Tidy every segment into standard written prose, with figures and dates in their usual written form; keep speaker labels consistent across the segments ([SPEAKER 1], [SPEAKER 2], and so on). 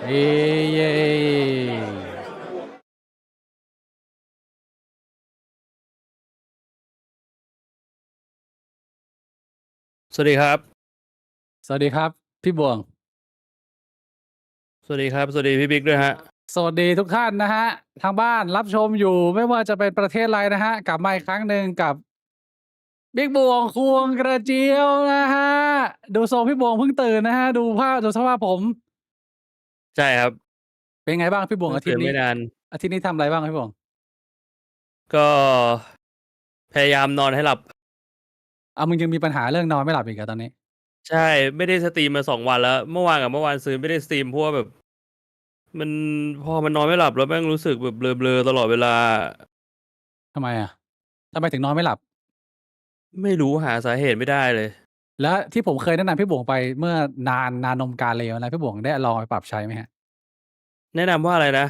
[SPEAKER 1] เย้เย้
[SPEAKER 2] สวัสดีครับ
[SPEAKER 1] สวัสดีครับพี่บวง
[SPEAKER 2] สวัสดีครับ สวัสดีพี่บิ๊กด้วยฮะ
[SPEAKER 1] สวัสดีทุกท่านนะฮะทางบ้านรับชมอยู่ไม่ว่าจะเป็นประเทศอะไรนะฮะกลับมาอีกครั้งหนึ่งกับบิ๊กบวงควงกระเจียวนะฮะดูทรงพี่บวงเพิ่งตื่นนะฮะดูสภาพผม
[SPEAKER 2] ใช่ครับ
[SPEAKER 1] เป็นไงบ้างพี่บวง
[SPEAKER 2] เพิ่ง
[SPEAKER 1] อาทิตย์นี้
[SPEAKER 2] ตื่นไม่นาน
[SPEAKER 1] อาทิตย์นี้ทำอะไรบ้างพี่บวง
[SPEAKER 2] ก็พยายามนอนให้หลับ
[SPEAKER 1] มึงยังมีปัญหาเรื่องนอนไม่หลับอีกเหรอตอนนี้
[SPEAKER 2] ใช่ ไม่ได้สตรีมมา2 วันแล้ว เมื่อวานกับเมื่อวานซืนไม่ได้สตรีมเพราะว่าแบบมันพอมันนอนไม่หลับแล้วแม่งรู้สึกแบบเบลอๆตลอดเวลา
[SPEAKER 1] ทำไมอะทำไมถึงนอนไม่หลับ
[SPEAKER 2] ไม่รู้หาสาเหตุไม่ได้เลย
[SPEAKER 1] แล้วที่ผมเคยแนะนำพี่บวงไปเมื่อนานนมกาเลวนะพี่บวงได้ลองไปปรับใช้ไหมฮะ
[SPEAKER 2] แนะนำว่าอะไรนะ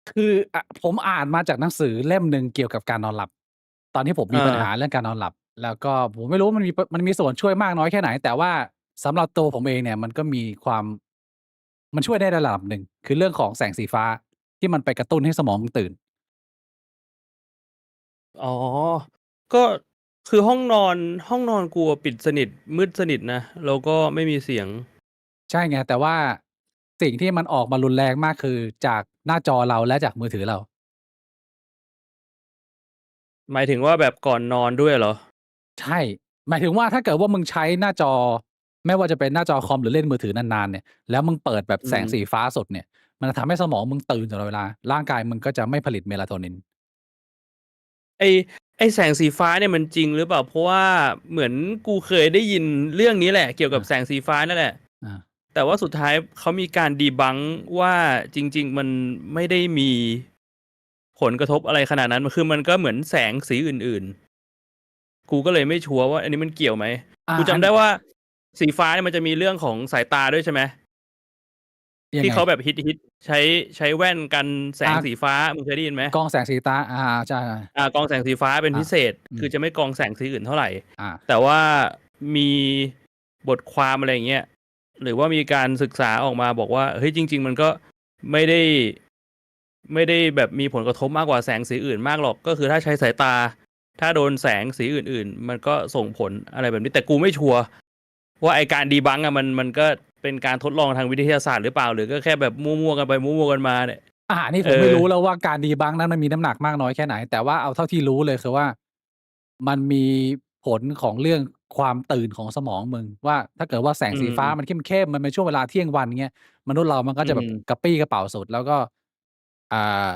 [SPEAKER 1] คือผมอ่านมาจากหนังสือเล่มหนึ่งเกี่ยวกับการนอนหลับตอนที่ผม
[SPEAKER 2] เอ
[SPEAKER 1] มีปัญหา
[SPEAKER 2] อ
[SPEAKER 1] เรื่องการนอนหลับแล้วก็ผมไม่รู้ว่ามันมีส่วนช่วยมากน้อยแค่ไหนแต่ว่าสำหรับตัวผมเองเนี่ยมันก็มีความมันช่วยได้ระดับหนึ่งคือเรื่องของแสงสีฟ้าที่มันไปกระตุ้นให้สมองตื่น
[SPEAKER 2] อ๋อ ก็คือห้องนอนกูอะปิดสนิทมืดสนิทนะแล้วก็ไม่มีเสียง
[SPEAKER 1] ใช่ไงแต่ว่าสิ่งที่มันออกมารุนแรงมากคือจากหน้าจอเราและจากมือถือเรา
[SPEAKER 2] หมายถึงว่าแบบก่อนนอนด้วยเหรอ
[SPEAKER 1] ใช่หมายถึงว่าถ้าเกิดว่ามึงใช้หน้าจอไม่ว่าจะเป็นหน้าจอคอมหรือเล่นมือถือนานๆเนี่ยแล้วมึงเปิดแบบ
[SPEAKER 2] อื
[SPEAKER 1] แสงสี
[SPEAKER 2] ม
[SPEAKER 1] ฟ้าสดเนี่ยมันจะทำให้สมองมึงตื่นตลอดเวลาร่างกายมึงก็จะไม่ผลิต Melatonin
[SPEAKER 2] ไอไอแสงสีฟ้าเนี่ยมันจริงหรือเปล่าเพราะว่าเหมือนกูเคยได้ยินเรื่องนี้แหละเกี่ยวกับ
[SPEAKER 1] อา
[SPEAKER 2] แสงสีฟ้านั่นแหละ
[SPEAKER 1] อา
[SPEAKER 2] แต่ว่าสุดท้ายเขามีการดีบังว่าจริงๆมันไม่ได้มีผลกระทบอะไรขนาดนั้นมันคือมันก็เหมือนแสงสีอื่นๆกูก็เลยไม่ชัวร์ว่าอันนี้มันเกี่ยวไหมกู
[SPEAKER 1] อัน
[SPEAKER 2] จำได้ว่าสีฟ้าเนี่ยมันจะมีเรื่องของสายตาด้วยใช่ไหม
[SPEAKER 1] ยังไง
[SPEAKER 2] ที่เขาแบบฮิตใช้แว่นกันแสง
[SPEAKER 1] อา
[SPEAKER 2] สีฟ้ามึงเคยได้ยินไหม
[SPEAKER 1] กรองแสงสีตาใช่
[SPEAKER 2] กรองแสงสีฟ้าเป็น
[SPEAKER 1] อา
[SPEAKER 2] พิเศษ
[SPEAKER 1] อืม
[SPEAKER 2] คือจะไม่กรองแสงสีอื่นเท่าไหร่
[SPEAKER 1] อา
[SPEAKER 2] แต่ว่ามีบทความอะไรอย่างเงี้ยหรือว่ามีการศึกษาออกมาบอกว่าเฮ้ยจริงๆมันก็ไม่ได้ไม่ได้แบบมีผลกระทบมากกว่าแสงสีอื่นมากหรอกก็คือถ้าใช้สายตาถ้าโดนแสงสีอื่นๆมันก็ส่งผลอะไรแบบนี้แต่กูไม่ชัวร์ว่าไอการดีบังมันก็เป็นการทดลองทางวิทยาศาสตร์หรือเปล่าหรือก็แค่แบบมั่วๆกันไปมั่วๆกันมาเนี่ย
[SPEAKER 1] นี่
[SPEAKER 2] เออ
[SPEAKER 1] ผมไม่รู้แล้วว่าการ debunk นั้นมันมีน้ำหนักมากน้อยแค่ไหนแต่ว่าเอาเท่าที่รู้เลยคือว่ามันมีผลของเรื่องความตื่นของสมองมึงว่าถ้าเกิดว่าแสง
[SPEAKER 2] อื
[SPEAKER 1] สีฟ้ามัน
[SPEAKER 2] ม
[SPEAKER 1] เข้มๆมันเป็นช่วงเวลาเที่ยงวันเงี้ยมนุษย์เรามันก็
[SPEAKER 2] อื
[SPEAKER 1] จะแบบกระ
[SPEAKER 2] ม
[SPEAKER 1] ปรี้กระเปร่าสุดแล้วก็อ่า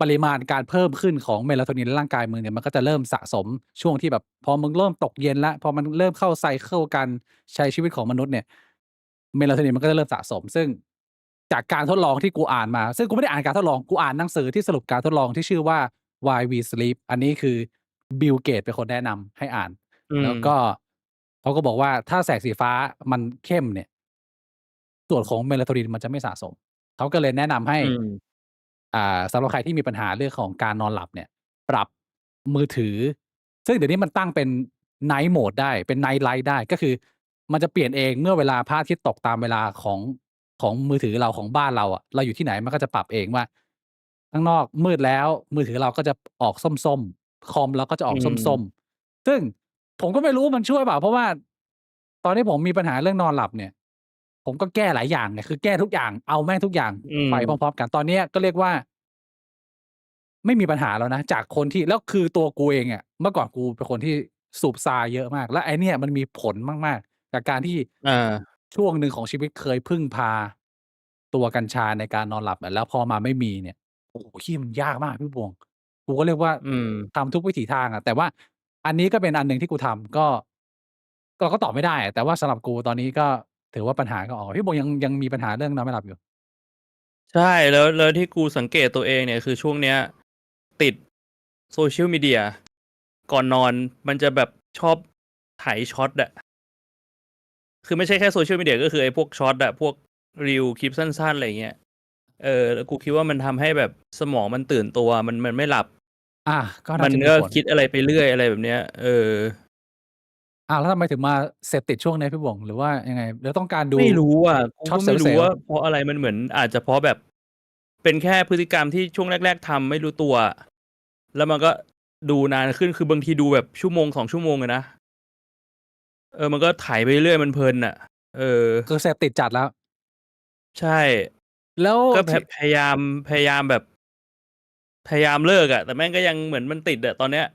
[SPEAKER 1] ปริมาณการเพิ่มขึ้นของ Melatonin ในร่างกายมึงเนี่ยมันก็จะเริ่มสะสมช่วงที่แบบพอมึงเริ่มตกเย็นแล้วพอมันเริ่มเข้าไซเกิลการใช้ชีวิตของมนุษย์เนี่ย Melatonin มันก็จะเริ่มสะสมซึ่งจากการทดลองที่กูอ่านมาซึ่งกูไม่ได้อ่านการทดลองกูอ่านหนังสือที่สรุปการทดลองที่ชื่อว่า Why We Sleep อันนี้คือ Bill Gates เป็นคนแนะนำให้อ่าน
[SPEAKER 2] อืม
[SPEAKER 1] แล้วก็เขาก็บอกว่าถ้าแสงสีฟ้ามันเข้มเนี่ยส่วนของ Melatonin มันจะไม่สะสมเขาก็เลยแนะนำให้
[SPEAKER 2] อืม
[SPEAKER 1] สำหรับใครที่มีปัญหาเรื่องของการนอนหลับเนี่ยปรับมือถือซึ่งเดี๋ยวนี้มันตั้งเป็น Night Mode ได้เป็น Night Light ได้ก็คือมันจะเปลี่ยนเองเมื่อเวลาพระอาทิตย์ตกตามเวลาของมือถือเราของบ้านเราอะเราอยู่ที่ไหนมันก็จะปรับเองว่าข้างนอกมืดแล้วมือถือเราก็จะออกส้มๆคอมเราก็จะอ
[SPEAKER 2] อื
[SPEAKER 1] อกส้ม
[SPEAKER 2] ม
[SPEAKER 1] ๆซึ่งผมก็ไม่รู้ว่ามันช่วยเปล่าเพราะว่าตอนที่ผมมีปัญหาเรื่องนอนหลับเนี่ยผมก็แก้หลายอย่างไงคือแก้ทุกอย่างเอาแม่งทุกอย่าง
[SPEAKER 2] อื
[SPEAKER 1] ไปพร้อ
[SPEAKER 2] ม
[SPEAKER 1] มๆกันตอนเนี้ยก็เรียกว่าไม่มีปัญหาแล้วนะจากคนที่แล้วคือตัวกูเองอะเมื่อก่อนกูเป็นคนที่สูบทรายเยอะมากแล้วไอ้เนี่ยมันมีผลมากๆกับการที่
[SPEAKER 2] อา
[SPEAKER 1] ช่วงหนึ่งของชีวิตเคยพึ่งพาตัวกัญชาในการนอนหลับอะแล้วพอมาไม่มีเนี่ย โอ้โฮเหี้ยมันยากมากพี่บวงกูก็เรียกว่า
[SPEAKER 2] อืม
[SPEAKER 1] ทำทุกวิถีทางอะแต่ว่าอันนี้ก็เป็นอันหนึ่งที่กูทำก็เราก็ตอบไม่ได้อะแต่ว่าสำหรับกูตอนนี้ก็ถือว่าปัญหาก็ออกพี่บวงยังมีปัญหาเรื่องนอนไม่หลับอยู่
[SPEAKER 2] ใช่แล้วที่กูสังเกตตัวเองเนี่ยคือช่วงเนี้ยติด Social Media ก่อนนอนมันจะแบบชอบไถช็อตอะคือไม่ใช่แค่ Social Media ก็คือไอ้พวกช็อตอะพวก Reel คลิปสั้นๆอะไรอย่างเงี้ยแล้วกูคิดว่ามันทำให้แบบสมองมันตื่นตัวมันไม่หลับ
[SPEAKER 1] อาก็น่า
[SPEAKER 2] มันก็
[SPEAKER 1] จะมีผล
[SPEAKER 2] คิดอะไรไปเรื่อยอะไรแบบเนี้ย
[SPEAKER 1] แล้วทำไมถึงมาเสพติดช่วงนี้พี่บ่งหรือว่ายังไงหรือต้องการดู
[SPEAKER 2] ไม่รู้อ่ะกู
[SPEAKER 1] ช็อต
[SPEAKER 2] ก็ไม่
[SPEAKER 1] เซล
[SPEAKER 2] รู้
[SPEAKER 1] ล์
[SPEAKER 2] ว่าเพราะอะไรมันเหมือนอาจจะเพราะแบบ เป็นแค่พฤติกรรมที่ช่วงแรก ๆทำไม่รู้ตัว แล้วมันก็ดูนานขึ้นคือบางทีดูแบบชั่วโมง2 ชั่วโมงอะนะมันก็ไถไปเรื่อยมันเพลินอ่ะ
[SPEAKER 1] คือเสพติดจัดแล้ว
[SPEAKER 2] ใช่
[SPEAKER 1] แล้ว
[SPEAKER 2] ก็
[SPEAKER 1] ที่
[SPEAKER 2] พยายามแบบพยายามเลิกอะแต่แม่งก็ยังเหมือนมันติดอะตอนเนี้ย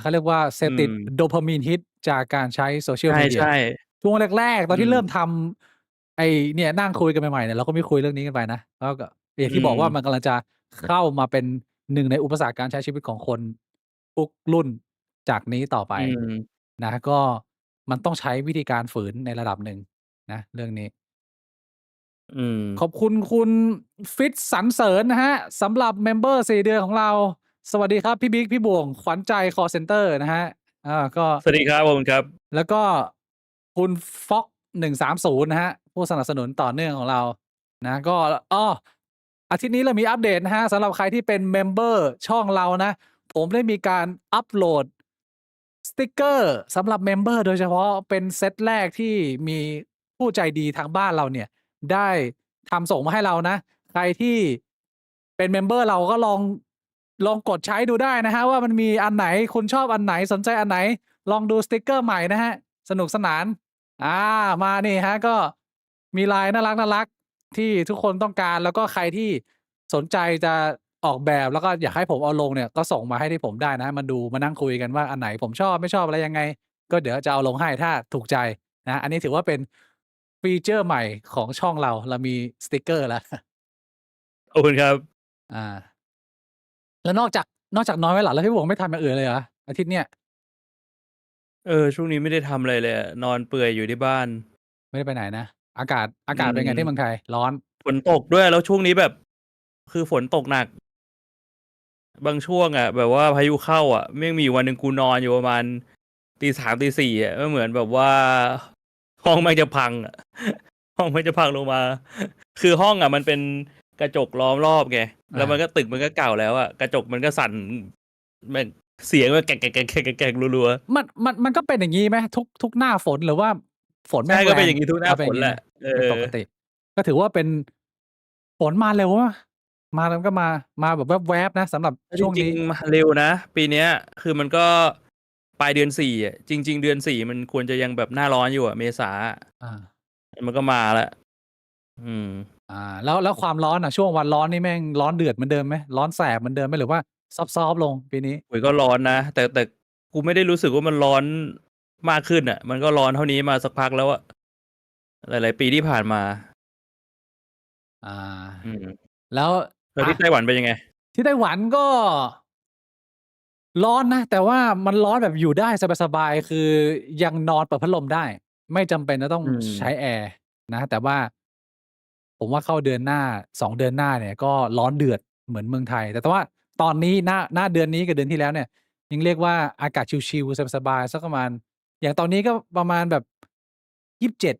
[SPEAKER 1] เขาเรียกว่าเสพติดโดพามีนฮิตจากการใช้โซเชียลมีเดีย
[SPEAKER 2] ใช่
[SPEAKER 1] ช่วงแรกๆ ตอน
[SPEAKER 2] อื
[SPEAKER 1] ที่
[SPEAKER 2] ม
[SPEAKER 1] เริ่มทำเนี่ยนั่งคุยกันใหม่ๆเนี่ยเราก็มีคุยเรื่องนี้กันไปนะแล้วก็อย่าง
[SPEAKER 2] อื
[SPEAKER 1] ที่บอกว่ามั
[SPEAKER 2] ม
[SPEAKER 1] นกำลังจะเข้ามาเป็นหนึ่งในอุปสรรคการใช้ชีวิตของคนทุกรุ่นจากนี้ต่อไป
[SPEAKER 2] อืม
[SPEAKER 1] นะก็มันต้องใช้วิธีการฝืนในระดับหนึ่งนะเรื่องนี้
[SPEAKER 2] อืม
[SPEAKER 1] ขอบคุณคุณฟิตสรรเสริญนะฮะสำหรับเมมเบอร์4 เดือนของเรา สวัสดีครับพี่บิ๊กพี่บ่วงขวัญใจคอเซ็นเตอร์นะฮะก็
[SPEAKER 2] สวัสดีครับผมครับ
[SPEAKER 1] แล้วก็คุณฟ็อก130นะฮะผู้สนับสนุนต่อเนื่องของเรานะก็อาทิตย์นี้เรามีอัปเดตนะฮะสำหรับใครที่เป็นเมมเบอร์ช่องเรานะ ผมได้มีการอัปโหลดสติกเกอร์สำหรับเมมเบอร์โดยเฉพาะเป็นเซตแรกที่มีผู้ใจดีทางบ้านเราเนี่ย ได้ทำส่งมาให้เรานะ ใครที่เป็นเมมเบอร์เราก็ลองกดใช้ดูได้นะฮะว่ามันมีอันไหนคุณชอบอันไหนสนใจอันไหน ลองดูสติกเกอร์ใหม่นะฮะ สนุกสนานมานี่ฮะก็มีลายน่ารักที่ทุกคนต้องการแล้วก็ใครที่สนใจจะออกแบบแล้วก็อยากให้ผมเอาลงเนี่ยก็ส่งมาให้ที่ผมได้นะมาดูมานั่งคุยกันว่าอันไหนผมชอบไม่ชอบอะไรยังไง ก็เดี๋ยวจะเอาลงให้ถ้าถูกใจนะอันนี้ถือว่าเป็นฟีเจอร์ใหม่ของช่องเรามีสติกเกอร์แล้ว
[SPEAKER 2] ขอบคุณครับ
[SPEAKER 1] อ่า แล้วนอกจากนอนไม่หลับแล้วพี่บวงไม่ทำอย่างอื่นเลยเหรออาทิตย์เนี้ย
[SPEAKER 2] ช่วงนี้ไม่ได้ทำอะไรเลยอะนอนเปื่อยอยู่ที่บ้าน
[SPEAKER 1] ไม่ได้ไปไหนนะ อากาศเป็นไง
[SPEAKER 2] อืม
[SPEAKER 1] ที่เมืองไทย ร้อน
[SPEAKER 2] ฝนตกด้วยแล้วช่วงนี้แบบ คือฝนตกหนัก บางช่วงอะแบบว่าพายุเข้าอะแม่งมีอยู่วันหนึ่งกูนอนอยู่ประมาณตี3ตี4อะมันเหมือนแบบว่า ห้องแม่งจะพังอะ ห้องแม่งจะพังลงมา คือห้องอะมันเป็นกระจกล้อมรอบไงแล้วมันก็ตึกมันก็เก่าแล้วอะกระจกมันก็สั่นมันเสียงมันแกกรัว
[SPEAKER 1] มันก็เป็นอย่างงี้ไหมทุกหน้าฝนหรือว่าฝน
[SPEAKER 2] ๆ
[SPEAKER 1] แม่
[SPEAKER 2] ใช่
[SPEAKER 1] ง
[SPEAKER 2] ก็
[SPEAKER 1] แร
[SPEAKER 2] เป็น
[SPEAKER 1] ง
[SPEAKER 2] อย่างนี้ทุกหน้า
[SPEAKER 1] เป็
[SPEAKER 2] ฝ
[SPEAKER 1] นอน ย่าง
[SPEAKER 2] แห
[SPEAKER 1] งี้
[SPEAKER 2] ละ
[SPEAKER 1] นะเป็นปกติ ก็ถือว่าเป็นฝนมาเร็วนะมาแล้วก็มาแบบแวบๆนะสำหรับ
[SPEAKER 2] จ
[SPEAKER 1] ช่วง
[SPEAKER 2] ริง
[SPEAKER 1] นี้
[SPEAKER 2] ๆมาเร็วนะ ปีเนี้ย คือมันก็ปลายเดือน4อะจริง ๆ เดือน4มันควรจะยังแบบหน้าร้อนอยู่อะเมษาอะ
[SPEAKER 1] อา
[SPEAKER 2] มันก็มาแล้ว อืม
[SPEAKER 1] แล้วความร้อนช่วงวันร้อนนี่แม่งร้อนเดือดเหมือนเดิมไหมร้อนแสบเหมือนเดิมไหมหรือว่าซอฟต์ๆลงปีนี้
[SPEAKER 2] โอ้โฮก็ร้อนนะ แต่กูไม่ได้รู้สึกว่ามันร้อนมากขึ้นอะมันก็ร้อนเท่านี้มาสักพักแล้วอะหลาย ๆ ปีที่ผ่านมา
[SPEAKER 1] อา
[SPEAKER 2] อืม
[SPEAKER 1] แล้ว
[SPEAKER 2] แล้วที่ไต้หวันเป็นยังไง?
[SPEAKER 1] ที่ไต้หวันก็ ร้อนนะ แต่ว่ามันร้อนแบบอยู่ได้สบายๆ คือยังนอนเปิดพัดลมได้ ไม่จำเป็นจะต้อง
[SPEAKER 2] อื
[SPEAKER 1] ใช้
[SPEAKER 2] ม
[SPEAKER 1] แอร์นะ แต่ว่า ผมว่าเข้าเดือนหน้า 2 เดือนหน้าเนี่ยก็ร้อนเดือดเหมือนเมืองไทย แต่ว่าตอนนี้ณเดือนนี้กับเดือนที่แล้วเนี่ยยังเรียกว่าอากาศชิลๆสบายๆสักประมาณอย่างตอนนี้ก็ประมาณแบบ27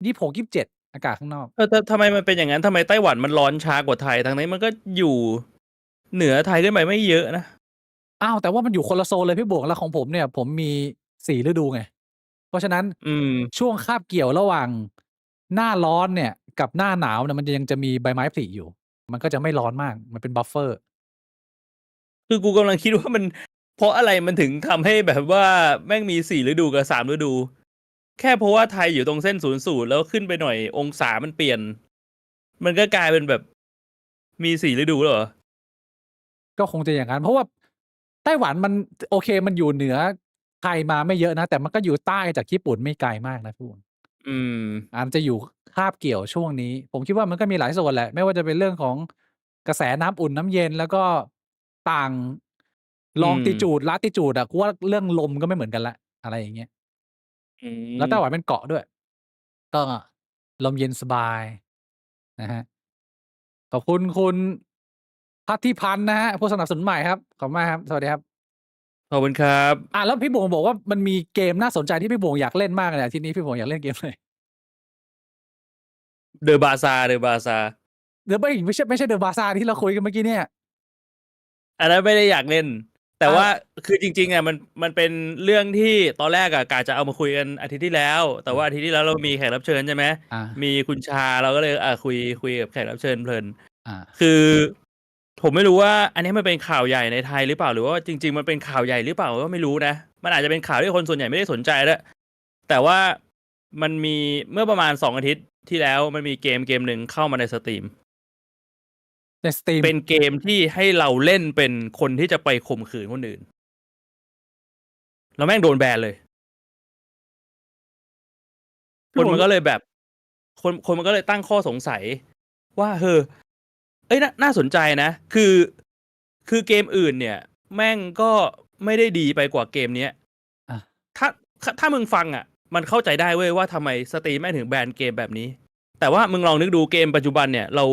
[SPEAKER 1] 26 27อากาศข้างนอก
[SPEAKER 2] ทำไมมันเป็นอย่างงั้น ทำไมไต้หวันมันร้อนช้ากว่าไทย ทั้งนี้มันก็อยู่เหนือไทยขึ้นไปไม่เยอะนะ
[SPEAKER 1] แต่ว่ามันอยู่คนละโซนเลยพี่บวก แล้วของผมเนี่ยผมมี 4 ฤดูไง เพราะฉะนั้น
[SPEAKER 2] อืม
[SPEAKER 1] ช่วงคาบเกี่ยวระหว่างหน้าร้อนเนี่ยกับหน้าหนาวเนี่ยมันยังจะมีใบไม้ผลิอยู่ มันก็จะไม่ร้อนมาก มันเป็นบัฟเฟอร์
[SPEAKER 2] คือกูกำลังคิดว่ามันเพราะอะไรมันถึงทำให้แบบว่าแม่งมี4ฤดูกับ3ฤดู แค่เพราะว่าไทยอยู่ตรงเส้นศูนย์สูตรแล้วขึ้นไปหน่อยองศามันเปลี่ยน มันก็กลายเป็นแบบมี4ฤดูแล้วเหรอ?
[SPEAKER 1] ก็คงจะอย่างงั้น เพราะว่าไต้หวันมัน โอเคมันอยู่เหนือไทยมาไม่เยอะนะ แต่มันก็อยู่ใต้จากญี่ปุ่นไม่ไกลมากนะพี่บวก
[SPEAKER 2] อืม
[SPEAKER 1] มันจะอยู่คาบเกี่ยวช่วงนี้ ผมคิดว่ามันก็มีหลายส่วนแหละ ไม่ว่าจะเป็นเรื่องของกระแสน้ำอุ่นน้ำเย็น แล้วก็ต่าง
[SPEAKER 2] อืม
[SPEAKER 1] longitude latitude อะ กูว่าเรื่องลมก็ไม่เหมือนกันแล้ว อะไรอย่างเงี้ย
[SPEAKER 2] อื
[SPEAKER 1] แล้วไต้หวั
[SPEAKER 2] ม
[SPEAKER 1] นเป็นเกาะด้วย ก็ลมเย็นสบายนะครับ ขอบคุณคุณพัทธิพันธ์นะครับผู้สนับสนุนใหม่ครับ ขอบคุณมากครับ สวัสดีครับ
[SPEAKER 2] ขอบคุณครับ
[SPEAKER 1] แล้วพี่บวงบอกว่ามันมีเกมน่าสนใจที่พี่บวงอยากเล่นมากเลยอาทิตย์นี้พี่บวงอยากเล่นเกมอะไร?
[SPEAKER 2] The Bazaar The Bazaar
[SPEAKER 1] ไม่ใช่ The Bazaar ที่เราคุยกันเมื่อกี้เนี่ย
[SPEAKER 2] อันนั้นไม่ได้อยากเล่น แต่ว่าคือจริงๆอ่ะมันเป็นเรื่องที่ตอนแรกอ่ะกะจะเอามาคุยกันอาทิตย์ที่แล้ว แต่ว่าอาทิตย์ที่แล้วเรามีแขกรับเชิญใช่ไหม
[SPEAKER 1] อ่า
[SPEAKER 2] มีคุณชาเราก็เลยคุยกับแขกรับเชิญเพลิน
[SPEAKER 1] อ่า
[SPEAKER 2] คือผมไม่รู้ว่าอันนี้มันเป็นข่าวใหญ่ในไทยหรือเปล่าหรือว่าจริงๆมันเป็นข่าวใหญ่หรือเปล่าก็ไม่รู้นะมันอาจจะเป็นข่าวที่คนส่วนใหญ่ไม่ได้สนใจแล้วแต่ว่ามันมีเมื่อประมาณ2 อาทิตย์ที่แล้วมันมีเกมหนึ่งเข้ามาในสตรีม
[SPEAKER 1] ในสตรีม
[SPEAKER 2] เป็นเกมที่ให้เราเล่นเป็นคนที่จะไปข่มขืนคนอื่นแล้วแม่งโดนแบนเลย คนมันก็เลยแบบคนมันก็เลยตั้งข้อสงสัยว่าเอ้ยน่าสนใจนะคือเกมอื่นเนี่ย แม่งก็ไม่ได้ดีไปกว่าเกมเนี้ย
[SPEAKER 1] อ่ะ
[SPEAKER 2] ถ้ามึงฟังอ่ะ มันเข้าใจได้เว้ยว่าทำไมสตรีมแม่งถึงแบนเกมแบบนี้ แต่ว่ามึงลองนึกดูเกมปัจจุบันเนี่ย เรา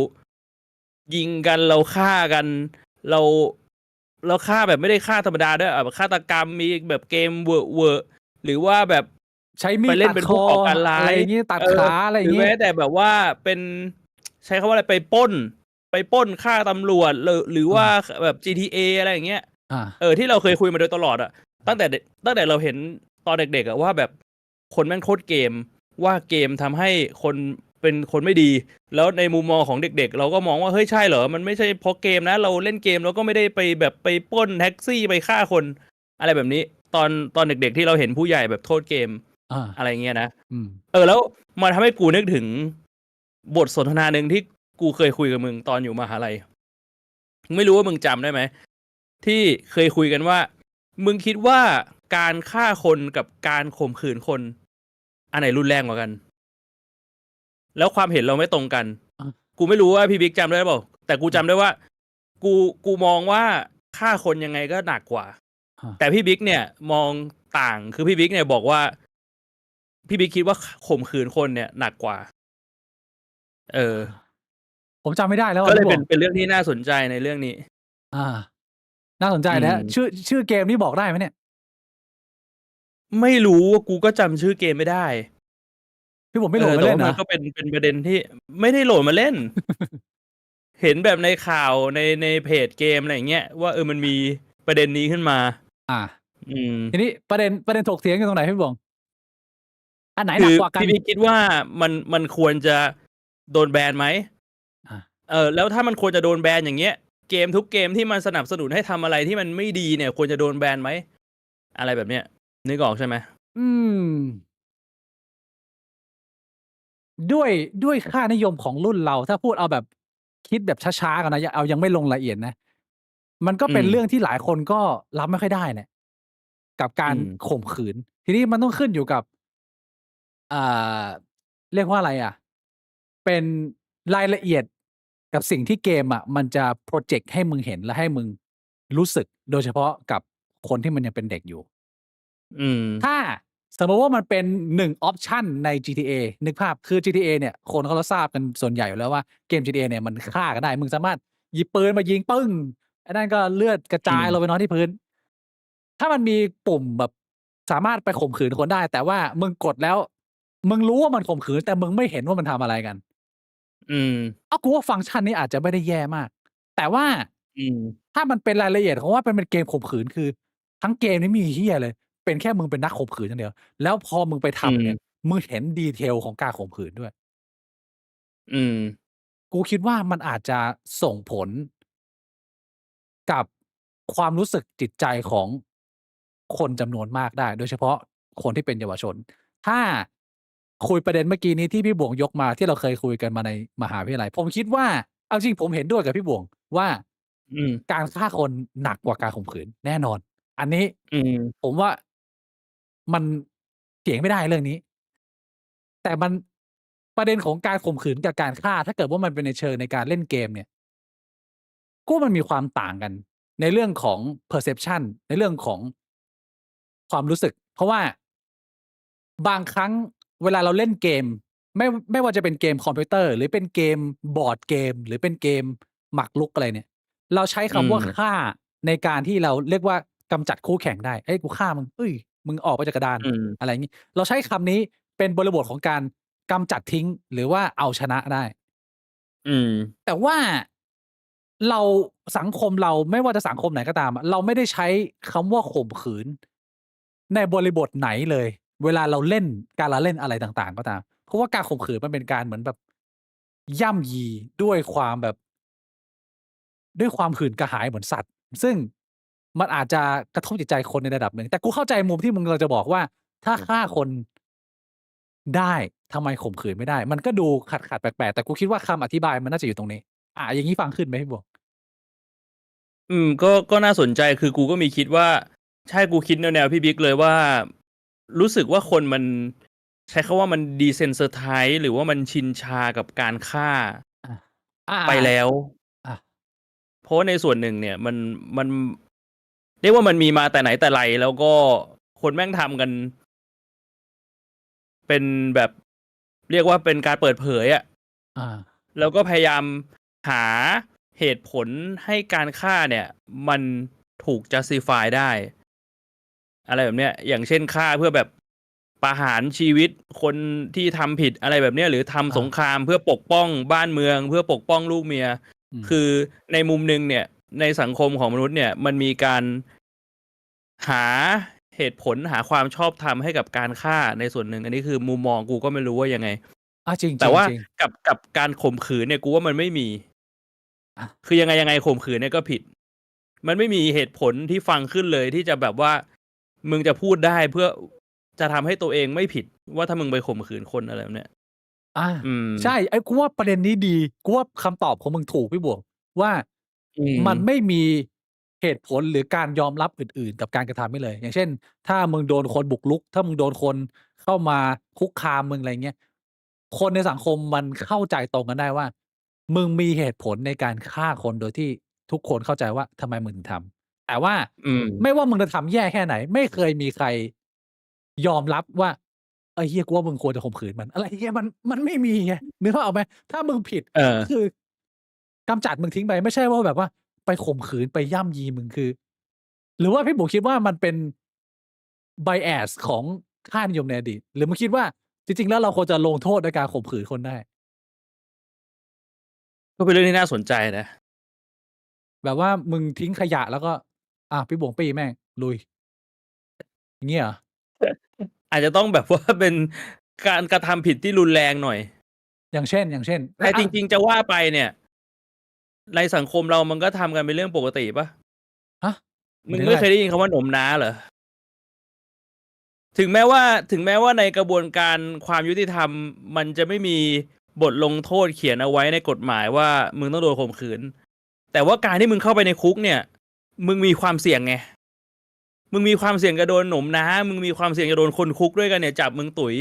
[SPEAKER 2] ยิงกันเราฆ่ากันเราฆ่าแบบไม่ได้ฆ่าธรรมดาด้วยฆาตกรรมมีแบบเกมเวอร์หรือว่าแบบ
[SPEAKER 1] ใช้มีด
[SPEAKER 2] ไปเล่น
[SPEAKER 1] ตัด
[SPEAKER 2] เป็น
[SPEAKER 1] ค
[SPEAKER 2] ผู้
[SPEAKER 1] อ
[SPEAKER 2] ก่อการร้า
[SPEAKER 1] อะไร
[SPEAKER 2] ย
[SPEAKER 1] อย่างงี้ตัดขาอะไรอ
[SPEAKER 2] หรื
[SPEAKER 1] ย่างงี้
[SPEAKER 2] แม้แต่แบบว่าเป็นใช้คำว่าอะไรไปปล้นฆ่าตำรวจหรือว่าแบบ GTA อะไรอย่างเงี้ย
[SPEAKER 1] อ่า
[SPEAKER 2] ที่เราเคยคุยมาโดยตลอดอะตั้งแต่เราเห็นตอนเด็กๆอะว่าแบบคนแม่งโคตรเกมว่าเกมทำให้คนเป็นคนไม่ดี แล้วในมุมมองของเด็กๆ เราก็มองว่าเฮ้ยใช่เหรอมันไม่ใช่เพราะเกมนะเราเล่นเกมเราก็ไม่ได้ไปแบบไปปล้นแท็กซี่ไปฆ่าคนอะไรแบบนี้ ตอนเด็กๆที่เราเห็นผู้ใหญ่แบบโทษเกม
[SPEAKER 1] อ่า
[SPEAKER 2] อะไรเงี้ยนะ
[SPEAKER 1] อืม
[SPEAKER 2] แล้วมันทำให้กูนึกถึงบทสนทนาหนึ่งที่กูเคยคุยกับมึงตอนอยู่มหาลัยไม่รู้ว่ามึงจำได้ไหมที่เคยคุยกันว่า มึงคิดว่าการฆ่าคนกับการข่มขืนคนอันไหนรุนแรงกว่ากัน แล้วความเห็นเราไม่ตรงกัน
[SPEAKER 1] อ่ะ
[SPEAKER 2] กูไม่รู้ว่าพี่บิ๊กจำได้หรือเปล่าแต่กูจำได้ว่า กูมองว่าฆ่าคนยังไงก็หนักกว่า แต่พี่บิ๊กเนี่ยมองต่างคือพี่บิ๊กเนี่ยบอกว่า พี่บิ๊กคิดว่าข่มขืนคนเนี่ยหนักกว่า
[SPEAKER 1] ผมจำไม่ได้แล้ว
[SPEAKER 2] ก็เลย
[SPEAKER 1] พี่บ
[SPEAKER 2] เป็
[SPEAKER 1] อน ก
[SPEAKER 2] เป็นเรื่องที่น่าสนใจในเรื่องนี้
[SPEAKER 1] อ่า น่าสนใจนะ ชื่อเกมนี่บอกได้ไหมเนี่ย
[SPEAKER 2] ไม่รู้กูก็จำชื่อเกมไม่ได้
[SPEAKER 1] พี่ผมไม่โหลดมาเล่น
[SPEAKER 2] แต่ว่า
[SPEAKER 1] นะ
[SPEAKER 2] มันก็เป็นประเด็นที่ไม่ได้โหลดมาเล่น เห็นแบบในข่าวในเพจเกมอะไรอย่างเงี้ยว่ามันมีประเด็นนี้ขึ้นมา
[SPEAKER 1] อ่า
[SPEAKER 2] อืม
[SPEAKER 1] ทีนี้ประเด็นถกเถียงกันตรงไหนพี่บงอันไหนห
[SPEAKER 2] คื
[SPEAKER 1] นัก
[SPEAKER 2] อก
[SPEAKER 1] ว่ากัน
[SPEAKER 2] พี่บิ๊กคิดว่ามันควรจะโดนแบนไหม
[SPEAKER 1] อ่า
[SPEAKER 2] แล้วถ้ามันควรจะโดนแบนอย่างเงี้ย เกมทุกเกมที่มันสนับสนุนให้ทำอะไรที่มันไม่ดีเนี่ย ควรจะโดนแบนไหมอะไรแบบเนี้ยนึกออกใช่ไหม
[SPEAKER 1] ด้วยค่านิยมของรุ่นเรา ถ้าพูดเอาแบบคิดแบบช้าๆกันนะเอายังไม่ลงละเอียดนะ มันก็เป็นเรื่องที่หลายคนก็รับไม่ค่อยได้แหละกับการข่มขืน ทีนี้มันต้องขึ้นอยู่กับอ่าเรียกว่าอะไรอ่ะ เป็นรายละเอียดกับสิ่งที่เกมอ่ะ มันจะโปรเจกต์ให้มึงเห็นและให้มึงรู้สึกโดยเฉพาะกับคนที่มันยังเป็นเด็กอยู่ ถ้าสมมติว่ามันเป็น1ออปชันใน GTA นึกภาพคือ GTA เนี่ยคนเขาทราบกันส่วนใหญ่อยู่แล้วว่าเกม GTA เนี่ยมันฆ่ากันได้ มึงสามารถหยิบปืนมายิงปึ้งไอ้นั่นก็เลือดกระจายลงไปนอนที่พื้น ถ้ามันมีปุ่มแบบสามารถไปข่มขืนคนได้ แต่ว่ามึงกดแล้ว มึงรู้ว่ามันข่มขืน แต่มึงไม่เห็นว่ามันทำอะไรกัน กูว่าฟังก์ชันนี้อาจจะไม่ได้แย่มาก แต่ว่าถ้ามันเป็นรายละเอียดของว่าเป็นเกมข่มขืนคือ ทั้งเกมนี้มีเหี้ยเลย เป็นแค่มึงเป็นนักข่มขืนอย่างเดียว แล้วพอมึงไปทำเนี่ย มึงเห็นดีเทลของการข่มขืนด้วย กูคิดว่ามันอาจจะส่งผล กับความรู้สึกจิตใจของคนจำนวนมากได้ โดยเฉพาะคนที่เป็นเยาวชน ถ้าคุยประเด็นเมื่อกี้นี้ที่พี่บวงยกมาที่เราเคยคุยกันมาในมหาวิทยาลัย ผมคิดว่าเอาจริงผมเห็นด้วยกับพี่บวงว่าการฆ่าคนหนักกว่าการข่มขืนแน่นอน อันนี้ผมว่ามันเถียงไม่ได้เรื่องนี้ แต่มันประเด็นของการข่มขืนกับการฆ่า ถ้าเกิดว่ามันเป็นในเชิงในการเล่นเกมเนี่ยก็มันมีความต่างกัน ในเรื่องของ perception ในเรื่องของความรู้สึก เพราะว่าบางครั้งเวลาเราเล่นเกม ไม่ว่าจะเป็นเกมคอมพิวเตอร์ หรือเป็นเกมบอร์ดเกม หรือเป็นเกมหมากรุกอะไรเนี่ย เราใช้คำว่าฆ่าในการที่เราเรียกว่ากำจัดคู่แข่งได้เฮ้ยกูฆ่ามึงมึงออกไปจากกระดานอะไรอย่างงี้ เราใช้คำนี้เป็นบริบทของการกำจัดทิ้ง หรือว่าเอาชนะได้แต่ว่า เราสังคมเราไม่ว่าจะสังคมไหนก็ตามอะเราไม่ได้ใช้คำว่าข่มขืนในบริบทไหนเลย เวลาเราเล่นการละเล่นอะไรต่างๆก็ตาม เพราะว่าการข่มขืนมันเป็นการเหมือนแบบย่ำยีด้วยความแบบด้วยความหื่นกระหายเหมือนสัตว์ ซึ่งมันอาจจะกระทบจิตใจคนในระดับหนึ่ง แต่กูเข้าใจมุมที่มึงกำลังจะบอกว่า ถ้าฆ่าคนได้ทำไมข่มขืนไม่ได้ มันก็ดูขัดๆแปลกๆแต่กูคิดว่าคำอธิบายมันน่าจะอยู่ตรงนี้อย่างงี้ฟังขึ้นไหมพี่หมวก
[SPEAKER 2] ก็น่าสนใจคือกูก็มีคิดว่าใช่กูคิดแนวพี่บิ๊กเลยว่ารู้สึกว่าคนมันใช้คำว่ามัน desensitize หรือว่ามันชินชากับการฆ่า
[SPEAKER 1] อา
[SPEAKER 2] ไปแล้ว
[SPEAKER 1] อา
[SPEAKER 2] เพราะว่าในส่วนหนึ่งเนี่ยมันเรียกว่ามันมีมาแต่ไหนแต่ไรแล้วก็คนแม่งทำกัน เป็นแบบเรียกว่าเป็นการเปิดเผยอะ
[SPEAKER 1] อา
[SPEAKER 2] แล้วก็พยายามหาเหตุผลให้การฆ่าเนี่ย มันถูก justify ได้ อะไรแบบเนี้ย อย่างเช่นฆ่าเพื่อแบบประหารชีวิตคนที่ทำผิดอะไรแบบเนี้ยหรือทำสงครามเพื่อปกป้องบ้านเมือง เพื่อปกป้องลูกเมีย คือในมุมหนึ่งเนี่ย ในสังคมของมนุษย์เนี่ย มันมีการหาเหตุผลหาความชอบธรรมให้กับการฆ่าในส่วนหนึ่ง อันนี้คือมุมมองกูก็ไม่รู้ว่ายังไง
[SPEAKER 1] จริง
[SPEAKER 2] แต่ว่า
[SPEAKER 1] ๆๆ
[SPEAKER 2] กับการข่มขืนเนี่ยกูว่ามันไม่มี
[SPEAKER 1] อา
[SPEAKER 2] คือยังไงข่มขืนเนี่ยก็ผิด มันไม่มีเหตุผลที่ฟังขึ้นเลยที่จะแบบว่ามึงจะพูดได้เพื่อจะทำให้ตัวเองไม่ผิดว่าถ้ามึงไปข่มขืนคนอะไรแบบเนี้ย
[SPEAKER 1] อา
[SPEAKER 2] อืม
[SPEAKER 1] ใช่กูว่าประเด็นนี้ดีกูว่าคำตอบของมึงถูกพี่หมวกว่า
[SPEAKER 2] อืม
[SPEAKER 1] มันไม่มีเหตุผลหรือการยอมรับอื่นๆกับการกระทำนี้เลย อย่างเช่นถ้ามึงโดนคนบุกรุกถ้ามึงโดนคนเข้ามาคุกคามมึงอะไรเงี้ยคนในสังคมมันเข้าใจตรงกันได้ว่ามึงมีเหตุผลในการฆ่าคนโดยที่ทุกคนเข้าใจว่าทำไมมึงถึงทำแต่ว่า
[SPEAKER 2] อืม
[SPEAKER 1] ไม่ว่ามึงจะทำแย่แค่ไหนไม่เคยมีใครยอมรับว่า ไอ้เหี้ยกูว่ามึงควรจะข่มขืนมันอะไรอย่างเงี้ยมันไม่มีไงนึกภาพออกไหมถ้ามึงผิด
[SPEAKER 2] เออ
[SPEAKER 1] ก็คือกำจัดมึงทิ้งไปไม่ใช่ว่าแบบว่าไปข่มขืนไปย่ำยีมึงคือหรือว่าพี่หมวกคิดว่ามันเป็น bias ของค่านิยมในอดีตหรือมึงคิดว่าจริงๆแล้วเราควรจะลงโทษด้วยการข่มขืนคนได้
[SPEAKER 2] ก็เป็นเรื่องที่น่าสนใจนะ
[SPEAKER 1] แบบว่ามึงทิ้งขยะแล้วก็พี่บ่วงปี้แม่งลุยอย่างงี้เหรอ
[SPEAKER 2] อาจจะต้องแบบว่าเป็นการกระทำผิดที่รุนแรงหน่อย
[SPEAKER 1] อย่างเช่น
[SPEAKER 2] แต่จริงๆจะว่าไปเนี่ยในสังคมเรามันก็ทำกันเป็นเรื่องปกติเปล่า
[SPEAKER 1] ฮะหมาย
[SPEAKER 2] มึง
[SPEAKER 1] ถึงอะไร
[SPEAKER 2] ไม่เคยได้ยินคำว่าหน่มน้าเหรอ ถึงแม้ว่าในกระบวนการความยุติธรรมมันจะไม่มีบทลงโทษเขียนเอาไว้ในกฎหมายว่ามึงต้องโดนข่มขืนแต่ว่าการที่มึงเข้าไปในคุกเนี่ยมึงมีความเสี่ยงไงมึงมีความเสี่ยงจะโดนหน่มน้ามึงมีความเสี่ยงจะโดนคนคุกด้วยกันเนี่ยจับมึงตุ๋ย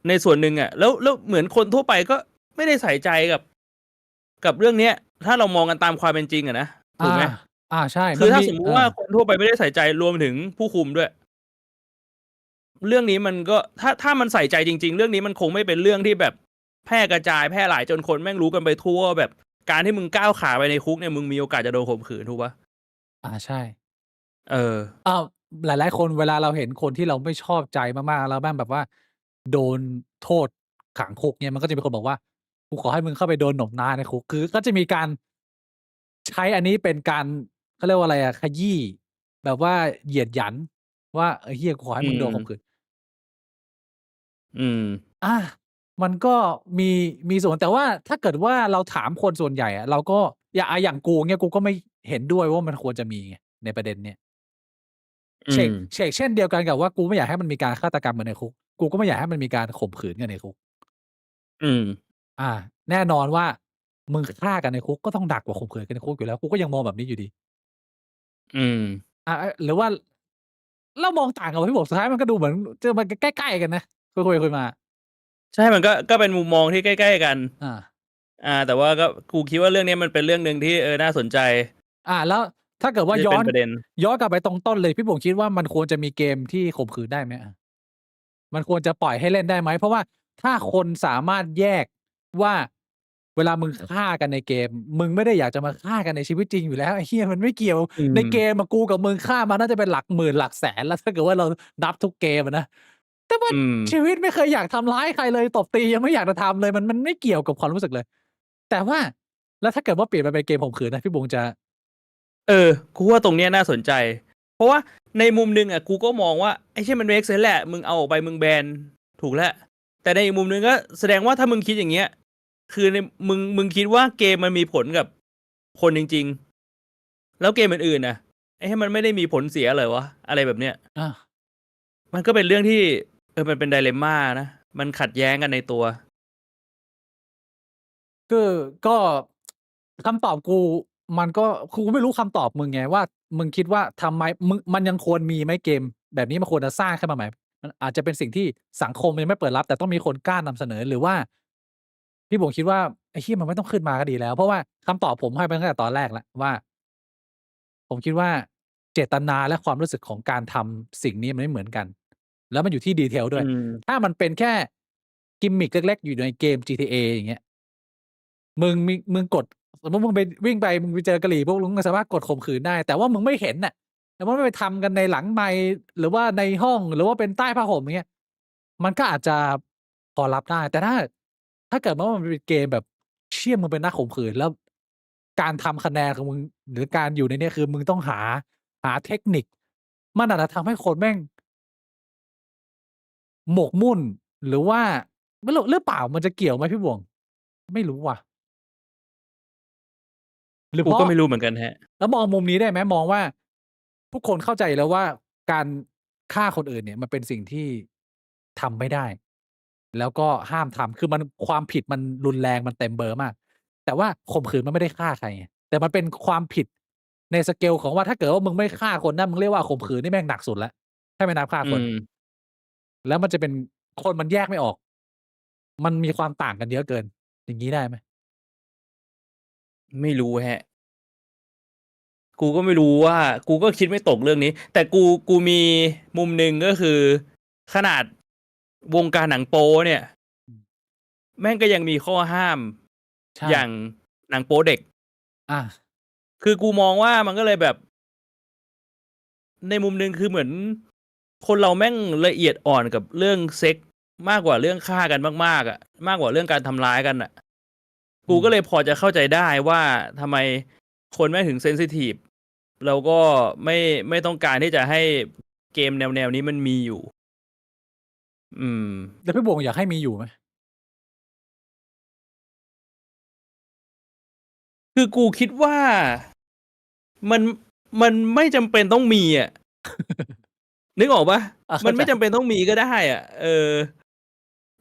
[SPEAKER 2] ในส่วนหนึ่งอ่ะแล้วเหมือนคนทั่วไปก็ไม่ได้ใส่ใจกับเรื่องเนี้ยถ้าเรามองกันตามความเป็นจริงอะนะถู
[SPEAKER 1] อา
[SPEAKER 2] กไหม
[SPEAKER 1] ใช่
[SPEAKER 2] คือถ้า
[SPEAKER 1] มันมี
[SPEAKER 2] สมมุติว่าคนทั่วไปไม่ได้ใส่ใจรวมถึงผู้คุมด้วย เรื่องนี้มันก็ถ้ามันใส่ใจจริงๆเรื่องนี้มันคงไม่เป็นเรื่องที่แบบแพร่กระจายแพร่หลายจนคนแม่งรู้กันไปทั่วแบบการที่มึงก้าวขาไปในคุกเนี่ยมึงมีโอกาสจะโดนข่มขืนถูกเปล่า
[SPEAKER 1] ใช่
[SPEAKER 2] เออ
[SPEAKER 1] อ้าวหลายๆคนเวลาเราเห็นคนที่เราไม่ชอบใจมากๆแล้วแม่งแบบว่าโดนโทษขังคุกเนี่ยมันก็จะมีคนบอกว่ากูขอให้มึงเข้าไปโดนหน่มน้าในคุกคือก็จะมีการใช้อันนี้เป็นการเขาเรียกว่าอะไรอะขยี้แบบว่าเหยียดหยันว่าไอ้เหี้ยกูขอให้
[SPEAKER 2] อื
[SPEAKER 1] มึงโดนข่มขืน
[SPEAKER 2] มอืม
[SPEAKER 1] อามันก็มีมีส่วนแต่ว่าถ้าเกิดว่าเราถามคนส่วนใหญ่อะเราก็อย่างกูเงี้ยกูก็ไม่เห็นด้วยว่ามันควรจะมีไงในประเด็นเนี้ย เฉก
[SPEAKER 2] อืม
[SPEAKER 1] เช่นเดียวกันกับว่ากูไม่อยากให้มันมีการฆาตกรรมกันในคุกกูก็ไม่อยากให้มันมีการข่มขืนกันในคุก
[SPEAKER 2] อืม
[SPEAKER 1] อาแน่นอนว่ามึงฆ่ากันในคุกก็ต้องหนักกว่าข่มขืนกันในคุกอยู่แล้วกูก็ยังมองแบบนี้อยู่ดี
[SPEAKER 2] อืม
[SPEAKER 1] หรือว่าเรามองต่างกันว่ะพี่หมวกสุดท้ายมันก็ดูเหมือนมันใกล้ๆกันนะคุยๆมา
[SPEAKER 2] ใช่มันก็เป็นมุมมองที่ใกล้ๆกัน
[SPEAKER 1] อา
[SPEAKER 2] แต่ว่าก็กูคิดว่าเรื่องนี้มันเป็นเรื่องหนึ่งที่น่าสนใจ
[SPEAKER 1] แล้วถ้าเกิดว่า
[SPEAKER 2] ที่จะ
[SPEAKER 1] ย้อน
[SPEAKER 2] เป็นประเด็น
[SPEAKER 1] ย้อนกลับไปตรงต้นเลยพี่หมวกคิดว่ามันควรจะมีเกมที่ข่มขืนได้ไหมมันควรจะปล่อยให้เล่นได้ไหมเพราะว่าถ้าคนสามารถแยกว่าเวลามึงฆ่ากันในเกมมึงไม่ได้อยากจะมาฆ่ากันในชีวิตจริงอยู่แล้วไอ้เหี้ยมันไม่เกี่ยว
[SPEAKER 2] อื
[SPEAKER 1] ในเกม
[SPEAKER 2] ม
[SPEAKER 1] อะกูกับมึงฆ่ามาน่าจะเป็นหลักหมื่นหลักแสนแล้วถ้าเกิดว่าเรานับทุกเกมอะนะแต่ว่า
[SPEAKER 2] อืม
[SPEAKER 1] ชีวิตไม่เคยอยากทำร้ายใครเลยตบตียังไม่อยากจะทำเลยมันไม่เกี่ยวกับความรู้สึกเลยแต่ว่า แล้วถ้าเกิดว่าเปลี่ยนมาเป็นเกมข่มขืนนะพี่บุงจะ
[SPEAKER 2] กูว่าตรงเนี้ยน่าสนใจ เพราะว่าในมุมหนึงอ่ะกูก็มองว่าไอ้เช่นมันเมคเซนส์แหละมึงเอาออกไปมึงแบนถูกแล้วแต่ในอีกมุมหนึงก็แสดงว่าถ้ามึงคิดอย่างเงี้ย คือในมึงคิดว่าเกมมันมีผลกับคนจริง ๆ แล้วเกมอื่นๆน่ะไอ้ให้มันไม่ได้มีผลเสียเลยวะอะไรแบบเนี้ย
[SPEAKER 1] อ่ะ
[SPEAKER 2] มันก็เป็นเรื่องที่มันเป็นไดเลมม่านะมันขัดแย้งกันในตัว
[SPEAKER 1] ก็คำตอบกูมันก็กูไม่รู้คำตอบมึงไงว่ามึงคิดว่าทำไมมึงมันยังควรมีไหมเกม แบบนี้มันควรจะสร้างขึ้นมาใหม่มันอาจจะเป็นสิ่งที่สังคมยังไม่เปิดรับ แต่ต้องมีคนกล้านำเสนอหรือว่าพี่บุ๋มคิดว่าไอ้เหี้ยมันไม่ต้องขึ้นมาก็ดีแล้ว เพราะว่าคำตอบผมให้ไปตั้งแต่ตอนแรกแล้วว่า ผมคิดว่าเจตนาและความรู้สึกของการทำสิ่งนี้มันไม่เหมือนกัน แล้วมันอยู่ที่ detail ด้
[SPEAKER 2] อื
[SPEAKER 1] วย
[SPEAKER 2] ม
[SPEAKER 1] ถ้ามันเป็นแค่ gimmick เล็ก ๆ อยู่ในเกม GTA อย่างเงี้ย มึงกด สมมุติมึงไปวิ่งไปมึงไปเจอกะหรี่ปุ๊บมึงก็สามารถกดข่มขืนได้ แต่ว่ามึงไม่เห็นน่ะ แต่ว่าไม่ไปทำกันในหลังไมค์หรือว่าในห้องหรือว่าเป็นใต้ผ้าห่มอย่างเงี้ย มันก็อาจจะพอรับได้ แต่ถ้าเกิดว่ามันเป็นเกมแบบเชี่ยมึงเป็นนักข่มขืนแล้ว การทำคะแนนของมึงหรือการอยู่ในเนี้ยคือมึงต้องหาเทคนิค มันอาจจะทำให้คนแม่ง หมกมุ่น หรือว่าไม่รู้หรือเปล่ามันจะเกี่ยวไหมพี่บ่วง ไม่รู้ว่ะ หรือ
[SPEAKER 2] กู
[SPEAKER 1] เพราะ
[SPEAKER 2] ก็ไม่รู้เหมือนกันฮะ
[SPEAKER 1] แล้วมองมุมนี้ได้ไหมมองว่า ทุกคนเข้าใจอยู่แล้วว่าการฆ่าคนอื่นเนี่ยมันเป็นสิ่งที่ทำไม่ได้ แล้วก็ห้ามทำคือมันความผิดมันรุนแรงมันเต็มเบอร์มาก แต่ว่าข่มขืนมันไม่ได้ฆ่าใครไงแต่มันเป็นความผิดในสเกลของว่าถ้าเกิดว่ามึงไม่ฆ่าคนนะมึงเรียกว่าข่มขืนนี่แม่งหนักสุดแล้วถ้าไม่นับฆ่า
[SPEAKER 2] อื
[SPEAKER 1] คน
[SPEAKER 2] ม
[SPEAKER 1] แล้วมันจะเป็นคนมันแยกไม่ออก มันมีความต่างกันเยอะเกิน อย่างงี้ได้ไหม?
[SPEAKER 2] ไม่รู้แฮะ กูก็ไม่รู้ว่า กูก็คิดไม่ตกเรื่องนี้ แต่กูมีมุมหนึ่งก็คือขนาดวงการหนังโป๊เนี่ย
[SPEAKER 1] อืม
[SPEAKER 2] แม่งก็ยังมีข้อห้าม
[SPEAKER 1] ใช่
[SPEAKER 2] อย่างหนังโป๊เด็ก
[SPEAKER 1] อา
[SPEAKER 2] คือกูมองว่ามันก็เลยแบบ ในมุมหนึ่งคือเหมือนคนเราแม่งละเอียดอ่อนกับเรื่องเซ็กส์มากกว่าเรื่องฆ่ากันมาก ๆ อะ มากกว่าเรื่องการทำร้ายกันน่ะ
[SPEAKER 1] อื
[SPEAKER 2] กูก็เล
[SPEAKER 1] ม
[SPEAKER 2] ยพอจะเข้าใจได้ว่าทำไมคนแม่งถึงเซนซิทิฟ แล้วก็ไม่ต้องการที่จะให้เกมแนว ๆ นี้มันมีอยู่ อืม
[SPEAKER 1] แล้วพี่บ่วงอยากให้มีอยู่ไหม?
[SPEAKER 2] คือกูคิดว่า มันไม่จำเป็นต้องมีอะ นึกออกเปล่า?
[SPEAKER 1] อา เข
[SPEAKER 2] มั้
[SPEAKER 1] าใจ
[SPEAKER 2] นไม่จำเป็นต้องมีก็ได้อะ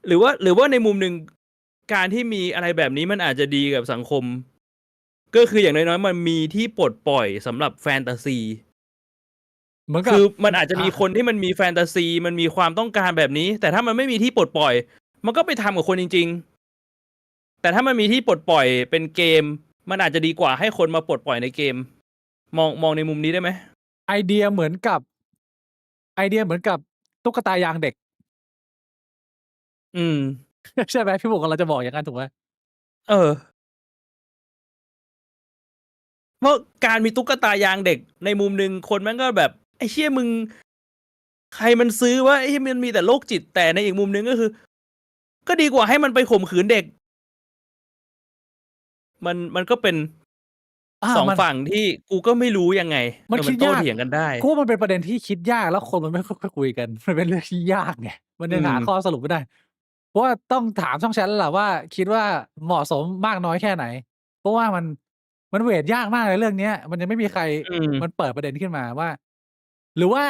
[SPEAKER 2] หรือว่าในมุมหนึ่ง การที่มีอะไรแบบนี้มันอาจจะดีกับสังคม ก็คืออย่างน้อย ๆ มันมีที่ปลดปล่อยสำหรับแฟนตาซี
[SPEAKER 1] เหมือนกั
[SPEAKER 2] คื
[SPEAKER 1] บ
[SPEAKER 2] อมันอาจจะมี
[SPEAKER 1] อา
[SPEAKER 2] คนที่มันมีแฟนตาซี มันมีความต้องการแบบนี้ แต่ถ้ามันไม่มีที่ปลดปล่อย มันก็ไปทำกับคนจริง ๆ แต่ถ้ามันมีที่ปลดปล่อยเป็นเกม มันอาจจะดีกว่าให้คนมาปลดปล่อยในเกม มองในมุมนี้ได้ไหม?
[SPEAKER 1] ไอเดียเหมือนกับตุ๊กตายางเด็ก
[SPEAKER 2] อืม
[SPEAKER 1] ใช่ไหม? พี่หมวกกำลังจะบอกอย่างงั้นถูกไหม?
[SPEAKER 2] เออ เพราะการมีตุ๊กตายางเด็ก ในมุมหนึ่งคนแม่งก็แบบ ไอ้เหี้ย มึง ใครมันซื้อวะ ไอ้เหี้ย มันมีแต่โรคจิต แต่ในอีกมุมหนึ่งก็คือ ก็ดีกว่าให้มันไปข่มขืนเด็ก มันก็เป็น
[SPEAKER 1] อา
[SPEAKER 2] 2
[SPEAKER 1] มัน
[SPEAKER 2] ฝั่งที่กูก็ไม่รู้ยังไง
[SPEAKER 1] มันคิด
[SPEAKER 2] โต้
[SPEAKER 1] ยาก
[SPEAKER 2] เถียงกันได้
[SPEAKER 1] กูว่ามันเป็นประเด็นที่คิดยาก แล้วคนมันไม่ค่อยคุยกัน มันเป็นเรื่องที่ยากไง มัน
[SPEAKER 2] อื
[SPEAKER 1] ยังหา
[SPEAKER 2] ม
[SPEAKER 1] ข้อสรุปไม่ได้ เพราะว่าต้องถามช่องแชตแล้วล่ะว่า คิดว่าเหมาะสมมากน้อยแค่ไหน? เพราะว่ามันเวตยากมากเลยเรื่องเนี้ย มันยังไม่มีใคร
[SPEAKER 2] อืม
[SPEAKER 1] มันเปิดประเด็นขึ้นมาว่า หรือว่า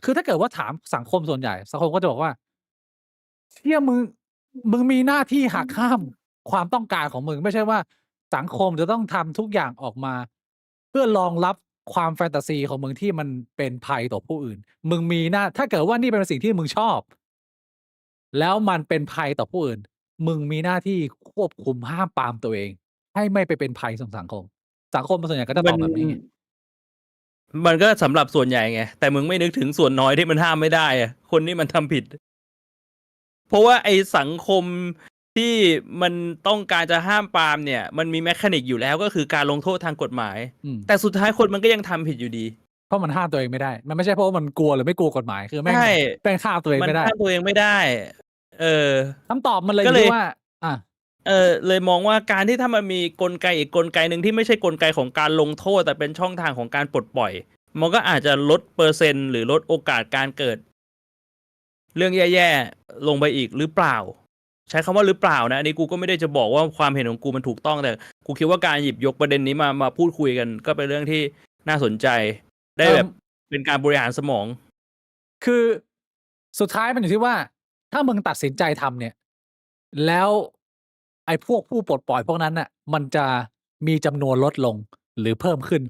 [SPEAKER 1] คือถ้าเกิดว่าถามสังคมส่วนใหญ่ สังคมก็จะบอกว่า เชี่ย มึงมีหน้าที่หักห้ามความต้องการของมึง ไม่ใช่ว่าสังคมจะต้องทำทุกอย่างออกมา เพื่อรองรับความแฟนตาซีของมึงที่มันเป็นภัยต่อผู้อื่น มึงมีหน้า ถ้าเกิดว่านี่เป็นสิ่งที่มึงชอบ แล้วมันเป็นภัยต่อผู้อื่น มึงมีหน้าที่ควบคุมห้ามปรามตัวเอง ให้ไม่ไปเป็นภัยต่อสังคม สังคมส่วนใหญ่ก็จะตอบแบบนี้ไง
[SPEAKER 2] มันก็สำหรับส่วนใหญ่ไง แต่มึงไม่นึกถึงส่วนน้อยที่มันห้ามไม่ได้อะ คนที่มันทำผิด เพราะว่าไอ้สังคมที่มันต้องการจะห้ามปรามเนี่ย มันมี mechanic อยู่แล้ว ก็คือการลงโทษทางกฎหมาย
[SPEAKER 1] อืม
[SPEAKER 2] แต่สุดท้ายคนมันก็ยังทำผิดอยู่ดี
[SPEAKER 1] เพราะมันห้ามตัวเองไม่ได้ มันไม่ใช่เพราะว่ามันกลัวหรือไม่กลัวกฎหมาย คือแม่
[SPEAKER 2] ใช่
[SPEAKER 1] งห้ามตัวเอง
[SPEAKER 2] มัน
[SPEAKER 1] ไม่ได้
[SPEAKER 2] ห้ามตัวเองไม่ได้ เออ
[SPEAKER 1] คำตอบมันเลยอ
[SPEAKER 2] ก็
[SPEAKER 1] ยู่
[SPEAKER 2] เล
[SPEAKER 1] ที่
[SPEAKER 2] ย
[SPEAKER 1] ว่า อา
[SPEAKER 2] เลยมองว่าการที่ถ้ามันมีกลไกอีกกลไกหนึ่งที่ไม่ใช่กลไกของการลงโทษแต่เป็นช่องทางของการปลดปล่อยมันก็อาจจะลดเปอร์เซ็นต์หรือลดโอกาสการเกิด เรื่องแย่ๆลงไปอีกหรือเปล่า ใช้คำว่าหรือเปล่านะอันนี้กูก็ไม่ได้จะบอกว่าความเห็นของกูมันถูกต้องแต่กูคิดว่าการหยิบยกประเด็นนี้มาพูดคุยกัน ก็เป็นเรื่องที่น่าสนใจ ได้แบบเป็นการบริหารสมอง
[SPEAKER 1] คือสุดท้ายมันอยู่ที่ว่า ถ้ามึงตัดสินใจทำเนี่ย แล้วไอ้พวกผู้ปลดปล่อยพวกนั้นน่ะ มันจะมีจำนวนลดลงหรือเพิ่มขึ้น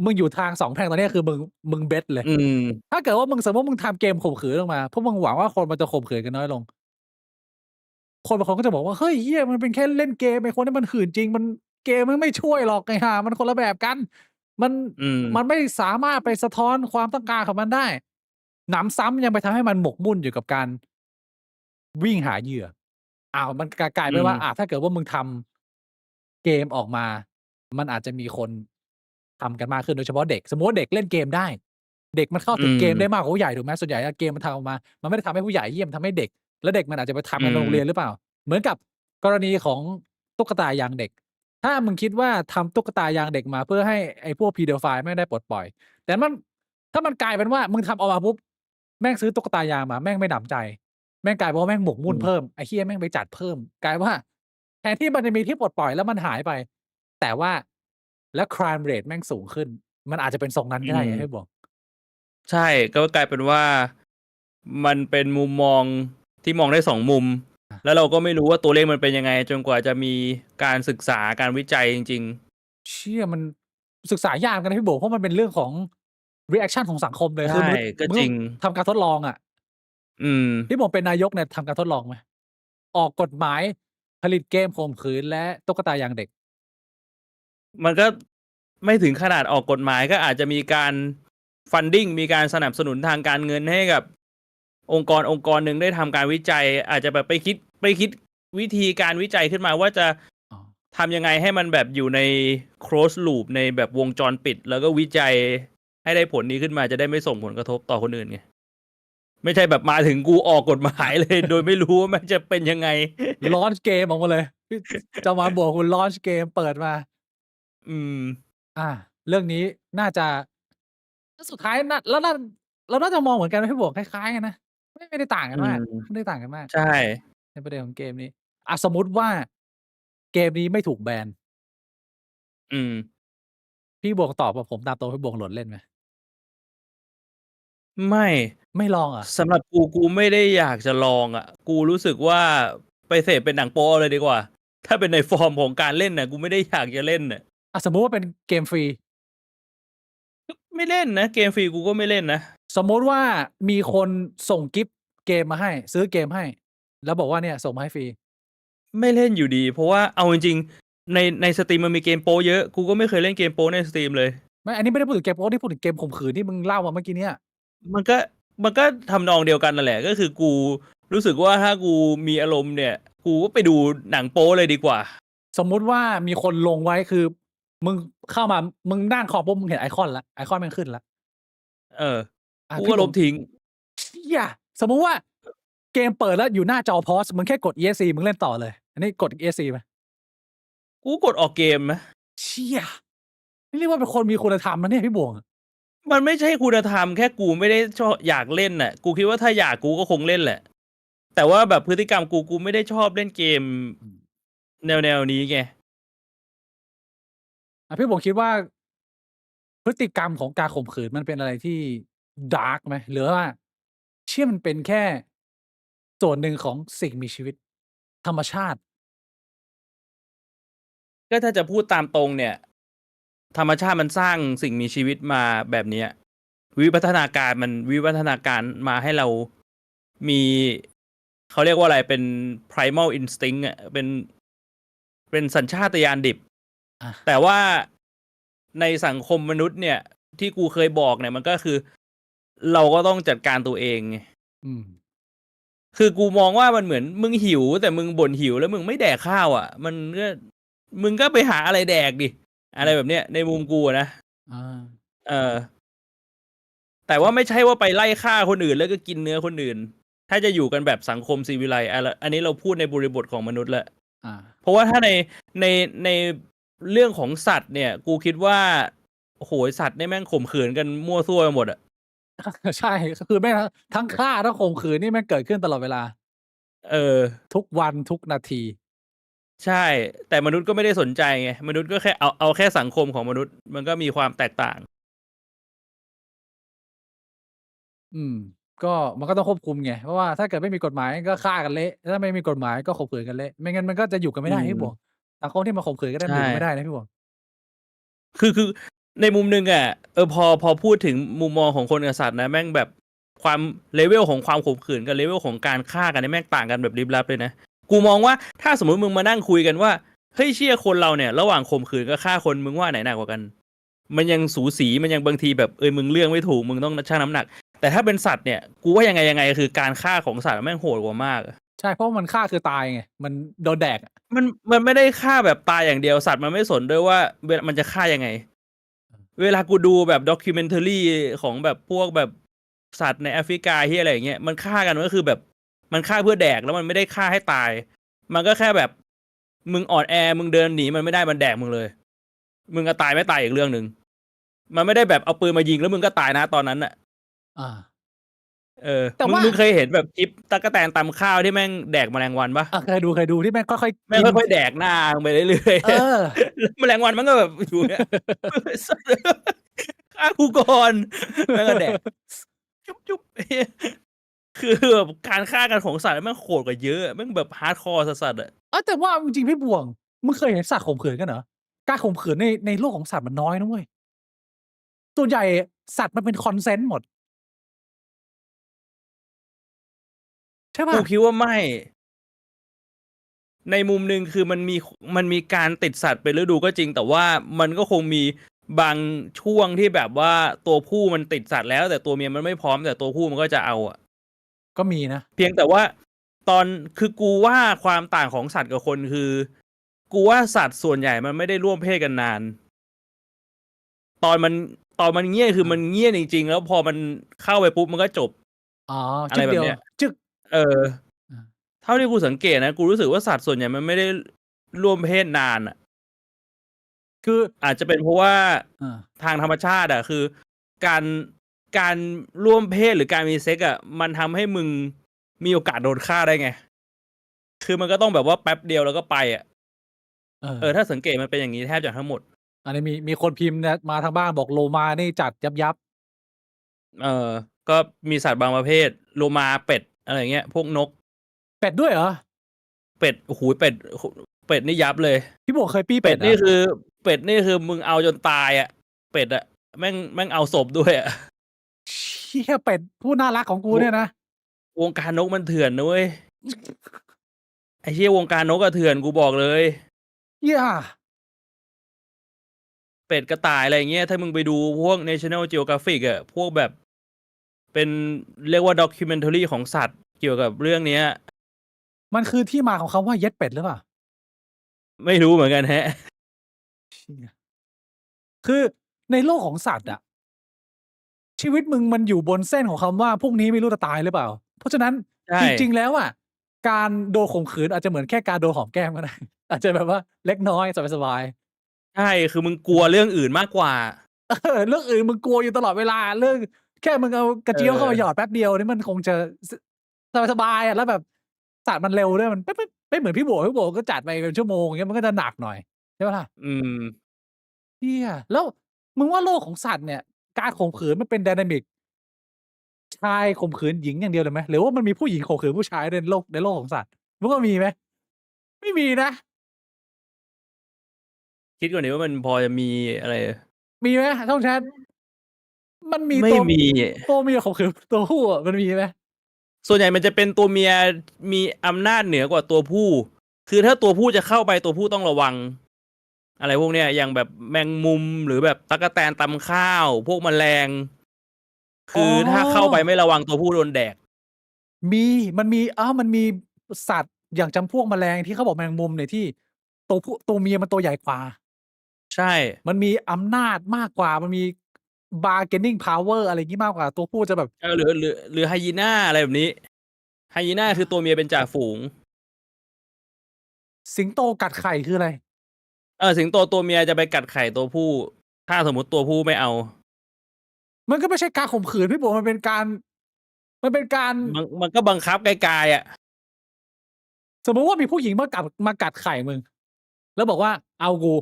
[SPEAKER 1] มึงอยู่ทางสองแพร่งตอนนี้คือมึงเบสเลย ถ้าเกิดว่ามึงสมมติมึงทำเกมข่มขืนออกมาพวกมึงหวังว่าคนมันจะข่มขืนกันน้อยลง คนบางคนก็จะบอกว่าเฮ้ยเหี้ยมันเป็นแค่เล่นเกมไอ้คนที่มันหื่นจริงมันเกมมันไม่ช่วยหรอกไอ้ห่ามันคนละแบบกัน มัน มันไม่สามารถไปสะท้อนความต้องการของมันได้ หนำซ้ำยังไปทำให้มันหมกมุ่นอยู่กับการวิ่งหาเหยื่อมันกลายเป็นว่าถ้าเกิดว่ามึงทำเกมออกมา มันอาจจะมีคนทำกันมากขึ้นโดยเฉพาะเด็ก สมมุติว่าเด็กเล่นเกมได้ เด็กมันเข้าถึงเกมได้มากกว่าผู้ใหญ่ถูกไหมส่วนใหญ่เกมมันทำออกมา มันไม่ได้ทำให้ผู้ใหญ่เหี้ยมนทำให้เด็ก แล้วเด็กมันอาจจะไปทำกันในโรงเรียนหรือเปล่า เหมือนกับกรณีของตุ๊กตายางเด็ก ถ้ามึงคิดว่าทำตุ๊กตายางเด็กมาเพื่อให้ไอ้พวก pedophile แม่งได้ปลดปล่อย แต่ถ้ามันกลายเป็นว่ามึงทำออกมาปุ๊บแม่งซื้อตุ๊กตายางมาแม่งไม่หนำใจ แม่งกลายเป็นว่าแม่งหมกมุ่นเพิ่มไอ้เหี้ยแม่งไปจัดเพิ่ม กลายว่าแทนที่มันจะมีที่ปลดปล่อยแล้วมันหายไป แต่ว่าแล้ว crime rate แม่งสูงขึ้น มันอาจจะเป็นทรงนั้นก็ได้อย่างที่บอก
[SPEAKER 2] ใช่ก็กลายเป็นว่ามันเป็นมุมมองที่มองได้สองมุม แล้วเราก็ไม่รู้ว่าตัวเลขมันเป็นยังไง จนกว่าจะมีการศึกษาการวิจัยจริง
[SPEAKER 1] เชี่ยมันศึกษายากเหมือนกันนะพี่โบเพราะมันเป็นเรื่องของ reaction ของสังคมเลย
[SPEAKER 2] ๆ
[SPEAKER 1] คือ
[SPEAKER 2] ใช่
[SPEAKER 1] มึง
[SPEAKER 2] ก็
[SPEAKER 1] มึง
[SPEAKER 2] จ
[SPEAKER 1] ต้
[SPEAKER 2] ริ
[SPEAKER 1] อง
[SPEAKER 2] ง
[SPEAKER 1] ทำการทดลองอะ
[SPEAKER 2] อืม
[SPEAKER 1] พี่โบเป็นนายกเนี่ยทำการทดลองไหมออกกฎหมายผลิตเกมข่มขืนและตุ๊กตายางเด็ก
[SPEAKER 2] มันก็ไม่ถึงขนาดออกกฎหมายก็อาจจะมีการ funding มีการสนับสนุนทางการเงินให้กับองค์กรหนึ่งได้ทำการวิจัย อาจจะแบบไปคิดวิธีการวิจัยขึ้นมาว่าจะ
[SPEAKER 1] อ๋อ
[SPEAKER 2] ทำยังไงให้มันแบบอยู่ใน close loop ในแบบวงจรปิด แล้วก็วิจัยให้ได้ผลนี้ขึ้นมาจะได้ไม่ส่งผลกระทบต่อคนอื่นไงไม่ใช่แบบมาถึงกูออกกฎหมายเลย โดยไม่รู้ว่ามันจะเป็นยังไง
[SPEAKER 1] launch เกมออกมาเลยพี่จะมาบอกคุณ launch เกมเปิดมา
[SPEAKER 2] อืม
[SPEAKER 1] เรื่องนี้น่าจะสุดท้ายน่าแล้วเราน่าจะมองเหมือนกันนะพี่บวกคล้ายๆกันนะไม่ได้ต่างกันมากไม่ได้ต่างกันมาก
[SPEAKER 2] ใช่
[SPEAKER 1] ในประเด็นของเกมนี้สมมุติว่าเกมนี้ไม่ถูกแบน
[SPEAKER 2] อืม
[SPEAKER 1] พี่บวกตอบว่าผมตามตัวพี่บวกโหลดเล่นไหม
[SPEAKER 2] ไม่
[SPEAKER 1] ลองเหรอ
[SPEAKER 2] สำหรับกูไม่ได้อยากจะลองอ่ะ กูรู้สึกว่าไปเสพเป็นหนังโป๊เลยดีกว่า ถ้าเป็นในฟอร์มของการเล่นน่ะกูไม่ได้อยากจะเล่นน่ะ
[SPEAKER 1] สมมุติว่าเป็นเกมฟรี
[SPEAKER 2] ไม่เล่นนะเกมฟรีกูก็ไม่เล่นนะ
[SPEAKER 1] สมมุติว่ามีคนส่งกิฟต์เกมมาให้ ซื้อเกมให้ แล้วบอกว่าเนี่ยส่งมาให้ฟรี
[SPEAKER 2] ไม่เล่นอยู่ดี เพราะว่าเอาจริงๆในสตรีมมันมีเกมโป๊เยอะกูก็ไม่เคยเล่นเกมโป๊ในสตรีมเลย
[SPEAKER 1] ไม่อันนี้ไม่ได้พูดถึงเกมโป๊ที่พูดถึงเกมข่มขืนที่มึงเล่ามาเมื่อกี้เนี่ย
[SPEAKER 2] มันก็ทำนองเดียวกันนั่นแหละ ก็คือกูรู้สึกว่าถ้ากูมีอารมณ์เนี่ย กูก็ไปดูหนังโป๊เลยดีกว่า
[SPEAKER 1] สมมุติว่ามีคนลงไว้คือ มึงเข้ามามึงนั่งคอปุ๊บมึงเห็นไอคอนแล้วไอคอนมันขึ้นแล้ว
[SPEAKER 2] กูก็ลบทิ้ง
[SPEAKER 1] เชี่ยสมมุติว่าเกมเปิดแล้วอยู่หน้าจอพอสมึงแค่กด ESC มึงเล่นต่อเลย อันนี้กด ESC ไหม
[SPEAKER 2] กูกดออกเกมนะ
[SPEAKER 1] เชี่ยนี่เรียกว่าเป็นคนมีคุณธรรมนะเนี่ยพี่บวง
[SPEAKER 2] มันไม่ใช่คุณธรรมแค่กูไม่ได้ชอบอยากเล่นน่ะ กูคิดว่าถ้าอยากกูก็คงเล่นแหละ แต่ว่าแบบพฤติกรรมกูไม่ได้ชอบเล่นเกมแนวนี้ไง
[SPEAKER 1] พี่บวงคิดว่า พฤติกรรมของการข่มขืนมันเป็นอะไรที่ดาร์กไหมหรือว่าเชื่อมันเป็นแค่ส่วนหนึ่งของสิ่งมีชีวิต ธรรมชาติ
[SPEAKER 2] ก็ถ้าจะพูดตามตรงเนี่ย ธรรมชาติมันสร้างสิ่งมีชีวิตมาแบบเนี้ยวิวัฒนาการมาให้เรามีเขาเรียกว่าอะไรเป็น primal instinct อ่ะเป็นสัญชาตญาณดิบ แต่ว่าในสังคมมนุษย์เนี่ย ที่กูเคยบอกเนี่ยมันก็คือ เราก็ต้องจัดการตัวเองไงคือกูมองว่ามันเหมือนมึงหิวแต่มึงบ่นหิวแล้วมึงไม่แดกข้าวอ่ะมึงก็ไปหาอะไรแดกดิอะไรแบบเนี้ยในมุมกูนะแต่ว่าไม่ใช่ว่าไปไล่ฆ่าคนอื่นแล้วก็กินเนื้อคนอื่น ถ้าจะอยู่กันแบบสังคมซีวิไลซ์อันนี้เราพูดในบริบทของมนุษย์แหละ
[SPEAKER 1] อ่า
[SPEAKER 2] เพราะว่าถ้าในในเรื่องของสัตว์เนี่ย กูคิดว่าโอ้โหสัตว์เนี่ยแม่งข่มขืนกันมั่วซั่วไปหมดอ่ะ
[SPEAKER 1] ใช่คือแม่งทั้งฆ่าทั้งข่มขืนนี่แม่งเกิดขึ้นตลอดเวลา
[SPEAKER 2] เออ
[SPEAKER 1] ทุกวันทุกนาที
[SPEAKER 2] ใช่ แต่มนุษย์ก็ไม่ได้สนใจไงมนุษย์ก็แค่เอาแค่สังคมของมนุษย์ มันก็มีความแตกต่าง
[SPEAKER 1] อืม ก็มันก็ต้องควบคุมไงเพราะว่าถ้าเกิดไม่มีกฎหมายก็ฆ่ากันเละถ้าไม่มีกฎหมายก็ข่มขืนกันเละไม่งั้นมันก็จะอยู่กัน
[SPEAKER 2] อื
[SPEAKER 1] ไม่ได้พี่บวก
[SPEAKER 2] ม
[SPEAKER 1] สังคมที่มาข่มขืนกันได้
[SPEAKER 2] ใช่
[SPEAKER 1] มันอยู่กันไม่ได้นะพี่บวก
[SPEAKER 2] คือในมุมหนึ่งอ่ะพอพูดถึงมุมมองของคนกับสัตว์นะแม่งแบบความเลเวลของความข่มขืนกับเลเวลของการฆ่ากันเนี่ยแม่งต่างกันแบบลิบลับเลยนะกูมองว่าถ้าสมมติมึงมานั่งคุยกันว่าเฮ้ยเชี่ยคนเราเนี่ยระหว่างข่มขืนกับฆ่าคนมึงว่าไหนหนักกว่ากัน มันยังสูสีมันยังบางทีแบบมึงเลือกไม่ถูกมึงต้องชั่งน้ำหนัก แต่ถ้าเป็นสัตว์เนี่ยกูว่ายังไงคือการฆ่าของสัตว์แม่งโหดกว่ามาก
[SPEAKER 1] ใช่เพราะมันฆ่าคือตายไงมันโดนแดกอะ
[SPEAKER 2] มันไม่ได้ฆ่าแบบตายอย่างเดียวสัตว์มันไม่สนด้วยว่ามันจะฆ่ายังไง เวลากูดูแบบด็อกิเมนทารีของแบบพวกแบบสัตว์ในแอฟริกาที่อะไรอย่างเงี้ยมันฆ่ากันก็คือแบบมันฆ่าเพื่อแดกแล้วมันไม่ได้ฆ่าให้ตาย มันก็แค่แบบมึงอ่อนแอมึงเดินหนีมันไม่ได้มันแดกมึงเลย มึงก็ตายไม่ตายอีกเรื่องหนึ่งมันไม่ได้แบบเอาปืนมายิงแล้วมึงก็ตายนะตอนนั้นน่ะ
[SPEAKER 1] อ่า
[SPEAKER 2] แต่มึงเคยเห็นแบบคลิปตั๊กแตนตำข้าวที่แม่งแดกแมลงวันปะ
[SPEAKER 1] เคยดูที่แม่งค่อยๆ
[SPEAKER 2] แม่ง
[SPEAKER 1] กิน
[SPEAKER 2] ค่อยๆแดกหน้าไปเรื่อยๆแล้วแมลงวันมันก็แบบอยู่เนี่ย ฆ่ากูก่อนแม่งก็แดกจุ๊บคือแบบการฆ่ากันของสัตว์แม่งโหดกว่าเยอะแม่งแบบฮาร์ดคอร์สัสๆอ่ะ
[SPEAKER 1] แต่ว่าจริงๆพี่บวงมึงเคยเห็นสัตว์ข่มขืนกันเหรอการข่มขืนในโลกของสัตว์มันน้อยนะเว้ยส่วนใหญ่สัตว์มันเป็นคอนเซนต์หมดใช่
[SPEAKER 2] กู
[SPEAKER 1] ป่ะ
[SPEAKER 2] คิดว่าไม่ ในมุมหนึ่งคือมันมีการติดสัตว์เป็นฤดูก็จริง แต่ว่ามันก็คงมีบางช่วงที่แบบว่าตัวผู้มันติดสัตว์แล้ว แต่ตัวเมียมันไม่พร้อมแต่ตัวผู้มันก็จะเอาอ่ะ
[SPEAKER 1] ก็มีนะ
[SPEAKER 2] เพียงแต่ว่าคือกูว่าความต่างของสัตว์กับคนคือ กูว่าสัตว์ส่วนใหญ่มันไม่ได้ร่วมเพศกันนาน ตอนมันเงียบคือมันเงียบจริงๆ แล้วพอมันเข้าไปปุ๊บมันก็จบ
[SPEAKER 1] อ๋อ
[SPEAKER 2] อะไรแบบเนี้ย
[SPEAKER 1] จึก
[SPEAKER 2] เออ
[SPEAKER 1] อ่า
[SPEAKER 2] เท่าที่กูสังเกตนะกูรู้สึกว่าสัตว์ส่วนใหญ่มันไม่ได้ร่วมเพศนานอ่ะ
[SPEAKER 1] คือ
[SPEAKER 2] อาจจะเป็นเพราะว่า
[SPEAKER 1] อ่า
[SPEAKER 2] ทางธรรมชาติอ่ะคือการร่วมเพศหรือการมีเซ็กอ่ะมันทำให้มึงมีโอกาสโดนฆ่าได้ไง คือมันก็ต้องแบบว่าแป๊บเดียวแล้วก็ไปอ่ะ ถ้าสังเกตมันเป็นอย่างนี้แทบจะทั้งหมด
[SPEAKER 1] อันนี้มีคนพิมพ์นะมาทางบ้านบอกโลมานี่จัดยับ
[SPEAKER 2] ก็มีสัตว์บางประเภทโลมาเป็ดอะไรเงี้ยพวกนก
[SPEAKER 1] เป็ดด้วยเหรอ
[SPEAKER 2] เป็ดโอ้โหเป็ดนี่ยับเลย
[SPEAKER 1] พี่บวกเคยปี้
[SPEAKER 2] เป็
[SPEAKER 1] เป็
[SPEAKER 2] ด
[SPEAKER 1] ด
[SPEAKER 2] นี่
[SPEAKER 1] อ่ะ
[SPEAKER 2] คือเป็ดนี่คือมึงเอาจนตายอ่ะเป็ดอ่ะแม่งเอาศพด้วยอ่ะ
[SPEAKER 1] เชี่ยเป็ดผู้น่ารักของกูเนี่ยนะ
[SPEAKER 2] วงการนกมันเถื่อนนะเว้ย ไอ้เหี้ยวงการนกก็เถื่อนกูบอกเลย
[SPEAKER 1] เหี้ย
[SPEAKER 2] เป็ดกระต่ายอะไรเงี้ยถ้ามึงไปดูพวก National Geographic อ่ะพวกแบบเป็นเรียกว่าด็อกิเมนทารีของสัตว์เกี่ยวกับเรื่องเนี้ย
[SPEAKER 1] มันคือที่มาของคำว่าเย็ดเป็ดหรือเปล่า
[SPEAKER 2] ไม่รู้เหมือนกันแฮะ
[SPEAKER 1] เชี่ยคือในโลกของสัตว์อะชีวิตมึงมันอยู่บนเส้นของคำว่าพรุ่งนี้ไม่รู้จะตายหรือเปล่า เพราะฉะนั้น
[SPEAKER 2] ใช่
[SPEAKER 1] จริงๆแล้วอะการโดนข่มขืนอาจจะเหมือนแค่การโดนหอมแก้มก็ได้ อาจจะแบบว่าเล็กน้อยสบาย
[SPEAKER 2] ใช่คือมึงกลัวเรื่องอื่นมากกว่า
[SPEAKER 1] ๆเรื่องอื่นมึงกลัวอยู่ตลอดเวลาเรื่องแค่มึงเอากระเจี๊ยวเข้ามาหยอดแป๊บเดียวนี่มันคงจะสบายๆอะแล้วแบบสัตว์มันเร็วด้วยมันไม่เหมือนพี่บวกก็จัดไปเป็นชั่วโมงอย่างเงี้ยมันก็จะหนักหน่อยใช่ปะล่ะ
[SPEAKER 2] อืม
[SPEAKER 1] เหี้ยแล้วมึงว่าโลกของสัตว์เนี่ยการข่มขืนมันเป็น dynamic ชายข่มขืนหญิงอย่างเดียวเลยไหมหรือว่ามันมีผู้หญิงข่มขืนผู้ชายด้วยในโลกของสัตว์มึงว่ามีไหมไม่มีนะ
[SPEAKER 2] คิดก่อนดิว่ามันพอจะมีอะไร
[SPEAKER 1] มีไหมช่องแชทมันมี
[SPEAKER 2] ไม่
[SPEAKER 1] ตัว
[SPEAKER 2] มี
[SPEAKER 1] ตัวเมียข่มขืนตัวผู้อะมันมีไหม
[SPEAKER 2] ส่วนใหญ่มันจะเป็นตัวเมียมีอำนาจเหนือกว่าตัวผู้ คือถ้าตัวผู้จะเข้าไปตัวผู้ต้องระวัง อะไรพวกเนี้ยอย่างแบบแมงมุมหรือแบบตั๊กแตนตำข้าว พวกแมลง คือถ้าเข้าไปไม่ระวังตัวผู้โดนแดก
[SPEAKER 1] มันมีสัตว์อย่างจำพวกแมลงที่เขาบอกแมงมุมเนี่ยที่ตัวเมียมันตัวใหญ่กว่า
[SPEAKER 2] ใช่
[SPEAKER 1] มันมีอำนาจมากกว่ามันมี bargaining power อะไรงี้มากกว่าตัวผู้จะแบบ
[SPEAKER 2] หรือไฮยีน่าอะไรแบบนี้ ไฮยีน่าคือตัวเมียเป็นจ่าฝูง
[SPEAKER 1] สิงโตกัดไข่คืออะไร
[SPEAKER 2] สิงโตตัวเมียจะไปกัดไข่ตัวผู้ ถ้าสมมติตัวผู้ไม่เอา
[SPEAKER 1] มันก็ไม่ใช่การข่มขืนพี่บวกมันเป็นการ
[SPEAKER 2] มันก็บังคับไกลๆอ่ะ
[SPEAKER 1] สมมติว่ามีผู้หญิงมากัดไข่มึง แล้วบอกว่าเอากู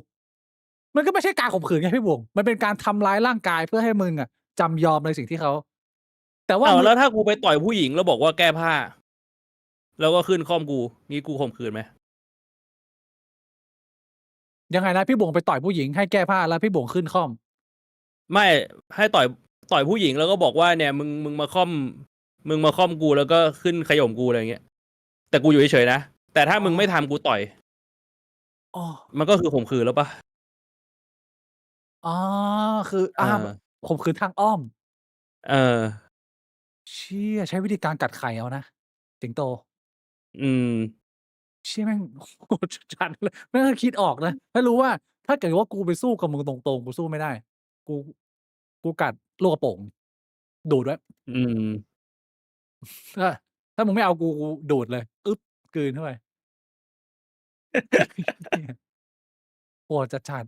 [SPEAKER 1] มันก็ไม่ใช่การข่มขืนไงพี่บวงมันเป็นการทำร้ายร่างกายเพื่อให้มึงอ่ะจำยอมในสิ่งที่เขา แต่ว่า
[SPEAKER 2] เอา
[SPEAKER 1] มึง
[SPEAKER 2] แล้วถ้ากูไปต่อยผู้หญิงแล้วบอกว่าแก้ผ้า แล้วก็ขึ้นข้อมกูงี้กูข่มขืนไหม
[SPEAKER 1] ยังไงนะพี่บวงไปต่อยผู้หญิงให้แก้ผ้าแล้วพี่บวงขึ้นคล่อม
[SPEAKER 2] ไม่ให้ต่อยผู้หญิงแล้วก็บอกว่าเนี่ยมึงมาค่อมกูแล้วก็ขึ้นขย่มกูอะไรเงี้ย แต่กูอยู่เฉยๆนะ แต่ถ้ามึงไม่ทำกูต่อย
[SPEAKER 1] อ๋อ
[SPEAKER 2] มันก็คือข่มขืนแล้วปะ
[SPEAKER 1] อ๋อคือ
[SPEAKER 2] เออ
[SPEAKER 1] ข่มขืนทางอ้อม
[SPEAKER 2] เออ
[SPEAKER 1] เชี่ยใช้วิธีการกัดไข่เอานะสิงโต
[SPEAKER 2] อืม
[SPEAKER 1] เชี่ยแม่ง โหดจัดเลยไม่เคยคิดออกนะถ้ารู้ว่า ถ้าเกิดว่ากูไปสู้กับมึงตรงๆกูสู้ไม่ได้ กูกัดลูกกระโป่งดูดไว้
[SPEAKER 2] อืม
[SPEAKER 1] ถ้ามึงไม่เอากูดูดเลยอึ๊บกลืนเข้าไป โหดจัด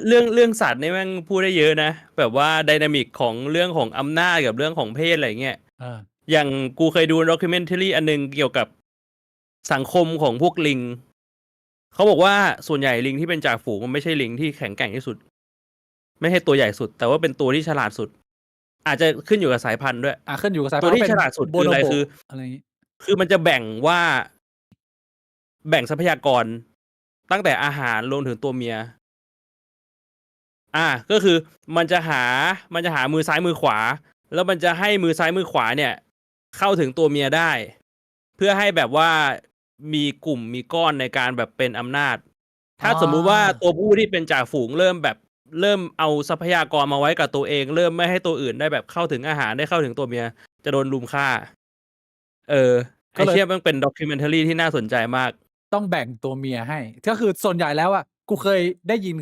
[SPEAKER 2] เรื่องสัตว์นี่แม่งพูดได้เยอะนะ แบบว่าไดนามิกของเรื่องของอำนาจกับเรื่องของเพศอะไรเงี้ย
[SPEAKER 1] ๆ
[SPEAKER 2] อย่างกูเคยดูด็อกิเมนทารีอันนึงเกี่ยวกับสังคมของพวกลิง เขาบอกว่าส่วนใหญ่ลิงที่เป็นจ่าฝูงมันไม่ใช่ลิงที่แข็งแกร่งที่สุด ไม่ใช่ตัวใหญ่สุด แต่ว่าเป็นตัวที่ฉลาดสุด อาจจะขึ้นอยู่กับสายพันธุ์ด้วย
[SPEAKER 1] ขึ้นอยู่กับสายพั
[SPEAKER 2] ตั
[SPEAKER 1] น
[SPEAKER 2] ว
[SPEAKER 1] ธุ์
[SPEAKER 2] ที่
[SPEAKER 1] ว่าเป็น
[SPEAKER 2] ฉลาดสุด
[SPEAKER 1] โบ
[SPEAKER 2] คือ
[SPEAKER 1] โน
[SPEAKER 2] อะไร
[SPEAKER 1] โบ
[SPEAKER 2] คือ
[SPEAKER 1] อะไรอย่างงี้
[SPEAKER 2] คือมันจะแบ่งทรัพยากรตั้งแต่อาหารรวมถึงตัวเมีย ก็คือมันจะหามือซ้ายมือขวา แล้วมันจะให้มือซ้ายมือขวาเนี่ย เข้าถึงตัวเมียได้ เพื่อให้แบบว่ามีกลุ่มมีก้อนในการแบบเป็นอำนาจ ถ้าสมมุติว่าตัวผู้ที่เป็นจ่าฝูงเริ่มเอาทรัพยากรมาไว้กับตัวเอง เริ่มไม่ให้ตัวอื่นได้แบบเข้าถึงอาหารได้เข้าถึงตัวเมีย จะโดนรุมฆ่า ไอ้เชี่ยมันเป็นด็อกิเมนทารีที่น่าสนใจมาก
[SPEAKER 1] ต้องแบ่งตัวเมียให้ ก็คือส่วนใหญ่แล้วอะกูเคยได้ยิน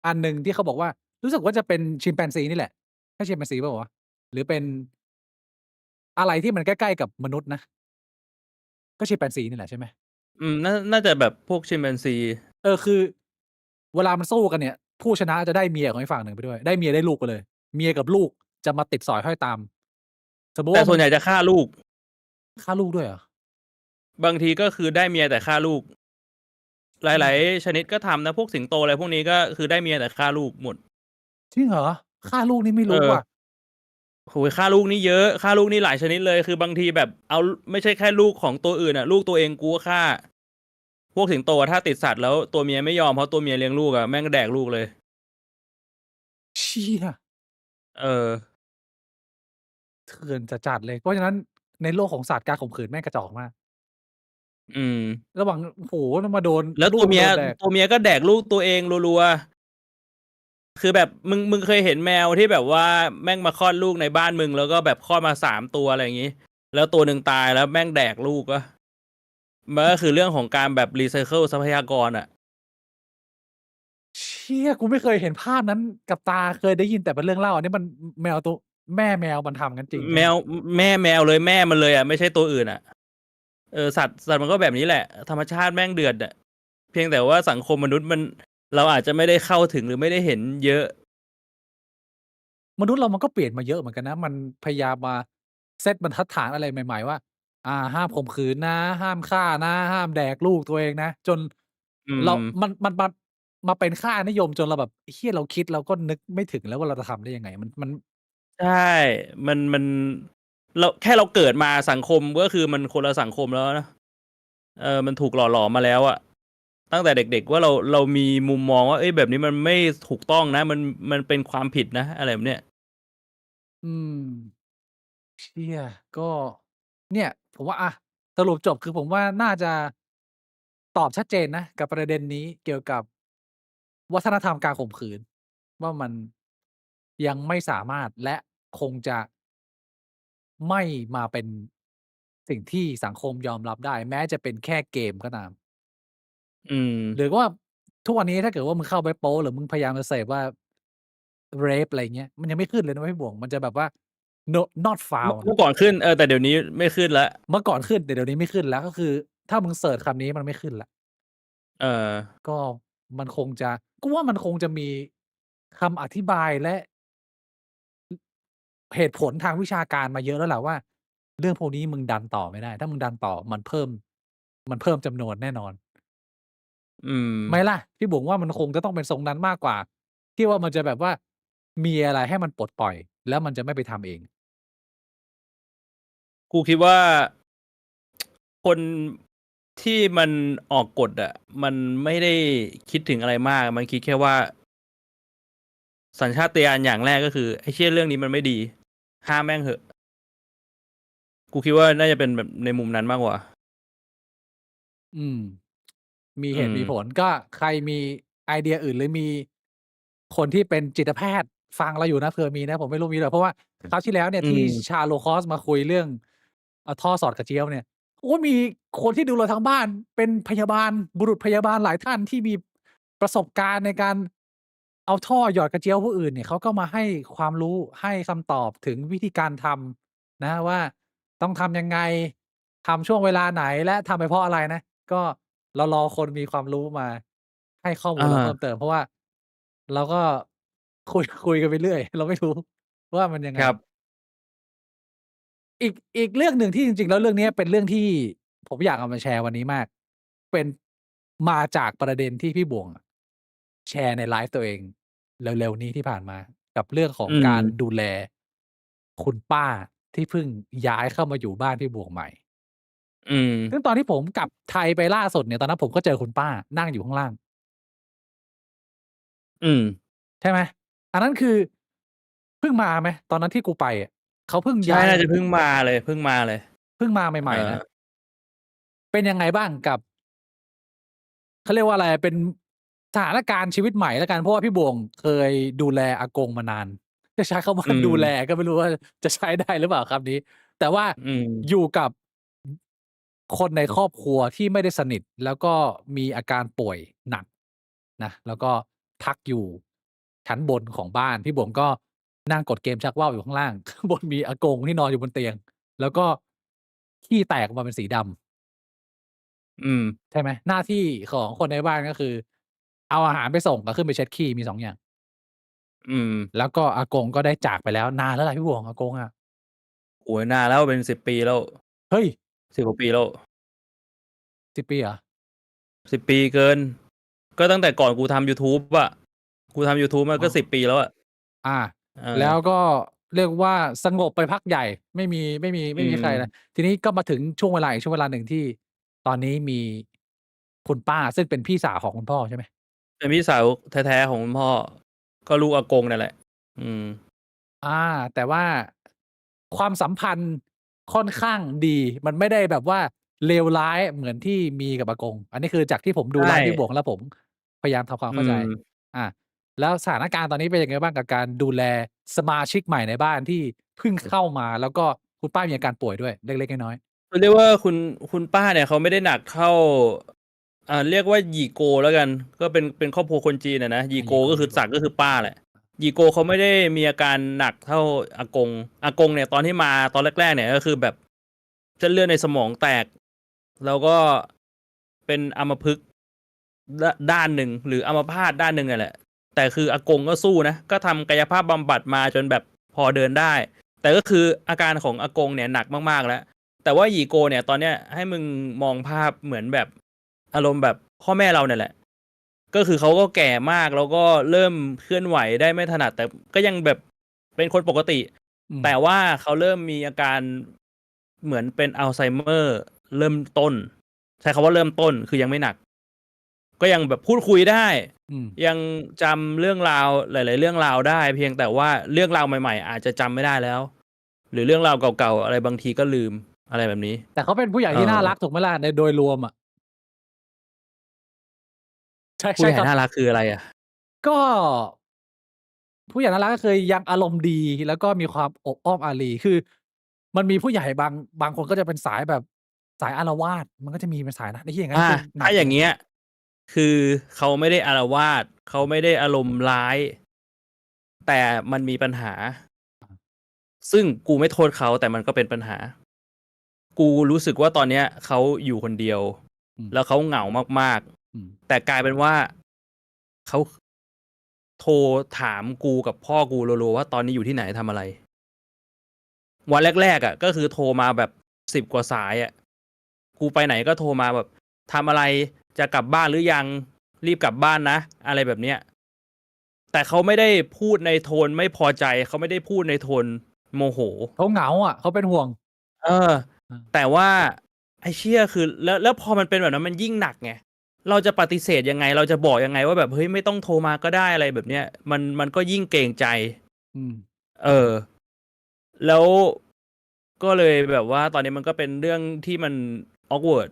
[SPEAKER 1] อันหนึ่งที่เขาบอกว่า รู้สึกว่าจะเป็นชิมแปนซีนี่แหละใช่ชิมแปนซีเปล่าวะหรือเป็นอะไรที่มันใกล้ๆกับมนุษย์นะ ก็ชิมแปนซีนี่แหละใช่ไหม
[SPEAKER 2] น่าจะแบบพวกชิมแปนซี
[SPEAKER 1] คือเวลามันสู้กันเนี่ย ผู้ชนะจะได้เมียของอีกฝั่งหนึ่งไปด้วย ได้เมียได้ลูกไปเลย เมียกับลูกจะมาติดสอยห้อยตาม สมมุติ
[SPEAKER 2] แต่
[SPEAKER 1] ว่า
[SPEAKER 2] ส่วนใหญ่จะฆ่าลูก
[SPEAKER 1] ฆ่าลูกด้วยเหรอ
[SPEAKER 2] บางทีก็คือได้เมียแต่ฆ่าลูก หลายๆชนิดก็ทำนะพวกสิงโตอะไรพวกนี้ก็คือได้เมียแต่ฆ่าลูกหมด
[SPEAKER 1] จริงเหรอฆ่าลูกนี่ไม่รู้ว่ะ
[SPEAKER 2] โหยฆ่าลูกนี่เยอะฆ่าลูกนี่หลายชนิดเลย คือบางทีแบบเอาไม่ใช่แค่ลูกของตัวอื่นอ่ะ ลูกตัวเองกูก็ฆ่า พวกสิงโตถ้าติดสัตว์แล้วตัวเมียไม่ยอมเพราะตัวเมียเลี้ยงลูกอ่ะแม่งแดกลูกเลย
[SPEAKER 1] เชี่ย
[SPEAKER 2] เออ
[SPEAKER 1] เถื่อนจัดๆเลย เพราะฉะนั้นในโลกของสัตว์การข่มขืนแม่งกระจอกมาก
[SPEAKER 2] อืม
[SPEAKER 1] ระหว่างโอ้โฮแล้วมาโดน
[SPEAKER 2] แล้ว
[SPEAKER 1] ลู
[SPEAKER 2] ตัว
[SPEAKER 1] ก
[SPEAKER 2] เมีย
[SPEAKER 1] โดนแดก
[SPEAKER 2] ก็แดกลูกตัวเองรัวๆคือแบบมึงเคยเห็นแมวที่แบบว่าแม่งมาคลอดลูกในบ้านมึงแล้วก็แบบคลอดมา3 ตัวอะไรอย่างงี้ แล้วตัวหนึ่งตายแล้วแม่งแดกลูกก็มันก็คือเรื่องของการแบบรีไซเคิลทรัพยากรอ่ะ
[SPEAKER 1] เชี่ยกูไม่เคยเห็นภาพนั้นกับตาเคยได้ยินแต่เป็นเรื่องเล่าอันนี้มันแมวตัวแม่แมวมันทำงั้นจริงใช่ไห
[SPEAKER 2] แมวเลยแม่มันเลยอ่ะไม่ใช่ตัวอื่นอ่ะสัตว์มันก็แบบนี้แหละ ธรรมชาติแม่งเดือดอ่ะเพียงแต่ว่าสังคมมนุษย์เราอาจจะไม่ได้เข้าถึงหรือไม่ได้เห็นเยอะ
[SPEAKER 1] มนุษย์เรามันก็เปลี่ยนมาเยอะเหมือนกันนะ มันพยายามมาเซตบรรทัดฐานอะไรใหม่ ๆ ว่า ห้ามข่มขืนนะ ห้ามฆ่านะ ห้ามแดกลูกตัวเองนะ จน
[SPEAKER 2] อืม
[SPEAKER 1] เรามันมาเป็นค่านิยมจนเราแบบเฮียเราคิดเราก็นึกไม่ถึงแล้วว่าเราจะทำได้ยังไง มัน
[SPEAKER 2] ใช่มันเราแค่เราเกิดมาสังคมก็คือมันคนละสังคมแล้วนะมันถูกหล่อหลอมมาแล้วอะตั้งแต่เด็กๆว่าเรามีมุมมองว่าเอ้ยแบบนี้มันไม่ถูกต้องนะมันเป็นความผิดนะอะไรแบบเนี้ย
[SPEAKER 1] อืมเชี่ยก็ เนี่ย ผมว่าสรุปจบคือผมว่าน่าจะตอบชัดเจนนะ กับประเด็นนี้เกี่ยวกับวัฒนธรรมการข่มขืน ว่ามันยังไม่สามารถและคงจะไม่มาเป็นสิ่งที่สังคมยอมรับได้ แม้จะเป็นแค่เกมก็ตาม
[SPEAKER 2] อืม
[SPEAKER 1] หรือว่าทุกวันนี้ถ้าเกิดว่ามึงเข้าเว็บโป๊หรือมึงพยายามจะเสพว่า rape อะไรอย่างเงี้ย มันยังไม่ขึ้นเลยนะเว้ยพี่หมวก มันจะแบบว่า not
[SPEAKER 2] เ
[SPEAKER 1] found
[SPEAKER 2] มื่อก่อนขึ้นแต่เดี๋ยวนี้ไม่ขึ้นแล้ว
[SPEAKER 1] เมื่อก่อนขึ้นแต่เดี๋ยวนี้ไม่ขึ้นแล้ว ก็คือถ้ามึงเซิร์ชคำนี้มันไม่ขึ้นแล้ว
[SPEAKER 2] เออ
[SPEAKER 1] ก็มันคงจะก็ว่ามันคงจะมีคำอธิบายและเหตุผลทางวิชาการมาเยอะแล้วแหละว่าเรื่องพวกนี้มึงดันต่อไม่ได้ ถ้ามึงดันต่อมันเพิ่มจำนวนแน่นอน
[SPEAKER 2] อืม
[SPEAKER 1] ไหมล่ะพี่บุ๋มว่ามันคงจะต้องเป็นทรงนั้นมากกว่าที่ว่ามันจะแบบว่ามีอะไรให้มันปลดปล่อยแล้วมันจะไม่ไปทำเอง
[SPEAKER 2] กูคิดว่า คนที่มันออกกฎอ่ะ มันไม่ได้คิดถึงอะไรมาก มันคิดแค่ว่า สัญชาตญาณอย่างแรกก็คือไอ้เชี่ยเรื่องนี้มันไม่ดี ห้ามแม่งเหอะ กูคิดว่าน่าจะเป็นแบบในมุมนั้นมากกว่า
[SPEAKER 1] อืม มี
[SPEAKER 2] อื
[SPEAKER 1] เหตุมี
[SPEAKER 2] ม
[SPEAKER 1] ผลก็ใครมีไอเดียอื่นหรือมีคนที่เป็นจิตแพทย์ฟังเราอยู่นะเผื่อมีนะผมไม่รู้มีหรือเปล่าเพราะว่าคราวที่แล้วเนี่ย
[SPEAKER 2] อื
[SPEAKER 1] ที่
[SPEAKER 2] ม
[SPEAKER 1] ชาโลคอสมาคุยเรื่องท่อสอดกระเจี๊ยวเนี่ยโอ้มีคนที่ดูเราทั้งบ้านเป็นพยาบาลบุรุษพยาบาลหลายท่านที่มีประสบการณ์ในการเอาท่อหยอดกระเจี๊ยวผู้อื่นเนี่ยเขาก็มาให้ความรู้ให้คำตอบถึงวิธีการทำนะว่าต้องทำยังไงทำช่วงเวลาไหนและทำไปเพราะอะไรนะ ก็เรารอคนมีความรู้มาให้ข้อมูล
[SPEAKER 2] อ่า
[SPEAKER 1] เราเพิ่มเติมเพราะว่าเราก็คุยกันไปเรื่อยเราไม่รู้ว่ามันยังไง
[SPEAKER 2] ครับ
[SPEAKER 1] อีกเรื่องหนึ่งที่จริงๆแล้วเรื่องเนี้ยเป็นเรื่องที่ผมอยากเอามาแชร์วันนี้มากเป็นมาจากประเด็นที่พี่บ่วงอะแชร์ในไลฟ์ตัวเองเร็วๆนี้ที่ผ่านมากับเรื่องของ
[SPEAKER 2] อื
[SPEAKER 1] การ
[SPEAKER 2] ม
[SPEAKER 1] ดูแลคุณป้าที่เพิ่งย้ายเข้ามาอยู่บ้านพี่บ่วงใหม่
[SPEAKER 2] อืม
[SPEAKER 1] ซึ่งตอนที่ผมกลับไทยไปล่าสุดเนี่ยตอนนั้นผมก็เจอคุณป้านั่งอยู่ข้างล่าง
[SPEAKER 2] อืม
[SPEAKER 1] ใช่ไหมอันนั้นคือเพิ่งมาไหมตอนนั้นที่กูไปอะเขาเพิ่ง
[SPEAKER 2] ใช่
[SPEAKER 1] ย้าย
[SPEAKER 2] น่าจะเพิ่งมาเลย เพิ่งมาเลย
[SPEAKER 1] เพิ่งมา
[SPEAKER 2] เอ
[SPEAKER 1] ใหม่ๆนะ
[SPEAKER 2] อ
[SPEAKER 1] เป็นยังไงบ้างกับเขาเรียกว่าอะไรเป็นสถานการณ์ชีวิตใหม่แล้วกันเพราะว่าพี่บ่วงเคยดูแลอากงมานานจะใช้คำว่า
[SPEAKER 2] อืม
[SPEAKER 1] ดูแลก็ไม่รู้ว่าจะใช้ได้หรือเปล่าคำนี้แต่ว่า
[SPEAKER 2] อืม
[SPEAKER 1] อยู่กับคนในครอบครัวที่ไม่ได้สนิทแล้วก็มีอาการป่วยหนักนะแล้วก็พักอยู่ชั้นบนของบ้านพี่บ่วงก็นั่งกดเกมชักว่าวอยู่ข้างล่างข้างบนมีอากงที่นอนอยู่บนเตียงแล้วก็ขี้แตกออกมาเป็นสีดำ
[SPEAKER 2] อืม
[SPEAKER 1] ใช่ไหมหน้าที่ของคนในบ้านก็คือเอาอาหารไปส่งกับขึ้นไปเช็ดขี้มี2อย่าง
[SPEAKER 2] อืม
[SPEAKER 1] แล้วก็อากงก็ได้จากไปแล้วนานแล้วล่ะพี่บ่วงอากงอะ
[SPEAKER 2] โอ้ยนานแล้วเป็น10 ปีแล้ว
[SPEAKER 1] เฮ้ย
[SPEAKER 2] 10 กว่าปีแล้ว
[SPEAKER 1] 10 ปีเหรอ
[SPEAKER 2] 10 ปีเกิน ก็ตั้งแต่ก่อนกูทำ YouTube อ่ะ กูทำ YouTube มา
[SPEAKER 1] อ๋อ
[SPEAKER 2] ก็10 ปีแล้วอ่ะ
[SPEAKER 1] อา
[SPEAKER 2] เออ
[SPEAKER 1] แล้วก็เรียกว่าสงบไปพักใหญ่ไม่มี
[SPEAKER 2] อื
[SPEAKER 1] ใครนะ
[SPEAKER 2] ม
[SPEAKER 1] ทีนี้ก็มาถึงช่วงเวลาอีกช่วงเวลาหนึ่งที่ตอนนี้มีคุณป้าซึ่งเป็นพี่สาวของคุณพ่อใช่ไหม
[SPEAKER 2] เป็นพี่สาวแท้ๆของคุณพ่อ ก็ลูกอากงนั่นแหละ อืม
[SPEAKER 1] อาแต่ว่าความสัมพันธ์ค่อนข้างดีมันไม่ได้แบบว่าเลวร้ายเหมือนที่มีกับอากงอันนี้คือจากที่ผมดู
[SPEAKER 2] ใช่
[SPEAKER 1] ไลฟ์พี่บวกแล้วผมพยายามทำความ
[SPEAKER 2] อื
[SPEAKER 1] เข้าใจ
[SPEAKER 2] ม
[SPEAKER 1] อาแล้วสถานการณ์ตอนนี้เป็นยังไงบ้างกับการดูแลสมาชิกใหม่ในบ้านที่เพิ่งเข้ามาแล้วก็คุณป้ามีอาการป่วยด้วยเล็กๆน้อยๆ
[SPEAKER 2] เรียกว่าคุณป้าเนี่ยเขาไม่ได้หนักเท่าเรียกว่าหยี่โกแล้วกันก็เป็นครอบครัวคนจีนนะหยี่โกก็คือศักดิ์ก็คือป้าแหละหยี่โกเขาไม่ได้มีอาการหนักเท่าอากงเนี่ยตอนที่มาตอนแรกๆเนี่ยก็คือแบบเส้นเลือดในสมองแตกแล้วก็เป็นอัมพฤกษ์ด้านหนึ่งหรืออัมพาตด้านหนึ่งนั่นแหละแต่คืออากงก็สู้นะก็ทำกายภาพบำบัดมาจนแบบพอเดินได้ แต่ก็คืออาการของอากงเนี่ยหนักมากๆแล้ว แต่ว่าหยีโกเนี่ยตอนเนี้ยให้มึงมองภาพเหมือนแบบอารมณ์แบบพ่อแม่เราเนี่ยแหละก็คือเขาก็แก่มากแล้วก็เริ่มเคลื่อนไหวได้ไม่ถนัดแต่ก็ยังแบบเป็นคนปกติ
[SPEAKER 1] อืม
[SPEAKER 2] แต่ว่าเขาเริ่มมีอาการเหมือนเป็นอัลไซเมอร์เริ่มต้นใช้คำว่าเริ่มต้นคือยังไม่หนักก็ยังแบบพูดคุยได้
[SPEAKER 1] อืม
[SPEAKER 2] ยังจำเรื่องราวหลายๆเรื่องราวได้เพียงแต่ว่าเรื่องราวใหม่ๆอาจจะจำไม่ได้แล้วหรือเรื่องราวเก่าๆอะไรบางทีก็ลืมอะไรแบบนี้
[SPEAKER 1] แต่เขาเป็นผู้ใหญ่
[SPEAKER 2] เอ
[SPEAKER 1] ที่น่า
[SPEAKER 2] อ
[SPEAKER 1] รักถูกไหมล่ะในโดยรวมอะใช่
[SPEAKER 2] ผู้
[SPEAKER 1] ใช่ครับ
[SPEAKER 2] ใหญ่น่ารักคืออะไรอะ
[SPEAKER 1] ก็ ผู้ใหญ่น่ารักก็คือยังอารมณ์ดีแล้วก็มีความอบอ้อมอารีคือมันมีผู้ใหญ่บางคนก็จะเป็นสายแบบสายอาละวาดมันก็จะมีเป็นสายนั้นไอ้เหี้ยอย่างงั้น
[SPEAKER 2] อา
[SPEAKER 1] คือหนักเลย
[SPEAKER 2] ถ้าอย่างเงี้ยคือเขาไม่ได้อาละวาดเขาไม่ได้อารมณ์ร้ายแต่มันมีปัญหาซึ่งกูไม่โทษเขาแต่มันก็เป็นปัญหากูรู้สึกว่าตอนเนี้ยเขาอยู่คนเดียว
[SPEAKER 1] อืม
[SPEAKER 2] แล้วเขาเหงามาก
[SPEAKER 1] อืม
[SPEAKER 2] แต่กลายเป็นว่าเขาโทรถามกูกับพ่อกูรัวๆว่าตอนนี้อยู่ที่ไหนทำอะไร วันแรกๆอ่ะ ก็คือโทรมาแบบ10 กว่าสายอ่ะ กูไปไหนก็โทรมาแบบทำอะไรจะกลับบ้านหรือยังรีบกลับบ้านนะ อะไรแบบเนี้ย แต่เขาไม่ได้พูดในโทนไม่พอใจเขาไม่ได้พูดในโทนโมโห
[SPEAKER 1] เขาเหงาอ่ะเขาเป็นห่วง
[SPEAKER 2] เออ แต่ว่าไอ้เชี่ยคือแล้วพอมันเป็นแบบนั้นมันยิ่งหนักไงเราจะปฏิเสธยังไง เราจะบอกยังไงว่าแบบเฮ้ยไม่ต้องโทรมาก็ได้อะไรแบบเนี้ยมันก็ยิ่งเกรงใจ
[SPEAKER 1] อืม
[SPEAKER 2] เออ แล้วก็เลยแบบว่าตอนนี้มันก็เป็นเรื่องที่มัน awkward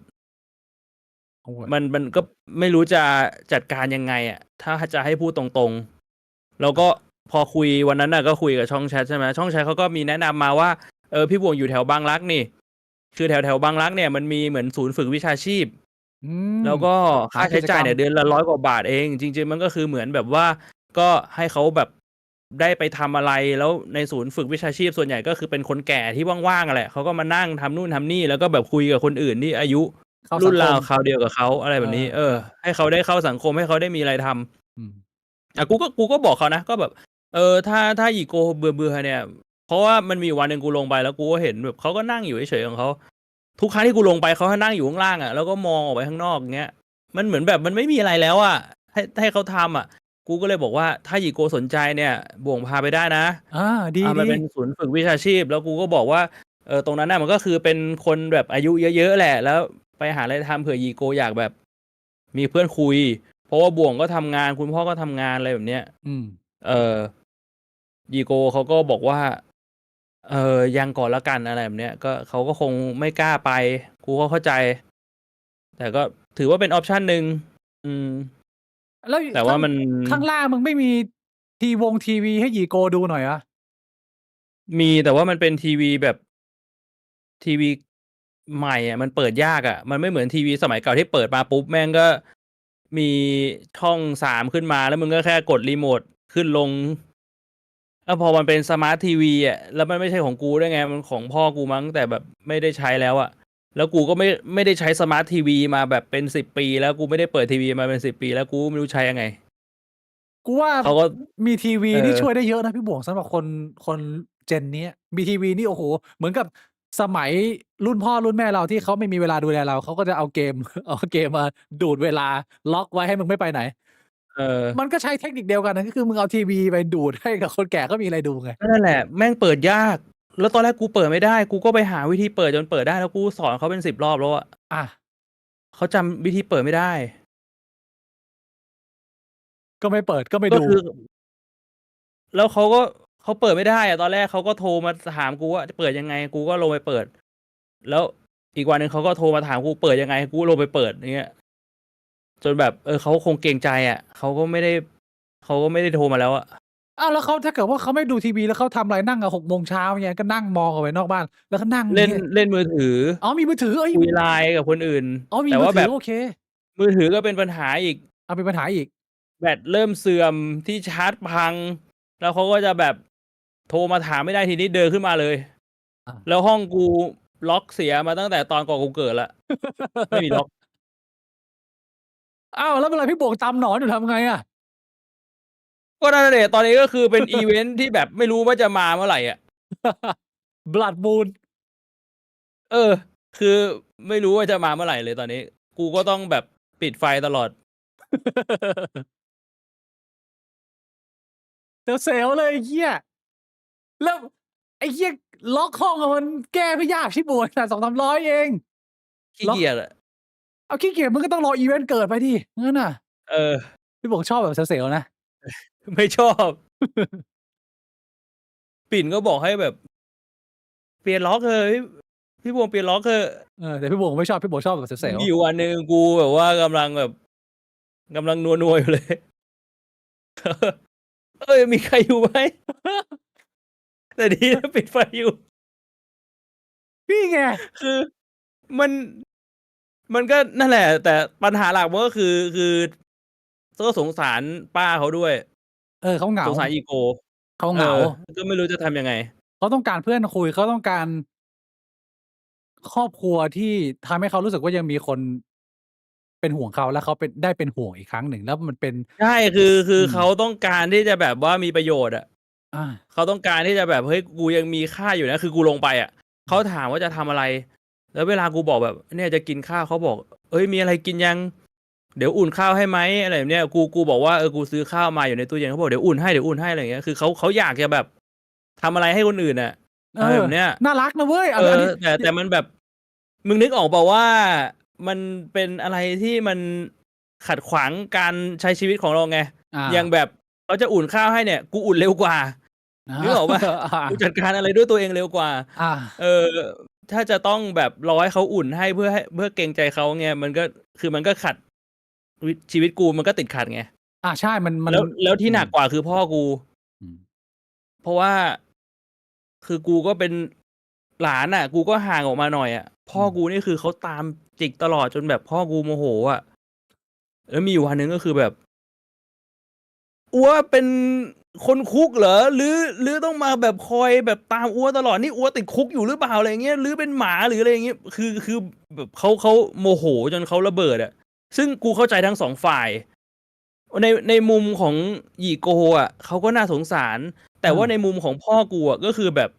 [SPEAKER 2] มันก็ไม่รู้จะจัดการยังไงอ่ะถ้าจะให้พูดตรงๆแล้วก็พอคุยวันนั้นน่ะก็คุยกับช่องแชทใช่ไหมช่องแชทเขาก็มีแนะนำมาว่าพี่บวงอยู่แถวบางรักนี่ คือแถวบางรักเนี่ยมันมีเหมือนศูนย์ฝึกวิชาชีพ
[SPEAKER 1] อืม
[SPEAKER 2] แล้วก็ค่าใช้จ่ายเนี่ย
[SPEAKER 1] หากิจกรรม
[SPEAKER 2] เดือนละ100 กว่าบาทเอง จริงๆมันก็คือเหมือนแบบว่าก็ให้เขาแบบได้ไปทำอะไรแล้วในศูนย์ฝึกวิชาชีพส่วนใหญ่ก็คือเป็นคนแก่ที่ว่างๆอะแหละเขาก็มานั่งทำนู่นทำนี่แล้วก็แบบคุยกับคนอื่นที่อายุ
[SPEAKER 1] เข้าสั
[SPEAKER 2] รุ่
[SPEAKER 1] ง
[SPEAKER 2] น
[SPEAKER 1] ค
[SPEAKER 2] ราว
[SPEAKER 1] ม
[SPEAKER 2] คราวเดียวกับเขาอะไรแบบนี้ ให้เขาได้เข้าสังคมให้เขาได้มีอะไรทำ
[SPEAKER 1] อืม
[SPEAKER 2] กูก็บอกเขานะก็แบบถ้าอีโกเบื่อเนี่ย เพราะว่ามันมีอยู่วันหนึ่งกูลงไปแล้วกูก็เห็นแบบเขาก็นั่งอยู่เฉยๆของเขาทุกครั้งที่กูลงไปเขาให้นั่งอยู่ข้างล่างอ่ะแล้วก็มองออกไปข้างนอกอย่างเงี้ยมันเหมือนแบบมันไม่มีอะไรแล้วอ่ะให้เขาทำอ่ะกูก็เลยบอกว่าถ้าอีโกสนใจเนี่ยบ่วงพาไปได้นะ
[SPEAKER 1] ดี
[SPEAKER 2] มัน
[SPEAKER 1] ดี
[SPEAKER 2] เป็นศูนย์ฝึกวิชาชีพ แล้วกูก็บอกว่าตรงนั้นน่ะมันก็คือเป็นคนแบบอายุเยอะๆแหละ แล้วไปหาอะไรทำเผื่อยีโกอยากแบบมีเพื่อนคุย เพราะว่าบ่วงก็ทำงานคุณพ่อก็ทำงานอะไรแบบเนี้ย
[SPEAKER 1] อืม
[SPEAKER 2] ยีโกเขาก็บอกว่ายังก่อนละกันอะไรแบบเนี้ยก็เขาก็คงไม่กล้าไป กูก็เข้าใจ แต่ก็ถือว่าเป็นออปชันหนึ่งอืม
[SPEAKER 1] แล้ว
[SPEAKER 2] แต่ว่ามัน
[SPEAKER 1] ข้างล่างมึงไม่มีทีวีให้หยีโกดูหน่อยเหรอ
[SPEAKER 2] มีแต่ว่ามันเป็นทีวีแบบทีวีใหม่อ่ะมันเปิดยากอ่ะมันไม่เหมือนทีวีสมัยเก่าที่เปิดมาปุ๊บแม่งก็มีช่อง3ขึ้นมาแล้วมึงก็แค่กดรีโมทขึ้นลงแล้วพอมันเป็นสมาร์ททีวีอ่ะแล้วมันไม่ใช่ของกูด้วยไงมันของพ่อกูมั้งแต่แบบไม่ได้ใช้แล้วอ่ะแล้วกูก็ไม่ได้ใช้สมาร์ททีวีมาแบบเป็น10 ปีแล้วกูไม่ได้เปิดทีวีมาเป็น10 ปีแล้วกูไม่รู้ใช้ยังไง
[SPEAKER 1] กูว่า
[SPEAKER 2] เขาก็
[SPEAKER 1] มีทีวี
[SPEAKER 2] เออ
[SPEAKER 1] นี่ช่วยได้เยอะนะพี่บวงสำหรับคนเจนนี้มีทีวีนี่โอ้โหเหมือนกับสมัยรุ่นพ่อรุ่นแม่เราที่เขาไม่มีเวลาดูแลเราเขาก็จะเอาเกม เอาเกมมาดูดเวลาล็อกไว้ให้มึงไม่ไปไหน มันก็ใช้เทคนิคเดียวกันนะก็คือมึงเอาทีวีไปดูดให้กับคนแก่ก็มีอะไรดูไง
[SPEAKER 2] นั่นแหละแม่งเปิดยาก แล้วตอนแรกกูเปิดไม่ได้ กูก็ไปหาวิธีเปิดจนเปิดได้แล้วกูสอนเขาเป็น10 รอบแล้วอะ
[SPEAKER 1] อ่ะ
[SPEAKER 2] เขาจำวิธีเปิดไม่ได้
[SPEAKER 1] ก็ไม่เปิดก็ไม่
[SPEAKER 2] ก็
[SPEAKER 1] ดู
[SPEAKER 2] คือ แล้วเขาเปิดไม่ได้อะตอนแรกเขาก็โทรมาถามกูว่าจะเปิดยังไง กูก็ลงไปเปิด แล้วอีกวันหนึ่งเขาก็โทรมาถามกูเปิดยังไง กูลงไปเปิดอย่างเงี้ย จนแบบเขาคงเกรงใจอะเขาก็ไม่ได้โทรมาแล้วอะ
[SPEAKER 1] อ้าวแล้วเขาถ้าเกิดว่าเขาไม่ดูทีวีแล้วเขาทำอะไรนั่งอะ6 โมงเช้าเนี่ยก็นั่งมองออกไปนอกบ้านแล้วก็นั่ง
[SPEAKER 2] เล่น
[SPEAKER 1] งี้ย
[SPEAKER 2] เล่นมือถือ
[SPEAKER 1] อ๋อมีมือถือเอ้ย
[SPEAKER 2] คุยไลน์กับคนอื่น
[SPEAKER 1] อ๋อมี
[SPEAKER 2] แต่
[SPEAKER 1] มือ
[SPEAKER 2] ว่า
[SPEAKER 1] ถื
[SPEAKER 2] แบ
[SPEAKER 1] อบ โอเค
[SPEAKER 2] มือถือก็เป็นปัญหาอีก
[SPEAKER 1] เอาเป็นปัญหาอีก
[SPEAKER 2] แบตเริ่มเสื่อมที่ชาร์จพัง แล้วเขาก็จะแบบโทรมาถามไม่ได้ทีนี้เดินขึ้นมาเลย
[SPEAKER 1] อ่า
[SPEAKER 2] แล้วห้องกูล็อกเสียมาตั้งแต่ตอนก่อนกูเกิดละ ไม่มีล็อก
[SPEAKER 1] อ้าวแล้วเวลาพี่บวกตามหนอนอยู่ทำไงอะ
[SPEAKER 2] ก็นั่นแหละตอนนี้ก็คือเป็น อีเวนท์ที่แบบไม่รู้ว่าจะมาเมื่อไหร่อ่ะ
[SPEAKER 1] Blood Moon
[SPEAKER 2] คือไม่รู้ว่าจะมาเมื่อไหร่เลยตอนนี้ กูก็ต้องแบบปิดไฟตลอด
[SPEAKER 1] เซลเลยไอ้เหี้ยแล้วไอ้เหี้ยล็อกห้องอะมันแก้ไม่ยากชิบวยนะ200-300เอง
[SPEAKER 2] ขี้เกียจอะ
[SPEAKER 1] เอาขี้เกียจมึงก็ต้องรออีเวนต์เกิดไปดิงั้นน่ะ
[SPEAKER 2] เออ
[SPEAKER 1] พี่บวกชอบแบบเซลนะ
[SPEAKER 2] ไม่ชอบ ปิ่นก็บอกให้แบบ เปลี่ยนล็อกเถอะพี่บวงเปลี่ยนล็อกเถอะ
[SPEAKER 1] แต่พี่บวกไม่ชอบพี่บวกชอบแบบเซล
[SPEAKER 2] มีอยู่วันหนึ่งกูแบบว่ากำลังนัวๆอยู่เลย มีใครอยู่ไหม แต่ดีนะปิดไฟอยู่
[SPEAKER 1] พี่ไง
[SPEAKER 2] คือมันก็นั่นแหละ แต่ปัญหาหลักมันก็คือก็สงสารป้าเขาด้วย
[SPEAKER 1] เขาเหงา
[SPEAKER 2] สงสารอีโก
[SPEAKER 1] เขาเหงา
[SPEAKER 2] ก็ไม่รู้จะทำยังไง
[SPEAKER 1] เขาต้องการเพื่อนคุยเขาต้องการครอบครัวที่ทำให้เขารู้สึกว่ายังมีคน เป็นห่วงเขาแล้วเขาได้เป็นห่วงอีกครั้งหนึ่งแล้วมันเป็น
[SPEAKER 2] ใช่คือ
[SPEAKER 1] ม
[SPEAKER 2] เขาต้องการที่จะแบบว่ามีประโยชน์อะ
[SPEAKER 1] อา
[SPEAKER 2] เขาต้องการที่จะแบบเฮ้ยกูยังมีค่าอยู่นะคือกูลงไปอะเขาถามว่าจะทำอะไร แล้วเวลากูบอกแบบเนี่ยจะกินข้าวเขาบอกเอ้ยมีอะไรกินยังเดี๋ยวอุ่นข้าวให้ไหมอะไรแบบเนี้ยกูบอกว่ากูซื้อข้าวมาอยู่ในตู้เย็นเขาบอกเดี๋ยวอุ่นให้อะไรอย่างเงี้ยคือเขาอยากจะแบบทำอะไรให้คนอื่นอะ
[SPEAKER 1] เอ
[SPEAKER 2] อะไร
[SPEAKER 1] อ
[SPEAKER 2] แบบเนี้ย
[SPEAKER 1] น่ารักนะเว้ย
[SPEAKER 2] เออ
[SPEAKER 1] อันนี้
[SPEAKER 2] แต่มันแบบมึงนึกออกเปล่าว่ามันเป็นอะไรที่มันขัดขวางการใช้ชีวิตของเราไง
[SPEAKER 1] อา
[SPEAKER 2] อย่างแบบเขาจะอุ่นข้าวให้เนี่ยกูอุ่นเร็วกว่านึกออกป่ะ
[SPEAKER 1] อา
[SPEAKER 2] กูจัดการอะไรด้วยตัวเองเร็วกว่า
[SPEAKER 1] อา
[SPEAKER 2] เออถ้าจะต้องแบบรอให้เขาอุ่นให้เพื่อเกรงใจเขาไงมันก็คือมันก็ขัดชีวิตกูมันก็ติดขัดไง
[SPEAKER 1] ใช่มัน
[SPEAKER 2] แล้วที่
[SPEAKER 1] อืม
[SPEAKER 2] หนักกว่าคือพ่อกู
[SPEAKER 1] อืม
[SPEAKER 2] เพราะว่าคือกูก็เป็นหลานอ่ะกูก็ห่างออกมาหน่อยอ่ะพ่อกูนี่คือเขาตามจิกตลอดจนแบบพ่อกูโมโหอ่ะแล้วมีอยู่วันหนึ่งก็คือแบบอัวเป็นคนคุกเหรอหรือต้องมาแบบคอยแบบตามอัวตลอดนี่อัวติดคุกอยู่หรือเปล่าอะไรเงี้ยหรือเป็นหมาหรืออะไรเงี้ยคือแบบเขาโมโหจนเขาระเบิดอ่ะซึ่งกูเข้าใจทั้งสองฝ่ายในมุมของหยี่โกอ่ะเขาก็น่าสงสารแต่ว่าในมุมของพ่อกูอ่ะก็คือแบบ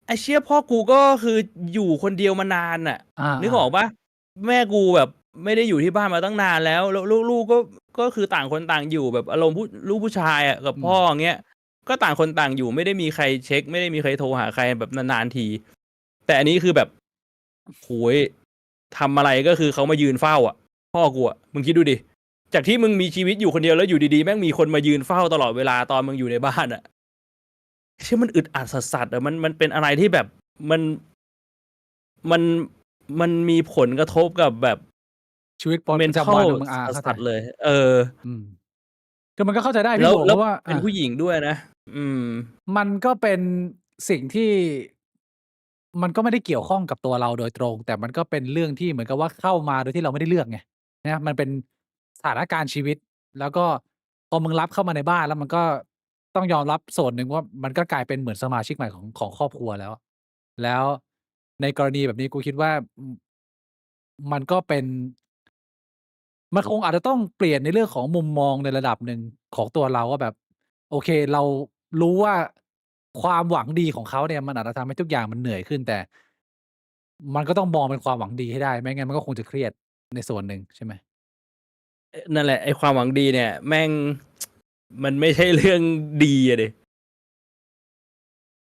[SPEAKER 2] ไอ้เชี่ยพ่อกูก็คืออยู่คนเดียวมานานน่ะ
[SPEAKER 1] อา
[SPEAKER 2] นึกออกปะแม่กูแบบไม่ได้อยู่ที่บ้านมาตั้งนานแล้วลูกก็คือต่างคนต่างอยู่แบบอารมณ์ลูกผู้ชายอ่ะกับ
[SPEAKER 1] อืม
[SPEAKER 2] พ่ออย่างเงี้ยก็ต่างคนต่างอยู่ไม่ได้มีใครเช็คไม่ได้มีใครโทรหาใครแบบนานๆทีแต่อันนี้คือแบบโหยทำอะไรก็คือเขามายืนเฝ้าอ่ะพ่อกูอ่ะมึงคิดดูดิจากที่มึงมีชีวิตอยู่คนเดียวแล้วอยู่ดีๆแม่งมีคนมายืนเฝ้าตลอดเวลาตอนมึงอยู่ในบ้านอ่ะเชื่อมันอึดอัดสัสๆอ่ะมันเป็นอะไรที่แบบมันมันมันมีผลกระทบกับแบบ
[SPEAKER 1] ชีวิตประจำวัน
[SPEAKER 2] mental
[SPEAKER 1] ของมึงเข้าใจ
[SPEAKER 2] สัสๆเลยเออ
[SPEAKER 1] อืมคือมันก็เข้าใจได้พี่
[SPEAKER 2] แล้วแล้ว
[SPEAKER 1] หมวกเพราะว่า
[SPEAKER 2] เป็นผู้หญิงด้วยนะอืม
[SPEAKER 1] มันก็เป็นสิ่งที่มันก็ไม่ได้เกี่ยวข้องกับตัวเราโดยตรงแต่มันก็เป็นเรื่องที่เหมือนกับว่าเข้ามาโดยที่เราไม่ได้เลือกไงนะมันเป็นสถานการณ์ชีวิตแล้วก็พอมึงรับเข้ามาในบ้านแล้วมันก็ต้องยอมรับส่วนหนึ่งว่ามันก็กลายเป็นเหมือนสมาชิกใหม่ของครอบครัวแล้วแล้วในกรณีแบบนี้กูคิดว่ามันก็เป็น มันคงอาจจะต้องเปลี่ยนในเรื่องของมุมมองในระดับหนึ่งของตัวเราว่าแบบโอเคเรารู้ว่าความหวังดีของเขาเนี่ยมันอาจจะทำให้ทุกอย่างมันเหนื่อยขึ้นแต่มันก็ต้องมองเป็นความหวังดีให้ได้ไม่งั้นมันก็คงจะเครียดในส่วนหนึ่งใช่ไหม
[SPEAKER 2] นั่นแหละไอ้ความหวังดีเนี่ยแม่งมันไม่ใช่เรื่องดีอะดิ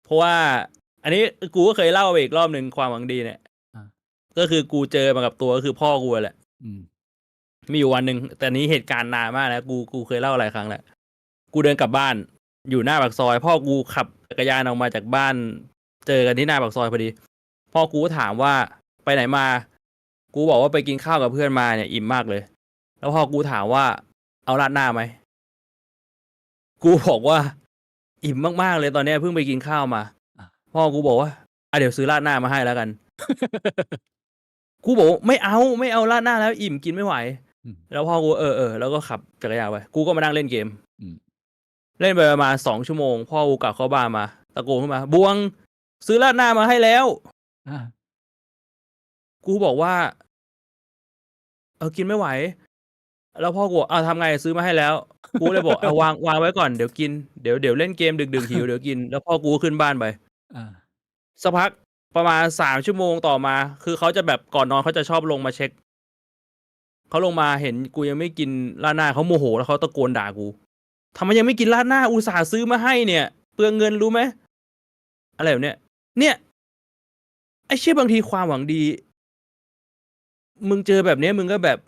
[SPEAKER 2] เพราะว่าอันนี้กูก็เคยเล่าไปอีกรอบหนึ่งความหวังดีเนี่ย
[SPEAKER 1] อา
[SPEAKER 2] ก็คือกูเจอมากับตัวก็คือพ่อกูแหละ
[SPEAKER 1] อืม
[SPEAKER 2] มีอยู่วันหนึ่งแต่นี้เหตุการณ์นานมากนะกูเคยเล่าหลายครั้งแล้วกูเดินกลับบ้านอยู่หน้าปากซอยพ่อกูขับจักรยานออกมาจากบ้านเจอกันที่หน้าปากซอยพอดีพ่อกูก็ถามว่าไปไหนมากูบอกว่าไปกินข้าวกับเพื่อนมาเนี่ยอิ่มมากเลยแล้วพ่อกูถามว่าเอาราดหน้าไหมกูบอกว่าอิ่มมากๆเลยตอนเนี้ยเพิ่งไปกินข้าวมา
[SPEAKER 1] อา
[SPEAKER 2] พ่อกูบอกว่าเดี๋ยวซื้อราดหน้ามาให้แล้วกันกูบอกว่าไม่เอาราดหน้าแล้วอิ่มกินไม่ไหว
[SPEAKER 1] อืม
[SPEAKER 2] แล้วพ่อกูแล้วก็ขับจักรยานไปกูก็มานั่งเล่นเกม
[SPEAKER 1] อืม
[SPEAKER 2] เล่นไปประมาณ2 ชั่วโมงพ่อกูกลับเข้าบ้านมาตะโกนขึ้นมาบวงซื้อราดหน้ามาให้แล้ว
[SPEAKER 1] อา
[SPEAKER 2] กูบอกว่ากินไม่ไหวแล้วพ่อกูบอกทำไงซื้อมาให้แล้วกูเลยบอกวางไว้ก่อนเดี๋ยวกินเดี๋ยวเล่นเกมดึกๆหิวเดี๋ยวกินแล้วพ่อกูก็ขึ้นบ้านไป
[SPEAKER 1] อา
[SPEAKER 2] สักพักประมาณ3 ชั่วโมงต่อมาคือเขาจะแบบก่อนนอนเขาจะชอบลงมาเช็กเขาลงมาเห็นกูยังไม่กินราดหน้าเขาโมโหแล้วเขาตะโกนด่ากูทำไมยังไม่กินราดหน้าอุตส่าห์ซื้อมาให้เนี่ยเปลืองเงินรู้ไหมอะไรแบบเนี้ยเนี่ย ไอ้เชี่ยบางทีความหวังดีมึงเจอแบบเนี้ยมึงก็แบบ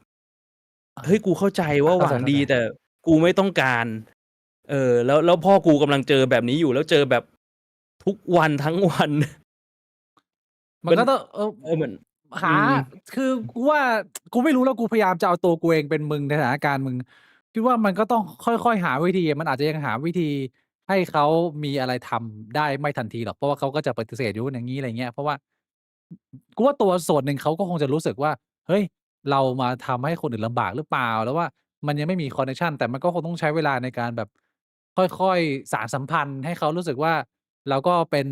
[SPEAKER 1] อา
[SPEAKER 2] เฮ้ยกูเข้าใจว่าหวัง
[SPEAKER 1] เข้าใจๆ
[SPEAKER 2] ดีแต่กูไม่ต้องการแล้วพ่อกูกำลังเจอแบบนี้อยู่แล้วเจอแบบทุกวันทั้งวัน
[SPEAKER 1] มัน
[SPEAKER 2] มัน
[SPEAKER 1] ก็ต้อง
[SPEAKER 2] เหมือน
[SPEAKER 1] หา
[SPEAKER 2] อืม
[SPEAKER 1] คือกูว่ากูไม่รู้แล้วกูพยายามจะเอาตัวกูเองเป็นมึงในสถานการณ์มึงคิดว่ามันก็ต้องค่อยๆหาวิธีมันอาจจะยังหาวิธีให้เขามีอะไรทำได้ไม่ทันทีหรอกเพราะว่าเขาก็จะปฏิเสธอยู่อย่างงี้อะไรเงี้ยเพราะว่ากูว่าตัวส่วนหนึ่งเขาก็คงจะรู้สึกว่าเฮ้ยเรามาทำให้คนอื่นลำบากหรือเปล่าแล้วว่ามันยังไม่มีคอนเน็กชันแต่มันก็คงต้องใช้เวลาในการแบบค่อยๆสานสัมพันธ์ให้เขารู้สึกว่า เราก็เป็น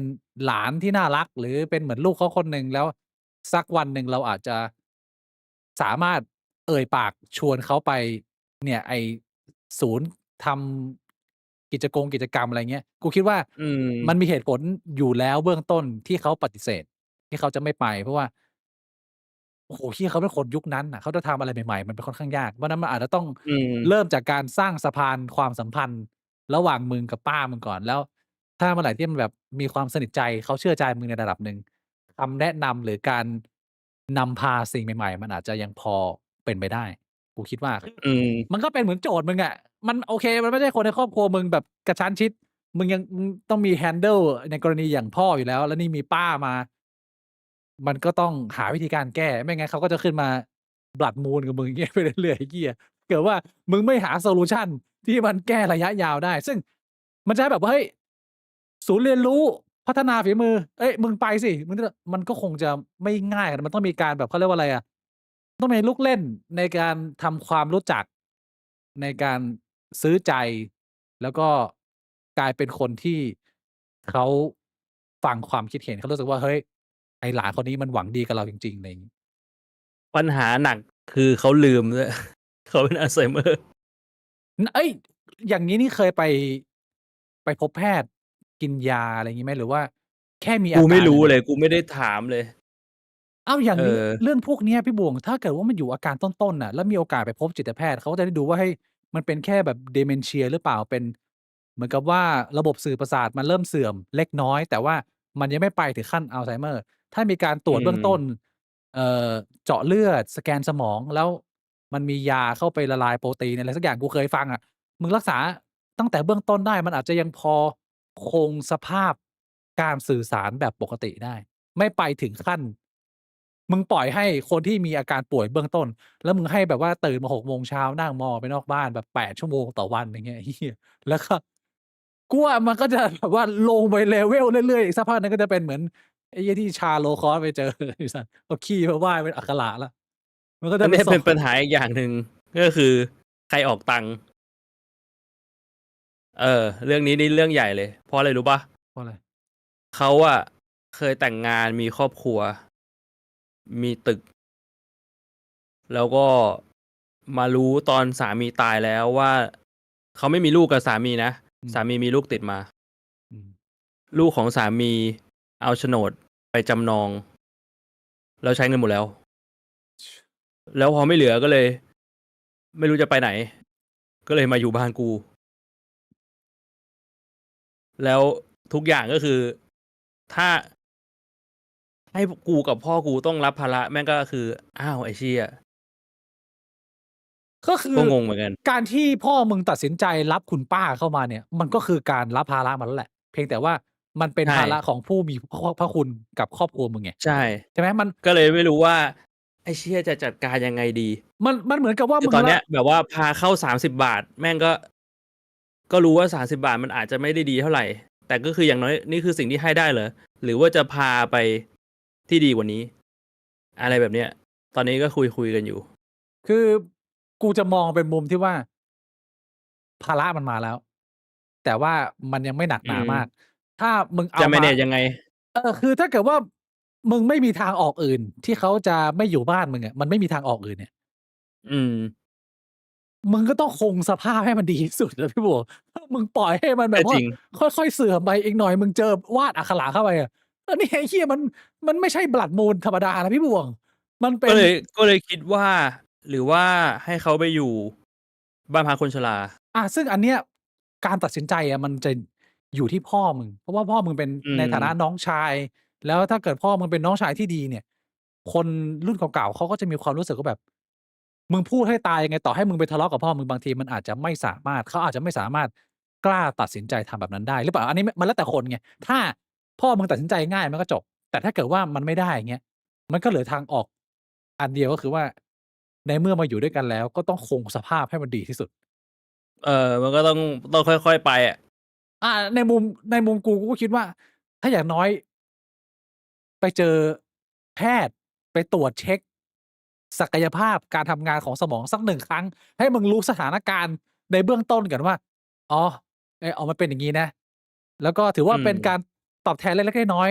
[SPEAKER 1] หลานที่น่ารักหรือเป็นเหมือนลูกเขาคนหนึ่งแล้วสักวันหนึ่งเราอาจจะสามารถ เอ่ยปากชวนเขาไปเนี่ยไอ้ศูนย์ทำกิจกรรมอะไรเงี้ยกูคิดว่า
[SPEAKER 2] อืม
[SPEAKER 1] มันมีเหตุผลอยู่แล้วเบื้องต้นที่เขาปฏิเสธที่เขาจะไม่ไปเพราะว่าโอ้โฮเหี้ยเขาเป็นคนยุคนั้นน่ะเขาจะทำอะไรใหม่ๆมันเป็นค่อนข้างยากเพราะฉะนั้นมันอาจจะต้อง
[SPEAKER 2] อืม
[SPEAKER 1] เริ่มจากการสร้างสะพานความสัมพันธ์ระหว่างมึงกับป้ามึงก่อนแล้วถ้าเมื่อไหร่ที่มันแบบมีความสนิทใจเขาเชื่อใจมึงในระดับหนึ่งคำแนะนำหรือการนำพาสิ่งใหม่ๆมันอาจจะยังพอเป็นไปได้กูคิดว่าคือ
[SPEAKER 2] อืม
[SPEAKER 1] มันก็เป็นเหมือนโจทย์มึงอะมันโอเคมันไม่ใช่คนในครอบครัวมึงแบบกระชั้นชิดมึงต้องมี handle ในกรณีอย่างพ่ออยู่แล้วแล้วนี่มีป้ามา มันก็ต้องหาวิธีการแก้ไม่งั้นเขาก็จะขึ้นมา blood moon กับมึงอย่างเงี้ยไปเรื่อยๆไอ้เหี้ยเกิดว่ามึงไม่หาโซลูชันที่มันแก้ระยะยาวได้ซึ่งมันจะให้แบบว่าเฮ้ยศูนย์เรียนรู้พัฒนาฝีมือเฮ้ยมึงไปสิมันก็คงจะไม่ง่ายอะมันต้องมีการแบบเขาเรียกว่าอะไรอะต้องมีลูกเล่นในการทำความรู้จักในการซื้อใจแล้วก็กลายเป็นคนที่เขาฟังความคิดเห็นเขารู้สึกว่าเฮ้ย ไอ้หลานคนนี้มันหวังดีกับเราจริงๆอะไรงี้
[SPEAKER 2] ปัญหาหนักคือเขาลืมด้วยเขาเป็นอัลไซเมอร์
[SPEAKER 1] เอ๊ยอย่างงี้นี่เคยไปพบแพทย์กินยาอะไรงี้ไหมหรือว่าแค่มี
[SPEAKER 2] กูไม่
[SPEAKER 1] อาการ
[SPEAKER 2] รู้เลยกูไม่ได้ถามเลย
[SPEAKER 1] อ้าวอย่างงี้
[SPEAKER 2] เออ
[SPEAKER 1] เรื่องพวกเนี้ยพี่บวงถ้าเกิดว่ามันอยู่อาการต้นๆน่ะแล้วมีโอกาสไปพบจิตแพทย์เขาก็จะได้ดูว่าเฮ้ยมันเป็นแค่แบบ Dementia หรือเปล่าเป็นเหมือนกับว่าระบบสื่อประสาทมันเริ่มเสื่อมเล็กน้อยแต่ว่ามันยังไม่ไปถึงขั้นอัลไซเมอร์ถ้ามีการตร
[SPEAKER 2] อื
[SPEAKER 1] วจเบื้องต้น
[SPEAKER 2] ม
[SPEAKER 1] เอ่อเจาะเลือดสแกนสมองแล้วมันมียาเข้าไปละลายโปรตีนอะไรสักอย่างกูเคยฟังอะ มึงรักษาตั้งแต่เบื้องต้นได้มันอาจจะยังพอคงสภาพการสื่อสารแบบปกติได้ไม่ไปถึงขั้นมึงปล่อยให้คนที่มีอาการป่วยเบื้องต้นแล้วมึงให้แบบว่าตื่นมา6โมงเช้านั่งมอไปนอกบ้านแบบ8ชั่วโมงต่อวันอย่างเงี้ยไอ้เหี้ยแล้วก็กูว่ามันก็จะแบบว่าลงไป level เรื่อยๆอีกสักพักหนึ่งก็จะเป็นเหมือนไอ้เหี้ยที่ชา Low Cost ไปเจอไอ้สัตว์เอาขี้มาว่ายเป็นอักขระแล้วมันก็
[SPEAKER 2] อันเนี้ย
[SPEAKER 1] จะไปส่ง
[SPEAKER 2] เป็นปัญหาอีกอย่างหนึ่งก็คือใครออกตังค์เรื่องนี้นี่เรื่องใหญ่เลยเพราะอะไรรู้เปล่า
[SPEAKER 1] เพราะอะไร
[SPEAKER 2] เขาอะเคยแต่งงานมีครอบครัวมีตึกแล้วก็มารู้ตอนสามีตายแล้วว่าเขาไม่มีลูกกับสามีนะ
[SPEAKER 1] อืม
[SPEAKER 2] สามีมีลูกติดมา
[SPEAKER 1] อืม
[SPEAKER 2] ลูกของสามีเอาโฉนดไปจำนองแล้วใช้เงินหมดแล้วแล้วพอไม่เหลือก็เลยไม่รู้จะไปไหนก็เลยมาอยู่บ้านกู แล้วทุกอย่างก็คือถ้าให้กูกับพ่อกูต้องรับภาระแม่งก็คืออ้าวไอ้เชี่ย
[SPEAKER 1] ก็คือ
[SPEAKER 2] ก็งงเหมือนกัน
[SPEAKER 1] การที่พ่อมึงตัดสินใจรับคุณป้าเข้ามาเนี่ยมันก็คือการรับภาระมาแล้วแหละเพียงแต่ว่ามันเป็น
[SPEAKER 2] ใช่
[SPEAKER 1] ภาระของผู้มีพระคุณกับครอบครัวมึงไง
[SPEAKER 2] ใช่
[SPEAKER 1] ใช่ไหม
[SPEAKER 2] ก็เลยไม่รู้ว่าไอ้เชี่ยจะจัดการยังไงดี
[SPEAKER 1] มันเหมือนกับว่า
[SPEAKER 2] คือตอน
[SPEAKER 1] มึงละ
[SPEAKER 2] เนี้ยแบบว่าพาเข้า30บาทแม่งก็รู้ว่า30บาทมันอาจจะไม่ได้ดีเท่าไรแต่ก็คืออย่างน้อยนี่คือสิ่งที่ให้ได้เหรอหรือว่าจะพาไปที่ดีกว่านี้อะไรแบบเนี้ยตอนนี้ก็คุยกันอยู่
[SPEAKER 1] คือกูจะมองเป็นมุมที่ว่าภาระมันมาแล้วแต่ว่ามันยังไม่หนัก
[SPEAKER 2] อื
[SPEAKER 1] หนามาก
[SPEAKER 2] ม
[SPEAKER 1] ถ้ามึง
[SPEAKER 2] จะ
[SPEAKER 1] เอามา
[SPEAKER 2] manage ยังไง
[SPEAKER 1] คือถ้าเกิดว่ามึงไม่มีทางออกอื่นที่เขาจะไม่อยู่บ้านมึงอะมันไม่มีทางออกอื่นเนี่ย
[SPEAKER 2] อืม
[SPEAKER 1] มึงก็ต้องคงสภาพให้มันดีที่สุดนะพี่หมวกถ้ามึงปล่อยให้มันแบบว่า
[SPEAKER 2] ก็จริง
[SPEAKER 1] ค่อยๆเสื่อมไปอีกหน่อยมึงเจอวาดอักขระเข้าไปอะแล้วนี่ไอ้เหี้ยมันไม่ใช่ Blood Moon ธรรมดานะพี่บวงมันเป็น
[SPEAKER 2] ก็เลยคิดว่าหรือว่าให้เขาไปอยู่บ้านพักคนชรา
[SPEAKER 1] ซึ่งอันเนี้ยการตัดสินใจอะมันจะอยู่ที่พ่อมึงเพราะว่าพ่อมึงเป็น
[SPEAKER 2] อืม
[SPEAKER 1] ในฐานะน้องชายแล้วถ้าเกิดพ่อมึงเป็นน้องชายที่ดีเนี่ยคนรุ่นเก่าๆเขาก็จะมีความรู้สึกว่าแบบมึงพูดให้ตายยังไงต่อให้มึงไปทะเลาะกับพ่อมึงบางทีมันอาจจะไม่สามารถเขาอาจจะไม่สามารถกล้าตัดสินใจทำแบบนั้นได้หรือเปล่าอันนี้มันแล้วแต่คนไงถ้าพ่อมึงตัดสินใจง่ายมันก็จบแต่ถ้าเกิดว่ามันไม่ได้อย่างเงี้ยมันก็เหลือทางออกอันเดียวก็คือว่าในเมื่อมาอยู่ด้วยกันแล้วก็ต้องคงสภาพให้มันดีที่สุด
[SPEAKER 2] มันก็ต้องค่อยๆไปอะ
[SPEAKER 1] ในมุมกูก็คิดว่าถ้าอย่างน้อยไปเจอแพทย์ไปตรวจเช็กศักยภาพการทำงานของสมองสัก1ครั้งให้มึงรู้สถานการณ์ในเบื้องต้นก่อนว่าอ๋อมันเป็นอย่างงี้นะแล้วก็ถือ
[SPEAKER 2] อื
[SPEAKER 1] ว่าเป็นการ
[SPEAKER 2] ม
[SPEAKER 1] ตอบแทนเล็กๆน้อย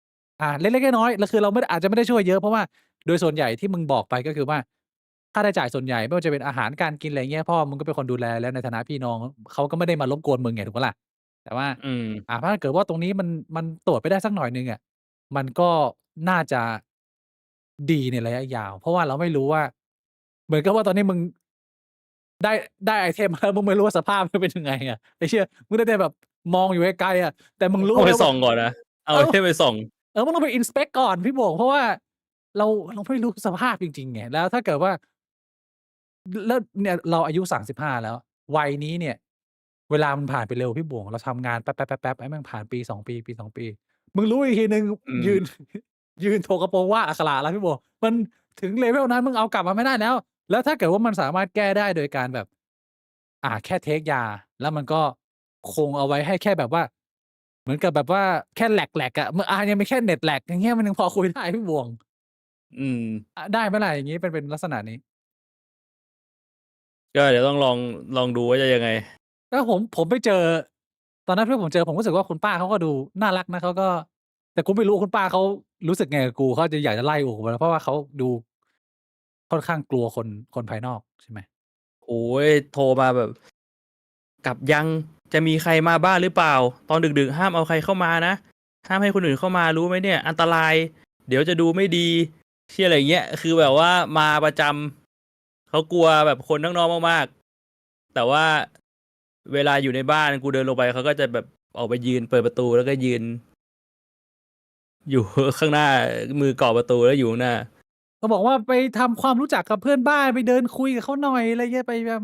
[SPEAKER 1] ๆเล็กๆน้อยๆแล้วคือเราไม่ได้อาจจะไม่ได้ช่วยเยอะเพราะว่าโดยส่วนใหญ่ที่มึงบอกไปก็คือว่า ค่าใช้จ่ายส่วนใหญ่ไม่ว่าจะเป็นอาหารการกินอะไรเงี้ยพ่อมึงก็เป็นคนดูแลแล้วในฐานะพี่น้องเขาก็ไม่ได้มารบกวนมึงไงถูกเปล่าล่ะแต่ว่า
[SPEAKER 2] อืม
[SPEAKER 1] ถ้าเกิดว่าตรงนี้มันตรวจไปได้สักหน่อยหนึ่งอะมันก็น่าจะดีในระยะยาวเพราะว่าเราไม่รู้ว่าเหมือนกับว่าตอนนี้มึงได้ได้ไอเทมมาแล้วมึงไม่รู้ว่าสภาพมันเป็นยังไงอะไอ้เหี้ยมึงได้แต่แบบมองอยู่ไกลๆอะแต่มึงรู้
[SPEAKER 2] ต้องไป
[SPEAKER 1] แล้วว่า
[SPEAKER 2] ส่องก่อนนะเอา
[SPEAKER 1] เออ
[SPEAKER 2] ไอเทมไปส่อง
[SPEAKER 1] มันต้องไป inspect ก่อนพี่หมวกเพราะว่าเราไม่รู้สภาพจริงๆไงแล้วถ้าเกิดว่าแล้วเนี่ยเราอายุ35แล้ววัยนี้เนี่ยเวลามันผ่านไปเร็วพี่หมวกเราทำงานแป๊บๆๆๆไอ้แม่งผ่านปี2ปี2ปีมึงรู้อีกทีหนึ่ง
[SPEAKER 2] อืม
[SPEAKER 1] ยืนยืนโถกระโปรงวาดอักขระแล้วพี่หมวกมันถึง level นั้นมึงเอากลับมาไม่ได้แล้วแล้วถ้าเกิดว่ามันสามารถแก้ได้โดยการแบบแค่เทกยาแล้วมันก็คงเอาไว้ให้แค่แบบว่าเหมือนกับแบบว่าแค่แหลกๆอะยังมีแค่เน็ตแหลกอย่างเงี้ยมันยังพอคุยได้พี่หมวก
[SPEAKER 2] อืม
[SPEAKER 1] ได้เมื่อไรอย่างงี้เป็นลักษณะนี้
[SPEAKER 2] ก็เดี๋ยวต้องลองดูว่าจะยังไง
[SPEAKER 1] แล้วผมไปเจอตอนนั้นที่ผมเจอผมรู้สึกว่าคุณป้าเขาก็ดูน่ารักนะเขาก็แต่กูไม่รู้ว่าคุณป้าเขารู้สึกไงกับกูเขาจะอยากจะไล่กูไหมเพราะว่าเขาดูค่อนข้างกลัวคนภายนอกใช่ไหม
[SPEAKER 2] โอ้ยโทรมาแบบกลับยังจะมีใครมาบ้านหรือเปล่าตอนดึกๆห้ามเอาใครเข้ามานะห้ามให้คนอื่นเข้ามารู้ไหมเนี่ยอันตรายเดี๋ยวจะดูไม่ดีเชี่ยอะไรเงี้ยคือแบบว่ามาประจำเขากลัวแบบคนข้างนอกมากๆแต่ว่าเวลาอยู่ในบ้านกูเดินลงไปเขาก็จะแบบออกไปยืนเปิดประตูแล้วก็ยืนอยู่ข้างหน้ามือเกาะประตูแล้วอยู่ข้างหน้า
[SPEAKER 1] เขาบอกว่าไปทำความรู้จักกับเพื่อนบ้านไปเดินคุยกับเขาหน่อยอะไรเงี้ยไปแบบ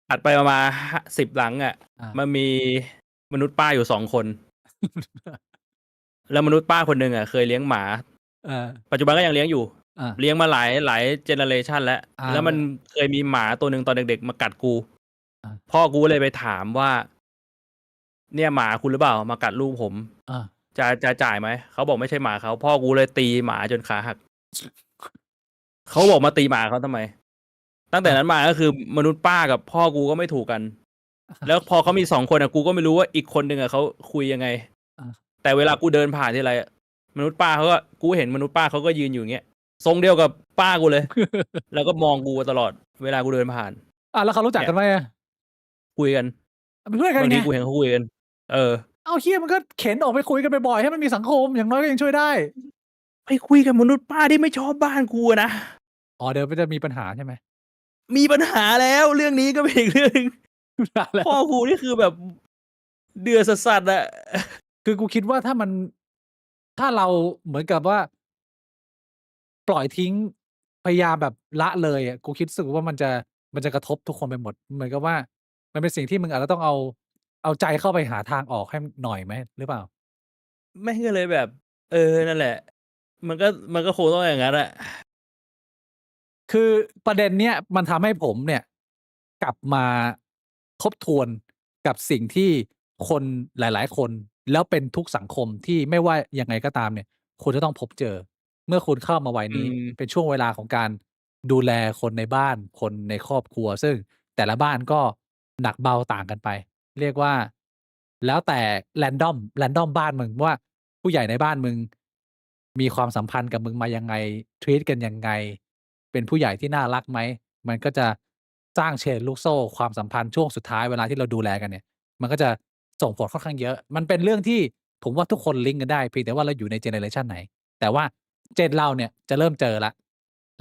[SPEAKER 2] ถัดไปประมาณ10หลังอะ
[SPEAKER 1] อา
[SPEAKER 2] มันมีมนุษย์ป้าอยู่2คนแล้วมนุษย์ป้าคนหนึ่งอะเคยเลี้ยงหมา
[SPEAKER 1] เออ
[SPEAKER 2] ปัจจุบันก็ยังเลี้ยงอยู่
[SPEAKER 1] อา
[SPEAKER 2] เลี้ยงมาหลายเจเนอเรชันแล้วแล้วมัน
[SPEAKER 1] แล้ว
[SPEAKER 2] เคยมีหมาตัวหนึ่งตอนเด็กๆมากัดกู
[SPEAKER 1] อา
[SPEAKER 2] พ่อกูเลยไปถามว่าเนี่ยหมาคุณหรือเปล่ามากัดลูกผม
[SPEAKER 1] อา
[SPEAKER 2] จะจ่ายไหมเขาบอกไม่ใช่หมาเขาพ่อกูเลยตีหมาจนขาหักเขาบอกมาตีหมาเขาทำไมตั้งแต่
[SPEAKER 1] อา
[SPEAKER 2] นั้นมาก็คือมนุษย์ป้ากับพ่อกูก็ไม่ถูกกันแล้วพอเขามี2 คนอะกูก็ไม่รู้ว่าอีกคนหนึ่งอะเขาคุยยังไง
[SPEAKER 1] อา
[SPEAKER 2] แต่เวลากูเดินผ่านทีไรอะมนุษย์ป้าเขาก็กูเห็นมนุษย์ป้าเขาก็ยืนอยู่อย่างเงี้ยทรงเดียวกับป้ากูเลยแล้วก็มองกูตลอดเวลากูเดินผ่าน
[SPEAKER 1] แล้วเขารู้จัก
[SPEAKER 2] เนี่ย
[SPEAKER 1] กันไหมอะ
[SPEAKER 2] คุยกัน
[SPEAKER 1] เป็นเพื่อนกันไง
[SPEAKER 2] บางทีกูเห็นเขาคุยกันเออ
[SPEAKER 1] อ้าวเหี้ยมันก็เข็นออกไปคุยกันบ่อยๆให้มันมีสังคมอย่างน้อยก็ยังช่วยได้
[SPEAKER 2] ไปคุยกับมนุษย์ป้าที่ไม่ชอบบ้านกูอะนะ
[SPEAKER 1] เดี๋ยวมันจะมีปัญหาใช่ไหม
[SPEAKER 2] มีปัญหาแล้วเรื่องนี้ก็เป็นอีกเรื่องหนึ่ง
[SPEAKER 1] มีปัญหาแล้ว
[SPEAKER 2] พ่อกูนี่คือแบบเดือดสัสๆอะ
[SPEAKER 1] คือกูคิดว่าถ้าเราเหมือนกับว่าปล่อยทิ้งพยายามแบบละเลยอะกูคิดรู้สึกว่ามันจะกระทบทุกคนไปหมดเหมือนกับว่ามันเป็นสิ่งที่มึงอาจจะต้องเอาใจเข้าไปหาทางออกให้หน่อยไหมหรือเปล่า
[SPEAKER 2] แม่งก็เลยแบบเออนั่นแหละมันก็คงต้องอย่างงั้นอะ
[SPEAKER 1] คือประเด็นเนี้ยมันทำให้ผมเนี่ยกลับมาทบทวนกับสิ่งที่คนหลายๆคนแล้วเป็นทุกสังคมที่ไม่ว่ายังไงก็ตามเนี่ยคุณจะต้องพบเจอ เมื่อคุณเข้ามาวัย
[SPEAKER 2] อื
[SPEAKER 1] นี้เป็น
[SPEAKER 2] ม
[SPEAKER 1] ช่วงเวลาของการดูแลคนในบ้านคนในครอบครัวซึ่งแต่ละบ้านก็หนักเบาต่างกันไปเรียกว่าแล้วแต่ random บ้านมึงว่าผู้ใหญ่ในบ้านมึงมีความสัมพันธ์กับมึงมายังไง treat กันยังไงเป็นผู้ใหญ่ที่น่ารักไหมมันก็จะสร้าง chain ลูกโซ่ความสัมพันธ์ช่วงสุดท้ายเวลาที่เราดูแลกันเนี่ยมันก็จะส่งผลค่อนข้างเยอะมันเป็นเรื่องที่ผมว่าทุกคนลิงก์กันได้เพียงแต่ว่าเราอยู่ในเจเนอเรชันไหน แต่ว่าเจนเราเนี่ยจะเริ่มเจอแล้ว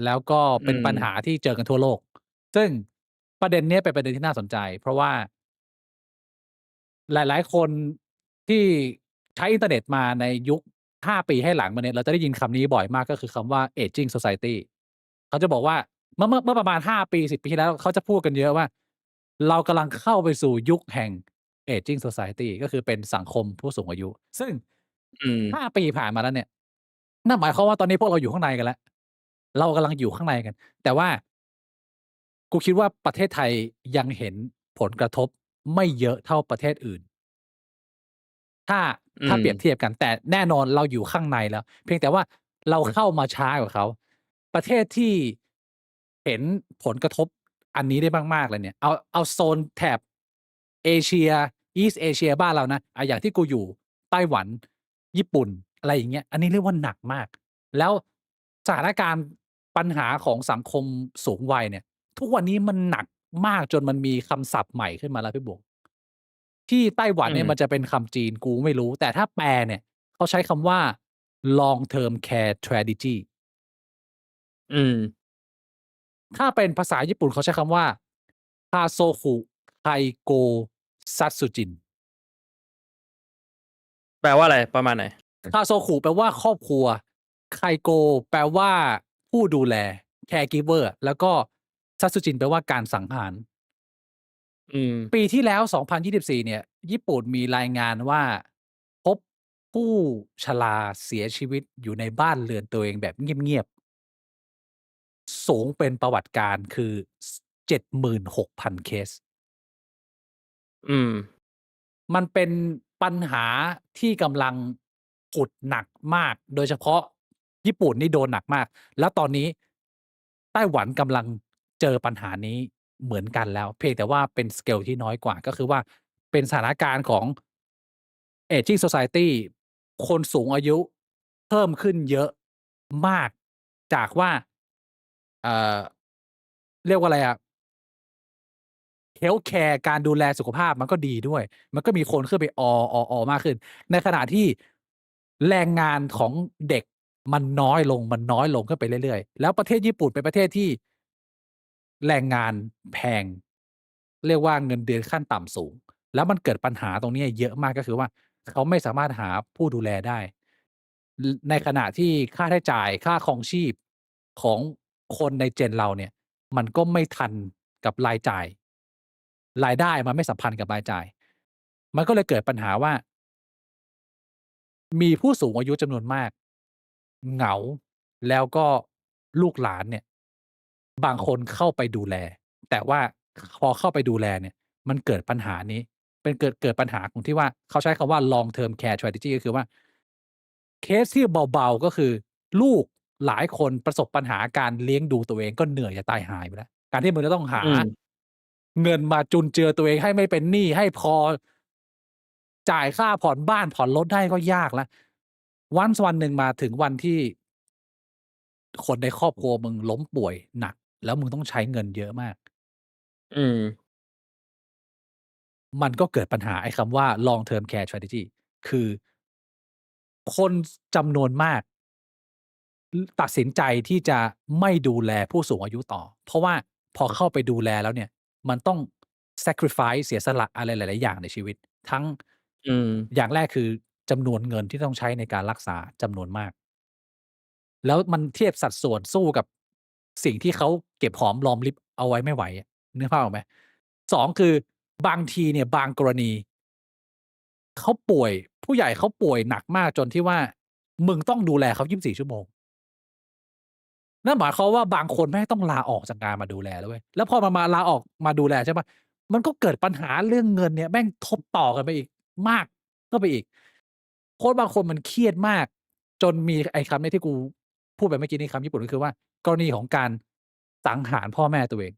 [SPEAKER 1] แล้วก็
[SPEAKER 2] อื
[SPEAKER 1] เป็นปัญหา
[SPEAKER 2] ม
[SPEAKER 1] ที่เจอกันทั่วโลกซึ่งประเด็นเนี้ยเป็นประเด็นที่น่าสนใจเพราะว่าหลายๆคนที่ใช้อินเทอร์เน็ตมาในยุค5ปีให้หลังมาเนี่ยเราจะได้ยินคำนี้บ่อยมากก็คือคำว่า Aging Society เขาจะบอกว่าเมื่อประมาณ5ปี10ปีที่แล้วเขาจะพูดกันเยอะว่าเรากำลังเข้าไปสู่ยุคแห่ง Aging Society ก็คือเป็นสังคมผู้สูงอายุซึ่ง
[SPEAKER 2] อืม
[SPEAKER 1] 5ปีผ่านมาแล้วเนี่ยนั่นหมายความว่าตอนนี้พวกเราอยู่ข้างในกันแล้วเรากำลังอยู่ข้างในกันแต่ว่ากูคิดว่าประเทศไทยยังเห็นผลกระทบไม่เยอะเท่าประเทศอื่น ถ้า
[SPEAKER 2] อืม
[SPEAKER 1] ถ้าเปรียบเทียบกันแต่แน่นอนเราอยู่ข้างในแล้วเพียงแต่ว่าเราเข้ามาช้ากว่าเขาประเทศที่เห็นผลกระทบอันนี้ได้มากๆเลยเนี่ยเอาโซนแถบเอเชีย East Asia บ้านเรานะอย่างที่กูอยู่ไต้หวันญี่ปุ่นอะไรอย่างเงี้ยอันนี้เรียกว่าหนักมากแล้วสถานการณ์ ปัญหาของสังคมสูงวัยเนี่ย ทุกวันนี้มันหนักมากจนมันมีคำศัพท์ใหม่ขึ้นมาแล้วพี่หมวก ที่ไต้หวั
[SPEAKER 2] อื
[SPEAKER 1] นเนี่ย
[SPEAKER 2] ม
[SPEAKER 1] มันจะเป็นคำจีนกูไม่รู้ แต่ถ้าแปลเนี่ยเขาใช้คำว่า long term care strategy
[SPEAKER 2] อืม
[SPEAKER 1] ถ้าเป็นภาษาญี่ปุ่นเขาใช้คำว่า Kasoku Kaigo Satsujin
[SPEAKER 2] แปลว่าอะไรประมาณไหน
[SPEAKER 1] Kasoku แปลว่าครอบครัว Kaigo แปลว่าผู้ดูแล caregiver แล้วก็ Satsujin แปลว่าการสังหาร
[SPEAKER 2] อืม
[SPEAKER 1] ปีที่แล้ว 2024 เนี่ย ญี่ปุ่นมีรายงานว่าพบผู้ชราเสียชีวิตอยู่ในบ้านเรือนตัวเองแบบเงียบๆ สูงเป็นประวัติการณ์คือ 76,000 เคส
[SPEAKER 2] อืม
[SPEAKER 1] มันเป็นปัญหาที่กำลังผุดหนักมาก โดยเฉพาะญี่ปุ่นนี่โดนหนักมาก แล้วตอนนี้ไต้หวันกำลังเจอปัญหานี้เหมือนกันแล้ว เพียงแต่ว่าเป็นสเกลที่น้อยกว่า ก็คือว่าเป็นสถานการณ์ของ Aging Society คนสูงอายุเพิ่มขึ้นเยอะมากจากว่าเอ่อเรียกว่าอะไรอะ Healthcare การดูแลสุขภาพมันก็ดีด้วย มันก็มีคนขึ้นไปอมากขึ้น ในขณะที่แรงงานของเด็กมันน้อยลงขึ้นไปเรื่อยๆ แล้วประเทศญี่ปุ่นเป็นประเทศที่แรงงานแพง เรียกว่าเงินเดือนขั้นต่ำสูง แล้วมันเกิดปัญหาตรงนี้เยอะมากก็คือว่าเขาไม่สามารถหาผู้ดูแลได้ในขณะที่ค่าใช้จ่ายค่าครองชีพของคนใน Gen เราเนี่ย มันก็ไม่ทันกับรายจ่าย รายได้มันไม่สัมพันธ์กับรายจ่าย มันก็เลยเกิดปัญหาว่า มีผู้สูงอายุจำนวนมากเหงาแล้วก็ลูกหลานเนี่ยบางคนเข้าไปดูแลแต่ว่าพอเข้าไปดูแลเนี่ยมันเกิดปัญหานี้เป็นเกิดปัญหาตรงที่ว่าเขาใช้คำว่า long term care strategy ก็คือว่าเคสที่เบาๆก็คือลูกหลายคนประสบปัญหาการเลี้ยงดูตัวเองก็เหนื่อยจะตายหายไปแล้วการที่มึงจะต้องหา
[SPEAKER 2] อืม
[SPEAKER 1] เงินมาจุนเจือตัวเองให้ไม่เป็นหนี้ให้พอจ่ายค่าผ่อนบ้านผ่อนรถได้ก็ยากแล้ว วันหนึ่งมาถึงวันที่คนในครอบครัวมึงล้มป่วยหนักแล้วมึงต้องใช้เงินเยอะมาก
[SPEAKER 2] อืม
[SPEAKER 1] มันก็เกิดปัญหาไอ้คำว่า long term care strategy คือคนจำนวนมากตัดสินใจที่จะไม่ดูแลผู้สูงอายุต่อเพราะว่าพอเข้าไปดูแลแล้วเนี่ยมันต้อง sacrifice เสียสละอะไรหลายๆอย่างในชีวิตทั้ง
[SPEAKER 2] อืม
[SPEAKER 1] อย่างแรกคือจำนวนเงินที่ต้องใช้ในการรักษาจำนวนมาก แล้วมันเทียบสัดส่วนสู้กับสิ่งที่เขาเก็บหอมรอมริบเอาไว้ไม่ไหวอะนึกภาพออกไหม2คือบางทีเนี่ยบางกรณีเขาป่วยผู้ใหญ่เขาป่วยหนักมากจนที่ว่ามึงต้องดูแลเขา24ชั่วโมงนั่นหมายความว่าบางคนแม่งต้องลาออกจากงานมาดูแลแล้วเว้ยแล้วพอมันมาลาออกมาดูแลใช่เปล่ามันก็เกิดปัญหาเรื่องเงินเนี่ยแม่งทบต่อกันไปอีกมากเข้าไปอีกคนบางคนมันเครียดมากจนมีไอ้คำเนี้ยที่กูพูดไปเมื่อกี้นี้คำญี่ปุ่นก็คือว่ากรณีของการสังหารพ่อแม่ตัวเอง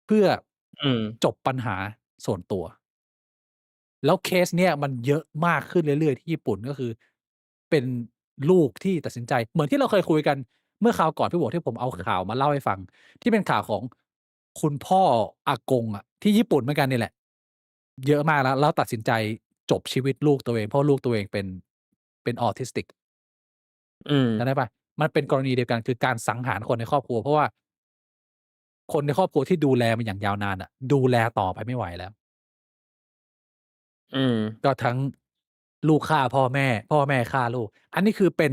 [SPEAKER 1] เพื่อ
[SPEAKER 2] อืม
[SPEAKER 1] จบปัญหาส่วนตัว แล้วเคสเนี้ยมันเยอะมากขึ้นเรื่อยๆที่ญี่ปุ่นก็คือเป็นลูกที่ตัดสินใจเหมือนที่เราเคยคุยกันเมื่อคราวก่อนพี่หมวกที่ผมเอาข่าวมาเล่าให้ฟังที่เป็นข่าวของคุณพ่ออากงอะที่ญี่ปุ่นเหมือนกันนี่แหละเยอะมากแล้วตัดสินใจจบชีวิตลูกตัวเองเพราะลูกตัวเองเป็น Autistic
[SPEAKER 2] อืม
[SPEAKER 1] จำได้เปล่ามันเป็นกรณีเดียวกันคือการสังหารคนในครอบครัวเพราะว่าคนในครอบครัวที่ดูแลมาอย่างยาวนานอะดูแลต่อไปไม่ไหวแล้ว
[SPEAKER 2] อืม
[SPEAKER 1] ก็ทั้งลูกฆ่าพ่อแม่พ่อแม่ฆ่าลูกอันนี้คือเป็น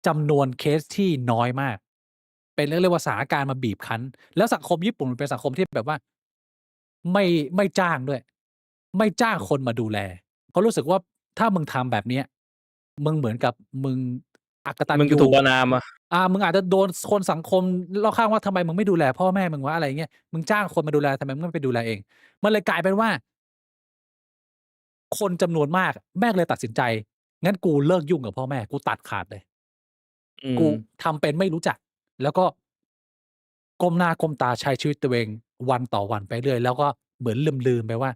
[SPEAKER 1] จำนวนเคสที่น้อยมากเป็นเรียกว่าสถานการณ์มาบีบคั้นแล้วสังคมญี่ปุ่นมันเป็นสังคมที่แบบว่าไม่ไม่จ้างด้วยไม่จ้างคนมาดูแลเพราะรู้สึกว่าถ้ามึงทำแบบเนี้ยมึงเหมือนกับมึงอกตัญญู
[SPEAKER 2] มึงก็ถูกประณามอะ
[SPEAKER 1] มึงอาจจะโดนคนสังคมรอบข้างว่าทำไมมึงไม่ดูแลพ่อแม่มึงวะอะไรอย่างเงี้ยมึงจ้างคนมาดูแลทำไมมึงไม่ไปดูแลเองมันเลยกลายเป็นว่า คนจำนวนมากแม่งเลยตัดสินใจงั้นกูเลิกยุ่งกับพ่อแม่กูตัดขาดเลย
[SPEAKER 2] อืม
[SPEAKER 1] กูทำเป็นไม่รู้จักแล้วก็ก้มหน้าก้มตาใช้ชีวิตตัวเองวันต่อวันไปเรื่อยแล้วก็เหมือนลืมๆไปว่า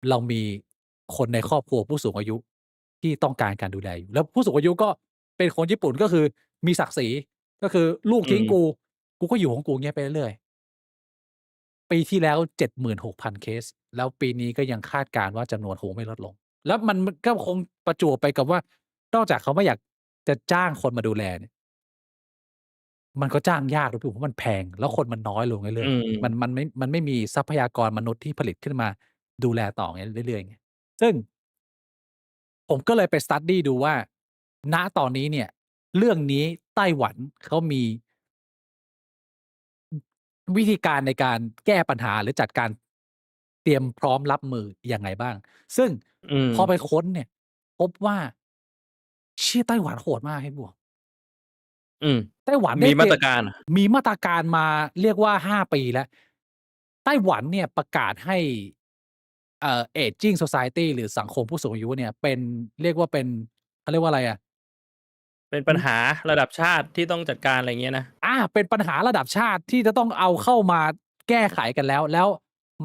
[SPEAKER 1] เรามีคนในครอบครัวผู้สูงอายุที่ต้องการการดูแลอยู่แล้วผู้สูงอายุก็เป็นคนญี่ปุ่นก็คือมีศักดิ์ศรี ก็คือลูก
[SPEAKER 2] อื
[SPEAKER 1] ทิ้ง
[SPEAKER 2] ม
[SPEAKER 1] กูก็อยู่ของกูเงี้ยไปเรื่อยๆปีที่แล้ว 76,000 เคสแล้วปีนี้ก็ยังคาดการณ์ว่าจำนวนคงไม่ลดลงแล้วมันก็คงประจวบไปกับว่านอกจากเขาไม่อยากจะจ้างคนมาดูแลเนี่ยมันก็จ้างยากด้วยพี่เพราะมันแพงแล้วคนมันน้อยลง
[SPEAKER 2] อื
[SPEAKER 1] เรื่อยๆ
[SPEAKER 2] ม
[SPEAKER 1] มันไม่มีทรัพยากรมนุษย์ที่ผลิตขึ้นมาดูแลต่ออย่างเงี้ยเรื่อยๆไงซึ่งผมก็เลยไป study ดูว่าณตอนนี้เนี่ยเรื่องนี้ไต้หวันเขามีวิธีการในการแก้ปัญหาหรือจัดการเตรียมพร้อมรับมือยังไงบ้างซึ่ง
[SPEAKER 2] อืม
[SPEAKER 1] พอไปค้นเนี่ยพบว่าเชี่ยไต้หวันโหดมากให้บวก
[SPEAKER 2] อืม
[SPEAKER 1] ไต้หวัน
[SPEAKER 2] มี
[SPEAKER 1] ได้เตรียม
[SPEAKER 2] มาตรการ
[SPEAKER 1] มีมาตรการมาเรียกว่า5ปีแล้วไต้หวันเนี่ยประกาศให้Aging Society หรือสังคมผู้สูงอายุเนี่ยเป็นเรียกว่าเป็นเขาเรียกว่าอะไรอะ
[SPEAKER 2] เป็นปัญหาระดับชาติที่ต้องจัดการอะไรเงี้ยนะ
[SPEAKER 1] เป็นปัญหาระดับชาติที่จะต้องเอาเข้ามาแก้ไขกันแล้ว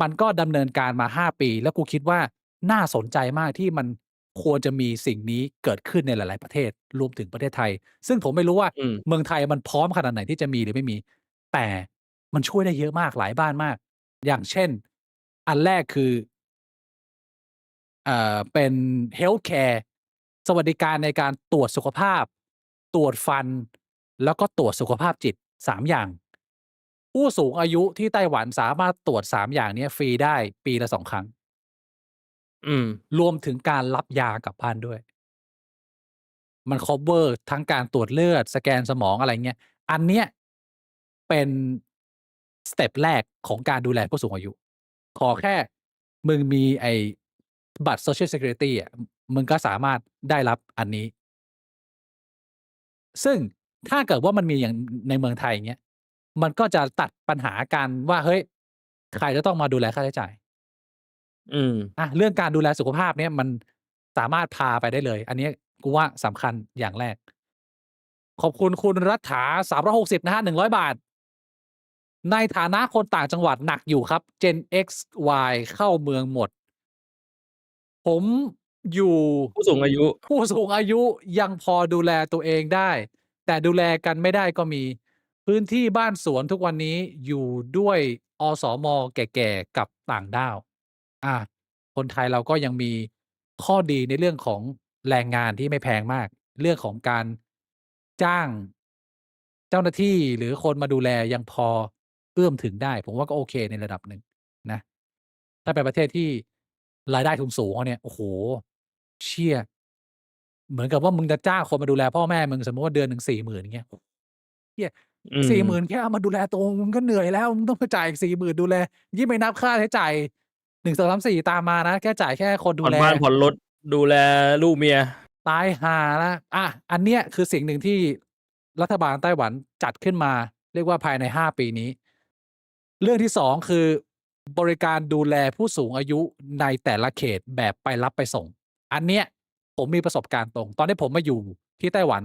[SPEAKER 1] มันก็ดำเนินการมา5ปีแล้วกูคิดว่าน่าสนใจมากที่มันควรจะมีสิ่งนี้เกิดขึ้นในหลายๆประเทศรวมถึงประเทศไทยซึ่งผมไม่รู้ว่า
[SPEAKER 2] อืม
[SPEAKER 1] เมืองไทยมันพร้อมขนาดไหนที่จะมีหรือไม่มีแต่มันช่วยได้เยอะมากหลายบ้านมากอย่างเช่นอันแรกคือเป็น Healthcare สวัสดิการในการตรวจสุขภาพตรวจฟันแล้วก็ตรวจสุขภาพจิต3อย่างผู้สูงอายุที่ไต้หวันสามารถตรวจ3อย่างเนี้ยฟรีได้ปีละ2ครั้ง
[SPEAKER 2] อืม
[SPEAKER 1] รวมถึงการรับยากลับบ้านด้วยมันคัฟเวอร์ทั้งการตรวจเลือดสแกนสมองอะไรเงี้ยอันเนี้ยเป็นสเต็ปแรกของการดูแลผู้สูงอายุขอแค่มึงมีไอ้บัตร Social Security อะมึงก็สามารถได้รับอันนี้ ซึ่งถ้าเกิดว่ามันมีอย่างในเมืองไทยอย่างเงี้ยมันก็จะตัดปัญหาการว่าเฮ้ยใครจะต้องมาดูแลค่าใช้จ่าย
[SPEAKER 2] อืม
[SPEAKER 1] เรื่องการดูแลสุขภาพเนี่ยมันสามารถพาไปได้เลยอันนี้กูว่าสำคัญอย่างแรกขอบคุณคุณรัฐา360นะครับ100บาทในฐานะคนต่างจังหวัดหนักอยู่ครับ Gen X Y เข้าเมืองหมดผมอยู่
[SPEAKER 2] ผู้สูงอายุ
[SPEAKER 1] ผู้สูงอายุยังพอดูแลตัวเองได้แต่ดูแลกันไม่ได้ก็มีพื้นที่บ้านสวนทุกวันนี้อยู่ด้วยอสมแก่ๆกับต่างด้าวอาคนไทยเราก็ยังมีข้อดีในเรื่องของแรงงานที่ไม่แพงมากเรื่องของการจ้างเจ้าหน้าที่หรือคนมาดูแลยังพอเอื้อมถึงได้ผมว่าก็โอเคในระดับหนึ่งนะถ้าเป็นประเทศที่รายได้สูงๆเนี่ยโอ้โฮเชี่ยเหมือนกับว่ามึงจะจ้างคนมาดูแลพ่อแม่มึงสมมุติว่าเดือนหนึ่ง40,000อย่างเงี้ยเหี้ย
[SPEAKER 2] อืม
[SPEAKER 1] 40,000แค่เอามาดูแลตัวมึงก็เหนื่อยแล้วมึงต้องมาจ่ายอีก40,000ดูแลยิ่งไม่นับค่าใช้จ่าย1 2 3 4ตามมานะแค่จ่ายแค่คนดูแล
[SPEAKER 2] ผ่อนบ้านผ่อนรถดูแลลูกเมีย
[SPEAKER 1] ตายห่าแล้วอันเนี้ยคือสิ่งหนึ่งที่รัฐบาลไต้หวันจัดขึ้นมาเรียกว่าภายใน5ปีนี้เรื่องที่2คือบริการดูแลผู้สูงอายุในแต่ละเขตแบบไปรับไปส่งอันเนี้ยผมมีประสบการณ์ตรงตอนที่ผมมาอยู่ที่ไต้หวัน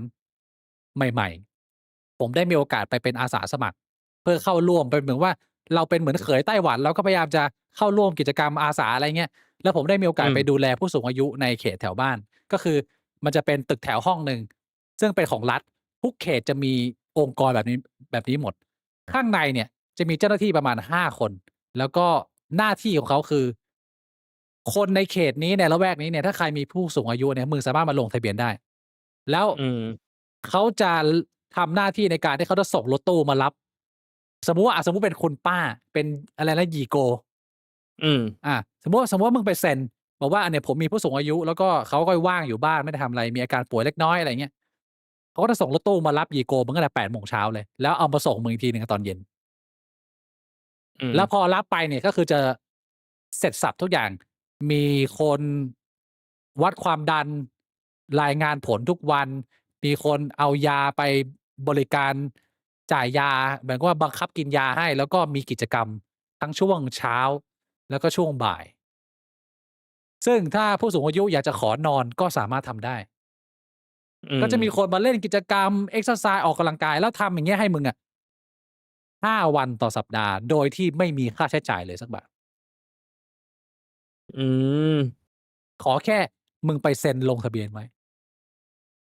[SPEAKER 1] ใหม่ๆผมได้มีโอกาสไปเป็นอาสาสมัครเพื่อเข้าร่วมเป็นเหมือนว่าเราเป็นเหมือนเขยไต้หวันเราก็พยายามจะเข้าร่วมกิจกรรมอาสาอะไรเงี้ยแล้วผมได้มีโอกาส
[SPEAKER 2] อืม
[SPEAKER 1] ไปดูแลผู้สูงอายุในเขตแถวบ้าน ก็คือมันจะเป็นตึกแถวห้องหนึ่งซึ่งเป็นของรัฐทุกเขตจะมีองค์กรแบบนี้หมดข้างในเนี่ยจะมีเจ้าหน้าที่ประมาณ5คนแล้วก็หน้าที่ของเขาคือคนในเขตนี้ในละแวกนี้เนี่ยถ้าใครมีผู้สูงอายุเนี่ยมึงสามารถมาลงทะเบียนได้แล้ว
[SPEAKER 2] อืม
[SPEAKER 1] เขาจะทำหน้าที่ในการที่เขาจะส่งรถตู้มารับสมมุติเป็นคุณป้าเป็นอะไรนะหยี่โก
[SPEAKER 2] อืม
[SPEAKER 1] อาสมมุติว่ามึงไปเซ็นบอกว่าเนี่ยผมมีผู้สูงอายุแล้วก็เขาก็ว่างอยู่บ้านไม่ได้ทำอะไรมีอาการป่วยเล็กน้อยอะไรอย่างเงี้ยเขาก็จะส่งรถตู้มารับหยี่โกมึงตั้งแต่8โมงเช้าเลยแล้วเอามาส่งมึงอีกทีหนึ่งอะตอนเย็น
[SPEAKER 2] อืม
[SPEAKER 1] แล้วพอรับไปเนี่ยก็คือจะเสร็จสรรพทุกอย่างมีคนวัดความดันรายงานผลทุกวันมีคนเอายาไปบริการจ่ายยาเหมือนกับว่าบังคับกินยาให้แล้วก็มีกิจกรรมทั้งช่วงเช้าแล้วก็ช่วงบ่าย ซึ่งถ้าผู้สูงอายุอยากจะขอนอนก็สามารถทำได้
[SPEAKER 2] อืม
[SPEAKER 1] ก็จะมีคนมาเล่นกิจกรรมเอกซ์ไซส์ออกกำลังกายแล้วทำอย่างเงี้ยให้มึงอะ5วันต่อสัปดาห์โดยที่ไม่มีค่าใช้จ่ายเลยสักบาท
[SPEAKER 2] อืม
[SPEAKER 1] ขอแค่มึงไปเซ็นลงทะเบียนไว้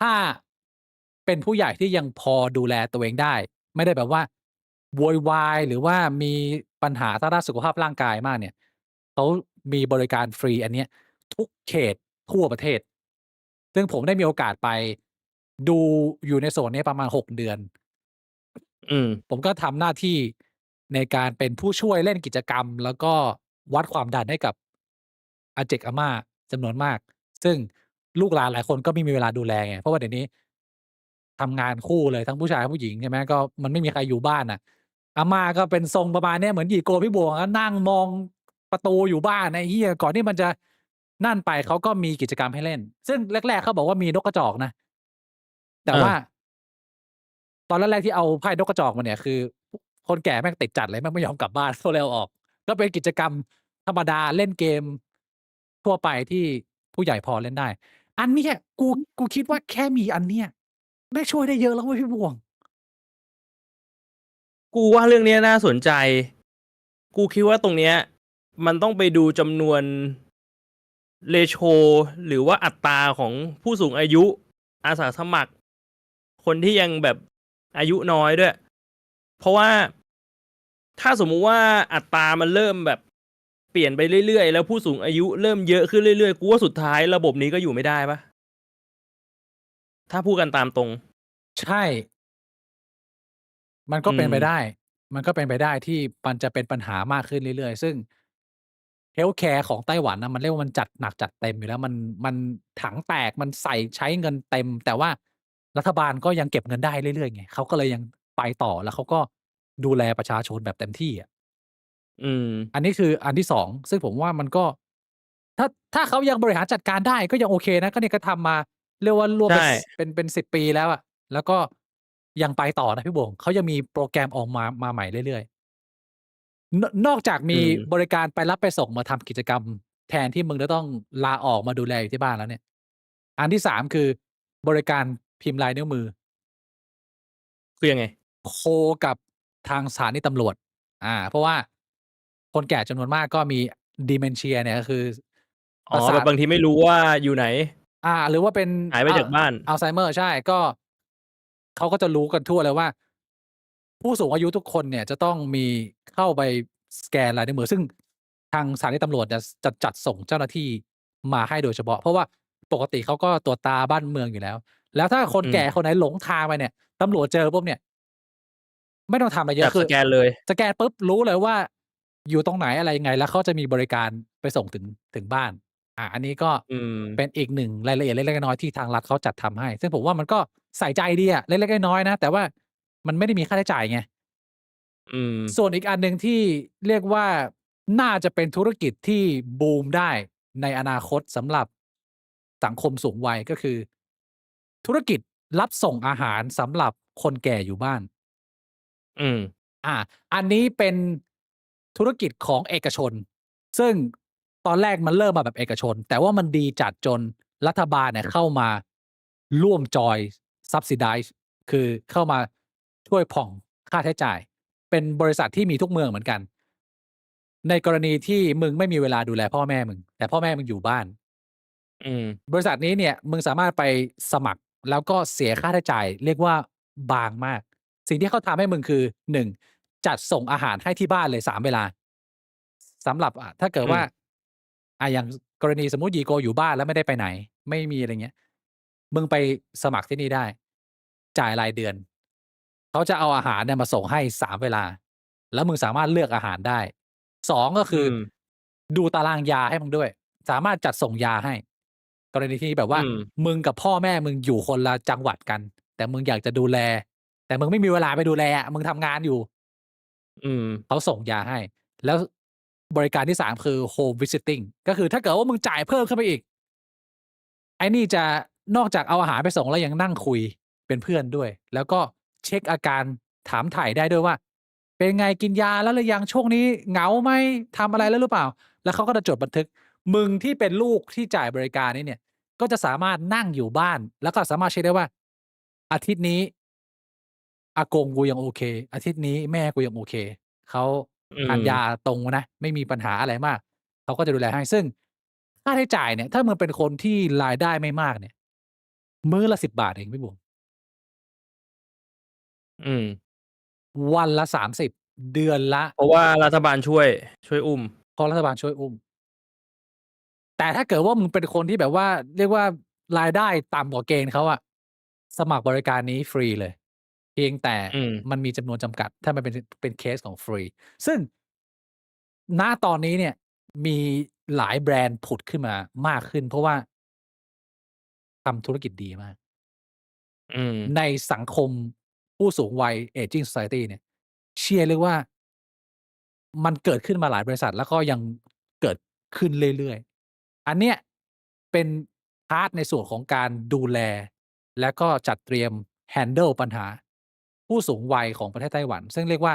[SPEAKER 1] ถ้า เป็นผู้ใหญ่ที่ยังพอดูแลตัวเองได้ ไม่ได้แบบว่าโวยวายหรือว่ามีปัญหาทางด้านสุขภาพร่างกายมากเนี่ยเขามีบริการฟรีอันเนี้ยทุกเขตทั่วประเทศซึ่งผมได้มีโอกาสไปดูอยู่ในโซนนี้ประมาณ6เดือน
[SPEAKER 2] อืม
[SPEAKER 1] ผมก็ทำหน้าที่ในการเป็นผู้ช่วยเล่นกิจกรรมแล้วก็วัดความดันให้กับอาเจกอาม่าจำนวนมากซึ่งลูกหลานหลายคนก็ไม่มีเวลาดูแลไงเพราะว่าเดี๋ยวนี้ ทำงานคู่เลยทั้งผู้ชายผู้หญิงใช่ไหมก็มันไม่มีใครอยู่บ้านน่ะอาม่าก็เป็นทรงประมาณเนี้ยเหมือนหยี่โกวพี่บวงอะนั่งมองประตูอยู่บ้านไอ้เหี้ยก่อนที่มันจะนั่นไปเขาก็มีกิจกรรมให้เล่นซึ่งแรกๆเขาบอกว่ามีนกกระจอกนะแต่
[SPEAKER 2] อา
[SPEAKER 1] ว่าตอนแรกๆที่เอาไพ่นกกระจอกมาเนี่ยคือคนแก่แม่งติดจัดเลยแม่งไม่ยอมกลับบ้านก็เลยเอาออกก็เป็นกิจกรรมธรรมดาเล่นเกมทั่วไปที่ผู้ใหญ่พอเล่นได้อันเนี้ยกูคิดว่าแค่มีอันเนี้ยแม่งช่วยได้เยอะแล้วเว้ยพี่บวง
[SPEAKER 2] กูว่าเรื่องเนี้ยน่าสนใจกูคิดว่าตรงเนี้ยมันต้องไปดูจำนวน ratio หรือว่าอัตราของผู้สูงอายุอาสาสมัครคนที่ยังแบบอายุน้อยด้วย เพราะว่าถ้าสมมุติว่าอัตรามันเริ่มแบบเปลี่ยนไปเรื่อยๆแล้วผู้สูงอายุเริ่มเยอะขึ้นเรื่อยๆกูว่าสุดท้ายระบบนี้ก็อยู่ไม่ได้เปล่าถ้าพูดกันตามตรง
[SPEAKER 1] ใช่มันก็
[SPEAKER 2] อืม
[SPEAKER 1] เป็นไปได้มันก็เป็นไปได้ที่มันจะเป็นปัญหามากขึ้นเรื่อยๆซึ่ง Healthcare ของไต้หวันน่ะมันเรียกว่ามันจัดหนักจัดเต็มอยู่แล้วมันถังแตกมันใช้เงินเต็มแต่ว่ารัฐบาลก็ยังเก็บเงินได้เรื่อยๆไงเขาก็เลยยังไปต่อแล้วเขาก็ดูแลประชาชนแบบเต็มที่อะ
[SPEAKER 2] อืม
[SPEAKER 1] อันนี้คืออันที่2ซึ่งผมว่ามันก็ถ้าเขายังบริหารจัดการได้ก็ยังโอเคนะก็เนี่ยก็ทำมาเรียกว่าร่วม
[SPEAKER 2] ใช่
[SPEAKER 1] เป็น10ปีแล้วอะแล้วก็ยังไปต่อนะพี่หมวกเขายังมีโปรแกรมออกมาใหม่เรื่อยๆนอกจาก
[SPEAKER 2] อื
[SPEAKER 1] มีบ
[SPEAKER 2] ม
[SPEAKER 1] ริการไปรับไปส่งมาทำกิจกรรมแทนที่มึงจะต้องลาออกมาดูแลอยู่ที่บ้านแล้วเนี่ยอันที่3คือบริการพิมพ์ลายนิ้วมือ
[SPEAKER 2] คือยังไง
[SPEAKER 1] โคกับทางสถานีตำรวจเพราะว่าคนแก่จำนวนมากก็มี Dementia เนี่ยก็คือป
[SPEAKER 2] อ๋อ
[SPEAKER 1] ระสาท
[SPEAKER 2] แบบบางทีไม่รู้ว่าอยู่ไหน
[SPEAKER 1] หรือว่าเป็น
[SPEAKER 2] หายไปจากบ้าน
[SPEAKER 1] อัลไซเมอร์ใช่ก็เขาก็จะรู้กันทั่วเลยว่าผู้สูงอายุทุกคนเนี่ยจะต้องมีเข้าไปสแกนลายนิ้วมือซึ่งทางสถานีตำรวจจะจัดส่งเจ้าหน้าที่มาให้โดยเฉพาะเพราะว่าปกติเขาก็ตรวจตราบ้านเมืองอยู่แล้วแล้วถ้าคน
[SPEAKER 2] อืม
[SPEAKER 1] แก่คนไหนหลงทางไปเนี่ยตำรวจเจอปุ๊บเนี่ยไม่ต้องทำอะไรเย
[SPEAKER 2] จับส
[SPEAKER 1] อะคือ
[SPEAKER 2] แกนเลย
[SPEAKER 1] สแกนปุ๊บรู้เลยว่าอยู่ตรงไหนอะไรยังไงแล้วเขาจะมีบริการไปส่งถึงบ้าน อันนี้ก็
[SPEAKER 2] อืม
[SPEAKER 1] เป็นอีกหนึ่งรายละเอียดเล็กๆน้อยๆที่ทางรัฐเขาจัดทำให้ซึ่งผมว่ามันก็ใส่ใจดีอะเล็กๆน้อยๆนะแต่ว่ามันไม่ได้มีค่าใช้จ่ายไง
[SPEAKER 2] อืม
[SPEAKER 1] ส่วนอีกอันหนึ่งที่เรียกว่าน่าจะเป็นธุรกิจที่บูมได้ในอนาคตสำหรับสังคมสูงวัยก็คือธุรกิจรับส่งอาหารสำหรับคนแก่อยู่บ้าน
[SPEAKER 2] อืม
[SPEAKER 1] อาอันนี้เป็นธุรกิจของเอกชนซึ่งตอนแรกมันเริ่มมาแบบเอกชนแต่ว่ามันดีจัดจนรัฐบาลเนี่ยเข้ามาร่วมจอย subsidize คือเข้ามาช่วยผ่องค่าใช้จ่ายเป็นบริษัทที่มีทุกเมืองเหมือนกันในกรณีที่มึงไม่มีเวลาดูแลพ่อแม่มึงแต่พ่อแม่มึงอยู่บ้าน
[SPEAKER 2] อืม
[SPEAKER 1] บริษัทนี้เนี่ยมึงสามารถไปสมัครแล้วก็เสียค่าใช้จ่ายเรียกว่าบางมากสิ่งที่เขาทำให้มึงคือ1จัดส่งอาหารให้ที่บ้านเลย3เวลาสำหรับถ้าเกิดว่า
[SPEAKER 2] อืม
[SPEAKER 1] อย่างกรณีสมมุติหยี่โกอยู่บ้านแล้วไม่ได้ไปไหนไม่มีอะไรเงี้ยมึงไปสมัครที่นี่ได้จ่ายรายเดือนเขาจะเอาอาหารเนี่ยมาส่งให้3เวลาแล้วมึงสามารถเลือกอาหารได้2ก็คือ
[SPEAKER 2] อืม
[SPEAKER 1] ดูตารางยาให้มึงด้วยสามารถจัดส่งยาให้ กรณีที่แบบว่า
[SPEAKER 2] อืม
[SPEAKER 1] มึงกับพ่อแม่มึงอยู่คนละจังหวัดกันแต่มึงอยากจะดูแลแต่มึงไม่มีเวลาไปดูแลอะมึงทำงานอยู่
[SPEAKER 2] อืม
[SPEAKER 1] เขาส่งยาให้แล้วบริการที่3คือ Home Visiting ก็คือถ้าเกิดว่ามึงจ่ายเพิ่มขึ้นไปอีกไอ้นี่จะนอกจากเอาอาหารไปส่งแล้วยังนั่งคุยเป็นเพื่อนด้วยแล้วก็เช็กอาการถามไถ่ได้ด้วยว่าเป็นไงกินยาแล้วหรือยังช่วงนี้เหงาไหมทำอะไรแล้วหรือเปล่าแล้วเขาก็จะจดบันทึกมึงที่เป็นลูกที่จ่ายบริการนี้เนี่ย ก็จะสามารถนั่งอยู่บ้านแล้วก็สามารถเช็กได้ว่าอาทิตย์นี้อากงกูยังโอเคอาทิตย์นี้แม่กูยังโอเคเขา
[SPEAKER 2] อื
[SPEAKER 1] ทานยา
[SPEAKER 2] ม
[SPEAKER 1] ตรงนะไม่มีปัญหาอะไรมากเขาก็จะดูแลให้ซึ่งค่าใช้จ่ายเนี่ยถ้ามึงเป็นคนที่รายได้ไม่มากเนี่ยมื้อละ10 บาทเองพี่หมวก
[SPEAKER 2] อืม
[SPEAKER 1] วันละ 30 เดือนละ
[SPEAKER 2] เพราะว่ารัฐบาลช่วยอุ้ม
[SPEAKER 1] เพราะรัฐบาลช่วยอุ้ม แต่ถ้าเกิดว่ามึงเป็นคนที่แบบว่า เรียกว่ารายได้ต่ำกว่าเกณฑ์เขาอะ สมัครบริการนี้ฟรีเลย เพียงแต่
[SPEAKER 2] อืม
[SPEAKER 1] มันมีจำนวนจำกัด ถ้ามันเป็นเคสของฟรี ซึ่ง ณ ตอนนี้เนี่ยมีหลายแบรนด์ผุดขึ้นมามากขึ้น เพราะว่า ทำธุรกิจดีมาก
[SPEAKER 2] อืม
[SPEAKER 1] ในสังคมผู้สูงวัย Aging Society เนี่ย เชียร์เลยว่า มันเกิดขึ้นมาหลายบริษัท แล้วก็ยังเกิดขึ้นเรื่อย ๆ อันเนี้ยเป็นพาร์ตในส่วนของการดูแล แล้วก็จัดเตรียม handle ปัญหาผู้สูงวัยของประเทศไต้หวัน ซึ่งเรียกว่า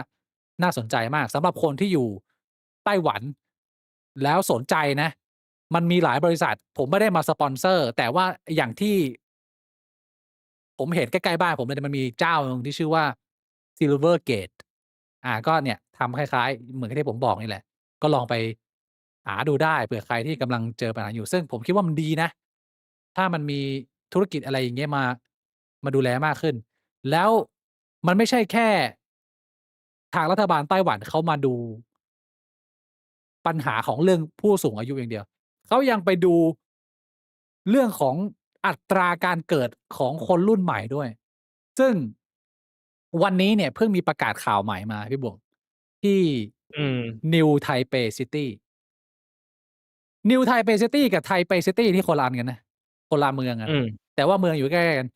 [SPEAKER 1] น่าสนใจมากสำหรับคนที่อยู่ไต้หวัน แล้วสนใจนะ มันมีหลายบริษัท ผมไม่ได้มาสปอนเซอร์ แต่ว่าอย่างที่ ผมเห็นใกล้ ๆ บ้านผมเลยเนี่ย มันมีเจ้าหนึ่งที่ชื่อว่า Silvergate ก็เนี่ยทำคล้าย ๆ เหมือนกับที่ผมบอกนี่แหละ ก็ลองไปหาดูได้เผื่อใครที่กำลังเจอปัญหาอยู่ ซึ่งผมคิดว่ามันดีนะ ถ้ามันมีธุรกิจอะไรอย่างเงี้ยมาดูแลมากขึ้น แล้วมันไม่ใช่แค่ ทางรัฐบาลไต้หวันเขามาดู ปัญหาของเรื่องผู้สูงอายุอย่างเดียว เขายังไปดู เรื่องของอัตราการเกิดของคนรุ่นใหม่ด้วย ซึ่ง วันนี้เนี่ยเพิ่งมีประกาศข่าวใหม่มาพี่หมวก ที่
[SPEAKER 2] อืม
[SPEAKER 1] New Taipei City New Taipei City กับ Taipei City นี่คนละอันกันนะ คนละเมืองกั
[SPEAKER 2] อื
[SPEAKER 1] น
[SPEAKER 2] ม
[SPEAKER 1] แต่ว่าเมืองอยู่ใกล้ ๆ กัน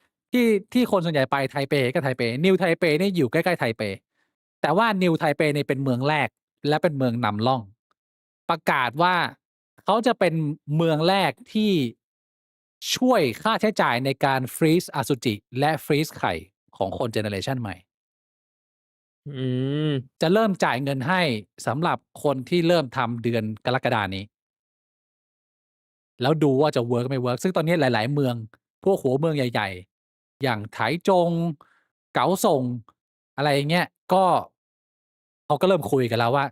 [SPEAKER 1] ที่คนส่วนใหญ่ไปไทเปก็ไทเป New Taipei นี่อยู่ใกล้ ๆ ไทเป แต่ว่า New Taipei เนี่ยเป็นเมืองแรก และเป็นเมืองนำร่อง ประกาศว่า เขาจะเป็นเมืองแรกที่ช่วยค่าใช้จ่ายในการฟรีซอสุจิและฟรีซไข่ของคนเจเนอเรชันใหม่
[SPEAKER 2] อืม
[SPEAKER 1] จะเริ่มจ่ายเงินให้สำหรับคนที่เริ่มทำเดือนกรกฎานี้ แล้วดูว่าจะเวิร์กไม่เวิร์ก ซึ่งตอนนี้หลาย ๆ เมือง พวกหัวเมืองใหญ่ ๆ อย่างไถจง เก๋าซ่ง อะไรอย่างเงี้ย ก็เขาก็เริ่มคุยกันแล้วว่า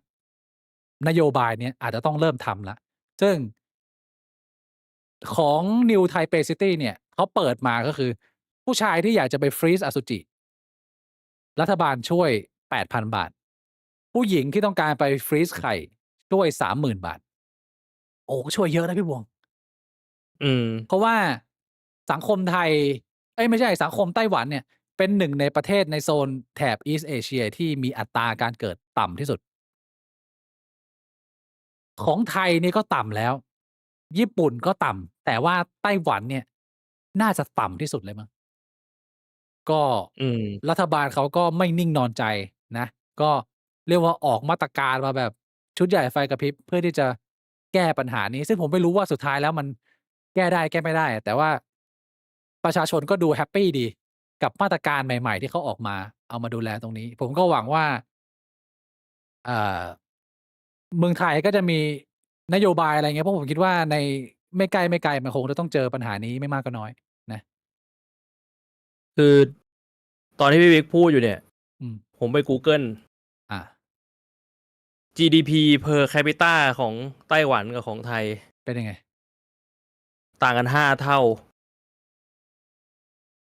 [SPEAKER 1] นโยบายเนี้ยอาจจะต้องเริ่มทำแล้ว ซึ่ง ของ New Taipei City เนี่ย เขาเปิดมาก็คือ ผู้ชายที่อยากจะไปฟรีซอสุจิ รัฐบาลช่วย 8,000 บาท ผู้หญิงที่ต้องการไปฟรีซไข่ช่วย 30,000 บาท โอ้ ช่วยเยอะนะพี่หมวก
[SPEAKER 2] อืม
[SPEAKER 1] เพราะว่าสังคมไทย เอ๊ย ไม่ใช่ สังคมไต้หวันเนี่ย เป็นหนึ่งในประเทศในโซนแถบ East Asia ที่มีอัตราการเกิดต่ำที่สุด ของไทยนี่ก็ต่ำแล้ว ญี่ปุ่นก็ต่ำ แต่ว่าไต้หวันเนี่ยน่าจะต่ำที่สุดเลยมั้ง ก็
[SPEAKER 2] อืม
[SPEAKER 1] รัฐบาลเขาก็ไม่นิ่งนอนใจนะ ก็เรียกว่าออกมาตรการมาแบบชุดใหญ่ไฟกระพริบ เพื่อที่จะแก้ปัญหานี้ ซึ่งผมไม่รู้ว่าสุดท้ายแล้วมันแก้ได้แก้ไม่ได้ แต่ว่าประชาชนก็ดูแฮปปีดีกับมาตรการใหม่ ๆ ที่เขาออกมา เอามาดูแลตรงนี้ ผมก็หวังว่า อ่า เมืองไทยก็จะมีนโยบาย อะไรเงี้ย เพราะผมคิดว่าในไม่ใกล้ ๆ มันคงจะต้องเจอปัญหานี้ไม่มากก็น้อยนะ
[SPEAKER 2] คือตอนที่พี่วิกพูดอยู่เนี่ย
[SPEAKER 1] อืม
[SPEAKER 2] ผมไปกูเกิล
[SPEAKER 1] อา
[SPEAKER 2] GDP per capita ของไต้หวันกับของไทย
[SPEAKER 1] เป็นยังไง?
[SPEAKER 2] ต่างกัน 5 เท่า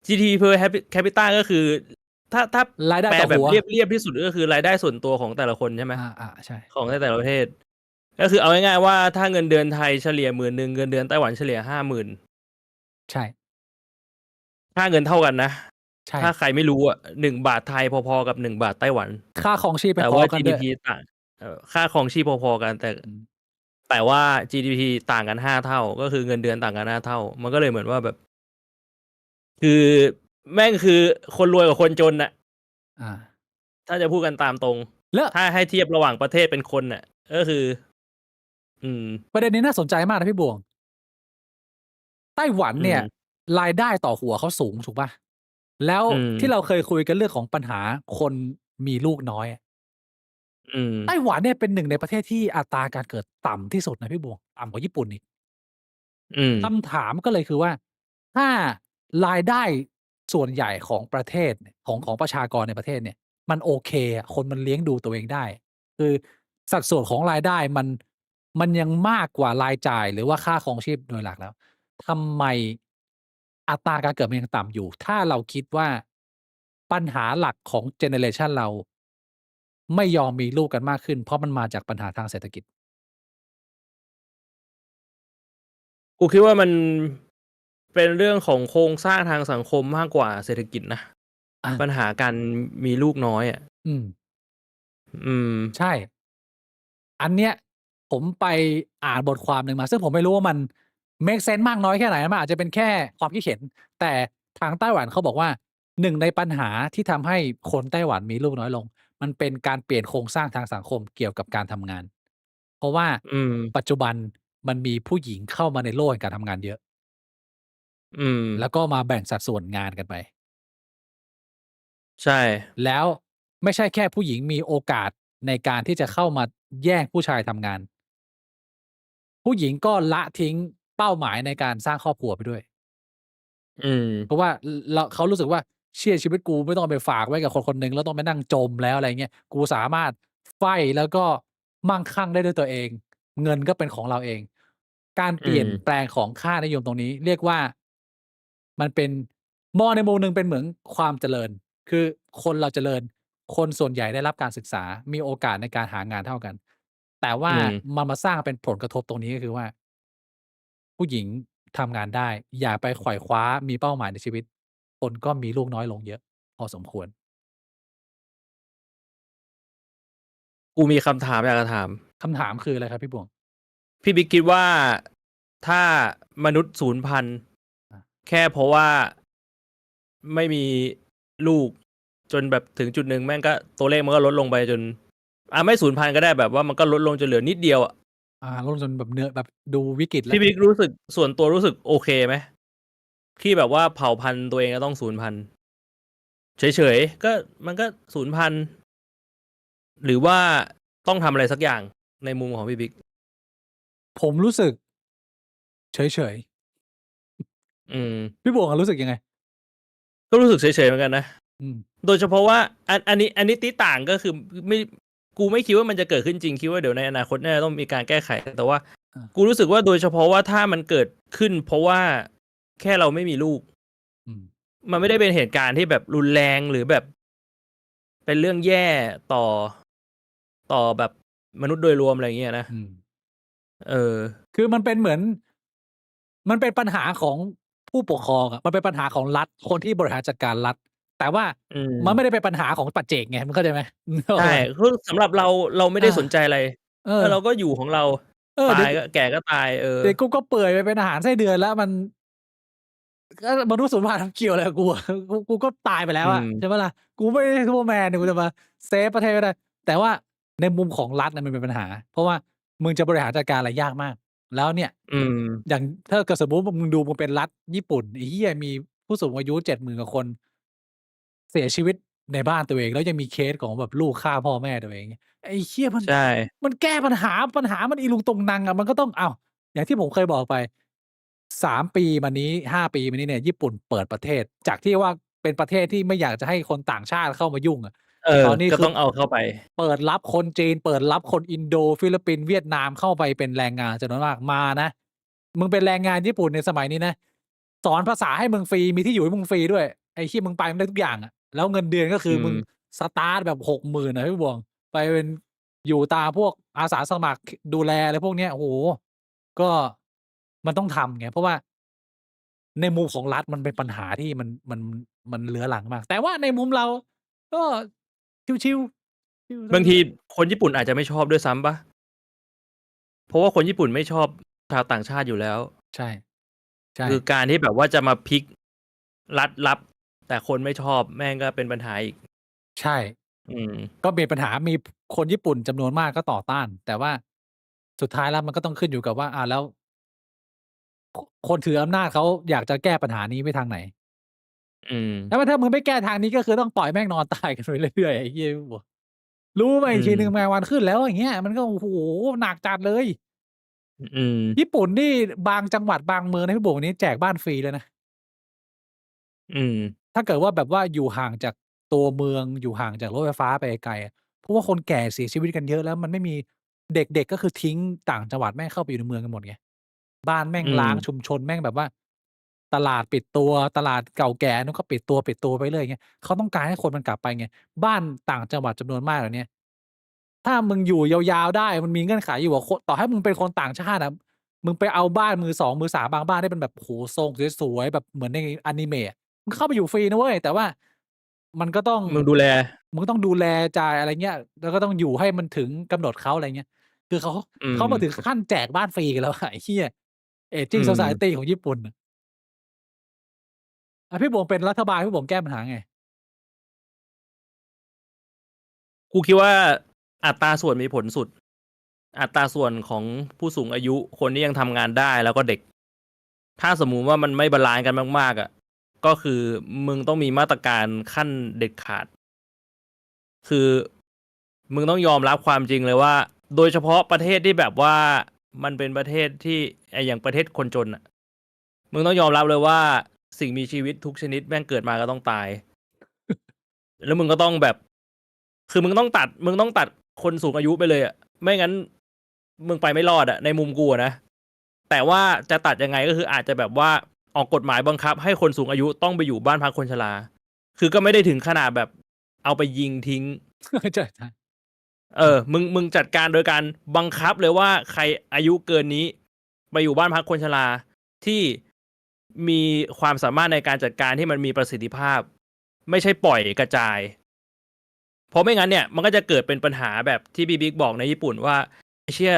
[SPEAKER 2] GDP per capita ก็คือ ถ้า
[SPEAKER 1] รายได้
[SPEAKER 2] แปล
[SPEAKER 1] ต่อ
[SPEAKER 2] แบ
[SPEAKER 1] หั
[SPEAKER 2] บ
[SPEAKER 1] ว
[SPEAKER 2] เรียบ ๆ ที่สุด ก็คือรายได้ส่วนตัวของแต่ละคนใช่ไหม?
[SPEAKER 1] อา ๆ ใช่
[SPEAKER 2] ของในแต่ละประเทศ ก็คือเอาง่าย ๆ ว่า ถ้าเงินเดือนไทยเฉลี่ย 10,000 เงินเดือนไต้หวันเฉลี่ย 50,000
[SPEAKER 1] ใช่
[SPEAKER 2] ค่าเงินเท่ากันนะ
[SPEAKER 1] ใช่
[SPEAKER 2] ถ้าใครไม่รู้อะ 1 บาทไทยพอ ๆ กับ 1 บาทไต้หวัน
[SPEAKER 1] ค่าครองชีพไ
[SPEAKER 2] แ
[SPEAKER 1] ม่
[SPEAKER 2] ต่ว่า
[SPEAKER 1] พอกันด้วย
[SPEAKER 2] GDP ต่าง ค่าครองชีพพอ ๆ กัน
[SPEAKER 1] อืม
[SPEAKER 2] แต่ว่า GDP ต่างกัน 5 เท่า ก็คือเงินเดือนต่างกัน 5 เท่า มันก็เลยเหมือนว่าแบบ คือแม่งคือคนรวยกับคนจนน่ะ
[SPEAKER 1] อา
[SPEAKER 2] ถ้าจะพูดกันตามตรง
[SPEAKER 1] แล้ว
[SPEAKER 2] ถ้าให้เทียบระหว่างประเทศเป็นคนน่ะ ก็คือ อืม
[SPEAKER 1] ประเด็นนี้น่าสนใจมากนะพี่บวง ไต้หวัน
[SPEAKER 2] อื
[SPEAKER 1] เนี่ย
[SPEAKER 2] ม
[SPEAKER 1] รายได้ต่อหัวเขาสูงถูกเปล่า? แล้ว
[SPEAKER 2] อื
[SPEAKER 1] ที่
[SPEAKER 2] ม
[SPEAKER 1] เราเคยคุยกันเรื่องของปัญหาคนมีลูกน้อยอะ
[SPEAKER 2] อืม
[SPEAKER 1] ไต้หวันเนี่ยเป็นหนึ่งในประเทศที่อัตราการเกิดต่ำที่สุดนะพี่บวง ต่ำกว่าญี่ปุ่นอีก
[SPEAKER 2] อืม
[SPEAKER 1] คำถามก็เลยคือว่า ถ้ารายได้ส่วนใหญ่ของประเทศ ของประชากรในประเทศเนี่ย มันโอเคอะ คนมันเลี้ยงดูตัวเองได้ คือสัดส่วนของรายได้มันยังมากกว่ารายจ่าย หรือว่าค่าครองชีพโดยหลักแล้ว ทำไมอัตราการเกิดมันยังต่ำอยู่ ถ้าเราคิดว่า ปัญหาหลักของเจเนอเรชันเรา ไม่ยอมมีลูกกันมากขึ้น เพราะมันมาจากปัญหาทางเศรษฐกิจ
[SPEAKER 2] กูคิดว่ามันเป็นเรื่องของโครงสร้างทางสังคมมากกว่าเศรษฐกิจนะ
[SPEAKER 1] อา
[SPEAKER 2] ปัญหาการมีลูกน้อยอะ
[SPEAKER 1] อืม
[SPEAKER 2] อืม
[SPEAKER 1] ใช่ อันเนี้ยผมไปอ่านบทความหนึ่งมา ซึ่งผมไม่รู้ว่ามันเมกเซนส์มากน้อยแค่ไหน มันอาจจะเป็นแค่ความคิดเห็น แต่ทางไต้หวันเขาบอกว่า 1 ในปัญหาที่ทำให้คนไต้หวันมีลูกน้อยลง มันเป็นการเปลี่ยนโครงสร้างทางสังคมเกี่ยวกับการทำงาน เพราะว่า
[SPEAKER 2] อืม
[SPEAKER 1] ปัจจุบันมันมีผู้หญิงเข้ามาในโลกแห่งการทำงานเยอะ
[SPEAKER 2] อืม
[SPEAKER 1] แล้วก็มาแบ่งสัดส่วนงานกันไป
[SPEAKER 2] ใช่
[SPEAKER 1] แล้วไม่ใช่แค่ผู้หญิงมีโอกาสในการที่จะเข้ามาแย่งผู้ชายทำงาน ผู้หญิงก็ละทิ้งเป้าหมายในการสร้างครอบครัวไปด้วย
[SPEAKER 2] อืม
[SPEAKER 1] เพราะว่า เขารู้สึกว่า เชี่ย ชีวิตกูไม่ต้องเอาไปฝากไว้กับคน ๆ หนึ่ง แล้วต้องไปนั่งจมแล้ว อะไรเงี้ย กูสามารถไฟ้แล้วก็มั่งคั่งได้ด้วยตัวเอง เงินก็เป็นของเราเอง การ
[SPEAKER 2] อ
[SPEAKER 1] เ
[SPEAKER 2] ื
[SPEAKER 1] ปลี่ยน
[SPEAKER 2] ม
[SPEAKER 1] แปลงของค่านิยมตรงนี้ เรียกว่า มันเป็น มองในมุมหนึ่งเป็นเหมือนความเจริญ คือคนเราเจริญ คนส่วนใหญ่ได้รับการศึกษา มีโอกาสในการหางานเท่ากัน แต่ว่า
[SPEAKER 2] อืม
[SPEAKER 1] มันมาสร้างเป็นผลกระทบตรงนี้ ก็คือว่า ผู้หญิงทำงานได้ อย่าไปไขว่คว้ามีเป้าหมายในชีวิต คนก็มีลูกน้อยลงเยอะพอสมควร
[SPEAKER 2] กูมีคำถามอยากจะถาม
[SPEAKER 1] คำถามคืออะไรครับพี่หมวก?
[SPEAKER 2] พี่บิ๊กคิดว่า ถ้ามนุษย์สูญพันธุ์
[SPEAKER 1] อา
[SPEAKER 2] แค่เพราะว่า ไม่มีลูก จนแบบถึงจุดหนึ่งแม่งก็ ตัวเลขมันก็ลดลงไปจน ไม่สูญพันธุ์ก็ได้ แบบว่ามันก็ลดลงจนเหลือนิดเดียวอะ
[SPEAKER 1] ลดจนแบบเนื้อ แบบดูวิกฤตแล
[SPEAKER 2] พี่
[SPEAKER 1] ้ว
[SPEAKER 2] บิ๊กรู้สึก ส่วนตัวรู้สึกโอเคไหม? ที่แบบว่าเผ่าพันธุ์ตัวเองจะต้องสูญพันธุ์ เฉย ๆ ก็ มันก็สูญพันธุ์ หรือว่าต้องทำอะไรสักอย่างในมุมของพี่บิ๊ก?
[SPEAKER 1] ผมรู้สึก เฉย ๆ
[SPEAKER 2] อืม
[SPEAKER 1] พี่หมวกอะรู้สึกยังไง?
[SPEAKER 2] ก็รู้สึกเฉย ๆ เหมือนกันนะ
[SPEAKER 1] อืม
[SPEAKER 2] โดยเฉพาะว่า อันนี้ติ๊ต่าง ก็คือไม่ กูไม่คิดว่ามันจะเกิดขึ้นจริง คิดว่าเดี๋ยวในอนาคตน่าจะต้องมีการแก้ไข แต่ว่า
[SPEAKER 1] อา
[SPEAKER 2] กูรู้สึกว่า โดยเฉพาะว่าถ้ามันเกิดขึ้น เพราะว่าแค่เราไม่มีลูก
[SPEAKER 1] อืม
[SPEAKER 2] มันไม่ได้เป็นเหตุการณ์ที่แบบรุนแรง หรือแบบเป็นเรื่องแย่ต่อ ต่อแบบมนุษย์โดยรวม อะไรอย่างเงี้ยนะ
[SPEAKER 1] อืม
[SPEAKER 2] เออ
[SPEAKER 1] คือมันเป็นเหมือน มันเป็นปัญหาของผู้ปกครองอะ มันเป็นปัญหาของรัฐ คนที่บริหารจัดการรัฐ แต่ว่า
[SPEAKER 2] อื
[SPEAKER 1] มันไม่
[SPEAKER 2] ม
[SPEAKER 1] ได้เป็นปัญหาของปัจเจกไง มึงเข้าใจไหม? นึกอ
[SPEAKER 2] ใ
[SPEAKER 1] อ
[SPEAKER 2] ช
[SPEAKER 1] กเ
[SPEAKER 2] ่
[SPEAKER 1] ปล่า?
[SPEAKER 2] คือสำหรับเรา เราไม่
[SPEAKER 1] อ
[SPEAKER 2] ได้
[SPEAKER 1] า
[SPEAKER 2] สนใจอะไร
[SPEAKER 1] เออ
[SPEAKER 2] เราก็อยู่ของเรา ต
[SPEAKER 1] เ
[SPEAKER 2] า
[SPEAKER 1] ดี๋ยว
[SPEAKER 2] ยก็ แก่ก็ตาย เออ
[SPEAKER 1] เดี๋ยวกูก็เปื่อยไปเป็นอาหารไส้เดือนแล้ว มัน ก็มนุษย์สูญพันธุ์ เกี่ยวอะไรกับกูอะ กูก็ตายไปแล้
[SPEAKER 2] อื
[SPEAKER 1] วอะ ใช่
[SPEAKER 2] ม
[SPEAKER 1] เปล่าล่ะ กูไม่ได้ซูเปอร์แมนนี่ กูจะมาเซฟประเทศไม่ได้ แต่ว่าในมุมของรัฐน่ะมันเป็นปัญหา เพราะว่ามึงจะบริหารจัดการอะไรยากมาก แล้วเนี่ย
[SPEAKER 2] อืม
[SPEAKER 1] อย่างถ้าเกิดสมมุติว่ามึงดูมึงเป็นรัฐญี่ปุ่น ไอ้เหี้ย มีผู้สูงอายุ 70,000 กว่าคน เสียชีวิตในบ้านตัวเอง แล้วยังมีเคสของแบบลูกฆ่าพ่อแม่ตัวเอง ไอ้เหี้ย มัน
[SPEAKER 2] ใช่
[SPEAKER 1] มันแก้ปัญหา ปัญหามันอีรุงตุงนังอะ มันก็ต้อง อ้าว อย่างที่ผมเคยบอกไป 3 ปีมานี้ 5 ปีมานี้เนี่ย ญี่ปุ่นเปิดประเทศ จากที่ว่าเป็นประเทศที่ไม่อยากจะให้คนต่างชาติเข้ามายุ่งอะ
[SPEAKER 2] เออ
[SPEAKER 1] ตอนนี้ค
[SPEAKER 2] ก็ตื้
[SPEAKER 1] อ
[SPEAKER 2] องเอาเข้าไป
[SPEAKER 1] เปิดรับคนจีน เปิดรับคนอินโด ฟิลิปปินส์ เวียดนาม เข้าไปเป็นแรงงานจำนวนมาก มานะ มึงเป็นแรงงานญี่ปุ่นในสมัยนี้นะ สอนภาษาให้มึงฟรี มีที่อยู่ให้มึงฟรีด้วย ไอ้เหี้ย มึงไปมึงได้ทุกอย่างอะ แล้วเงินเดือนก็ค
[SPEAKER 2] อื
[SPEAKER 1] ือมึง
[SPEAKER 2] ม
[SPEAKER 1] สตาร์ตแบบ 60,000 อะพี่หมวก ไปเป็น อยู่ตามพวกอาสาสมัคร ดูแลอะไรพวกเนี้ย โอ้โฮ ก็มันต้องทำไง เพราะว่า ในมุมของรัฐมันเป็นปัญหาที่มัน มันเรื้อรังมาก แต่ว่าในมุมเราก็ชิล ๆ ชิล
[SPEAKER 2] บางที
[SPEAKER 1] สบาย ๆ
[SPEAKER 2] คนญี่ปุ่นอาจจะไม่ชอบด้วยซ้ำเปล่า? เพราะว่าคนญี่ปุ่นไม่ชอบชาวต่างชาติอยู่แล้ว
[SPEAKER 1] ใช่ ใช่
[SPEAKER 2] คือการที่แบบว่าจะมาพลิกรัฐลับ แต่คนไม่ชอบแม่งก็เป็นปัญหาอีก
[SPEAKER 1] ใช่
[SPEAKER 2] อืม
[SPEAKER 1] ก็มีปัญหา มี คนญี่ปุ่นจำนวนมากก็ต่อต้าน แต่ว่าสุดท้ายแล้วมันก็ต้องขึ้นอยู่กับว่า แล้ว คนถืออำนาจเขาอยากจะแก้ปัญหานี้ไปทางไหน?
[SPEAKER 2] อืม
[SPEAKER 1] แล้วถ้ามึงไม่แก้ทางนี้ ก็คือต้องปล่อยแม่งนอนตายกันไปเรื่อย ๆ ไอ้เหี้ย รู้มา
[SPEAKER 2] อื
[SPEAKER 1] อีกทีหนึ่ง
[SPEAKER 2] ม
[SPEAKER 1] แมงวันขึ้นแล้ว อย่างเงี้ย มันก็ โอ้โฮ หนักจัดเลย
[SPEAKER 2] อืม
[SPEAKER 1] ญี่ปุ่นนี่บางจังหวัดบางเมืองนะพี่หมวก นี้แจกบ้านฟรีเลยนะ
[SPEAKER 2] อืม
[SPEAKER 1] ถ้าเกิดว่าแบบว่าอยู่ห่างจากตัวเมือง อยู่ห่างจากรถไฟฟ้าไปไกล ๆ อะ เพราะว่าคนแก่เสียชีวิตกันเยอะ แล้วมันไม่มี เด็ก ๆ ก็คือทิ้งต่างจังหวัดแม่งเข้าไปอยู่ในเมืองกันหมดไง บ้านแม่
[SPEAKER 2] อื
[SPEAKER 1] งร้าง
[SPEAKER 2] ม
[SPEAKER 1] ชุมชนแม่งแบบว่า ตลาดปิดตัวตลาดเก่าแก่นู้นก็ปิดตัวไปเรื่อยเงี้ยเขาต้องการให้คนมันกลับไปไงบ้านต่างจังหวัดจำนวนมากเหล่าเนี้ยถ้ามึงอยู่ยาวๆได้มันมีเงื่อนไขอยู่ว่าต่อให้มึงเป็นคนต่างชาติอะมึงไปเอาบ้านมือสองมือสามบางบ้านที่เป็นแบบโอ้โฮทรงสวยๆแบบเหมือนในอนิเมะอะมึงเข้าไปอยู่ฟรีนะเว้ยแต่ว่ามันก็ต้อง
[SPEAKER 2] มึงดูแล
[SPEAKER 1] มึงต้องดูแลจ่ายอะไรเงี้ยแล้วก็ต้องอยู่ให้มันถึงกำหนดเขาอะไรเงี้ยคือ
[SPEAKER 2] อื
[SPEAKER 1] เขามาถึง
[SPEAKER 2] ม
[SPEAKER 1] ขั้นแจกบ้านฟรีกันแล้วอะไอ้เหี้ย
[SPEAKER 2] อื
[SPEAKER 1] Aging
[SPEAKER 2] ม
[SPEAKER 1] Society ของญี่ปุ่นน่ะพี่หมวกเป็นรัฐบาลพี่หมวกแก้ปัญหาไง
[SPEAKER 2] กูคิดว่าอัตราส่วนมีผลสุด อัตราส่วนของผู้สูงอายุคนที่ยังทำงานได้แล้วก็เด็ก ถ้าสมมุติว่ามันไม่บาลานซ์กันมากๆอ่ะก็คือมึงต้องมีมาตรการขั้นเด็ดขาด คือมึงต้องยอมรับความจริงเลยว่า โดยเฉพาะประเทศที่แบบว่ามันเป็นประเทศที่อย่างประเทศคนจนอ่ะมึงต้องยอมรับเลยว่าสิ่งมีชีวิตทุกชนิดแม่งเกิดมาก็ต้องตาย แล้วมึงก็ต้องแบบ คือมึงต้องตัดคนสูงอายุไปเลยอ่ะไม่งั้นมึงไปไม่รอดอ่ะในมุมกูอะนะแต่ว่าจะตัดยังไงก็คืออาจจะแบบว่าออกกฎหมายบังคับให้คนสูงอายุต้องไปอยู่บ้านพักคนชราคือก็ไม่ได้ถึงขนาดแบบเอาไปยิงทิ้ง
[SPEAKER 1] ใช่
[SPEAKER 2] มึงจัดการโดยการบังคับเลยว่าใครอายุเกินนี้ไปอยู่บ้านพักคนชราที่มีความสามารถในการจัดการที่มันมีประสิทธิภาพ ไม่ใช่ปล่อยกระจาย เพราะไม่งั้นเนี่ยมันก็จะเกิดเป็นปัญหาแบบที่พี่บิ๊กบอกในญี่ปุ่นว่าไอ้เชี่ย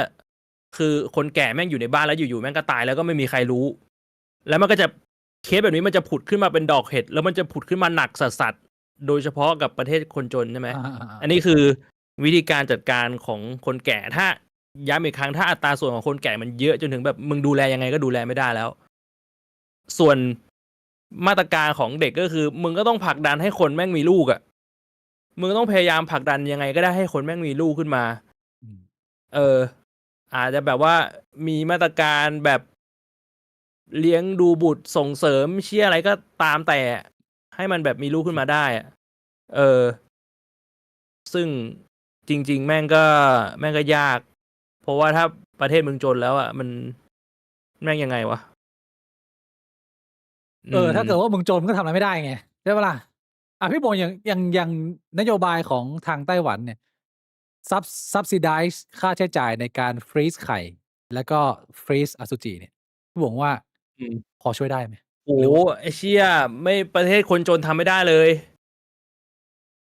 [SPEAKER 2] คือคนแก่แม่งอยู่ในบ้านแล้วอยู่ๆแม่งก็ตายแล้วก็ไม่มีใครรู้ แล้วมันก็จะเคสแบบนี้มันจะผุดขึ้นมาเป็นดอกเห็ดแล้วมันจะผุดขึ้นมาหนักสัสๆโดยเฉพาะกับประเทศคนจนใช่ไหม
[SPEAKER 1] ๆอา
[SPEAKER 2] อันนี้คือวิธีการจัดการของคนแก่ถ้าย้ำอีกครั้งถ้าอัตราส่วนของคนแก่มันเยอะจนถึงแบบมึงดูแลยังไงก็ดูแลไม่ได้แล้ว ส่วนมาตรการของเด็กก็คือมึงก็ต้องผลักดันให้คนแม่งมีลูกอ่ะมึงต้องพยายามผลักดันยังไงก็ได้ให้คนแม่งมีลูกขึ้นมา
[SPEAKER 1] อืม
[SPEAKER 2] เออ อาจจะแบบว่ามีมาตรการแบบเลี้ยงดูบุตรส่งเสริมเชี่ยอะไรก็ตามแต่ให้มันแบบมีลูกขึ้นมาได้อะเออ ซึ่งจริงๆแม่งก็ยาก เพราะว่าถ้าประเทศมึงจนแล้วอ่ะมันแม่งยังไงวะอืม
[SPEAKER 1] ถ้าเกิดว่ามึงจนมึงก็ทำอะไรไม่ได้ไงใช่เปล่าล่ะพี่หมวกอย่างนโยบายของทางไต้หวันเนี่ย subsidize ค่าใช้จ่ายในการฟรีซไข่แล้วก็ฟรีซอสุจิเนี่ยพี่หมวกว่า
[SPEAKER 2] อืม
[SPEAKER 1] พอช่วยได้ไหม
[SPEAKER 2] โอ้
[SPEAKER 1] หรือว่า
[SPEAKER 2] ไอ้เชี่ยไม่ประเทศคนจนทำไม่ได้เลย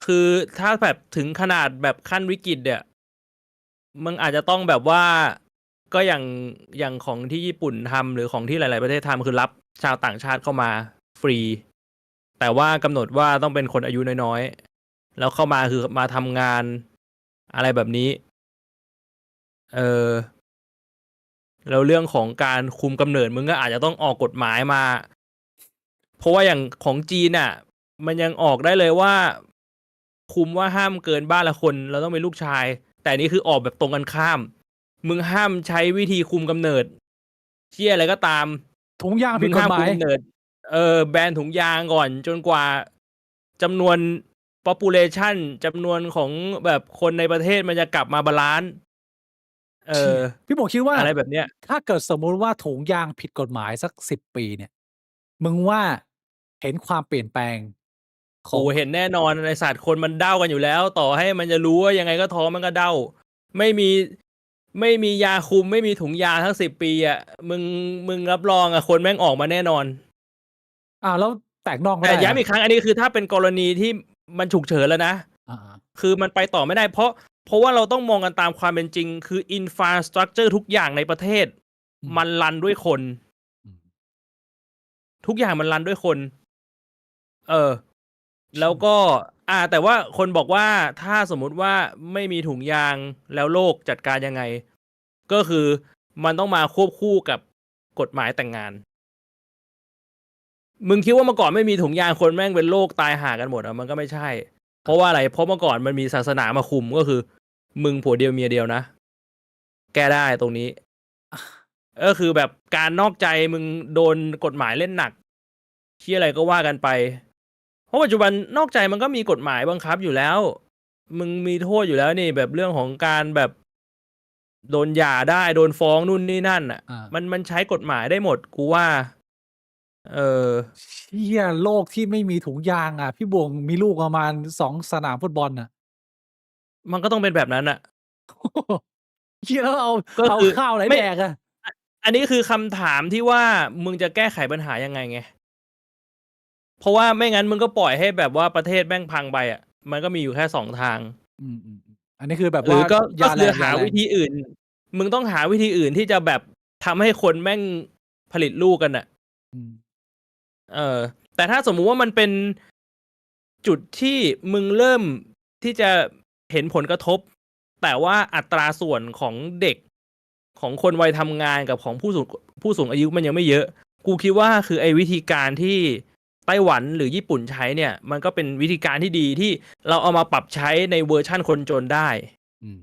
[SPEAKER 2] คือถ้าแบบถึงขนาดแบบขั้นวิกฤตเนี่ยมึงอาจจะต้องแบบว่าก็อย่างของที่ญี่ปุ่นทำหรือของที่หลายๆประเทศทำคือรับชาวต่างชาติเข้ามาฟรี แต่ว่ากำหนดว่าต้องเป็นคนอายุน้อยๆแล้วเข้ามาคือมาทำงานอะไรแบบนี้เออแล้วเรื่องของการคุมกำเนิดมึงก็อาจจะต้องออกกฎหมายมา เพราะว่าอย่างของจีนน่ะมันยังออกได้เลยว่าคุมว่าห้ามเกินบ้านละคนเราต้องเป็นลูกชาย แต่อันนี้คือออกแบบตรงกันข้าม มึงห้ามใช้วิธีคุมกำเนิดเชี่ยอะไรก็ตาม
[SPEAKER 1] ถุงยาง
[SPEAKER 2] มึงห้าม
[SPEAKER 1] ผิดกฎหมาย
[SPEAKER 2] คุมกำเนิดแบนถุงยางก่อนจนกว่าจำนวน population จำนวนของแบบคนในประเทศมันจะกลับมาบาลานซ์เออ
[SPEAKER 1] เชี่ยพี่หมวกคิดว่า
[SPEAKER 2] อะไรแบบเนี้ย
[SPEAKER 1] ถ้าเกิดสมมุติว่าถุงยางผิดกฎหมายสัก10 ปีเนี่ยมึงว่าเห็นความเปลี่ยนแปลงข
[SPEAKER 2] โอ้
[SPEAKER 1] อง
[SPEAKER 2] เห็นแน่นอนในศาสตร์คนมันเด้ากันอยู่แล้ว ต่อให้มันจะรู้ว่ายังไงก็ท้องมันก็เด้าไม่มีไม่มียาคุมไม่มีถุงยาทั้ง10 ปีอ่ะมึงรับรองอ่ะคนแม่งออกมาแน่นอน
[SPEAKER 1] แล้วแตกน่องก็
[SPEAKER 2] แต่
[SPEAKER 1] ได้อะ
[SPEAKER 2] ย้ำอีกครั้งอันนี้คือถ้าเป็นกรณีที่มันฉุกเฉินแล้วนะ
[SPEAKER 1] อา
[SPEAKER 2] คือมันไปต่อไม่ได้เพราะว่าเราต้องมองกันตามความเป็นจริง คืออินฟราสตรักเจอร์ทุกอย่างในประเทศ
[SPEAKER 1] อืม
[SPEAKER 2] มันรันด้วยคน
[SPEAKER 1] อืม
[SPEAKER 2] ทุกอย่างมันรันด้วยคน เออ แล้
[SPEAKER 1] เชี่ย
[SPEAKER 2] วก็แต่ว่าคนบอกว่าถ้าสมมุติว่าไม่มีถุงยางแล้วโลกจัดการยังไง ก็คือมันต้องมาควบคู่กับกฎหมายแต่งงาน มึงคิดว่าเมื่อก่อนไม่มีถุงยางคนแม่งเป็นโรคตายห่ากันหมดมันก็ไม่ใช่ เพราะว่าอะไร เพราะเมื่อก่อนมันมีศาสนามาคุมก็คือ มึงผัวเดียวเมียเดียวนะ แก้ได้ตรงนี้ ก็คือแบบการนอกใจมึงโดนกฎหมายเล่นหนักเชี่ยอะไรก็ว่ากันไป เพราะปัจจุบันนอกใจมันก็มีกฎหมายบังคับอยู่แล้ว มึงมีโทษอยู่แล้วนี่แบบเรื่องของการแบบโดนหย่าได้โดนฟ้องนู่นนี่นั่นอ่ะ
[SPEAKER 1] อา
[SPEAKER 2] มันใช้กฎหมายได้หมดกูว่า เออ
[SPEAKER 1] เชี่ยโลกที่ไม่มีถุงยางอ่ะ พี่บวงมีลูกประมาณ2สนามฟุตบอลน่ะ
[SPEAKER 2] มันก็ต้องเป็นแบบนั้นน่ะ
[SPEAKER 1] เชี่ยแล้วเอา
[SPEAKER 2] ก็
[SPEAKER 1] เอา
[SPEAKER 2] คือ
[SPEAKER 1] ข้าวไหน
[SPEAKER 2] ไม่
[SPEAKER 1] แดกอะ?
[SPEAKER 2] อันนี้คือคำถามที่ว่ามึงจะแก้ไขปัญหายังไงไง เพราะว่าไม่งั้นมึงก็ปล่อยให้แบบว่าประเทศแม่งพังไปอะ มันก็มีอยู่แค่2ทาง
[SPEAKER 1] อืม ๆ ๆ อันนี้คือแบบ
[SPEAKER 2] หรื
[SPEAKER 1] ว่า
[SPEAKER 2] อก็
[SPEAKER 1] ยา
[SPEAKER 2] คื
[SPEAKER 1] แร
[SPEAKER 2] อง หา
[SPEAKER 1] ๆ
[SPEAKER 2] วิธีอื่น มึงต้องหาวิธีอื่นที่จะแบบทำให้คนแม่งผลิตลูกกันน่ะ
[SPEAKER 1] อืม
[SPEAKER 2] แต่ถ้าสมมุติว่ามันเป็นจุดที่มึงเริ่มที่จะเห็นผลกระทบ แต่ว่าอัตราส่วนของเด็ก ของคนวัยทำงานกับของผู้สูงอายุมันยังไม่เยอะ กูคิดว่าคือไอ้วิธีการที่ไต้หวันหรือญี่ปุ่นใช้เนี่ย มันก็เป็นวิธีการที่ดีที่เราเอามาปรับใช้ในเวอร์ชันคนจนได้
[SPEAKER 1] อืม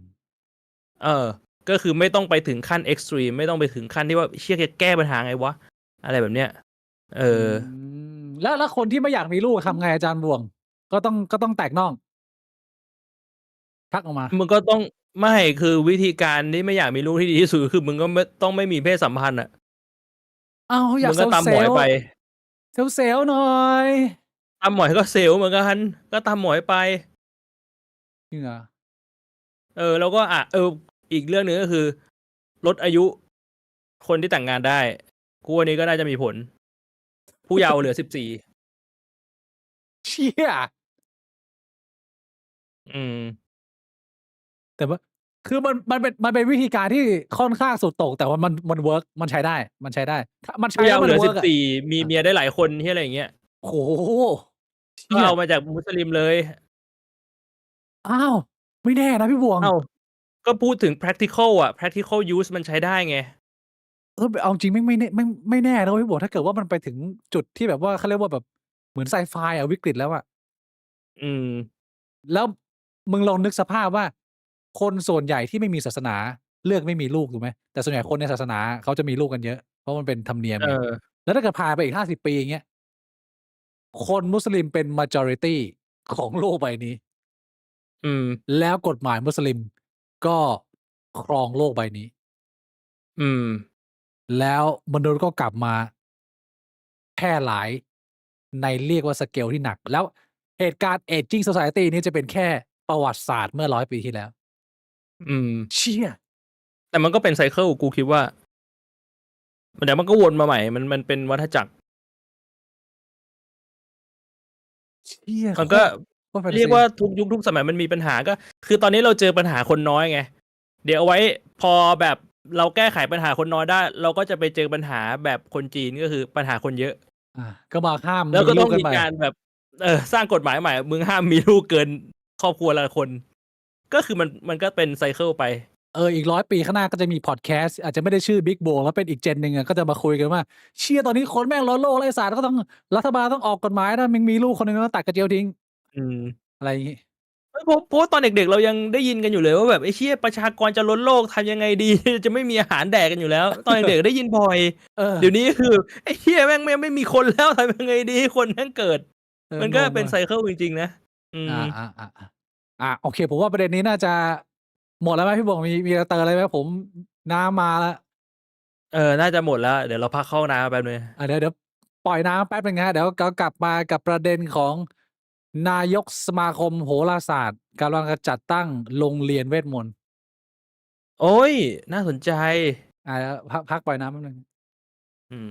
[SPEAKER 2] ก็คือไม่ต้องไปถึงขั้นเอ็กซ์ตรีม ไม่ต้องไปถึงขั้นที่ว่า เชี่ย จะแก้ปัญหาไงวะ อะไรแบบเนี้ย
[SPEAKER 1] อืม แล้วคนที่ไม่อยากมีลูกทำไงอาจารย์บวง ก็ต้องแตกน่อง ทักออกมา
[SPEAKER 2] มึงก็ต้อง ไม่ คือวิธีการที่ไม่อยากมีลูกที่ดีที่สุด คือมึงก็ต้องไม่มีเพศสัมพันธ์น่ะ
[SPEAKER 1] อ้าว อยา
[SPEAKER 2] มึ
[SPEAKER 1] ก
[SPEAKER 2] งก็ตามหมอย
[SPEAKER 1] เซล
[SPEAKER 2] ไป
[SPEAKER 1] ๆ เซล ๆ หน่อย
[SPEAKER 2] ตามหมอยก็เซลล์เหมือนกัน ก็ตามหมอยไป
[SPEAKER 1] จริงเหรอ?
[SPEAKER 2] แล้วก็ อีกเรื่องหนึ่งก็คือ ลดอายุคนที่แต่งงานได้ กูว่านี้ก็น่าจะมีผล ผู้เยาว์เหลือ 14
[SPEAKER 1] เชี่ย!
[SPEAKER 2] อืม
[SPEAKER 1] แต่ว่า คือมันเป็นวิธีการที่ค่อนข้างสุดโต่ง แต่ว่ามันเวิร์ก มันใช้ได้ มันใช้ได้ ถ้ามันใช
[SPEAKER 2] ผู้
[SPEAKER 1] ้
[SPEAKER 2] เย
[SPEAKER 1] แล้
[SPEAKER 2] าว์
[SPEAKER 1] วม
[SPEAKER 2] เ
[SPEAKER 1] ั
[SPEAKER 2] หลือ
[SPEAKER 1] นเวิร์กอะ
[SPEAKER 2] 14 มีเมียได้หลายคน เหี้ย อะไรอย่างเงี้ย
[SPEAKER 1] โอ้โฮ! เช
[SPEAKER 2] ก็
[SPEAKER 1] ี่
[SPEAKER 2] เอ
[SPEAKER 1] ย!
[SPEAKER 2] ามาจากมุสลิมเลย
[SPEAKER 1] อ้าว! ไม่แน่นะพี่บวง
[SPEAKER 2] อ้าว ก็พูดถึง practical อะ practical use มันใช้ได้ไง
[SPEAKER 1] เอาจริง ไม่แน่นะเว้ยพี่หมวก ถ้าเกิดว่ามันไปถึงจุดที่แบบว่า เขาเรียกว่าแบบเหมือนไซไฟอะ วิกฤตแล้วอะ
[SPEAKER 2] อืม
[SPEAKER 1] แล้วมึงลองนึกสภาพว่า คนส่วนใหญ่ที่ไม่มีศาสนาเลือกไม่มีลูกถูกไหม? แต่ส่วนใหญ่คนในศาสนาเขาจะมีลูกกันเยอะ เพราะมันเป็นธรรมเนียมไง แล้วถ้าเกิดผ่านไปอีก 50 ปี อย่างเงี้ย คนมุสลิมเป็น majority ของโลกใบนี้
[SPEAKER 2] อืม
[SPEAKER 1] แล้วกฎหมายมุสลิมก็ครองโลกใบนี้
[SPEAKER 2] อืม
[SPEAKER 1] แล้วมนุษย์ก็กลับมา แพร่หลายในเรียกว่าสเกลที่หนัก แล้วเหตุการณ์ Aging Society นี้จะเป็นแค่ประวัติศาสตร์เมื่อ 100 ปีที่แล้ว
[SPEAKER 2] อืม
[SPEAKER 1] เชี่ย!
[SPEAKER 2] แต่มันก็เป็นไซเกิล กูคิดว่า เดี๋ยวมันก็วนมาใหม่ มันเป็นวัฏจักร
[SPEAKER 1] เชี่ย!
[SPEAKER 2] มันก็
[SPEAKER 1] โคตรแฟนต
[SPEAKER 2] เรี
[SPEAKER 1] า
[SPEAKER 2] ย
[SPEAKER 1] ซ
[SPEAKER 2] กี ว่าทุกยุคทุกสมัยมันมีปัญหา ก็คือตอนนี้เราเจอปัญหาคนน้อยไง เดี๋ยวเอาไว้พอแบบเราแก้ไขปัญหาคนน้อยได้ เราก็จะไปเจอปัญหาแบบคนจีน ก็คือปัญหาคนเยอะ
[SPEAKER 1] ก็มาห้าม
[SPEAKER 2] แล้วก็
[SPEAKER 1] มีล
[SPEAKER 2] ตู้องมี
[SPEAKER 1] กกันใหม่
[SPEAKER 2] การแบบ สร้างกฎหมายใหม่ มึงห้ามมีลูกเกินครอบครัวละคน ก็คือมันก็เป็นไซเกิลไป
[SPEAKER 1] อีก 100 ปีข้างหน้าก็จะมีพอดแคสต์ อาจจะไม่ได้ชื่อ Big Bang แล้วเป็นอีก gen หนึ่งอะ ก็จะมาคุยกันว่า เชี่ย! ตอนนี้คนแม่งล้นโลกแล้วไอ้สัตว์ ก็ต้อง รัฐบาลต้องออกกฎหมายถ้ามึงมีลูกคนหนึ่งต้องตัดกระเจียวทิ้ง
[SPEAKER 2] อืม
[SPEAKER 1] อะไรงี้
[SPEAKER 2] เพราะว่าตอนเด็ก ๆ เรายังได้ยินกันอยู่เลยว่าแบบ ไอ้เชี่ย! ประชากรจะล้นโลกทำยังไงดี จะไม่มีอาหารแดกกันอยู่แล้ว ตอนเด็ก ๆ ได้ยินบ่อย เดี๋ยวนี้คือ ไอ้เหี้ย! แม่งไม่มีคนแล้ว ทำยังไงดีให้คนแม่งเกิด มันก็เป็นไซเกิลจริง ๆ นะ อืม
[SPEAKER 1] โอเค ผมว่าประเด็นนี้น่าจะหมดแล้วไหมพี่หมวก มีจะเติมอะไรไหม? ผม น้ำมาแล้ว
[SPEAKER 2] น่าจะหมดแล้ว เดี๋ยวเราพักเข้าห้องน้ำแป๊บหนึ่ง
[SPEAKER 1] เดี๋ยวปล่อยน้ำแป๊บหนึ่งครับ เดี๋ยวเรากลับมากับประเด็นของนายกสมาคมโหราศาสตร์กำลังจะจัดตั้งโรงเรียนเวทมนตร์
[SPEAKER 2] โอ๊ย! น่าสนใจ
[SPEAKER 1] แล้วพักปล่อยน้ำแป๊บหนึ่ง
[SPEAKER 2] อืม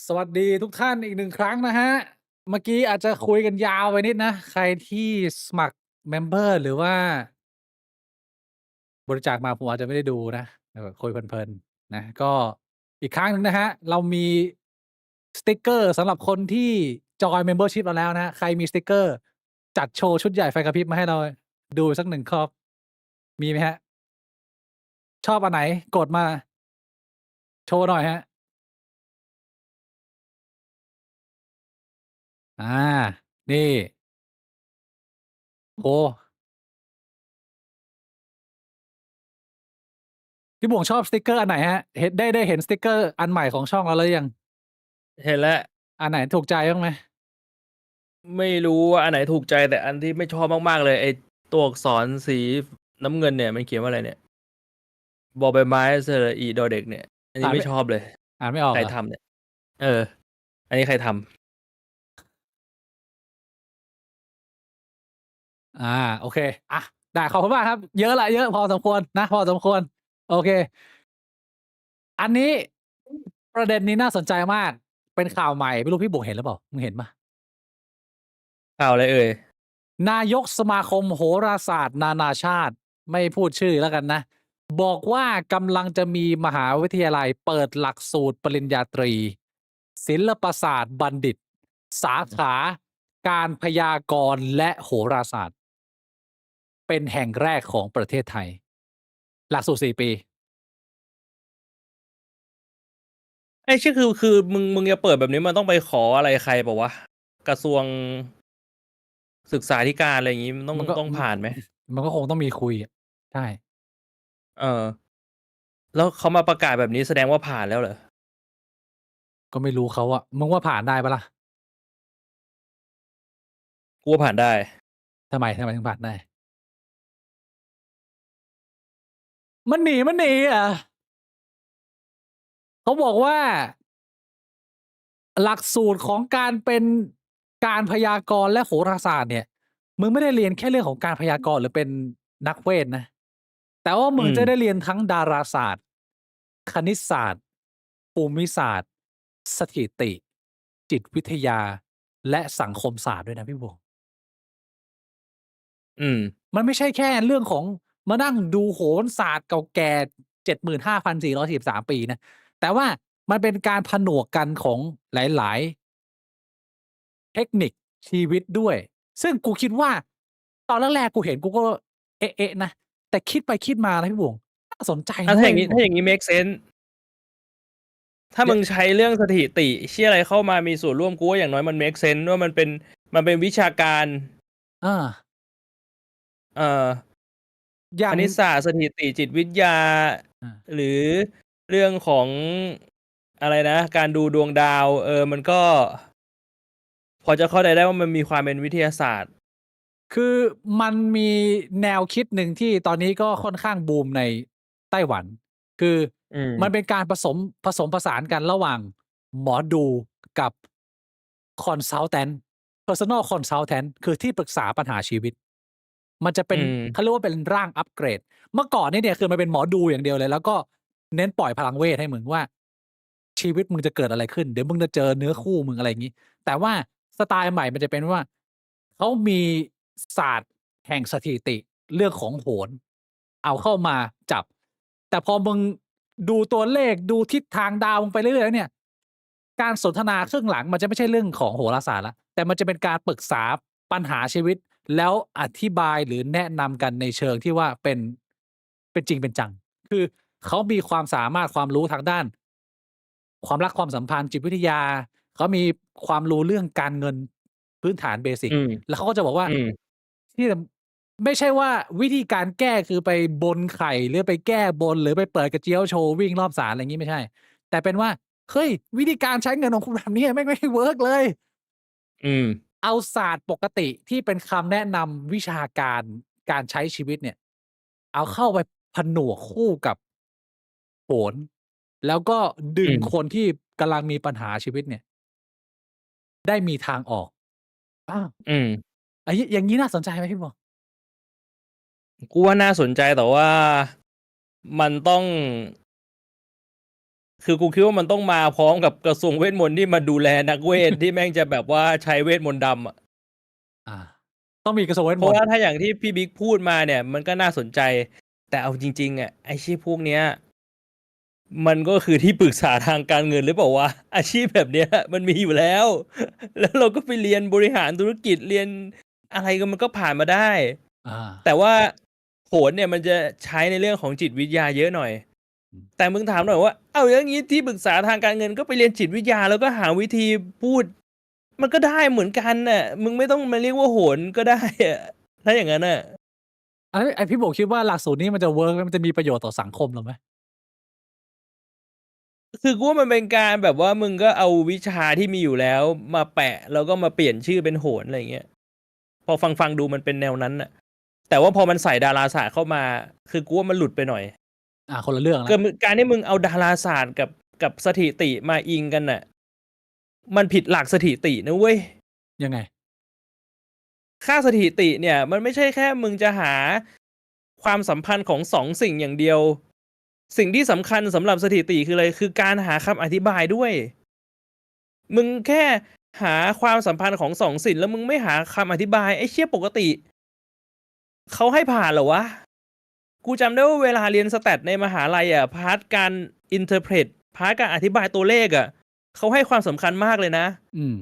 [SPEAKER 1] สวัสดีทุกท่านอีกหนึ่งครั้งนะครับ เมื่อกี้อาจจะคุยกันยาวไปนิดนะ ใครที่สมัครเมมเบอร์หรือว่า บริจาคมาผมอาจจะไม่ได้ดูนะแบบคุยเพลินๆนะก็อีกครั้งหนึ่งนะฮะเรามีสติกเกอร์สำหรับคนที่จอย Membership เราแล้วนะใครมีสติกเกอร์จัดโชว์ชุดใหญ่ไฟกระพริบมาให้เราดูสัก1ครอบมีไหมครับชอบอันไหนกดมาโชว์หน่อยครับอานี่โอ้โฮพี่หมวกชอบสติกเกอร์อันไหนครับเห็นได้เห็นสติกเกอร์อันใหม่ของช่องเราหรือยัง
[SPEAKER 2] เห็นแล้ว
[SPEAKER 1] อันไหนถูกใจบ้างไหม
[SPEAKER 2] ไม่รู้ว่าอันไหนถูกใจแต่อันที่ไม่ชอบมากๆเลยไอ้ตัวอักษรสีน้ำเงินเนี่ยมันเขียนว่าอะไรเนี่ยบอใบไม้สระอีดอเด็กเนี่ยอันนี้
[SPEAKER 1] อ่านไม่
[SPEAKER 2] ไม่ชอบเลย
[SPEAKER 1] อ่านไม่ออกเหรอ
[SPEAKER 2] ใครทำเนี่ยเอออันนี้ใครทำ
[SPEAKER 1] อาโอเคอะได้ขอบคุณมากครับเยอะแล้วเยอะพอสมควรนะพอสมควรโอเคอันนี้ประเด็นนี้น่าสนใจมากเป็นข่าวใหม่ไม่รู้พี่หมวกเห็นหรือเปล่ามึงเห็นเปล่า
[SPEAKER 2] ข่าวอะไรเอ่ย
[SPEAKER 1] นายกสมาคมโหราศาสตร์นานาชาติไม่พูดชื่อแล้วกันนะบอกว่ากำลังจะมีมหาวิทยาลัยเปิดหลักสูตรปริญญาตรีศิลปศาสตร์บัณฑิตสาขาการพยากรณ์และโหราศาสตร์เป็นแห่งแรกของประเทศไทยหลักสูตร4ปี
[SPEAKER 2] ไอ้เชี่ยคือมึงจะเปิดแบบนี้มันต้องไปขออะไรใครเปล่าวะกระทรวงศึกษาธิการอะไรอย่างงี้มันต้อง
[SPEAKER 1] มันก็
[SPEAKER 2] ต้องผ่านไหม
[SPEAKER 1] มันก็คงต้องมีคุยอะใช่
[SPEAKER 2] เออแล้วเขามาประกาศแบบนี้แสดงว่าผ่านแล้วเหรอ
[SPEAKER 1] ก็ไม่รู้เขาอะมึงว่าผ่านได้เปล่าล่ะ
[SPEAKER 2] กูว่าผ่านได้
[SPEAKER 1] ทำไมถึงผ่านได้มันหนีเหรอเขาบอกว่าหลักสูตรของการเป็นการพยากรณ์และโหราศาสตร์เนี่ยมึงไม่ได้เรียนแค่เรื่องของการพยากรณ์หรือเป็นนักเวทนะแต่ว่ามึง
[SPEAKER 2] อืม
[SPEAKER 1] จะได้เรียนทั้งดาราศาสตร์คณิตศาสตร์ภูมิศาสตร์สถิติจิตวิทยาและสังคมศาสตร์ด้วยนะพี่หมวก
[SPEAKER 2] อืม
[SPEAKER 1] มันไม่ใช่แค่เรื่องของมานั่งดูโหราศาสตร์เก่าแก่75,443ปีนะแต่ว่ามันเป็นการผนวกกันของหลายๆเทคนิคชีวิตด้วยซึ่งกูคิดว่าตอนแรกๆกูเห็นกูก็เอ๊ะๆนะแต่คิดไปคิดมานะพี่หมวกน่าสนใจ
[SPEAKER 2] ถ้า
[SPEAKER 1] นะเว้ยพี่หมวก
[SPEAKER 2] ถ้าอย่างงี้เมกเซนส์ถ้า
[SPEAKER 1] ย
[SPEAKER 2] มึงใช้เรื่องสถิติเชี่ยอะไรเข้ามามีส่วนร่วมกูว่าอย่างน้อยมันเมกเซนส์ว่ามันเป็นวิชาการ
[SPEAKER 1] อา
[SPEAKER 2] เอ่อ
[SPEAKER 1] อย่าง
[SPEAKER 2] คณิตศาสตร์สถิติจิตวิทยา
[SPEAKER 1] อา
[SPEAKER 2] หรือเรื่องของอะไรนะการดูดวงดาวมันก็พอจะเข้าใจได้ว่ามันมีความเป็นวิทยาศาสตร์
[SPEAKER 1] คือมันมีแนวคิดหนึ่งที่ตอนนี้ก็ค่อนข้างบูมในไต้หวันคือ
[SPEAKER 2] อืม
[SPEAKER 1] มันเป็นการผสมผสานกันระหว่างหมอดูกับ Consultant Personal Consultant คือที่ปรึกษาปัญหาชีวิตมันจะ
[SPEAKER 2] อื
[SPEAKER 1] เป็น
[SPEAKER 2] ม
[SPEAKER 1] เขาเรียกว่าเป็นร่างอัปเกรดเมื่อก่อนเนี่ยคือมันเป็นหมอดูอย่างเดียวเลยแล้วก็เน้นปล่อยพลังเวทให้มึงว่าชีวิตมึงจะเกิดอะไรขึ้นเดี๋ยวมึงจะเจอเนื้อคู่มึงอะไรอย่างงี้แต่ว่าสไตล์ใหม่มันจะเป็นว่าเขามีศาสตร์แห่งสถิติเรื่องของโหรเอาเข้ามาจับแต่พอมึงดูตัวเลขดูทิศทางดาวมึงไปเรื่อยๆแล้วเนี่ยการสนทนาครึ่งหลังมันจะไม่ใช่เรื่องของโหราศาสตร์แล้วแต่มันจะเป็นการปรึกษาปัญหาชีวิต แล้วอธิบายหรือแนะนำกันในเชิงที่ว่าเป็นจริงเป็นจังคือเขามีความสามารถความรู้ทางด้านความรักความสัมพันธ์จิตวิทยาเขามีความรู้เรื่องการเงินพื้นฐานเบสิก
[SPEAKER 2] อืม
[SPEAKER 1] แล้วเขาก็จะบอกว่า
[SPEAKER 2] อืม
[SPEAKER 1] ที่ไม่ใช่ว่าวิธีการแก้คือไปบนไข่หรือไปแก้บนหรือไปเปิดกระเจี๊ยวโชว์วิ่งรอบศาลอะไรงี้ไม่ใช่แต่เป็นว่าเฮ้ยวิธีการใช้เงินของคุณแบบนี้แม่งไม่เวิร์กเลย
[SPEAKER 2] อืม
[SPEAKER 1] เอาศาสตร์ปกติที่เป็นคำแนะนำวิชาการการใช้ชีวิตเนี่ยเอาเข้าไปผนวกคู่กับโหรแล้วก็ดึง
[SPEAKER 2] อืม
[SPEAKER 1] คนที่กำลังมีปัญหาชีวิตเนี่ยได้มีทางออกอ้าว
[SPEAKER 2] อืม
[SPEAKER 1] อย่างงี้น่าสนใจไหมพี่หมวก
[SPEAKER 2] กูว่าน่าสนใจแต่ว่ามันต้อง คือกูคิดว่ามันต้องมาพร้อมกับกระทรวงเวทมนต์ที่มาดูแลนักเวท ที่แม่งจะแบบว่าใช้เวทมนต์ดำอ่ะ
[SPEAKER 1] อ่า ต้องมีกระทรวงเวท
[SPEAKER 2] เพ
[SPEAKER 1] มนต์
[SPEAKER 2] ราะว่าถ้าอย่างที่พี่บิ๊กพูดมาเนี่ย มันก็น่าสนใจ แต่เอาจริงๆอ่ะไอชีพพวกเนี้ย มันก็คือที่ปรึกษาทางการเงินหรือเปล่าวะอาชีพแบบเนี้ย มันมีอยู่แล้ว แล้วเราก็ไปเรียนบริหารธุรกิจเรียนอะไรก็มันก็ผ่านมาได้
[SPEAKER 1] อ่า
[SPEAKER 2] แต่ว่าโหนเนี่ยมันจะใช้ในเรื่องของจิตวิทยาเยอะหน่อย แต่มึงถามหน่อยว่า เอาอย่างนี้ที่ปรึกษาทางการเงินก็ไปเรียนจิตวิทยาแล้วก็หาวิธีพูด มันก็ได้เหมือนกันน่ะ มึงไม่ต้องมาเรียกว่าโหนก็ได้อะถ้าอย่างนั้นน่ะ
[SPEAKER 1] ไอพี่โบคิดว่าหลักสูตรนี้มันจะเวิร์กมันจะมีประโยชน์ต่อสังคมหรือไหม
[SPEAKER 2] คือกูว่ามันเป็นการแบบว่ามึงก็เอาวิชาที่มีอยู่แล้วมาแปะแล้วก็มาเปลี่ยนชื่อเป็นโหนอะไรเงี้ย พอฟังดูมันเป็นแนวนั้นน่ะ แต่ว่าพอมันใส่ดาราศาสตร์เข้ามา คือกูว่ามันหลุดไปหน่อย
[SPEAKER 1] คนละเรื่อง
[SPEAKER 2] ก็
[SPEAKER 1] แล้ว
[SPEAKER 2] การที่มึงเอาดาราศาสตร์กับสถิติมาอิงกันน่ะ มันผิดหลักสถิตินะเว้ย
[SPEAKER 1] ยังไง
[SPEAKER 2] ค่าสถิติเนี่ย มันไม่ใช่แค่มึงจะหาความสัมพันธ์ของสองสิ่งอย่างเดียว สิ่งที่สำคัญสำหรับสถิติคืออะไร คือการหาคำอธิบายด้วย มึงแค่หาความสัมพันธ์ของสองสิ่งแล้วมึงไม่หาคำอธิบายไอ้เชี่ยปกติเขาให้ผ่านเหรอวะ กูจำได้ว่าเวลาเรียนสแตทในมหาลัยอ่ะพาร์ทการอินเทอร์เพรตพาร์ทการอธิบายตัวเลขอ่ะเขาให้ความสำคัญมากเลยนะ
[SPEAKER 1] อืม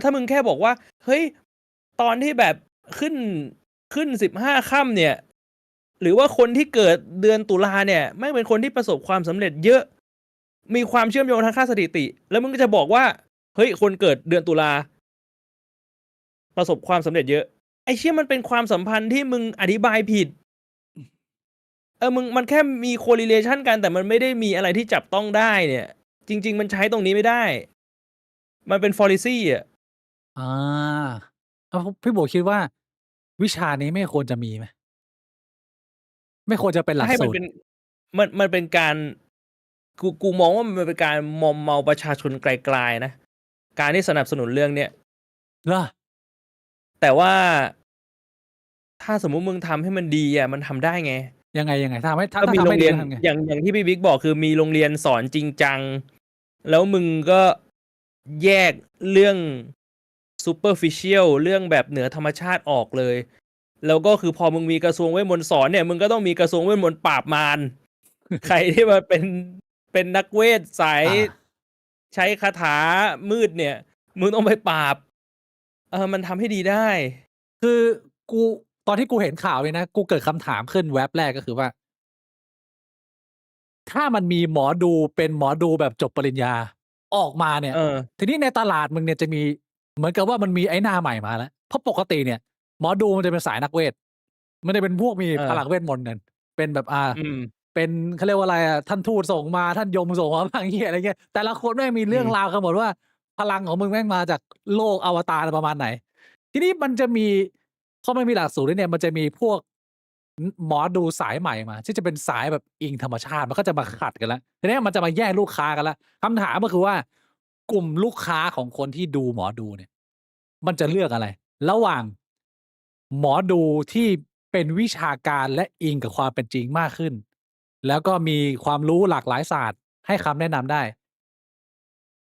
[SPEAKER 2] ถ้ามึงแค่บอกว่าเฮ้ยตอนที่แบบขึ้น15 ค่ำเนี่ย หรือว่าคนที่เกิดเดือนตุลาเนี่ยแม่งเป็นคนที่ประสบความสำเร็จเยอะ มีความเชื่อมโยงทางค่าสถิติ แล้วมึงก็จะบอกว่าเฮ้ยคนเกิดเดือนตุลาประสบความสำเร็จเยอะ ไอ้เชี่ยมันเป็นความสัมพันธ์ที่มึงอธิบายผิด มันแค่มี correlation กันแต่มันไม่ได้มีอะไรที่จับต้องได้เนี่ย จริง ๆ มันใช้ตรงนี้ไม่ได้ มันเป็น fallacy อ่ะ
[SPEAKER 1] อ่าพี่โบคิดว่า วิชานี้ไม่ควรจะมีไหม ไม่ควรจะเป็นหลัก
[SPEAKER 2] ให้มั
[SPEAKER 1] สู
[SPEAKER 2] น
[SPEAKER 1] ต
[SPEAKER 2] เป็
[SPEAKER 1] ร
[SPEAKER 2] นมันเป็นการกูมองว่ามันเป็นการมอมเมาประชาชนไกลๆนะ การที่สนับสนุนเรื่องเนี้ย
[SPEAKER 1] เหรอ
[SPEAKER 2] แต่ว่าถ้าสมมุติมึงทำให้มันดีอ่ะมันทำได้ไง
[SPEAKER 1] ยังไงถ้าไม่ถ้า
[SPEAKER 2] ก็มี
[SPEAKER 1] ทำ
[SPEAKER 2] โร
[SPEAKER 1] ไม่
[SPEAKER 2] ง
[SPEAKER 1] ดี
[SPEAKER 2] เรียน
[SPEAKER 1] ทำไง
[SPEAKER 2] อย่างที่พี่บิ๊กบอกคือมีโรงเรียนสอนจริงจัง แล้วมึงก็แยกเรื่อง superficial เรื่องแบบเหนือธรรมชาติออกเลย แล้วก็คือพอมึงมีกระทรวงเวทมนต์สอนเนี่ยมึงก็ต้องมีกระทรวงเวทมนต์ปราบมาร ใครที่มาเป็นนักเวทสาย
[SPEAKER 1] อ่า
[SPEAKER 2] ใช้คาถามืดเนี่ย มึงต้องไปปราบ มันทำให้ดีได้
[SPEAKER 1] คือกูตอนที่กูเห็นข่าวเนี่ยนะ กูเกิดคำถามขึ้นแว็บแรกก็คือว่า ถ้ามันมีหมอดูเป็นหมอดูแบบจบปริญญาออกมาเนี่ย ทีนี้ในตลาดมึงเนี่ยจะมีเหมือนกับว่ามันมีไอ้หน้าใหม่มาแล้ว เพราะปกติเนี่ย หมอดูมันจะเป็นสายนักเวท มันจะเป็นพวกมีพลังเวทมนต์กันเป็นแบบเป็นเขาเรียกว่าอะไรอ่ะท่านทูตส่งมาท่านยมส่งมาบางอย่างอะไรเงี้ยแต่ละคนแม่งมีเรื่องราวกันหมดว่า พลังของมึงแม่งมาจากโลกอวตารประมาณไหน ทีนี้มันจะมีพอมันมีหลักสูตรเนี่ยมันจะมีพวกหมอดูสายใหม่มาที่จะเป็นสายแบบอิงธรรมชาติมันก็จะมาขัดกันแล้วทีนี้มันจะมาแย่งลูกค้ากันแล้วคำถามก็คือว่ากลุ่มลูกค้าของคนที่ดูหมอดูเนี่ย มันจะเลือกอะไร ระหว่างหมอดูที่เป็นวิชาการและอิงกับความเป็นจริงมากขึ้น แล้วก็มีความรู้หลากหลายศาสตร์ให้คำแนะนำได้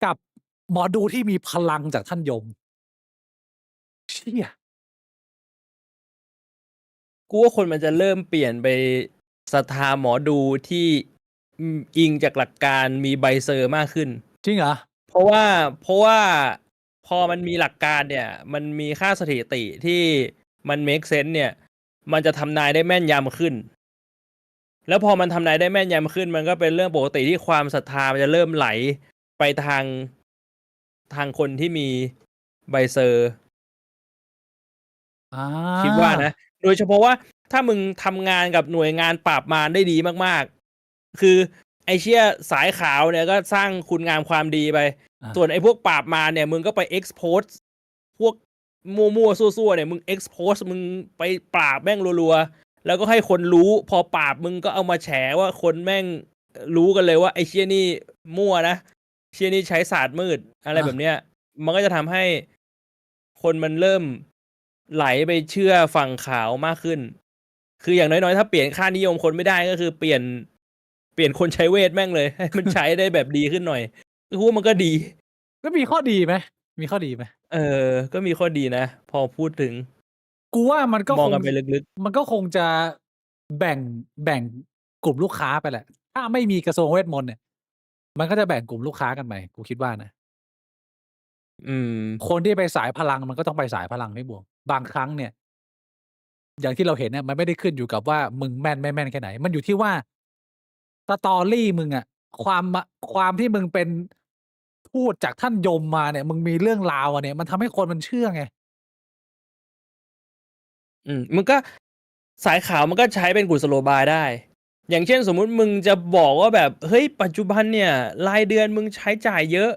[SPEAKER 1] กับหมอดูที่มีพลังจากท่านยมเชี่ย
[SPEAKER 2] กูว่าคนมันจะเริ่มเปลี่ยนไปศรัทธาหมอดูที่อิงจากหลักการมีใบเซอร์มากขึ้น
[SPEAKER 1] จริงเหรอ
[SPEAKER 2] เพราะว่าพอมันมีหลักการเนี่ย มันมีค่าสถิติที่มัน make sense เนี่ย มันจะทำนายได้แม่นยำขึ้น แล้วพอมันทำนายได้แม่นยำขึ้น มันก็เป็นเรื่องปกติที่ความศรัทธามันจะเริ่มไหลไปทางคนที่มีใบเซอร์ คิดว่านะ โดยเฉพาะว่าถ้ามึงทำงานกับหน่วยงานปราบมารได้ดีมากๆ คือไอเชี่ยสายขาวเนี่ยก็สร้างคุณงามความดีไป ส่วนไอพวกปราบมารเนี่ยมึงก็ไป expose พวกมั่วๆซั่วๆเนี่ยมึง expose มึงไปปราบแม่งรัวๆแล้วก็ให้คนรู้พอปราบมึงก็เอามาแฉว่าคนแม่งรู้กันเลยว่าไอเชี่ยนี่มั่วนะเชี่ยนี่ใช้ศาสตร์มืดอะไรแบบเนี้ยมันก็จะทำให้คนมันเริ่มไหลไปเชื่อฝั่งขาวมากขึ้น คืออย่างน้อยๆถ้าเปลี่ยนค่านิยมคนไม่ได้ก็คือเปลี่ยน ลี่ยนคนใช้เวทแม่งเลย ให้มันใช้ได้แบบดีขึ้นหน่อยคือว่ามันก็ดี
[SPEAKER 1] ก็มีข้อดีไหมมีข้อดีไหม
[SPEAKER 2] ก็มีข้อดีนะ พอพูดถึง
[SPEAKER 1] กูว่ามันก็
[SPEAKER 2] มอ
[SPEAKER 1] ค
[SPEAKER 2] ง
[SPEAKER 1] ง
[SPEAKER 2] กันไปลึก
[SPEAKER 1] มันก็คงจะแบ่งกลุ่มลูกค้าไปแหละ ถ้าไม่มีกระทรวงเวทมนต์เนี่ย มันก็จะแบ่งกลุ่มลูกค้ากันไปกูคิดว่านะ
[SPEAKER 2] ๆ อืม
[SPEAKER 1] คนที่ไปสายพลังมันก็ต้องไปสายพลังพี่บวกบางครั้งเนี่ย อย่างที่เราเห็นเนี่ยมันไม่ได้ขึ้นอยู่กับว่ามึงแม่นไม่แม่นแค่ไหน มันอยู่ที่ว่าสตอรี่มึงอะความที่มึงเป็นทูตจากท่านยมมาเนี่ย มึงมีเรื่องราวอะเนี่ยมันทำให้คนมันเชื่อไง
[SPEAKER 2] มันก็สายขาวมันก็ใช้เป็นกุศโลบายได้ อย่างเช่นสมมุติมึงจะบอกว่าแบบเฮ้ยปัจจุบันเนี่ย รายเดือนมึงใช้จ่ายเยอะ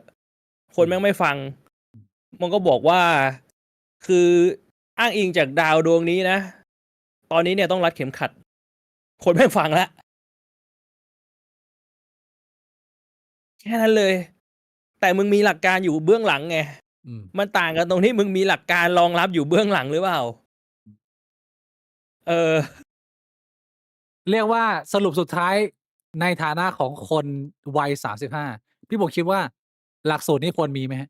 [SPEAKER 2] คนแม่งไม่ฟัง มันก็บอกว่าคืออ้างอิงจากดาวดวงนี้นะ ตอนนี้เนี่ยต้องรัดเข็มขัด คนไม่ฟังแล้วแค่นั้นเลย แต่มึงมีหลักการอยู่เบื้องหลังไง
[SPEAKER 1] อืม
[SPEAKER 2] มันต่างกันตรงที่มึงมีหลักการรองรับอยู่เบื้องหลังหรือเปล่า
[SPEAKER 1] เรียกว่าสรุปสุดท้ายในฐานะของคนวัย35พี่บวกคิดว่า หลักสูตรนี้ควรมีไหมฮะ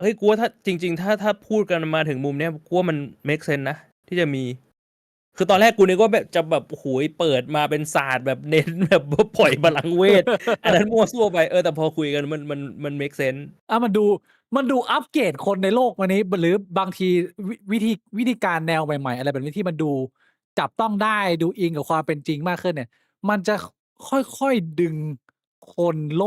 [SPEAKER 2] เฮ้ยกูว่าถ้าจริง ๆ ถ้าพูดกันมาถึงมุมเนี้ยกูว่ามัน make sense นะ ที่จะมี คือตอนแรกกูนึกว่าแบบจะแบบโอ้โหเปิดมาเป็นศาสตร์แบบเน้นแบบว่าปล่อยพลังเวท อันนั้นมั่วซั่วไปแต่พอคุยกันมัน make sense
[SPEAKER 1] มันดูอัปเกรดคนในโลกวันนี้ หรือบางทีวิธีการแนวใหม่ๆ อะไรแบบนี้ที่มันดูจับต้องได้ดูอิงกับความเป็นจริงมากขึ้นเนี่ย มันจะค่อยๆดึงคนโ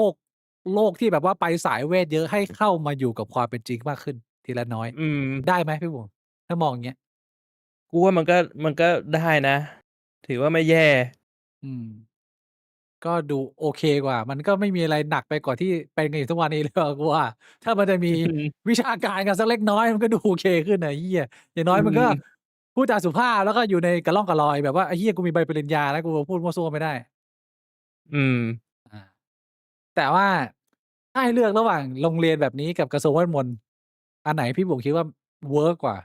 [SPEAKER 1] ลกที่แบบว่าไปสายเวทเยอะให้เข้ามาอยู่กับความเป็นจริงมากขึ้น ทีละน้อย
[SPEAKER 2] อืม
[SPEAKER 1] ได้ไหมพี่บวงถ้ามองอย่างเงี้ย
[SPEAKER 2] กูว่ามันก็ได้นะ ถือว่าไม่แย่
[SPEAKER 1] อืม ก็ดูโอเคกว่า มันก็ไม่มีอะไรหนักไปกว่าที่เป็นกันอยู่ทุกวันนี้ แล้วกูว่า ถ้ามันจะมี วิชาการกันสักเล็กน้อยมันก็ดูโอเคขึ้นน่ะไอ้เหี้ยอย่างน้อยมันก็
[SPEAKER 2] อืม
[SPEAKER 1] พูดจาสุภาพแล้วก็อยู่ในกะล่องกะลอยแบบว่าไอ้เหี้ยกูมีใบปริญญาแล้วกูพูดมั่วซั่วไม่ได้
[SPEAKER 2] อืม
[SPEAKER 1] อาแต่ว่าถ้าให้เลือกระหว่างโรงเรียนแบบนี้กับกระทรวงเวทมนต์อันไหนพี่บวกคิดว่าเวิร์กกว่า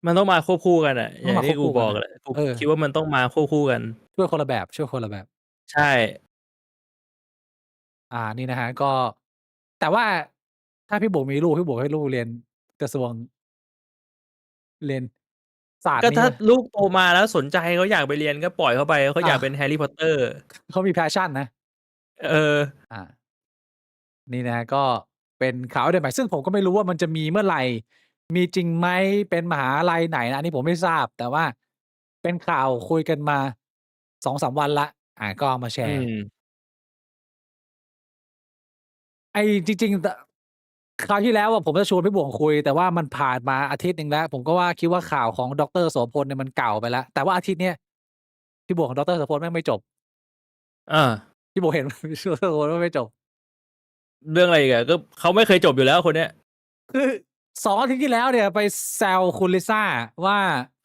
[SPEAKER 2] มันต้องมาควบคู่กันอะอ
[SPEAKER 1] ต้องมาคว
[SPEAKER 2] ย่างที่
[SPEAKER 1] บ
[SPEAKER 2] กู
[SPEAKER 1] คู่
[SPEAKER 2] บ
[SPEAKER 1] กัน
[SPEAKER 2] อก
[SPEAKER 1] นะ
[SPEAKER 2] แหละกูคิดว่ามันต้องมาควบคู่กัน
[SPEAKER 1] ช่วยคนละแบบ
[SPEAKER 2] ใช่
[SPEAKER 1] นี่นะครับก็ แต่ว่าถ้าพี่บวกมีลูกพี่บวกให้ลูกเรียนกระทรวง เรียนศาสตร์
[SPEAKER 2] ก็
[SPEAKER 1] นี้
[SPEAKER 2] ถ้า
[SPEAKER 1] ไหม
[SPEAKER 2] ลูกโตมาแล้วสนใจเขาอยากไปเรียนก็ปล่อยเขาไป เขาอยากเป็น Harry Potter
[SPEAKER 1] เขามี passion นะ อา นี่นะครับก็เป็นข่าวอัปเดตใหม่ซึ่งผมก็ไม่รู้ว่ามันจะมีเมื่อไหร่ มีจริงไหม เป็นมหาลัยไหนนะอันนี้ผมไม่ทราบ แต่ว่าเป็นข่าวคุยกันมา 2-3 วันแล้ว ก็เอามาแช
[SPEAKER 2] อื
[SPEAKER 1] ร์
[SPEAKER 2] ม
[SPEAKER 1] จริง ๆ คราวที่แล้วอะผมจะชวนพี่บวกคุย แต่ว่ามันผ่านมาอาทิตย์หนึ่งแล้ว ผมก็ว่าคิดว่าข่าวของดร.โสพลเนี่ยมันเก่าไปแล้ว แต่ว่าอาทิตย์เนี้ยพี่บวกของดร.โสพลแม่งไม่จบ
[SPEAKER 2] อา
[SPEAKER 1] พี่บวกเห็น ดร.โสพลว่าไม่จบ
[SPEAKER 2] เรื่องอะไรอีกอะก็เขาไม่เคยจบอยู่แล้วคนเนี้ย
[SPEAKER 1] คือ 2 อาทิตย์ที่แล้วเนี่ยไปแซวคุณลิซ่าว่า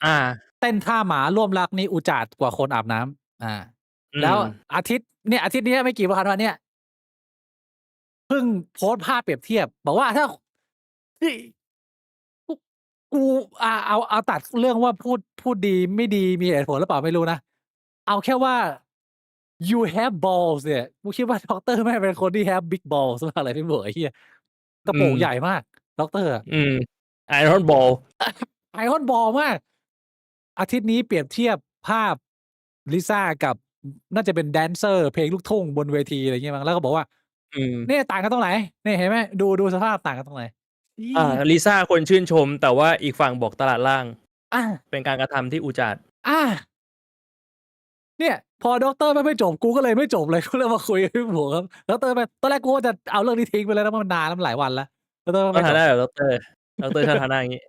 [SPEAKER 2] อา
[SPEAKER 1] เต้นท่าหมาร่วมรักนี่อุจาดกว่าคนอาบน้ำ แล้วอาทิตย์เนี้ยไม่กี่วันมาเนี่ย เพิ่งโพสต์ภาพเปรียบเทียบ บอกว่าถ้า ที่กูเอาตัดเรื่องว่าพูดดีไม่ดีมีเหตุผลหรือเปล่าไม่รู้นะ เอาแค่ว่า you have balls เนี่ยกูคิดว่าด็อกเตอร์แม่งเป็นคนที่ have big balls มากเลยพี่บวกไอ้เหี้ยกระโปรงใหญ่มากด็อกเตอร์อะ
[SPEAKER 2] Iron Ball
[SPEAKER 1] Iron Ball มาก อาทิตย์นี้เปรียบเทียบภาพลิซ่ากับน่าจะเป็นแดนเซอร์เพลงลูกทุ่งบนเวทีอะไรเงี้ยมั้งแล้วก็บอกว่า เนี่ยต่างกันตรงไหนเนี่ยเห็นไหมดูสภาพต่างกันตรงไหน
[SPEAKER 2] ลิซ่าคนชื่นชม แต่ว่าอีกฝั่งบอกตลาดล่าง
[SPEAKER 1] อา
[SPEAKER 2] เป็นการกระทำที่อุจาด
[SPEAKER 1] เนี่ยพอด็อกเตอร์แม่งไม่จบกูก็เลยไม่จบเลย ก็เลยมาคุยกับพี่หมวกครับด็อกเตอร์แม่งตอนแรกกูว่าจะเอาเรื่องนี้ทิ้งไปแล้วนะเพราะมันนานแล้วมันหลายวันแล้วด็อกเตอร์
[SPEAKER 2] ต้อ
[SPEAKER 1] ไม่
[SPEAKER 2] ง
[SPEAKER 1] จ
[SPEAKER 2] ทำห
[SPEAKER 1] บ
[SPEAKER 2] น้าแบบด็อกเตอร์ ด็อกเตอร์ชอบทำหน้าอย่างงี้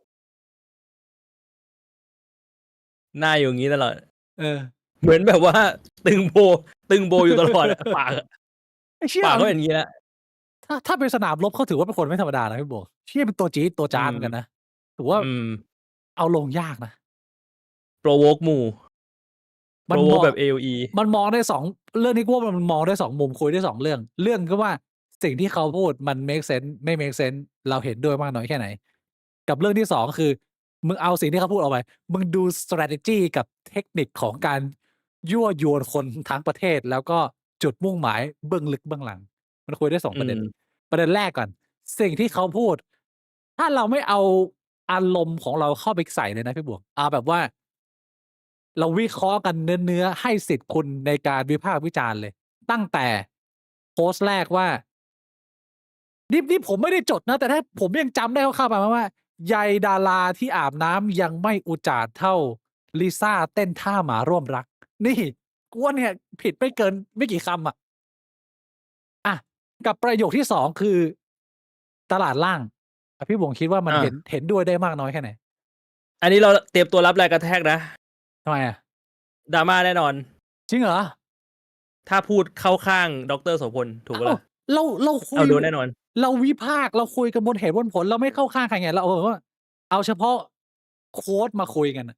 [SPEAKER 2] หน้าอยู่อย่างงี้ตลอด เหมือนแบบว่าตึงโบอยู่ตลอดอะ ปากอะ
[SPEAKER 1] ไอ้เชี่ย
[SPEAKER 2] ปากเขาเป็นอย่างงี้แล้ว
[SPEAKER 1] ถ้าเป็นสนามรบเขาถือว่าเป็นคนไม่ธรรมดานะพี่บวกเชี่ยเป็นตัวจี๊ดตัวจ๊าดเหมือนกันนะถือว่าเอาลงยากนะ
[SPEAKER 2] provoke หมู่
[SPEAKER 1] มันม
[SPEAKER 2] provoke
[SPEAKER 1] อง
[SPEAKER 2] แบบ AOE
[SPEAKER 1] มันมองได้2เรื่องนี้กูว่ามันมองได้2มุมคุยได้2เรื่อง เรื่องก็ว่าสิ่งที่เขาพูดมัน make sense ไม่ make sense เราเห็นด้วยมากน้อยแค่ไหน กับเรื่องที่2คือมึงเอาสิ่งที่เขาพูดออกไปมึงดู strategy กับเทคนิคของการ ยั่วยวนคนทั้งประเทศ แล้วก็จุดมุ่งหมายเบื้องลึกเบื้องหลัง มันคุยได้ 2
[SPEAKER 2] อื
[SPEAKER 1] ประเด็น
[SPEAKER 2] ม
[SPEAKER 1] ประเด็นแรกก่อน สิ่งที่เขาพูด ถ้าเราไม่เอาอารมณ์ของเราเข้าไปใส่เลยนะพี่หมวก แบบว่า เราวิเคราะห์กันเนื้อ ๆ ให้สิทธิ์คุณในการวิพากษ์วิจารณ์เลย ตั้งแต่โพสต์แรกว่า นี่ผมไม่ได้จดนะ แต่ถ้าผมยังจำได้คร่าวๆประมาณว่า ใยดาราที่อาบน้ำยังไม่อุจาดเท่าลิซ่าเต้นท่าหมาร่วมรัก นี่กูว่าเนี่ยผิดไม่เกินไม่กี่คำอะ กับประโยคที่ 2 คือ ตลาดล่าง พี่หมวกคิดว่ามัน
[SPEAKER 2] อา
[SPEAKER 1] เห็นด้วยได้มากน้อยแค่ไหน?
[SPEAKER 2] อันนี้เราเตรียมตัวรับแรงกระแทกนะ
[SPEAKER 1] ทำไมอะ?
[SPEAKER 2] drama แน่นอน
[SPEAKER 1] จริงเหรอ?
[SPEAKER 2] ถ้าพูดเข้าข้างดร. โสพล ถูกเปล่าล่ะ?
[SPEAKER 1] เราคุ
[SPEAKER 2] เอา
[SPEAKER 1] ย
[SPEAKER 2] โดนแน่นอน
[SPEAKER 1] เราวิพากษ์ เราคุยกันบนเหตุบนผล เราไม่เข้าข้างใครไง เราแบบว่าเอาเฉพาะโคตมาคุยกันน่ะ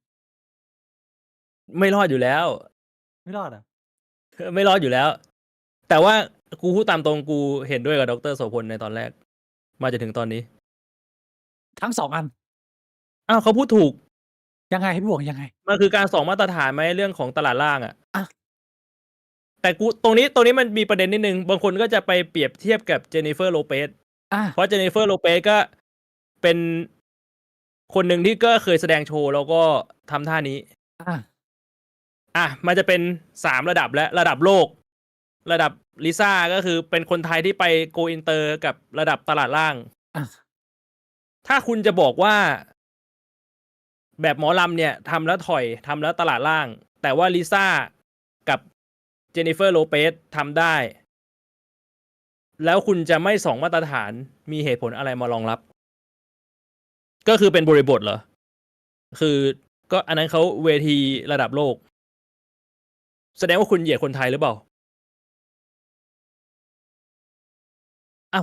[SPEAKER 2] ไม่รอดอยู่แล้ว
[SPEAKER 1] ไม่รอดเหรอ?
[SPEAKER 2] ไม่รอดอยู่แล้ว แต่ว่ากูพูดตามตรง กูเห็นด้วยกับดร. โสพลในตอนแรก มาจนถึงตอนนี้
[SPEAKER 1] ทั้ง 2 อัน
[SPEAKER 2] อ้าว เขาพูดถูก
[SPEAKER 1] ยังไงพี่หมวก ยังไง?
[SPEAKER 2] มันคือการส่องมาตรฐานไหม เรื่องของตลาดล่างอะ?
[SPEAKER 1] อะ
[SPEAKER 2] แต่กู ตรงนี้มันมีประเด็นนิดหนึ่ง บางคนก็จะไปเปรียบเทียบกับ Jennifer Lopez
[SPEAKER 1] อา
[SPEAKER 2] เพราะ Jennifer Lopez ก็เป็นคนหนึ่งที่ก็เคยแสดงโชว์ แล้วก็ทำท่านี้
[SPEAKER 1] อา
[SPEAKER 2] มันจะเป็น 3 ระดับแล้ว ระดับโลก ระดับลิซ่า ก็คือเป็นคนไทยที่ไป Go Inter กับระดับตลาดล่าง
[SPEAKER 1] อา
[SPEAKER 2] ถ้าคุณจะบอกว่า แบบหมอลำเนี่ยทำแล้วถอย ทำแล้วตลาดล่าง แต่ว่าลิซ่ากับ Jennifer Lopez ทำได้ แล้วคุณจะไม่ส่องมาตรฐาน มีเหตุผลอะไรมารองรับ? ก็คือเป็นบริบทเหรอ? คือก็อันนั้นเขาเวทีระดับโลก แสดงว่าคุณเหยียดคนไทยหรือเปล่า?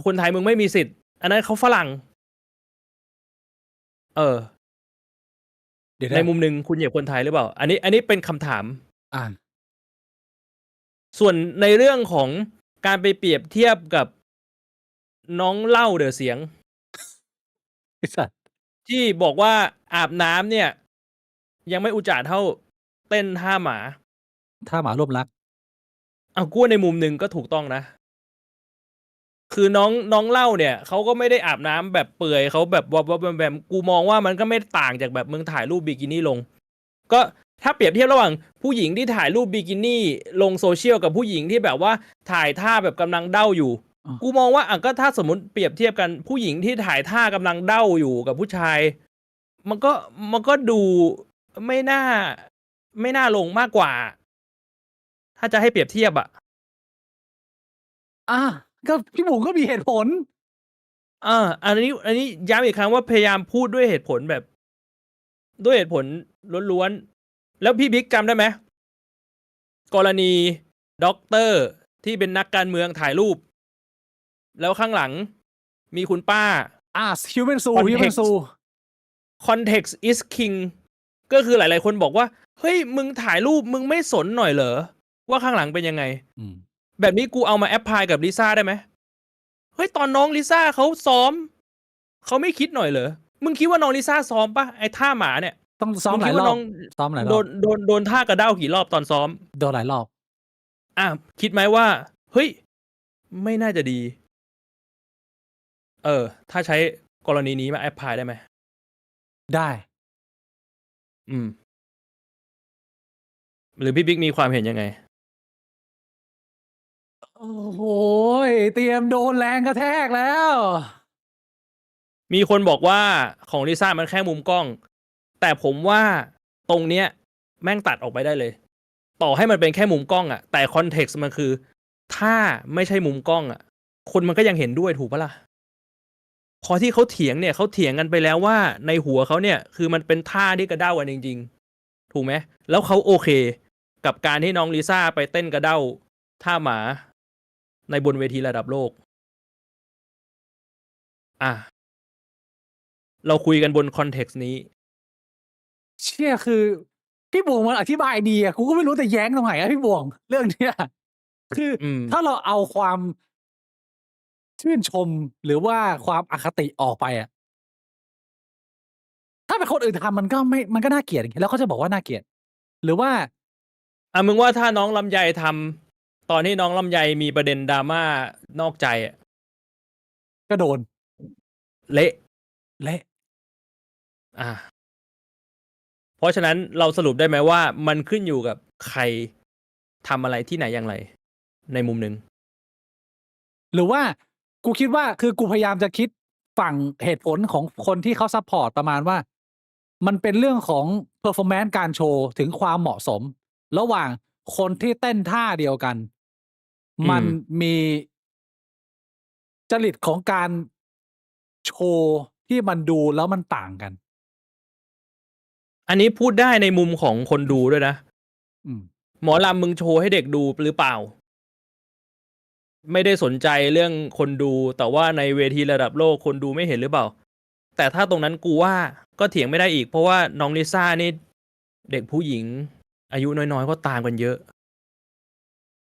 [SPEAKER 2] คนไทยมึงไม่มีสิทธิ์ อันนั้นเขาฝรั่ง เออ
[SPEAKER 1] เดี๋ยว
[SPEAKER 2] ใน
[SPEAKER 1] นะ
[SPEAKER 2] มุมหนึ่งคุณเหยียดคนไทยหรือเปล่า? อันนี้เป็นคำถาม
[SPEAKER 1] อา
[SPEAKER 2] ส่วนในเรื่องของการไปเปรียบเทียบกับน้องเหล้าเดอะเสียง
[SPEAKER 1] ไอ้สัตว์
[SPEAKER 2] ที่บอกว่าอาบน้ำเนี่ย ยังไม่อุจาดเท่าเต้นท่าหมา
[SPEAKER 1] ท่าหมาร่วมรัก
[SPEAKER 2] กูว่าในมุมหนึ่งก็ถูกต้องนะ คือน้องเหล้าเนี่ย เขาก็ไม่ได้อาบน้ำแบบเปื่อย เขาแบบวับ ๆ แวม ๆ กูมองว่ามันก็ไม่ต่างจากแบบมึงถ่ายรูปบิกินีลง ก็ถ้าเปรียบเทียบระหว่างผู้หญิงที่ถ่ายรูปบิกินีลง social กับผู้หญิงที่แบบว่าถ่ายท่าแบบกำลังเด้าอยู่
[SPEAKER 1] อ้อ
[SPEAKER 2] กูมองว่า ก็ถ้าสมมุติเปรียบเทียบกัน ผู้หญิงที่ถ่ายท่ากำลังเด้าอยู่กับผู้ชาย มันก็ดูไม่น่าลงมากกว่า ถ้าจะให้เปรียบเทียบอะ
[SPEAKER 1] ก็พี่หมูก็มีเหตุผล
[SPEAKER 2] อันนี้ย้ำอีกครั้งว่าพยายามพูดด้วยเหตุผลแบบ ด้วยเหตุผลล้วน ๆ แล้วพี่บิ๊กจำได้ไหม กรณีด็อกเตอร์ที่เป็นนักการเมืองถ่ายรูป แล้วข้างหลังมีคุณป้า
[SPEAKER 1] Human Zoo Human Zoo
[SPEAKER 2] Context is king ก็คือหลาย ๆ คนบอกว่า เฮ้ย มึงถ่ายรูปมึงไม่สนหน่อยเหรอ ว่าข้างหลังเป็นยังไง? แบบนี้กูเอามาแอปพลายกับลิซ่าได้ไหม? เฮ้ย ตอนน้องลิซ่าเขาซ้อม เขาไม่คิดหน่อยเหรอ? มึงคิดว่าน้องลิซ่าซ้อมเปล่า? ไอ้ท่าหมาเนี่ย
[SPEAKER 1] ต้องซ้อมหลายรอบ ซ้อมหลายรอบ
[SPEAKER 2] โดนท่ากระเด้ากี่รอบตอนซ้อม?
[SPEAKER 1] โดนหลายรอบ
[SPEAKER 2] คิดไหมว่า เฮ้ย ไม่น่าจะดี ถ้าใช้กรณีนี้มาแอปพลายได้ไหม?
[SPEAKER 1] ได้
[SPEAKER 2] หรือพี่บิ๊กมีความเห็นยังไง?
[SPEAKER 1] โอ้โฮ เตรียมโดนแรงกระแทกแล้ว
[SPEAKER 2] มีคนบอกว่าของลิซ่ามันแค่มุมกล้อง แต่ผมว่าตรงเนี้ยแม่งตัดออกไปได้เลย ต่อให้มันเป็นแค่มุมกล้องอะ แต่ context มันคือ ถ้าไม่ใช่มุมกล้องอะ คนมันก็ยังเห็นด้วยถูกเปล่าล่ะ? พอที่เขาเถียงเนี่ย เขาเถียงกันไปแล้วว่าในหัวเขาเนี่ย คือมันเป็นท่าที่กระเด้ากันจริง ๆ ถูกไหม? แล้วเขาโอเคกับการที่น้องลิซ่าไปเต้นกระเด้าท่าหมาในบนเวทีระดับโลก เราคุยกันบน context นี้
[SPEAKER 1] เชี่ย คือพี่บวงมันอธิบายดีอะ กูก็ไม่รู้จะแย้งตรงไหนอะพี่บวง เรื่องเนี้ย คือถ้าเราเอาความชื่นชม หรือว่าความอคติออกไปอะ ถ้าเป็นคนอื่นทำมันก็น่าเกลียด แล้วเขาจะบอกว่าน่าเกลียด หรือว่า
[SPEAKER 2] มึงว่าถ้าน้องลำไยทำตอนที่น้องลำไยมีประเด็นดราม่านอกใจอะ
[SPEAKER 1] ก็โดน
[SPEAKER 2] เละ
[SPEAKER 1] เละ
[SPEAKER 2] อ่า เพราะฉะนั้นเราสรุปได้ไหมว่ามันขึ้นอยู่กับใครทำอะไรที่ไหนอย่างไร ในมุมหนึ่ง
[SPEAKER 1] หรือว่ากูคิดว่าคือกูพยายามจะคิดฝั่งเหตุผลของคนที่เขาซัพพอร์ตประมาณว่า มันเป็นเรื่องของ performance การโชว์ถึงความเหมาะสม ระหว่างคนที่เต้นท่าเดียวกัน มันมีจริตของการโชว์ที่มันดูแล้วมันต่างกัน
[SPEAKER 2] อันนี้พูดได้ในมุมของคนดูด้วยนะ
[SPEAKER 1] อืม
[SPEAKER 2] หมอลำมึงโชว์ให้เด็กดูหรือเปล่า ไม่ได้สนใจเรื่องคนดู แต่ว่าในเวทีระดับโลกคนดูไม่เห็นหรือเปล่า แต่ถ้าตรงนั้นกูว่าก็เถียงไม่ได้อีก เพราะว่าน้องลิซ่านี่เด็กผู้หญิง อายุน้อยๆก็ตามกันเยอะ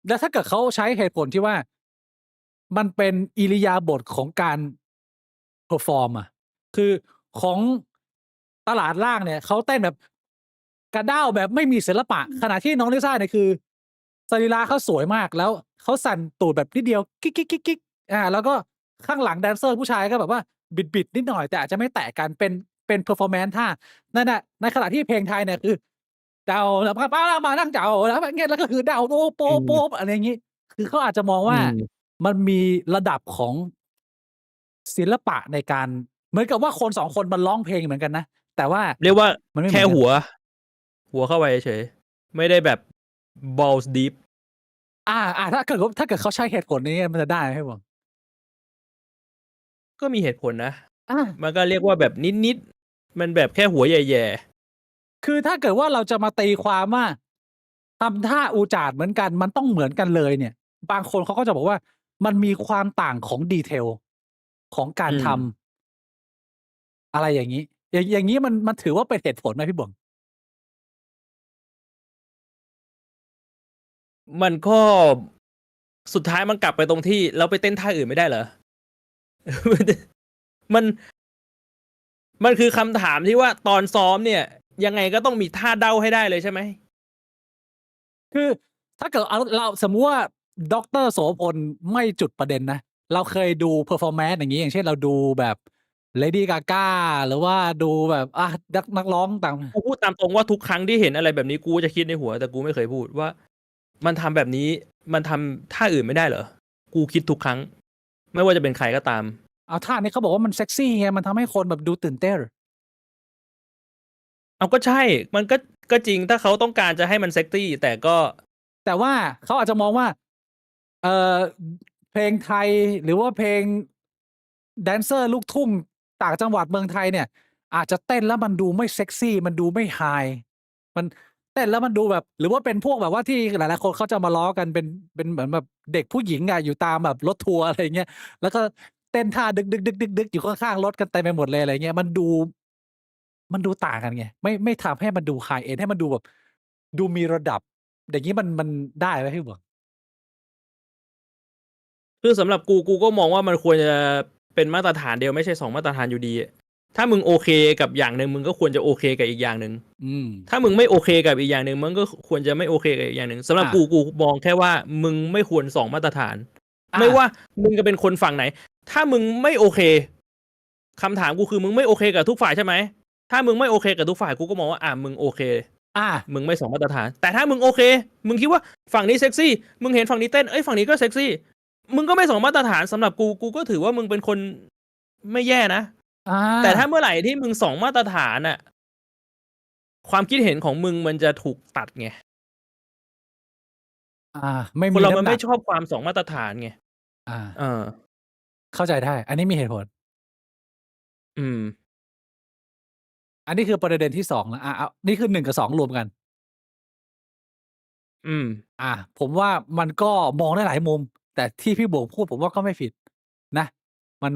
[SPEAKER 1] แล้วถ้าเกิดเขาใช้เหตุผลที่ว่า มันเป็นอิริยาบถของการเพอร์ฟอร์มอ่ะ คือของตลาดล่างเนี่ยเขาเต้นแบบกระด้าวแบบไม่มีศิลปะ ขณะที่น้องลิซ่าเนี่ยคือสรีระเขาสวยมากแล้วเขาสั่นตูดแบบนิดเดียวกิ๊กกิ๊กกิ๊กกิ๊กแล้วก็ข้างหลังแดนเซอร์ผู้ชายก็แบบว่าบิดบิดนิดหน่อยแต่อาจจะไม่แตะกันเป็นเพอร์ฟอร์แมนซ์ท่านั่นแหละในขณะที่เพลงไทยเนี่ยคือเดาแล้วป้ามานั่งเดาแล้วเงี้ยแล้วก็คือเดาโป๊ะโป๊ะโป๊ะอะไรอย่างงี้ คือเขาอาจจะมองว่ามันมีระดับของศิลปะในการเหมือนกับว่าคน2คนมันร้องเพลงเหมือนกันนะแต่ว่า
[SPEAKER 2] เรียกว่า
[SPEAKER 1] มันไม่เหมื
[SPEAKER 2] แค่
[SPEAKER 1] อนกัน
[SPEAKER 2] หัวเข้าไปเฉยไม่ได้แบบ balls deep
[SPEAKER 1] ถ้าเกิดเขาใช้เหตุผลนี้มันจะได้ไหมพี่บอล
[SPEAKER 2] ก็มีเหตุผลนะ
[SPEAKER 1] อา
[SPEAKER 2] มันก็เรียกว่าแบบนิดๆมันแบบแค่หัวแย่
[SPEAKER 1] คือถ้าเกิดว่าเราจะมาตีความว่าทำท่าอูจาดเหมือนกันมันต้องเหมือนกันเลยเนี่ย บางคนเขาก็จะบอกว่ามันมีความต่างของ detail ของการทำอะไรอย่างงี้อย่างงี้มันถือว่าเป็นเหตุผลไหมพี่บ่วง
[SPEAKER 2] ๆมันก็สุดท้ายมันกลับไปตรงที่เราไปเต้นท่าอื่นไม่ได้เหรอ มันมันคือคำถามที่ว่าตอนซ้อมเนี่ย ยังไงก็ต้องมีท่าเด้าให้ได้เลยใช่ไหม
[SPEAKER 1] คือถ้าเกิดเราสมมุติว่าดรโสพลไม่จุดประเด็นนะ เราเคยดู performance อย่างงี้อย่างเช่นเราดูแบบ Lady Gaga หรือว่าดูแบบนักร้องต่าง
[SPEAKER 2] กูพูดตามตรงว่าทุกครั้งที่เห็นอะไรแบบนี้กูจะคิดในหัวแต่กูไม่เคยพูดว่า มันทำแบบนี้มันทำท่าอื่นไม่ได้เหรอ กูคิดทุกครั้ง ไม่ว่าจะเป็นใครก็ตาม
[SPEAKER 1] เอาท่านี้เขาบอกว่ามันเซ็กซี่ไงมันทำให้คนแบบดูตื่นเต้น
[SPEAKER 2] เอาก็ใช่ มันก็จริงถ้าเขาต้องการจะให้มันเซ็กซี่แต่ก็
[SPEAKER 1] แต่ว่าเขาอาจจะมองว่าเอ่อเพลงไทยหรือว่าเพลงแดนเซอร์ลูกทุ่งต่างจังหวัดเมืองไทยเนี่ย อาจจะเต้นแล้วมันดูไม่เซ็กซี่มันดูไม่ไฮมันเต้นแล้วมันดูแบบ หรือว่าเป็นพวกแบบว่าที่หลายๆคนเขาจะมาล้อกันเป็นเหมือนแบบเด็กผู้หญิงอะอยู่ตามแบบรถทัวร์อะไรอย่างเงี้ยแล้วก็เต้นท่าดึกๆๆๆๆอยู่ข้างๆรถกันเต็มไปหมดเลยอะไรเงี้ยมันดูต่างกันไงไม่ทำให้มันดู high end ให้มันดูแบบดูมีระดับอย่างงี้มันได้ไหมพี่หมวก
[SPEAKER 2] คือสำหรับกูก็มองว่ามันควรจะเป็นมาตรฐานเดียวไม่ใช่2มาตรฐานอยู่ดี ถ้ามึงโอเคกับอย่างหนึ่งมึงก็ควรจะโอเคกับอีกอย่างหนึ่ง
[SPEAKER 1] อืม
[SPEAKER 2] ถ้ามึงไม่โอเคกับอีกอย่างหนึ่งมึงก็ควรจะไม่โอเคกับอีกอย่างหนึ่งสำหรับกูมองแค่ว่ามึงไม่ควร2มาตรฐาน ไม่ว่ามึงจะเป็นคนฝั่งไหน ถ้ามึงไม่โอเคคำถามกูคือมึงไม่โอเคกับทุกฝ่ายใช่ไหมถ้ามึงไม่โอเคกับทุกฝ่ายกูก็มองว่ามึงโอเค มึงไม่2มาตรฐาน แต่ถ้ามึงโอเค มึงคิดว่าฝั่งนี้เซ็กซี่ มึงเห็นฝั่งนี้เต้นฝั่งนี้ก็เซ็กซี่ มึงก็ไม่2มาตรฐานสำหรับกูก็ถือว่ามึงเป็นคนไม่แย่นะแต่ถ้าเมื่อไหร่ที่มึง2มาตรฐานน่ะความคิดเห็นของมึงมันจะถูกตัดไง
[SPEAKER 1] ไม่
[SPEAKER 2] ค
[SPEAKER 1] มี
[SPEAKER 2] นเรา
[SPEAKER 1] น้ำ
[SPEAKER 2] มัน
[SPEAKER 1] หนั
[SPEAKER 2] ไม่
[SPEAKER 1] ก
[SPEAKER 2] ชอบความ2มาตรฐานไง
[SPEAKER 1] เข้าใจได้ อันนี้มีเหตุผล
[SPEAKER 2] อืม
[SPEAKER 1] อันนี้คือประเด็นที่2แล้วนี่คือ1กับ2รวมกัน ผมว่ามันก็มองได้หลายมุม แต่ที่พี่บวกพูดผมว่าก็ไม่ผิดนะ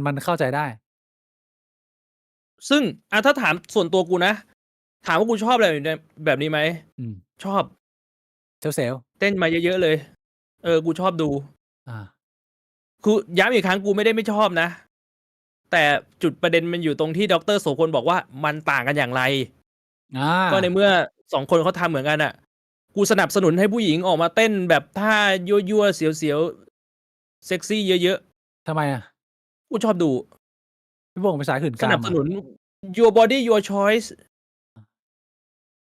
[SPEAKER 1] มันเข้าใจได้
[SPEAKER 2] ซึ่งถ้าถามส่วนตัวกูนะ ถามว่ากูชอบอะไรแบบนี้ไหม
[SPEAKER 1] อืม
[SPEAKER 2] ชอบ
[SPEAKER 1] เซลล์
[SPEAKER 2] เต้นมาเยอะๆเลย กูชอบดู กูย้ำอีกครั้งกูไม่ได้ไม่ชอบนะ แต่จุดประเด็นมันอยู่ตรงที่ดร.โสพลบอกว่ามันต่างกันอย่างไร ก็ในเมื่อ2คนเขาทำเหมือนกันอ่ะ กูสนับสนุนให้ผู้หญิงออกมาเต้นแบบท่ายั่วๆเสียวๆเซ็กซี่เยอะ
[SPEAKER 1] ทำไมอ่ะ
[SPEAKER 2] ๆ กูชอบดู
[SPEAKER 1] พี่วงเป็นสายหื่น
[SPEAKER 2] ส
[SPEAKER 1] กา
[SPEAKER 2] นั
[SPEAKER 1] ม
[SPEAKER 2] บส
[SPEAKER 1] อ่ะ
[SPEAKER 2] นุน your body your choice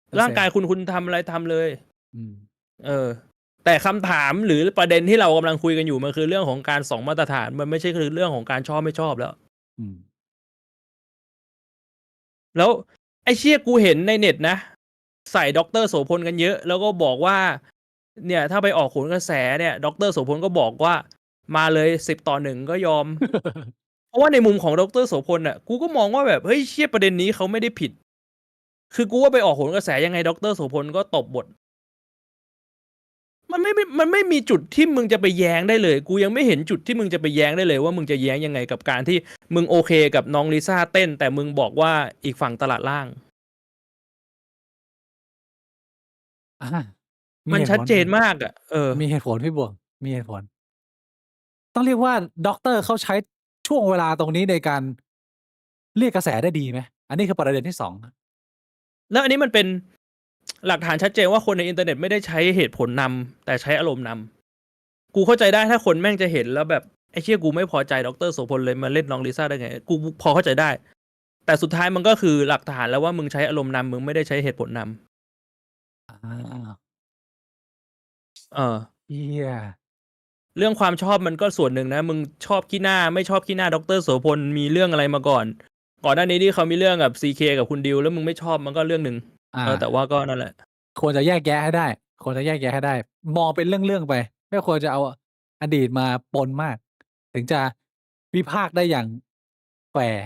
[SPEAKER 1] เป็น
[SPEAKER 2] ร่าง
[SPEAKER 1] เซ
[SPEAKER 2] กายคุณทำอะไรทำเลย
[SPEAKER 1] อืม
[SPEAKER 2] แต่คำถามหรือประเด็นที่เรากำลังคุยกันอยู่มันคือเรื่องของการ2มาตรฐาน มันไม่ใช่คือเรื่องของการชอบไม่ชอบแล้ว
[SPEAKER 1] อืม
[SPEAKER 2] แล้วไอ้เชี่ยกูเห็นในเน็ตนะ ใส่ดร.โสพลกันเยอะ แล้วก็บอกว่า เนี่ย ถ้าไปออกโหนกระแสเนี่ย ดร.โสพลก็บอกว่ามาเลย10-1ก็ยอม เพราะว่าในมุมของดร.โสพลน่ะ กูก็มองว่าแบบเฮ้ยเชี่ยประเด็นนี้เขาไม่ได้ผิด คือกูว่าไปออกโหนกระแสยังไงดร.โสพลก็ตบบท มันไม่มีจุดที่มึงจะไปแย้งได้เลย กูยังไม่เห็นจุดที่มึงจะไปแย้งได้เลยว่ามึงจะแย้งยังไงกับการที่มึงโอเคกับน้องลิซ่าเต้น แต่มึงบอกว่าอีกฝั่งตลาดล่าง
[SPEAKER 1] อ่า มี
[SPEAKER 2] มัน
[SPEAKER 1] เหตุ
[SPEAKER 2] ชั
[SPEAKER 1] ผ
[SPEAKER 2] ด
[SPEAKER 1] ล
[SPEAKER 2] เจนมากอะ
[SPEAKER 1] มีเหตุผลพี่บวง มีเหตุผล ต้องเรียกว่าด็อกเตอร์เขาใช้ช่วงเวลาตรงนี้ในการเรียกกระแสได้ดีไหม อันนี้คือประเด็นที่ 2
[SPEAKER 2] แล้วอันนี้มันเป็นหลักฐานชัดเจนว่าคนในอินเทอร์เน็ตไม่ได้ใช้เหตุผลนำแต่ใช้อารมณ์นำ กูเข้าใจได้ถ้าคนแม่งจะเห็นแล้วแบบไอ้เชี่ยกูไม่พอใจดร.โสพลเลยมาเล่นน้องลิซ่าได้ไง กูพอเข้าใจได้ แต่สุดท้ายมันก็คือหลักฐานแล้วว่ามึงใช้อารมณ์นำมึงไม่ได้ใช้เหตุผลนำ
[SPEAKER 1] อา
[SPEAKER 2] เออ
[SPEAKER 1] เหี้ย
[SPEAKER 2] เรื่องความชอบมันก็ส่วนหนึ่งนะ มึงชอบขี้หน้าไม่ชอบขี้หน้าดร.โสพลมีเรื่องอะไรมาก่อน ก่อนหน้านี้ที่เขามีเรื่องกับ CK กับคุณดิวแล้วมึงไม่ชอบมันก็เรื่องหนึ่ง
[SPEAKER 1] อา
[SPEAKER 2] แต่ว่าก็นั่นแหละ
[SPEAKER 1] ควรจะแยกแยะให้ได้ ควรจะแยกแยะให้ได้ มองเป็นเรื่อง ๆ ไป ไม่ควรจะเอาอดีตมาปนมาก ถึงจะวิพากษ์ได้อย่างแฟร์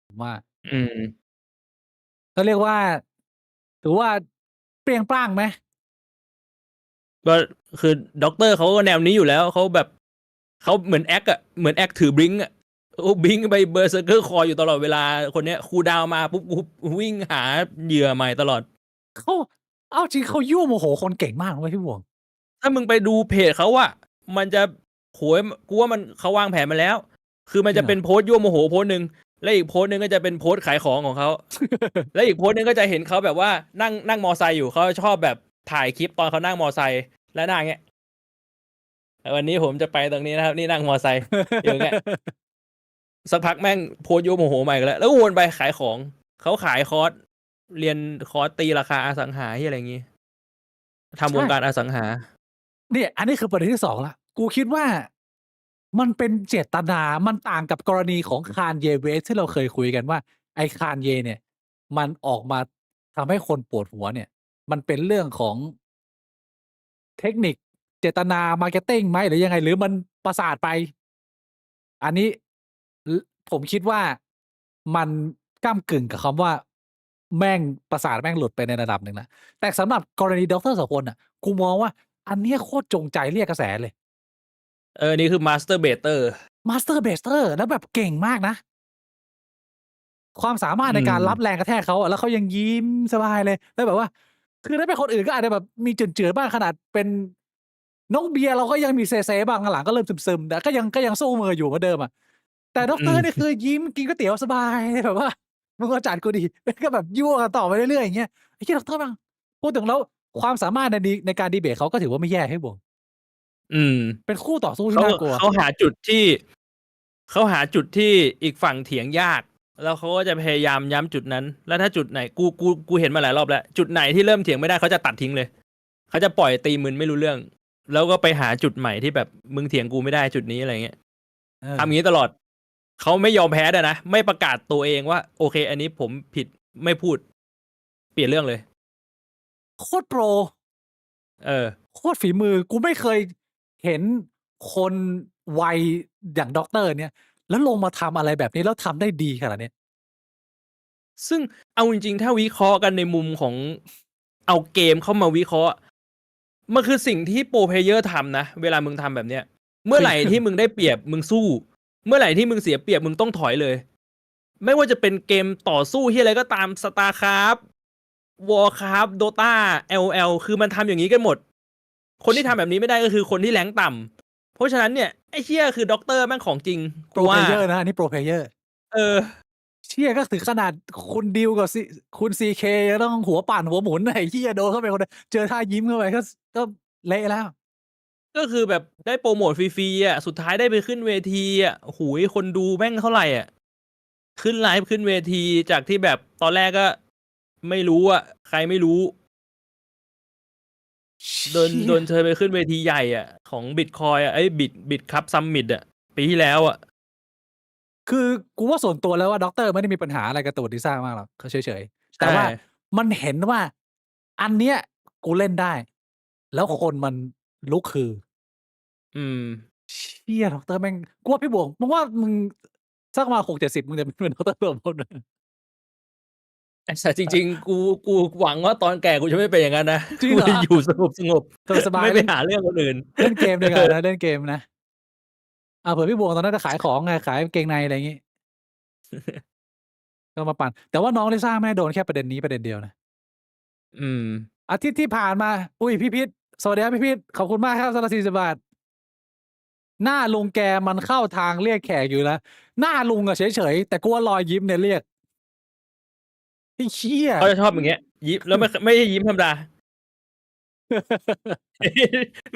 [SPEAKER 1] ผมว่า
[SPEAKER 2] อืม
[SPEAKER 1] ก็เรียกว่า ถือว่าเปรี้ยงปร้างไหม?
[SPEAKER 2] ก็คือด็อกเตอร์เขาก็แนวนี้อยู่แล้ว เขาแบบ เขาเหมือนแอ็กอะ เหมือนแอ็กถือบลิงก์อะ โอ้ บลิงก์ไป Berserker Core อยู่ตลอดเวลา คนเนี้ยคูลดาวน์มาปุ๊บ วิ่งหาเหยื่อใหม่ตลอด
[SPEAKER 1] เขา เอาจริงเขายั่วโมโหคนเก่งมากนะเว้ยพี่หมวก
[SPEAKER 2] ถ้ามึงไปดูเพจเขาอะ มันจะ โอ้โฮ กูว่าเขาวางแผนมาแล้ว คือมัน
[SPEAKER 1] จริ
[SPEAKER 2] จะ
[SPEAKER 1] งเหรอ?
[SPEAKER 2] เป็นโพสต์ยั่วโมโหโพสต์หนึ่ง และอีกโพสต์หนึ่งก็จะเป็นโพสต์ขายของของเขา และอีกโพสต์หนึ่งก็จะเห็นเขาแบบว่านั่งมอไซค์อยู่ เขาชอบแบบถ่ายคลิปตอนเขานั่งมอไซค์ แล้วหน้าอย่างเงี้ย วันนี้ผมจะไปตรงนี้นะครับ นี่นั่งมอไซค์ อยู่อย่างเงี้ย สักพักแม่งโพสต์ยั่วโมโหมาอีกแล้ว แล้วก็วนไปขายของ เขาขายคอร์ส เรียนคอร์สตีราคาอสังหา เหี้ยอะไรงี้ ทำ
[SPEAKER 1] ใช
[SPEAKER 2] วงการอสังหา
[SPEAKER 1] เนี่ย อันนี้คือประเด็นที่ 2 แล้ว กูคิดว่า มันเป็นเจตนา มันต่างกับกรณีของ Kanye West ที่เราเคยคุยกันว่า ไอ้ Kanye เนี่ย มันออกมาทำให้คนปวดหัวเนี่ย มันเป็นเรื่องของ เทคนิค เจตนา marketing ไหม หรือยังไง หรือมันประสาทไป อันนี้ ผมคิดว่า มันก้ำกึ่งกับคำว่า แม่งประสาทแม่งหลุดไปในระดับหนึ่งแล้ว แต่สำหรับกรณีดร. โสพลน่ะ กูมองว่า อันเนี้ยโคตรจงใจเรียกกระแสเลย
[SPEAKER 2] นี่คือ Master Baiter
[SPEAKER 1] Master Blaster แล้วแบบเก่งมากนะ ความสามารถในการรับแรงกระแทกเขาอะ แล้วเขายังยิ้มสบายเลย แล้วแบบว่า คือถ้าเป็นคนอื่นก็อาจจะแบบมีเจือนๆบ้าง ขนาดเป็นน้องเบียร์เราก็ยังมีเซ ๆ บ้าง หลังๆก็เริ่มซึม ๆ แต่ก็ยังสู้มืออยู่เหมือนเดิมอะ แต่ดร. นี่คือยิ้มกินก๋วยเตี๋ยวสบาย แบบว่า มึงมาจัดกูดิ แล้วก็แบบยั่วกันต่อไปเรื่อย ๆ อย่างเงี้ย ไอ้เหี้ย ดร. แม่ง พูดถึงแล้วความสามารถในการดีเบตเขาก็ถือว่าไม่แย่พี่หมวก
[SPEAKER 2] อืม
[SPEAKER 1] เป็นคู่ต่อสู้ที่
[SPEAKER 2] เขา
[SPEAKER 1] น่ากลัว
[SPEAKER 2] เขาหาจุดที่อีกฝั่งเถียงยาก แล้วเขาก็จะพยายามย้ำจุดนั้น แล้วถ้าจุดไหน กูเห็นมาหลายรอบแล้ว จุดไหนที่เริ่มเถียงไม่ได้เขาจะตัดทิ้งเลย เขาจะปล่อยตีมึนไม่รู้เรื่อง แล้วก็ไปหาจุดใหม่ที่แบบมึงเถียงกูไม่ได้จุดนี้ อะไรอย่างเงี้ย ทำงี้ตลอด เขาไม่ยอมแพ้ด้วยนะ ไม่ประกาศตัวเองว่า โอเค อันนี้ผมผิด ไม่พูด เปลี่ยนเรื่องเลย
[SPEAKER 1] โคตรโปร โคตรฝีมือ กูไม่เคยเห็นคนวัยอย่างดร. เนี่ย แล้วลงมาทำอะไรแบบนี้ แล้วทำได้ดีขนาดเนี้ย
[SPEAKER 2] ซึ่งเอาจริง ๆ ถ้าวิเคราะห์กันในมุมของ เอาเกมเข้ามาวิเคราะห์ มันคือสิ่งที่ Pro Player ทำนะ เวลามึงทำแบบเนี้ย เมื่อไหร่ที่มึงได้เปรียบมึงสู้ เมื่อไหร่ที่มึงเสียเปรียบมึงต้องถอยเลย ไม่ว่าจะเป็นเกมต่อสู้เหี้ยอะไรก็ตาม StarCraft Warcraft Dota LOL คือมันทำอย่างงี้กันหมด คนที่ทำแบบนี้ไม่ได้ก็คือคนที่ rank ต่ำ เพราะฉะนั้นเนี่ย ไอ้เหี้ยคือด็อกเตอร์แม่งของจริง กู
[SPEAKER 1] Pro
[SPEAKER 2] ว่า
[SPEAKER 1] Player นะ อันนี้ Pro Player เชี่ยก็ถึงขนาดคุณดิวกับคุณซีเคยังต้องหัวปั่นหัวหมุนไอ้เหี้ยโดนเข้าไปคนเดียวเจอท่ายิ้มเข้าไปก็เละแล้ว
[SPEAKER 2] ก็คือแบบได้โปรโมทฟรีๆอ่ะสุดท้ายได้ไปขึ้นเวทีอ่ะโหูยคนดูแม่งเท่าไหร่อ่ะขึ้นไลฟ์ขึ้นเวทีจากที่แบบตอนแรกก็ไม่รู้อ่ะใครไม่รู้โดน
[SPEAKER 1] เชี่ย
[SPEAKER 2] เชิญไปขึ้นเวทีใหญ่อ่ะของบิตคอยอ่ะไอ้บิตคัพซัมมิตอ่ะปีที่แล้วอ่ะ
[SPEAKER 1] คือกูว่าส่วนตัวแล้วว่าด็อกเตอร์ไม่ได้มีปัญหาอะไรกับตัวลิซ่ามากหรอกเขาเฉยๆแต่
[SPEAKER 2] ใช่
[SPEAKER 1] ว่ามันเห็นว่าอันเนี้ยกูเล่นได้ แล้วคนมันลุกคือ
[SPEAKER 2] อืม
[SPEAKER 1] เชี่ยด็อกเตอร์แม่งกูว่าพี่บวงมึงว่ามึงสักประมาณ60-70มึงจะเป็นด็อกเตอร์เพิ่มคน
[SPEAKER 2] แต่จริงๆกูหวังว่าตอนแก่กูจะไม่เป็นอย่างนั้นนะ
[SPEAKER 1] จริง
[SPEAKER 2] กู
[SPEAKER 1] เหรอ
[SPEAKER 2] จะอยู่สงบ
[SPEAKER 1] สบายๆ
[SPEAKER 2] ไม่ไป
[SPEAKER 1] เล่น
[SPEAKER 2] หาเรื่องคนอื่น
[SPEAKER 1] เล่นเกมดีกว่านะเล่นเกมนะเผื่อพี่บวงตอนนั้นจะขายของไงขายกางเกงในอะไรอย่างงี้ ก็มาปั่นแต่ว่าน้องลิซ่าไม่ได้โดนแค่ประเด็นนี้ประเด็นเดียวนะ
[SPEAKER 2] อืม
[SPEAKER 1] อาทิตย์ที่ผ่านมา อุ้ยพี่พิษสวัสดีครับพี่พิษขอบคุณมากครับสำหรับ40 บาท หน้าลุงแกมันเข้าทางเรียกแขกอยู่แล้ว หน้าลุงอะเฉยๆ แต่กลัวรอยยิ้มเนี่ยเรียกไอ้เชี่ย
[SPEAKER 2] เขาจะชอบอย่างเงี้ย ยิ้มแล้วไม่ใช่ยิ้มธรรมดา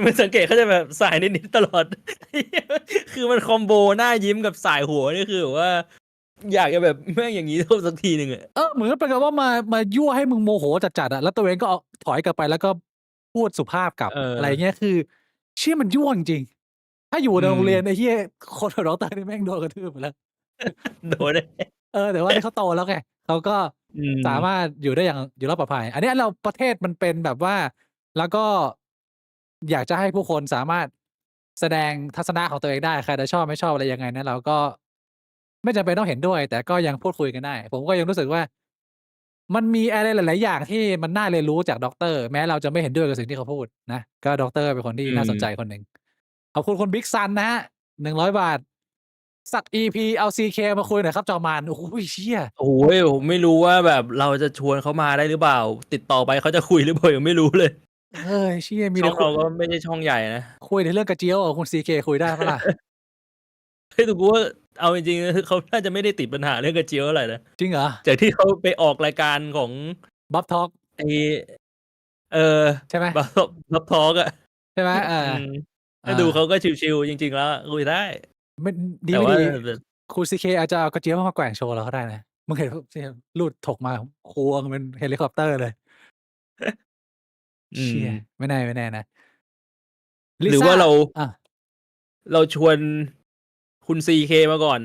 [SPEAKER 2] มันสังเกตเขาจะแบบสายนิดๆตลอด คือมันคอมโบหน้ายิ้มกับสายหัวนี่คือแบบว่า อยากจะแบบแม่งอย่างนี้สักทีหนึ่งอะ
[SPEAKER 1] เหมือนเป็นกับว่ามายั่วให้มึงโมโหจัดๆอะแล้วตัวเองก็เอาถอยกลับไปแล้วก็พูดสุภาพกลับ อะไรเงี้ยคือเชี่ยมันยั่วจริงๆถ้าอยู่ในโรงเรียนไอ้เหี้ยคนแบบด็อกเตอร์นี่แม่งโดนกระทืบไปแล้ว
[SPEAKER 2] โดนเลย
[SPEAKER 1] แต่ว่านี่เขาโตแล้วไงเขาก็
[SPEAKER 2] อืม
[SPEAKER 1] สามารถอยู่ได้อย่างอยู่รอดปลอดภัย อันเนี้ยเราประเทศมันเป็นแบบว่า แล้วก็อยากจะให้ผู้คนสามารถแสดงทัศนะของตัวเองได้ใครจะชอบไม่ชอบอะไรยังไงเนี่ยเราก็ไม่จำเป็นต้องเห็นด้วย แต่ก็ยังพูดคุยกันได้ ผมก็ยังรู้สึกว่า มันมีอะไรหลาย ๆ อย่างที่มันน่าเรียนรู้จากด็อกเตอร์แม้เราจะไม่เห็นด้วยกับสิ่งที่เขาพูดนะ ก็ด็อกเตอร์เป็นคนที่น่าสนใจคนหนึ่งขอบคุณคุณบิ๊กซันนะฮะ100 บาท สัก EP เอา CK มาคุยหน่อยครับจอมานโอ้โหเชี่ย
[SPEAKER 2] โอ้ยผมไม่รู้ว่าแบบเราจะชวนเขามาได้หรือเปล่า ติดต่อไปเขาจะคุยหรือเปล่ายังไม่รู้เลย
[SPEAKER 1] เชี่ยมี
[SPEAKER 2] ช่
[SPEAKER 1] แต่
[SPEAKER 2] องเราก็ไม่ใช่ช่องใหญ่นะ
[SPEAKER 1] คุยในเรื่องกระเจียวอะคุณ CK คุยได้ปะล่ะ
[SPEAKER 2] เฮ้ยแต่กูว่าเอาจริงๆเขาน่าจะไม่ได้ติดปัญหาเรื่องกระเจียวอะไรนะ
[SPEAKER 1] จริงเหรอ
[SPEAKER 2] จากที่เขาไปออกรายการของ
[SPEAKER 1] บ๊อบทอล์ก
[SPEAKER 2] ไอ
[SPEAKER 1] ใช่ไหม
[SPEAKER 2] บับทอกอะ
[SPEAKER 1] ใช่ไหม
[SPEAKER 2] ถ้าดูเขาก็ชิวๆจริงๆแล้วคุยได้
[SPEAKER 1] ไม่ดี
[SPEAKER 2] แต่
[SPEAKER 1] ไม่
[SPEAKER 2] ว่า
[SPEAKER 1] ดีคุณ CK อาจจะเอากระเจี๊ยบมาแกว่งโชว์เราก็ได้นะมึงเห็นลูดถกมาควงเป็นเฮลิคอปเตอร์เลย
[SPEAKER 2] อื
[SPEAKER 1] เชี่
[SPEAKER 2] ม
[SPEAKER 1] ยไม่แน่นะ
[SPEAKER 2] หรือว่า
[SPEAKER 1] ลิซ่
[SPEAKER 2] เรา เราชวนคุณ CK มาก่อน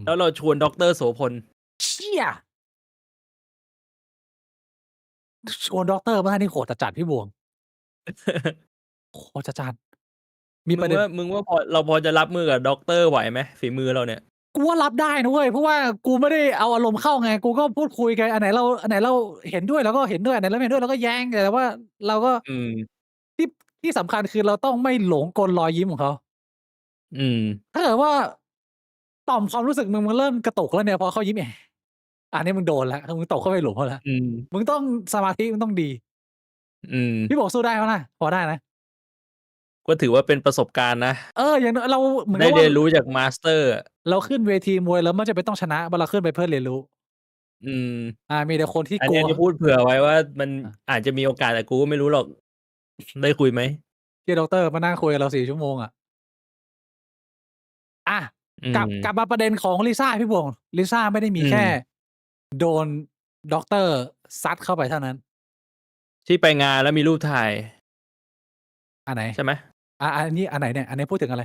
[SPEAKER 2] แล้วเราชวนดร.โสพล
[SPEAKER 1] เชี่ยชวนด็อกเตอร์มานี่โหดจัดๆพี่บวงโหดจัดๆมีประเด็น
[SPEAKER 2] มึงว่าเราพอจะรับมือกับด็อกเตอร์ไหวไหมฝีมือเราเนี่ย
[SPEAKER 1] กูว่ารับได้นะเว้ยเพราะว่ากูไม่ได้เอาอารมณ์เข้าไงกูก็พูดคุยกันอันไหนเราเห็นด้วยเราก็เห็นด้วยอันไหนเราไม่เห็นด้วยเราก็แย้งแต่ว่าเราก็
[SPEAKER 2] อืม
[SPEAKER 1] ที่สำคัญคือเราต้องไม่หลงกลรอยยิ้มของเขา
[SPEAKER 2] อืม
[SPEAKER 1] ถ้าเกิดว่าต่อมความรู้สึกมึงมันเริ่มกระตุกแล้วเนี่ยพอเขายิ้มอันนี้มึงโดนแล้วมึงตกเข้าไปหลุมเขาแล้ว
[SPEAKER 2] อืม
[SPEAKER 1] มึงต้องสมาธิมึงต้องดี
[SPEAKER 2] อืม
[SPEAKER 1] พี่บอกสู้ได้ไหมล่ะพอได้นะ
[SPEAKER 2] ก็ถือว่าเป็นประสบการณ์นะ
[SPEAKER 1] อย่างน้อยเราเหมือน
[SPEAKER 2] ได้
[SPEAKER 1] กับว่า
[SPEAKER 2] เรียนรู้จากมาสเตอร์อะ
[SPEAKER 1] เราขึ้นเวทีมวยแล้วไม่จำเป็นต้องชนะเพราะเราขึ้นไปเพื่อเรียนรู้
[SPEAKER 2] อืม
[SPEAKER 1] มีแต่คนที่
[SPEAKER 2] อัน
[SPEAKER 1] กลั
[SPEAKER 2] นี้
[SPEAKER 1] ว
[SPEAKER 2] ที่พูดเผื่อไว้ว่ามันอาจจะมีโอกาสแต่กูก็ไม่รู้หรอก ได้คุยไหม
[SPEAKER 1] ที่ด็อกเตอร์มานั่งคุยกับเรา4 ชั่วโมงอะ
[SPEAKER 2] อืม
[SPEAKER 1] กลับมาประเด็นของลิซ่าพี่บวงลิซ่าไม่ได้มีแค่ โดนด็อกเตอร์ซัดเข้าไปเท่านั้น
[SPEAKER 2] ที่ไปงานแล้วมีรูปถ่าย
[SPEAKER 1] อันไหน
[SPEAKER 2] ใช่ไหม
[SPEAKER 1] อันนี้อันไหนเนี่ยอันนี้พูดถึงอะไร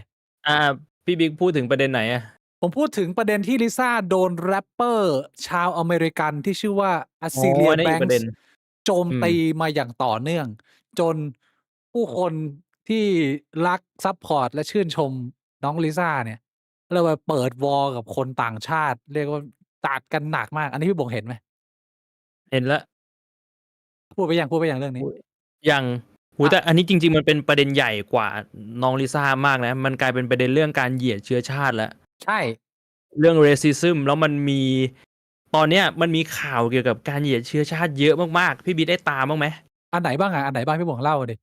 [SPEAKER 2] พี่บิ๊กพูดถึงประเด็นไหนอะ
[SPEAKER 1] ผมพูดถึงประเด็นที่ลิซ่าโดนแรปเปอร์ชาวอเมริกันที่ชื่อว่าอาซิเลีย
[SPEAKER 2] อันนี้
[SPEAKER 1] แบ
[SPEAKER 2] อี
[SPEAKER 1] ง
[SPEAKER 2] กประเด็น
[SPEAKER 1] ค์โจมตีมาอย่างต่อเนื่อง จนผู้คนที่รักซัพพอร์ตและชื่นชมน้องลิซ่าเนี่ยเราไปเปิดวอลกับคนต่างชาติ เรียกว่าตัดกันหนักมาก อันนี้พี่บงเห็นไหม
[SPEAKER 2] เห็นแล้ว
[SPEAKER 1] พูดไปอย่างเรื่องนี้
[SPEAKER 2] ยังแต่อันนี้จริงๆมันเป็นประเด็นใหญ่กว่าน้องลิซ่ามากนะ มันกลายเป็นประเด็นเรื่องการเหยียดเชื้อชาติแล้ว
[SPEAKER 1] ใช่
[SPEAKER 2] เรื่อง racism แล้วมันมีตอนเนี้ยมันมีข่าวเกี่ยวกับการเหยียดเชื้อชาติเยอะมากๆพี่บิ๊กได้ตามบ้างไหม
[SPEAKER 1] อันไหนบ้างพี่บงเล่าดิ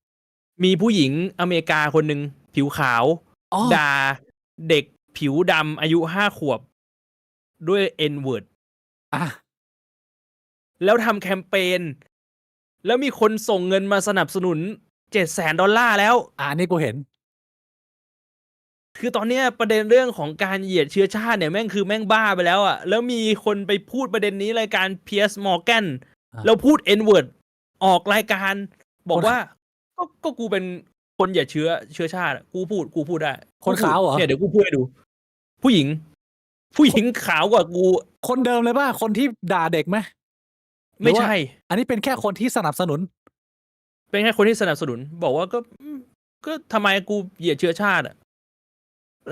[SPEAKER 2] มีผู้หญิงอเมริกาคนหนึ่งผิวขาว
[SPEAKER 1] อ๋อ
[SPEAKER 2] ด่าเด็กผิวดำอายุ5 ขวบด้วย N word
[SPEAKER 1] อ่ะ
[SPEAKER 2] แล้วทำแคมเปญแล้วมีคนส่งเงินมาสนับสนุน$700,000แล้ว
[SPEAKER 1] อันนี้กูเห็น
[SPEAKER 2] คือตอนเนี้ยประเด็นเรื่องของการเหยียดเชื้อชาติเนี่ยแม่งคือแม่งบ้าไปแล้วอ่ะแล้วมีคนไปพูดประเด็นนี้รายการเพียร์สมอร์แกนแล้วพูด N-word ออกรายการบอกว่าก็กูเป็นคนเหยียดเชื้อชาติกูพูดได้
[SPEAKER 1] คนขาวเหรอ
[SPEAKER 2] เนี่ยเดี๋ยวกูพูดให้ดู ผู้หญิงขาวกว่ากู
[SPEAKER 1] คนเดิมเลยป่ะคนที่ด่าเด็กไหม
[SPEAKER 2] ไม่ใช่
[SPEAKER 1] อันนี้เป็นแค่คนที่สนับสนุน
[SPEAKER 2] เป็นแค่คนที่สนับสนุนบอกว่าก็ทำไมกูเหยียดเชื้อชาติอะ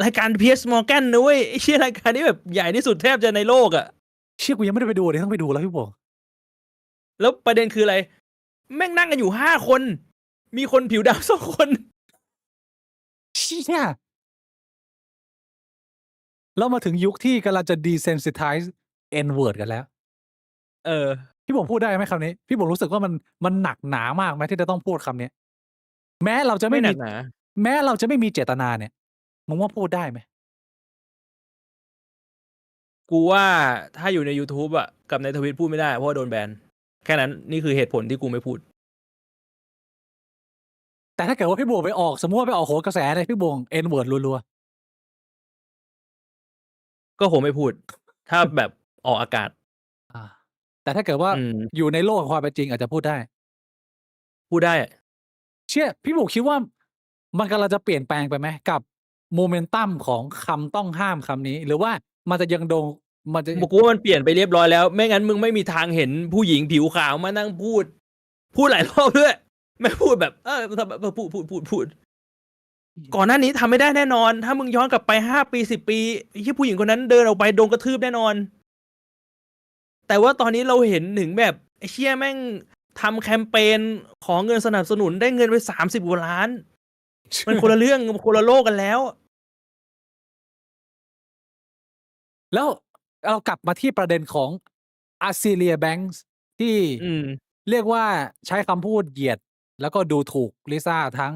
[SPEAKER 2] รายการเพียร์สมอร์แกนนะเว้ยไอ้เชี่ยรายการนี้แบบใหญ่ที่สุดแทบจะในโลกอะ
[SPEAKER 1] เชี่ยกูยังไม่ได้ไปดูเลยต้องไปดูแล้วพี่บง
[SPEAKER 2] แล้วประเด็นคืออะไร แม่งนั่งกันอยู่5 คน มีคนผิวดำ2 คน
[SPEAKER 1] เชี่ยแล้วมาถึงยุคที่กำลังจะ desensitize N-word กันแล้ว
[SPEAKER 2] เออ
[SPEAKER 1] พี่บงพูดได้ไหมคำนี้ พี่บงรู้สึกว่ามันหนักหนามากไหมที่จะต้องพูดคำนี้ แม้เราจะ
[SPEAKER 2] ไม่
[SPEAKER 1] ไม่
[SPEAKER 2] หนั
[SPEAKER 1] มี
[SPEAKER 2] กหนา
[SPEAKER 1] แม้เราจะไม่มีเจตนาเนี่ยมึงว่าพูดได้ไหม
[SPEAKER 2] กูว่าถ้าอยู่ใน YouTube อะกับในทวิตพูดไม่ได้เพราะว่าโดนแบนแค่นั้นนี่คือเหตุผลที่กูไม่พูด
[SPEAKER 1] แต่ถ้าเกิดว่าพี่บงไปออกสมมติว่าไปออกโหนกระแสเลยพี่บง N-word รัว
[SPEAKER 2] ก็คงไม่พูด ถ้าแบบออกอากาศ
[SPEAKER 1] ๆแต่ถ้าเกิดว่าอยู่ในโลกของความเป็นจริงอาจจะพูดได้
[SPEAKER 2] พูดได้
[SPEAKER 1] เชื่อพี่บุกคิดว่ามันกำลังจะเปลี่ยนแปลงไปไหมกับโมเมนตัมของคำต้องห้ามคำนี้ หรือว่ามันจะยังโดงมันจะ
[SPEAKER 2] บอกกูว่ามันเปลี่ยนไปเรียบร้อยแล้ว ไม่งั้นมึงไม่มีทางเห็นผู้หญิงผิวขาวมานั่งพูดหลายรอบด้วยไม่พูดแบบพูดก่อนหน้านี้ทำไม่ได้แน่นอน ถ้ามึงย้อนกลับไป5 ปี10 ปีที่ผู้หญิงคนนั้นเดินออกไปโดนกระทืบแน่นอน แต่ว่าตอนนี้เราเห็นถึงแบบไอ้เชี่ยแม่งทำแคมเปญขอเงินสนับสนุนได้เงินไป30 กว่าล้าน มันคนละเรื่องคนละโลกกันแล้ว
[SPEAKER 1] แล้วเรากลับมาที่ประเด็นของ Azealia Banks ที่เรียกว่าใช้คำพูดเหยียด แล้วก็ดูถูกลิซ่าทั้ง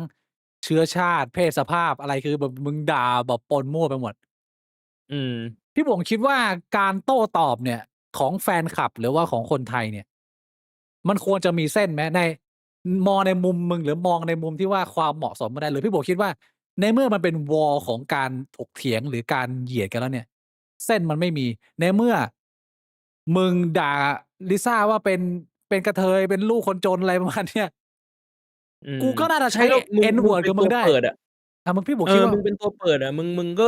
[SPEAKER 1] เชื้อชาติเพศสภาพอะไรคือแบบมึงด่าแบบปนมั่วไปหมด พี่บงคิดว่าการโต้ตอบเนี่ยของแฟนคลับหรือว่าของคนไทยเนี่ย มันควรจะมีเส้นไหมมองในมุมมึงหรือมองในมุมที่ว่าความเหมาะสมไม่ได้หรือพี่บงคิดว่า ในเมื่อมันเป็นวอลของการถกเถียงหรือการเหยียดกันแล้วเนี่ย เส้นมันไม่มีในเมื่อ มึงด่าลิซ่าว่าเป็นกระเทยเป็นลูกคนจนอะไรประมาณเนี้ยกูก็น่าจะใช้ N-word กับมึงได้มึงพี่บงคิดว่า
[SPEAKER 2] มึงเป็นตัวเปิดมึงก็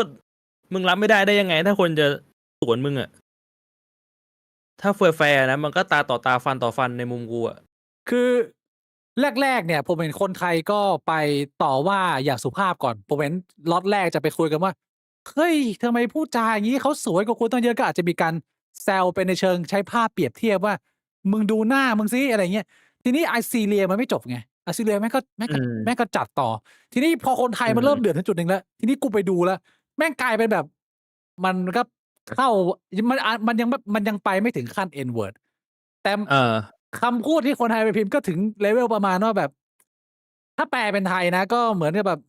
[SPEAKER 2] มึงรับไม่ได้ยังไง ถ้าคนจะสวนมึงถ้าแฟร์นะมันก็ตาต่อตาฟันต่อฟันในมุมกู
[SPEAKER 1] คือแรกๆเนี่ยผมเห็นคนไทยก็ไปต่อว่าอย่างสุภาพก่อนผมเห็นล็อตแรกจะไปคุยกันว่าเฮ้ยทำไมพูดจาอย่างนี้เขาสวยกว่าคุณตั้งเยอะก็อาจจะมีการแซวไปในเชิงใช้ภาพเปรียบเทียบว่ามึงดูหน้ามึงซิอะไรเงี้ยทีนี้ไอซีเรียมันไม่จบไงไอซีเรียแม่งก็จัดต่อ ทีนี้พอคนไทยมันเริ่มเดือดถึงจุดหนึ่งแล้วทีนี้กูไปดูแล้ว แม่งกลายเป็นแบบ มันก็เข้ามันยังไปไม่ถึงขั้น N-word แต่คำพูดที่คนไทยไปพิมพ์ก็ถึงเลเวลประมาณว่าแบบ ถ้าแปลเป็นไทยนะก็เหมือนกับแบบ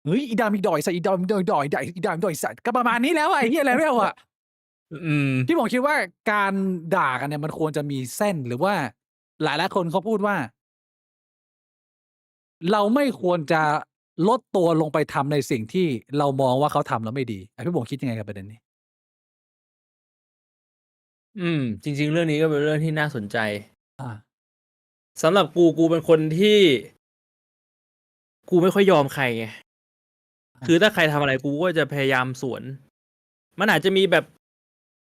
[SPEAKER 1] เฮ้ยอีดามอีดอยใส่อีดามอีดอยดอยอีดามอีดอยใส่ก็ประมาณนี้แล้วไอ้เหี้ยเลเวลอะที่ผมคิดว่าการด่ากันเนี่ยมันควรจะมีเส้นหรือว่าหลายคนเขาพูดว่า เราไม่ควรจะลดตัวลงไปทำในสิ่งที่เรามองว่าเขาทำแล้วไม่ดีพี่บงคิดยังไงกับประเด็นนี้
[SPEAKER 2] จริงๆเรื่องนี้ก็เป็นเรื่องที่น่าสนใจ สำหรับกูเป็นคนที่กูไม่ค่อยยอมใครไงคือถ้าใครทำอะไรกูก็จะพยายามสวน มันอาจจะมีแบบ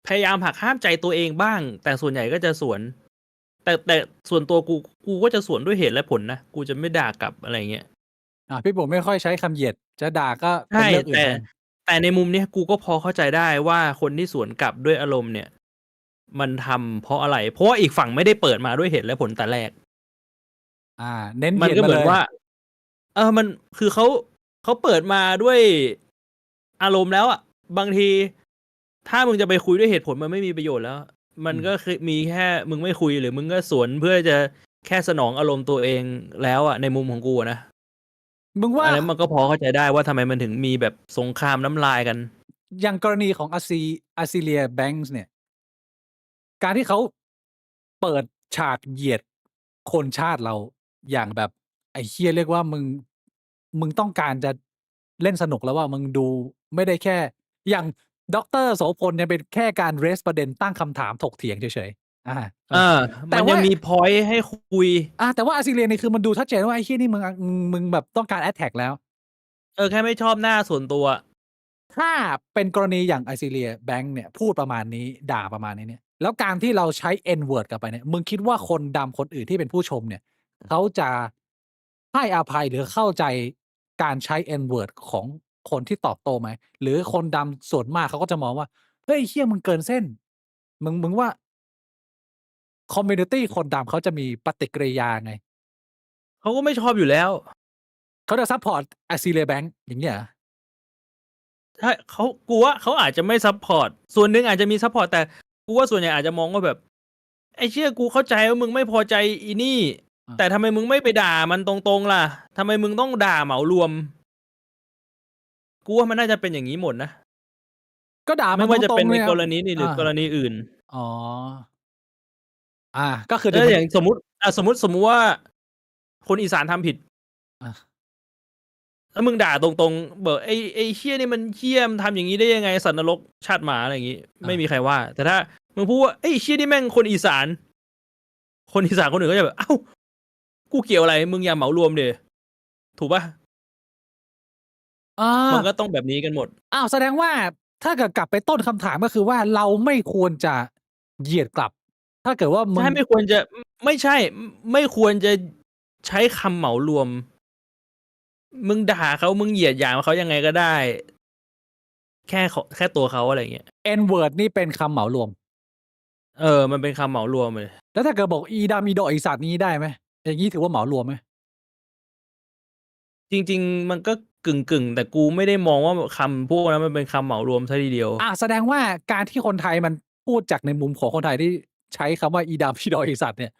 [SPEAKER 2] พยายามหักห้ามใจตัวเองบ้าง แต่ส่วนใหญ่ก็จะสวน แต่ส่วนตัวกูก็จะสวนด้วยเหตุและผลนะกูจะไม่ด่ากลับอะไรเงี้ย
[SPEAKER 1] พี่ผมไม่ค่อยใช้คำเหยียดจะด่าก็เป็น
[SPEAKER 2] ใช่
[SPEAKER 1] เรื่องอื่น
[SPEAKER 2] แต่ในมุมเนี้ยกูก็พอเข้าใจได้ว่าคนที่สวนกลับด้วยอารมณ์เนี่ย มันทำเพราะอะไร เพราะว่าอีกฝั่งไม่ได้เปิดมาด้วยเหตุและผลแต่แรก
[SPEAKER 1] เน้นเห
[SPEAKER 2] มัน
[SPEAKER 1] ยียด
[SPEAKER 2] ก็
[SPEAKER 1] มา
[SPEAKER 2] เหมื
[SPEAKER 1] เล
[SPEAKER 2] อน
[SPEAKER 1] ย
[SPEAKER 2] ว่า มันคือเขาเปิดมาด้วยอารมณ์แล้วอ่ะ บางที ถ้ามึงจะไปคุยด้วยเหตุผลมันไม่มีประโยชน์แล้ว มันก็คือมีแค่มึงไม่คุยหรือมึงก็สวนเพื่อจะแค่สนองอารมณ์ตัวเองแล้วอ่ะในมุมของกูนะ
[SPEAKER 1] มึงว่า
[SPEAKER 2] อันนั้นมันก็พอเข้าใจได้ว่าทำไมมันถึงมีแบบสงครามน้ำลายกัน
[SPEAKER 1] อย่างกรณีของอาซิเลียแบงค์เนี่ย การที่เขาเปิดฉากเหยียดคนชาติเราอย่างแบบไอ้เหี้ยเรียกว่ามึงต้องการจะเล่นสนุกแล้วว่ามึงดูไม่ได้แค่อย่างดรโสพลเนี่ยเป็นแค่การ raise ประเด็นตั้งคำถามถกเถียงเฉยๆแต่
[SPEAKER 2] มันยั
[SPEAKER 1] ว่า
[SPEAKER 2] งมีพอยต์ให้คุย
[SPEAKER 1] แต่ว่าอาซิเลียนี่คือมันดูชัดเจนว่าไอ้เหี้ยนี่มึงแบบต้องการ attack แล้ว
[SPEAKER 2] แค่ไม่ชอบหน้าส่วนตัว
[SPEAKER 1] ถ้าเป็นกรณีอย่างไอซิเลียแบงค์เนี่ยพูดประมาณนี้ด่าประมาณนี้เนี่ยแล้วการที่เราใช้ N word กลับไปเนี่ยมึงคิดว่าคนดำคนอื่นที่เป็นผู้ชมเนี่ยเขาจะให้อภัยหรือเข้าใจการใช้ N word ของคนที่ตอบโต้ไหมหรือคนดำส่วนมากเขาก็จะมองว่าเฮ้ยเฮียมึงเกินเส้นมึงว่าคอมมูนิตี้คนดำเขาจะมีปฏิกิริยาไง
[SPEAKER 2] เขาก็ไม่ชอบอยู่แล้ว
[SPEAKER 1] เขาจะซัพพอร์ตไอซิเลียแบงค์อย่างเงี้ยเหรอ
[SPEAKER 2] ถ้ากูว่าเขาอาจจะไม่ซัพพอร์ตส่วนหนึ่งอาจจะมีซัพพอร์ตแต่กูว่าส่วนใหญ่อาจจะมองว่าแบบไอ้เชี่ยกูเข้าใจว่ามึงไม่พอใจอีนี่ แต่ทำไมมึงไม่ไปด่ามันตรงๆล่ะทำไมมึงต้องด่าเหมารวม กูว่ามันน่าจะเป็นอย่างนี้หมดนะ
[SPEAKER 1] ก็ด่ามั
[SPEAKER 2] ไม่
[SPEAKER 1] น
[SPEAKER 2] ว่าจะ
[SPEAKER 1] ตร
[SPEAKER 2] เป็น
[SPEAKER 1] งๆ
[SPEAKER 2] ใน
[SPEAKER 1] เลย
[SPEAKER 2] กรณีนี้หรือกรณีอื่น
[SPEAKER 1] อ๋อก็คือ
[SPEAKER 2] อย่างสมมติว่า คนอีสานทำผิด
[SPEAKER 1] อ่ะ
[SPEAKER 2] แล้วมึงด่าตรงๆบอกไอ้เชี่ยนี่มันเชี่ยมนทำอย่างนี้ได้ยังไงสัตว์นรกชาติหมาอะไรอย่างงี้ ไม่มีใครว่า แต่ถ้ามึงพูดว่าไอ้เชี่ยนี่แม่งคนอีสาน คนอีสานคนอื่นก็จะแบบเอ้ากูเกี่ยวอะไรมึงอย่าเหมารวมเดยถูกปะมันก็ต้องแบบนี้กันหมด
[SPEAKER 1] แสดงว่าถ้าเกิดกลับไปต้นคำถามก็คือว่าเราไม่ควรจะเหยียดกลับ ถ้าเกิดว่ามึง
[SPEAKER 2] ใช่ไม่ควรจะไม่ใช่ ไม่ควรจะใช้คำเหมารวม มึงด่าเขามึงเหยียดหยามเขายังไงก็ได้ แค่ตัวเขาอะไรเงี้ย
[SPEAKER 1] N word นี่เป็นคำเหมารวม
[SPEAKER 2] มันเป็นคำเหมารวมเลย
[SPEAKER 1] แล้วถ้าเกิดบอกอีดามีดออีสัตว์นี้ได้ไหมอย่างนี้ถือว่าเหมารวมไหม
[SPEAKER 2] จริงๆมันก็กึ่งแต่กูไม่ได้มองว่าคำพวกนั้นมันเป็นคำเหมารวมซะทีเดียว
[SPEAKER 1] แสดงว่าการที่คนไทยมันพูดจากในมุมของคนไทยที่ใช้คำว่าอีดามีดออีสัตว์เนี่ย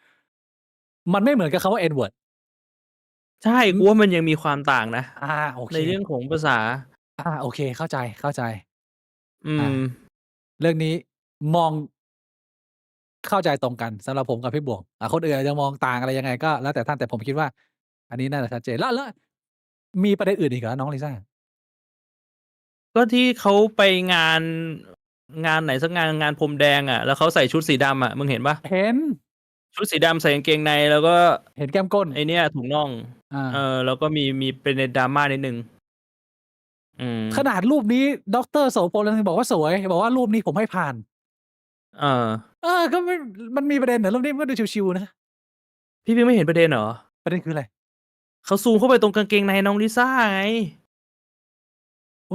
[SPEAKER 1] มันไม่เหมือนกับคำว่า N word
[SPEAKER 2] ใช่กูว่ามันยังมีความต่างนะ
[SPEAKER 1] โอเค
[SPEAKER 2] ในเรื่องของภาษา
[SPEAKER 1] โอเคเข้าใจ
[SPEAKER 2] อืม
[SPEAKER 1] เรื่องนี้มองเข้าใจตรงกันสำหรับผมกับพี่บวงคนอื่นอาจจะมองต่างอะไรยังไงก็แล้วแต่ท่านแต่ผมคิดว่า อันนี้น่าจะชัดเจนแล้วมีประเด็นอื่นอีกเหรอน้องลิซ่า
[SPEAKER 2] ก็ที่เขาไปงานไหนสักงานพรมแดงอ่ะ แล้วเขาใส่ชุดสีดำอ่ะมึงเห็นปะ
[SPEAKER 1] เห็น
[SPEAKER 2] ชุดสีดำใส่กางเกงในแล้วก็
[SPEAKER 1] เห็นแก้มก้น
[SPEAKER 2] ไอเนี้ยถุงน่อง แล้วก็มีเป็นในดราม่านิดนึง
[SPEAKER 1] ขนาดรูปนี้ดรโสพลยังบอกว่าสวยบอกว่ารูปนี้ผมให้ผ่าน ก็มันมีประเด็นเหรอรูปนี้มันก็ดูชิวๆนะ
[SPEAKER 2] พี่ไม่เห็นประเด็นเหรอ
[SPEAKER 1] ประเด็นคืออะไร
[SPEAKER 2] เขาซูมเข้าไปตรงกางเกงในน้องลิซ่าไง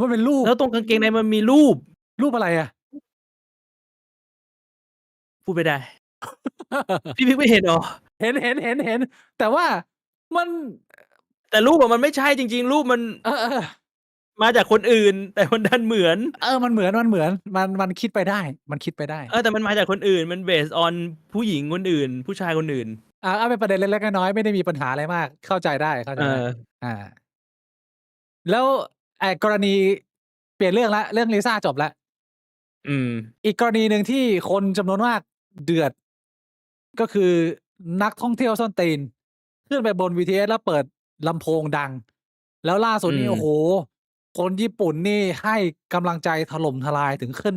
[SPEAKER 1] มันเป็นรูป
[SPEAKER 2] แล้วตรงกางเกงในมันมีรูป
[SPEAKER 1] รูปอะไรอ่ะ
[SPEAKER 2] พูดไม่ได้ พี่ไม่เห็นเหรอ
[SPEAKER 1] เห็นแต่ว่ามัน
[SPEAKER 2] แต่รูปอะมันไม่ใช่จริงๆ รูปมัน มาจากคนอื่น แต่มันดันเหมือน
[SPEAKER 1] มันเหมือนมันคิดไปได้ มันคิดไปได้
[SPEAKER 2] แต่มันมาจากคนอื่น มัน based on ผู้หญิงคนอื่น ผู้ชายคนอื่น
[SPEAKER 1] เป็นประเด็นเล็กๆน้อยๆไม่ได้มีปัญหาอะไรมาก เข้าใจได้แล้วกรณีเปลี่ยนเรื่องละเรื่องลิซ่าจบแล้ว อีกกรณีหนึ่งที่คนจำนวนมากเดือด ก็คือนักท่องเที่ยวส้นตีนขึ้นไปบน BTS แล้วเปิดลำโพงดัง แล้วล่าสุดนี่โอ้โห คนญี่ปุ่นนี่ให้กำลังใจถล่มทลายถึงขึ้น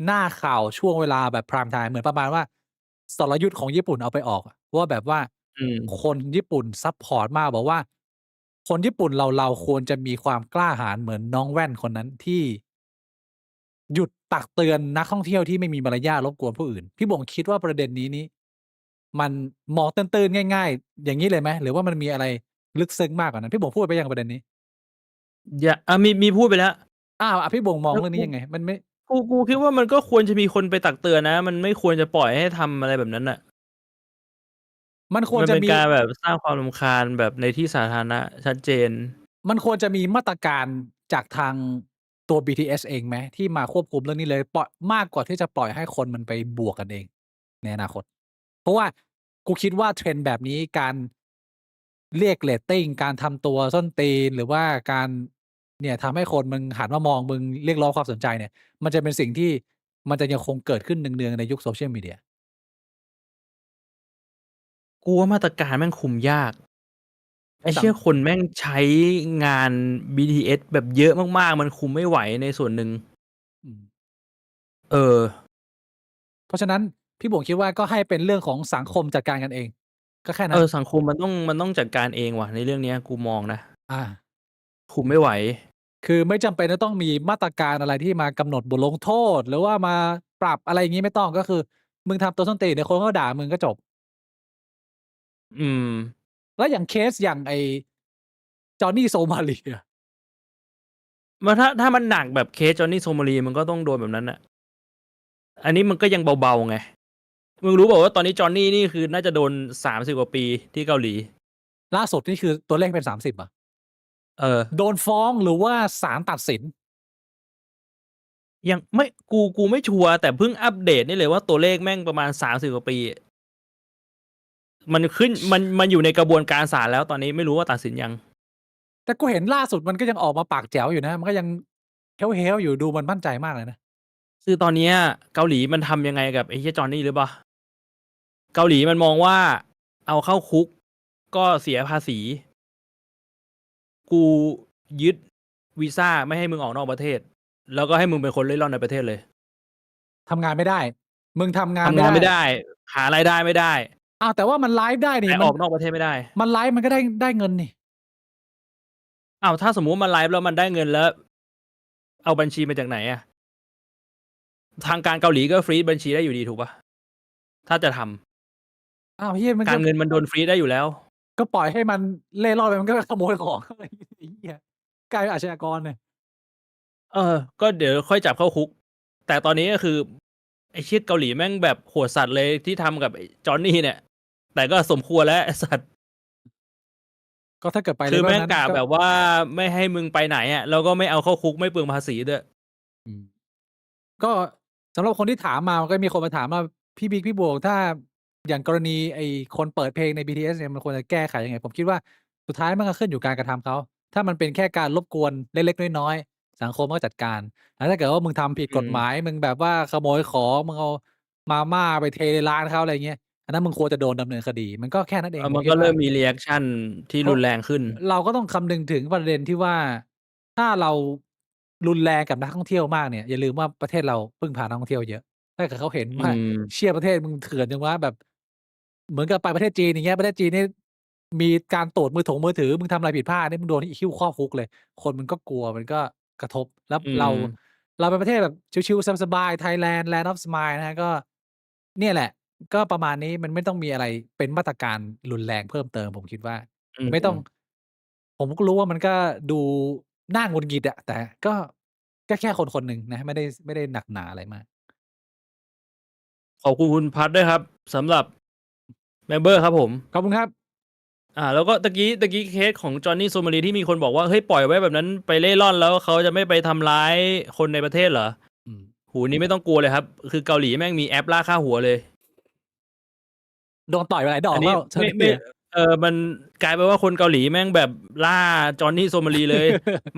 [SPEAKER 1] หน้าข่าวช่วงเวลาแบบ prime time เหมือนประมาณว่าสรยุทธ์ของญี่ปุ่นเอาไปออกว่าแบบว่าคนญี่ปุ่นซัพพอร์ตมากบอกว่า คนญี่ปุ่นเราควรจะมีความกล้าหาญเหมือนน้องแว่นคนนั้นที่ หยุดตักเตือนนักท่องเที่ยวที่ไม่มีมารยาทรบกวนผู้อื่น พี่บ่งคิดว่าประเด็นนี้มันมองตื้นๆง่ายๆ อย่างนี้เลยไหมหรือว่ามันมีอะไรลึกซึ้งมากกว่านั้นพี่บ่งพูดไปยังประเด็นนี้
[SPEAKER 2] มีพูดไปแล้ว
[SPEAKER 1] พี่บ่งมองเรื่องนี้ยังไง มันไม่
[SPEAKER 2] กูคิดว่ามันก็ควรจะมีคนไปตักเตือนนะ มันไม่ควรจะปล่อยให้ทำอะไรแบบนั้นน่ะ
[SPEAKER 1] มันควร
[SPEAKER 2] มัน
[SPEAKER 1] จะ
[SPEAKER 2] เป็น
[SPEAKER 1] มี
[SPEAKER 2] การแบบสร้างความรำคาญแบบในที่สาธารณะชัดเจน
[SPEAKER 1] มันควรจะมีมาตรการจากทางตัว BTS เองไหมที่มาควบคุมเรื่องนี้เลยปล่อยมากกว่าที่จะปล่อยให้คนมันไปบวกกันเองในอนาคต เพราะว่ากูคิดว่าเทรนด์แบบนี้การเรียกเรตติ้งการทำตัวส้นตีนหรือว่าการเนี่ยทำให้คนมึงหันมามองมึงเรียกร้องความสนใจเนี่ย มันจะเป็นสิ่งที่มันจะยังคงเกิดขึ้นเนืองๆในยุคโซเชียลมีเดีย
[SPEAKER 2] กูว่ามาตรการแม่งคุมยาก ไอ้
[SPEAKER 1] สัง
[SPEAKER 2] เชี่ยคนแม่งใช้งาน BTS แบบเยอะมากๆ มันคุมไม่ไหวในส่วนหนึ่ง
[SPEAKER 1] อืม
[SPEAKER 2] เออ
[SPEAKER 1] เพราะฉะนั้นพี่บวงคิดว่าก็ให้เป็นเรื่องของสังคมจัดการกันเอง ก็แค่นั้น
[SPEAKER 2] สังคมมันต้องจัดการเองว่ะ ในเรื่องเนี้ย กูมองนะ
[SPEAKER 1] อา
[SPEAKER 2] คุมไม่ไหว
[SPEAKER 1] คือไม่จำเป็นจะต้องมีมาตรการอะไรที่มากำหนดบทลงโทษ หรือว่ามาปรับอะไรอย่างงี้ไม่ต้อง ก็คือมึงทำตัวส้นตีนเดี๋ยวคนก็ด่ามึงก็จบ
[SPEAKER 2] อืม
[SPEAKER 1] แล้วอย่างเคสอย่างไอ้ Johnny Somalia
[SPEAKER 2] ถ้ามันหนักแบบเคส Johnny Somalia มันก็ต้องโดนแบบนั้นน่ะ อันนี้มันก็ยังเบาๆไง มึงรู้เปล่าว่าตอนนี้ Johnny นี่คือน่าจะโดน 30 กว่าปีที่เกาหลี
[SPEAKER 1] ล่าสุดนี่คือตัวเลขเป็น 30 เหรอ? โดนฟ้องหรือว่าศาลตัดสิน?
[SPEAKER 2] ยังไม่ กูไม่ชัวร์ แต่เพิ่งอัปเดตนี่เลยว่าตัวเลขแม่งประมาณ 30 กว่าปี มันขึ้น มันอยู่ในกระบวนการศาลแล้วตอนนี้ ไม่รู้ว่าตัดสินยัง?
[SPEAKER 1] แต่กูเห็นล่าสุดมันก็ยังออกมาปากแจ๋วอยู่นะ มันก็ยังเฮ้วๆ อยู่ ดูมันมั่นใจมากเลยนะ
[SPEAKER 2] คือตอนเนี้ยเกาหลีมันทำยังไงกับไอ้เหี้ย Johnny รู้เปล่า? เกาหลีมันมองว่าเอาเข้าคุกก็เสียภาษี กูยึดวีซาไม่ให้มึงออกนอกประเทศ แล้วก็ให้มึงเป็นคนเร่ร่อนในประเทศเลย
[SPEAKER 1] ทำงานไม่ได้ มึงทำงาน
[SPEAKER 2] ทำ
[SPEAKER 1] ไม่
[SPEAKER 2] งาน
[SPEAKER 1] ได้
[SPEAKER 2] ไม่ได้ หารายได้ไม่ได้
[SPEAKER 1] อ้าว แต่ว่ามันไลฟ์ได้นี่
[SPEAKER 2] แต่
[SPEAKER 1] มั
[SPEAKER 2] อน อกนอกประเทศไม่ได้
[SPEAKER 1] มันไลฟ์มันก็ได้เงินนี่
[SPEAKER 2] อ้าว ถ้าสมมุติมันไลฟ์แล้วมันได้เงิน แล้วเอาบัญชีมาจากไหนอะ? ทางการเกาหลีก็ฟรีซบัญชีได้อยู่ดีถูกเปล่า? ถ้าจะทำ
[SPEAKER 1] อ้าว เหี้ย มัน
[SPEAKER 2] กา
[SPEAKER 1] ก็
[SPEAKER 2] รเงินมันโดนฟรีซได้อยู่แล้ว
[SPEAKER 1] ก็ปล่อยให้มันเร่ร่อนไป มันก็ขโมยของ ไอ้เหี้ย กลายเป็นอาชญากรเลย
[SPEAKER 2] ก็เดี๋ยวค่อยจับเข้าคุก แต่ตอนนี้ก็คือ ไอ้เชี่ยเกาหลีแม่งแบบโหดสัสเลยที่ทำกับไอ้ Johnny เนี่ย แต่ก็สมควรแล้วไอ้สัส
[SPEAKER 1] ก็ถ้าเกิดไป
[SPEAKER 2] คือ
[SPEAKER 1] level
[SPEAKER 2] แม่ง
[SPEAKER 1] นั้น
[SPEAKER 2] กะ
[SPEAKER 1] ก็
[SPEAKER 2] แบบว่าไม่ให้มึงไปไหนอะ แล้วก็ไม่เอาเข้าคุก ไม่เปลืองภาษีด้วย
[SPEAKER 1] อืม ก็สำหรับคนที่ถามมา มันก็มีคนมาถามว่า พี่บิ๊ก พี่บวก ถ้าอย่างกรณีไอ้คนเปิดเพลงใน BTS เนี่ย มันควรจะแก้ไขยังไง? ผมคิดว่าสุดท้ายมันก็ขึ้นอยู่การกระทำเขา ถ้ามันเป็นแค่การรบกวนเล็ก ๆ น้อย ๆ สังคมก็จัดการ แต่ถ้าเกิดว่ามึงทำผิดกฎหมาย มึงแบบว่าขโมยของ มึงเอามาม่าไปเทในร้านเขา อะไรอย่างเงี้ย อันนั้นมึงควรจะโดนดำเนินคดี มันก็แค่นั้นเอง ผ
[SPEAKER 2] มั
[SPEAKER 1] ม
[SPEAKER 2] น
[SPEAKER 1] คิ
[SPEAKER 2] ก็
[SPEAKER 1] ดว
[SPEAKER 2] เร่ิ่
[SPEAKER 1] า
[SPEAKER 2] มมี รีแอกชัน ที่รุนแรงขึ้น
[SPEAKER 1] เราก็ต้องคำนึงถึงประเด็นที่ว่า ถ้าเรารุนแรงกับนักท่องเที่ยวมากเนี่ย อย่าลืมว่าประเทศเราพึ่งพานักท่องเที่ยวเยอะ ถ้าเกิดเขาเห็น
[SPEAKER 2] อื
[SPEAKER 1] ว่า
[SPEAKER 2] ม
[SPEAKER 1] เชี่ย ประเทศมึงเถื่อนจังวะ แบบ เหมือนกับไปประเทศจีน อย่างเงี้ย ประเทศจีนนี่มีการตรวจมือถือ มึงทำอะไรผิดพลาดนี่มึงโดนหิ้วเข้าคุกเลย คนมันก็กลัว มันก็กระทบ แล้ว
[SPEAKER 2] อื
[SPEAKER 1] เรา
[SPEAKER 2] ม
[SPEAKER 1] เราเป็นประเทศแบบชิล ๆ สบาย ๆ Thailand Land of Smile นะครับ ก็เนี่ยแหละ ก็ประมาณนี้ มันไม่ต้องมีอะไรเป็นมาตรการรุนแรงเพิ่มเติม ผมคิดว่า
[SPEAKER 2] อื
[SPEAKER 1] ไม่ต้อง
[SPEAKER 2] ม
[SPEAKER 1] ผมก็รู้ว่ามันก็ดูน่าหงุดหงิดอะ แต่ก็ ก็แค่คนคนหนึ่งนะ ไม่ได้หนักหนาอะไรมาก
[SPEAKER 2] ขอบคุณคุณพัดด้วยครับ สำหรับ เมมเบอร์ครับผม
[SPEAKER 1] ขอบคุณครับ
[SPEAKER 2] แล้วก็ตะกี้เคสของ Johnny Somalia ที่มีคนบอกว่า เฮ้ย ปล่อยไว้แบบนั้นไปเร่ร่อน แล้วเขาจะไม่ไปทำร้ายคนในประเทศเหรอ?
[SPEAKER 1] อืม
[SPEAKER 2] โอ้โฮ นี่ไม่ต้องกลัวเลยครับ คือเกาหลีแม่งมีแอปล่าฆ่าหัวเลย
[SPEAKER 1] โดนต่อยไปหลายดอ
[SPEAKER 2] อันน
[SPEAKER 1] กแลี้ว
[SPEAKER 2] ไม่ มันกลายเป็นว่าคนเกาหลีแม่งแบบล่า Johnny Somalia เลย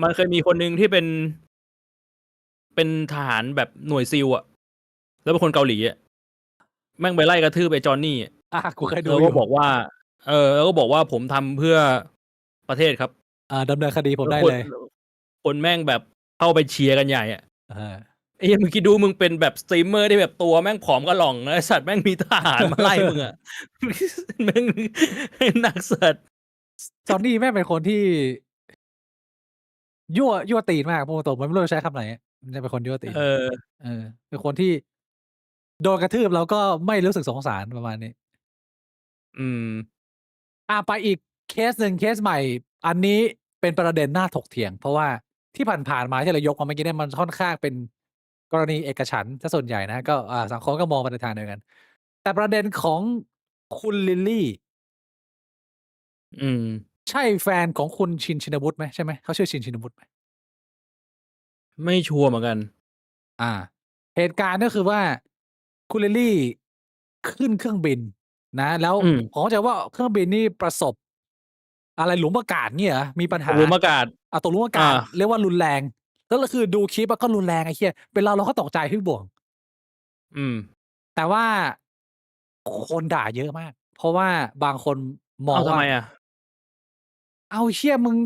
[SPEAKER 2] มันเคยมีคนหนึ่งที่เป็นทหารแบบหน่วยซีลอะ แล้วเป็นคนเกาหลีอะ แม่งไปไล่กระทืบไอ้ Johnny อะ
[SPEAKER 1] กูเคยดู
[SPEAKER 2] แล้ว
[SPEAKER 1] อ
[SPEAKER 2] ก
[SPEAKER 1] ย็ู่
[SPEAKER 2] บอกว่า แล้วก็บอกว่าผมทำเพื่อประเทศครับ
[SPEAKER 1] ดำเนินคดีผม
[SPEAKER 2] แล้ว
[SPEAKER 1] ได้เลย
[SPEAKER 2] คนแม่งแบบเข้าไปเชียร์กันใหญ่อะ
[SPEAKER 1] เออ
[SPEAKER 2] ไอ้เหี้ย มึงคิดดู มึงเป็นแบบสตรีมเมอร์ที่แบบตัวแม่งผอมกะหร่องนะ ไอ้สัตว์แม่งมีทหารมาไล่มึงอะ แม่ง หนักสัส
[SPEAKER 1] Johnny แม่งเป็นคนที่ ยั่วตีนมาก พูดตรง ๆ มันไม่รู้จะใช้คำไหน มันจะเป็นคนยั่วตีน
[SPEAKER 2] เออ
[SPEAKER 1] เป็นคนที่โดนกระทืบแล้วก็ไม่รู้สึกสงสาร ประมาณนี้
[SPEAKER 2] อืม
[SPEAKER 1] ไปอีกเคสหนึ่ง เคสใหม่ อันนี้เป็นประเด็นน่าถกเถียง เพราะว่าที่ผ่าน ๆ มาที่เรายกมาเมื่อกี้เนี่ย มันค่อนข้างเป็นกรณีเอกฉันท์เสียส่วนใหญ่นะ ก็ สังคมก็มองไปในทางเดียวกัน แต่ประเด็นของคุณลิลลี่
[SPEAKER 2] อืม
[SPEAKER 1] ใช่แฟนของคุณชิน ชินวุฒิไหม? ใช่ไหม? เขาชื่อชิน ชินวุฒิไหม?
[SPEAKER 2] ไม่ชัวร์เหมือนกัน
[SPEAKER 1] เหตุการณ์ก็คือว่า คุณลิลลี่ขึ้นเครื่องบินนะ แล้ว
[SPEAKER 2] อืม
[SPEAKER 1] ผมเข้าใจว่าเครื่องบินนี่ประสบ อะไรหลุมอากาศงี้เหรอ? มีปัญหา
[SPEAKER 2] ตกหลุมอากาศ
[SPEAKER 1] ตกหลุมอากาศ เรียกว่ารุนแรง แล้วคือดูคลิปอะก็รุนแรงไอ้เหี้ย เป็นเราก็ตกใจพี่หมวก
[SPEAKER 2] อืม
[SPEAKER 1] แต่ว่า คนด่าเยอะมาก เพราะว่าบางคนมอง
[SPEAKER 2] อ้าวทำ
[SPEAKER 1] ว่า
[SPEAKER 2] ไมอ่ะ
[SPEAKER 1] เอาเชี่ยมึง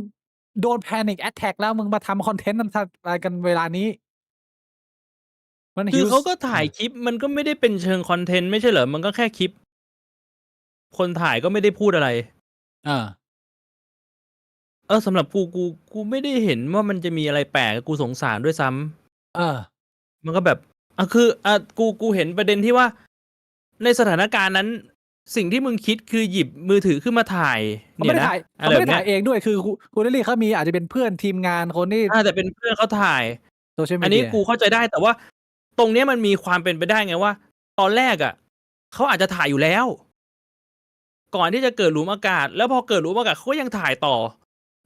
[SPEAKER 1] โดน Panic Attack แล้วมึงมาทำคอนเทนต์อะไรกันเวลานี้ มัน
[SPEAKER 2] คือ
[SPEAKER 1] หิว
[SPEAKER 2] เขาก็ถ่าย
[SPEAKER 1] เออ
[SPEAKER 2] คลิป มันก็ไม่ได้เป็นเชิงคอนเทนต์ไม่ใช่เหรอ มันก็แค่คลิป คนถ่ายก็ไม่ได้พูดอะไร
[SPEAKER 1] เออ
[SPEAKER 2] สำหรับกูไม่ได้เห็นว่ามันจะมีอะไรแปลก กูสงสารด้วยซ้ำ
[SPEAKER 1] เออ
[SPEAKER 2] มันก็แบบคือกูเห็นประเด็นที่ว่า ในสถานการณ์นั้น สิ่งที่มึงคิดคือหยิบมือถือขึ้นมาถ่าย
[SPEAKER 1] เขา
[SPEAKER 2] เนี่
[SPEAKER 1] ไม่
[SPEAKER 2] ย
[SPEAKER 1] ได้
[SPEAKER 2] นะ
[SPEAKER 1] ถ่าย
[SPEAKER 2] อะ
[SPEAKER 1] เขา
[SPEAKER 2] ไร
[SPEAKER 1] ไม่
[SPEAKER 2] แบ
[SPEAKER 1] ได้
[SPEAKER 2] บเนี้
[SPEAKER 1] ถ่าย ยเองด้วย คือคุณลิลลี่เขามีอาจจะเป็นเพื่อนทีมงานคนที่
[SPEAKER 2] แต่เป็นเพื่อนเขาถ่าย
[SPEAKER 1] Social
[SPEAKER 2] อันนี้
[SPEAKER 1] Media
[SPEAKER 2] กูเข้าใจได้ แต่ว่าตรงเนี้ยมันมีความเป็นไปได้ไงว่า ตอนแรกอะเขาอาจจะถ่ายอยู่แล้ว ก่อนที่จะเกิดหลุมอากาศ แล้วพอเกิดหลุมอากาศเขาก็ยังถ่ายต่อ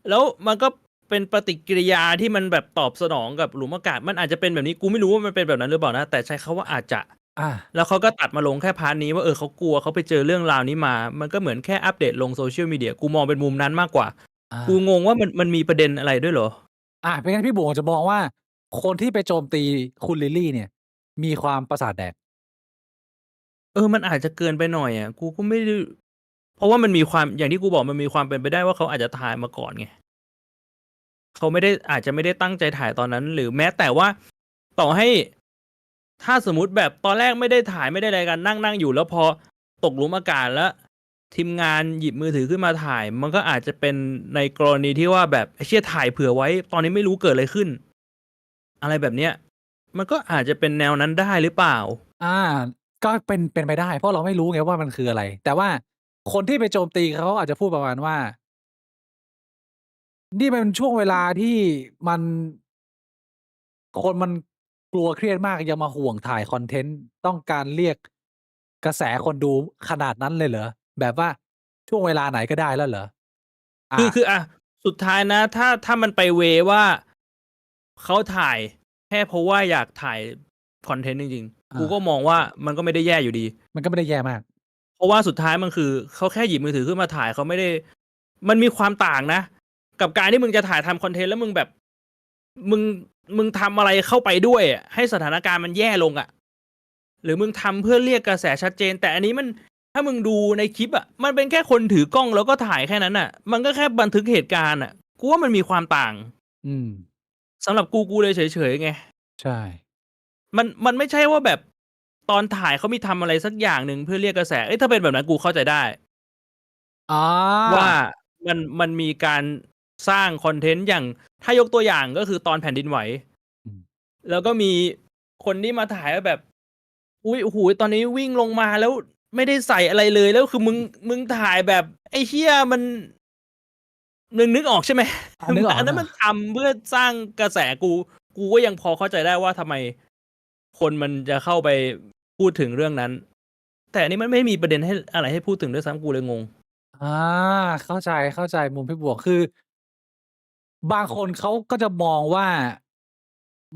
[SPEAKER 2] แล้วมันก็เป็นปฏิกิริยาที่มันแบบตอบสนองกับหลุมอากาศ มันอาจจะเป็นแบบนี้ กูไม่รู้ว่ามันเป็นแบบนั้นหรือเปล่านะ แต่ใช้คำว่าอาจจะ
[SPEAKER 1] อา
[SPEAKER 2] แล้วเขาก็ตัดมาลงแค่พาร์ตนี้ว่า เขากลัวเขาไปเจอเรื่องราวนี้มา มันก็เหมือนแค่อัปเดตลง Social Media กูมองเป็นมุมนั้นมากกว่า
[SPEAKER 1] อา
[SPEAKER 2] กูงงว่ามันมีประเด็นอะไรด้วยเหรอ?
[SPEAKER 1] ไม่งั้นพี่หมวกจะมองว่า คนที่ไปโจมตีคุณลิลลี่เนี่ย มีความประสาทแดก
[SPEAKER 2] มันอาจจะเกินไปหน่อยอะ กูก็ไม่ได้ เพราะว่ามันมีความ อย่างที่กูบอกมันมีความเป็นไปได้ว่า เขาอาจจะถ่ายมาก่อนไง เขาไม่ได้ อาจจะไม่ได้ตั้งใจถ่ายตอนนั้น หรือแม้แต่ว่าต่อให้ ถ้าสมมุติแบบตอนแรกไม่ได้ถ่ายไม่ได้อะไรกัน นั่ง ๆ อยู่ แล้วพอตกหลุมอากาศแล้ว ทีมงานหยิบมือถือขึ้นมาถ่าย มันก็อาจจะเป็นในกรณีที่ว่าแบบไอ้เชี่ยถ่ายเผื่อไว้ ตอนนี้ไม่รู้เกิดอะไรขึ้น อะไรแบบเนี้ย มันก็อาจจะเป็นแนวนั้นได้หรือเปล่า?
[SPEAKER 1] ก็เป็นไปได้ เพราะเราไม่รู้ไงว่ามันคืออะไร แต่ว่าคนที่ไปโจมตีเขาอาจจะพูดประมาณว่า นี่มันช่วงเวลาที่มัน คนมันกลัวเครียดมาก ยังมาห่วงถ่ายคอนเทนต์ ต้องการเรียกกระแสคนดูขนาดนั้นเลยเหรอ? แบบว่าช่วงเวลาไหนก็ได้แล้วเหรอ? อา
[SPEAKER 2] คือ สุดท้ายนะ ถ้ามันไปเวย์ว่า เขาถ่ายแค่เพราะว่าอยากถ่ายคอนเทนต์จริง ๆ กูก็มองว่ามันก็ไม่ได้แย่อยู่ดี
[SPEAKER 1] มันก็ไม่ได้แย่มาก
[SPEAKER 2] เพราะว่าสุดท้ายมันคือเขาแค่หยิบมือถือขึ้นมาถ่าย เขาไม่ได้ มันมีความต่างนะ กับการที่มึงจะถ่ายทำคอนเทนต์แล้วมึงแบบ มึงทำอะไรเข้าไปด้วยอะ ให้สถานการณ์มันแย่ลงอะ หรือมึงทำเพื่อเรียกกระแสชัดเจน แต่อันนี้มัน ถ้ามึงดูในคลิปอะ มันเป็นแค่คนถือกล้องแล้วก็ถ่ายแค่นั้นน่ะ มันก็แค่บันทึกเหตุการณ์อะ กูว่ามันมีความต่าง
[SPEAKER 1] อืม
[SPEAKER 2] สำหรับกูเลยเฉย ๆ ไง
[SPEAKER 1] ใช่
[SPEAKER 2] มันไม่ใช่ว่าแบบตอนถ่ายเขามีทำอะไรสักอย่างหนึ่งเพื่อเรียกกระแส ถ้าเป็นแบบนั้นกูเข้าใจได้
[SPEAKER 1] อ๋อ
[SPEAKER 2] ว่ามันมีการสร้างคอนเทนต์ อย่างถ้ายกตัวอย่างก็คือตอนแผ่นดินไหว
[SPEAKER 1] อืม
[SPEAKER 2] แล้วก็มีคนที่มาถ่ายว่าแบบ อุ๊ย โอ้โฮ ตอนนี้วิ่งลงมาแล้วไม่ได้ใส่อะไรเลย แล้วคือมึงถ่ายแบบ ไอ้เหี้ย มัน มึงนึกออกใช่ไหม?
[SPEAKER 1] นึกออก
[SPEAKER 2] อันนั้นมันทำเพื่อสร้างกระแส กูก็ยังพอเข้าใจได้ว่าทำไมคนมันจะเข้าไปพูดถึงเรื่องนั้น แต่อันนี้มันไม่มีประเด็นให้ อะไรให้พูดถึงด้วยซ้ำ กูเลยงง
[SPEAKER 1] เข้าใจ มุมพี่หมวก คือบางคนเขาก็จะมองว่า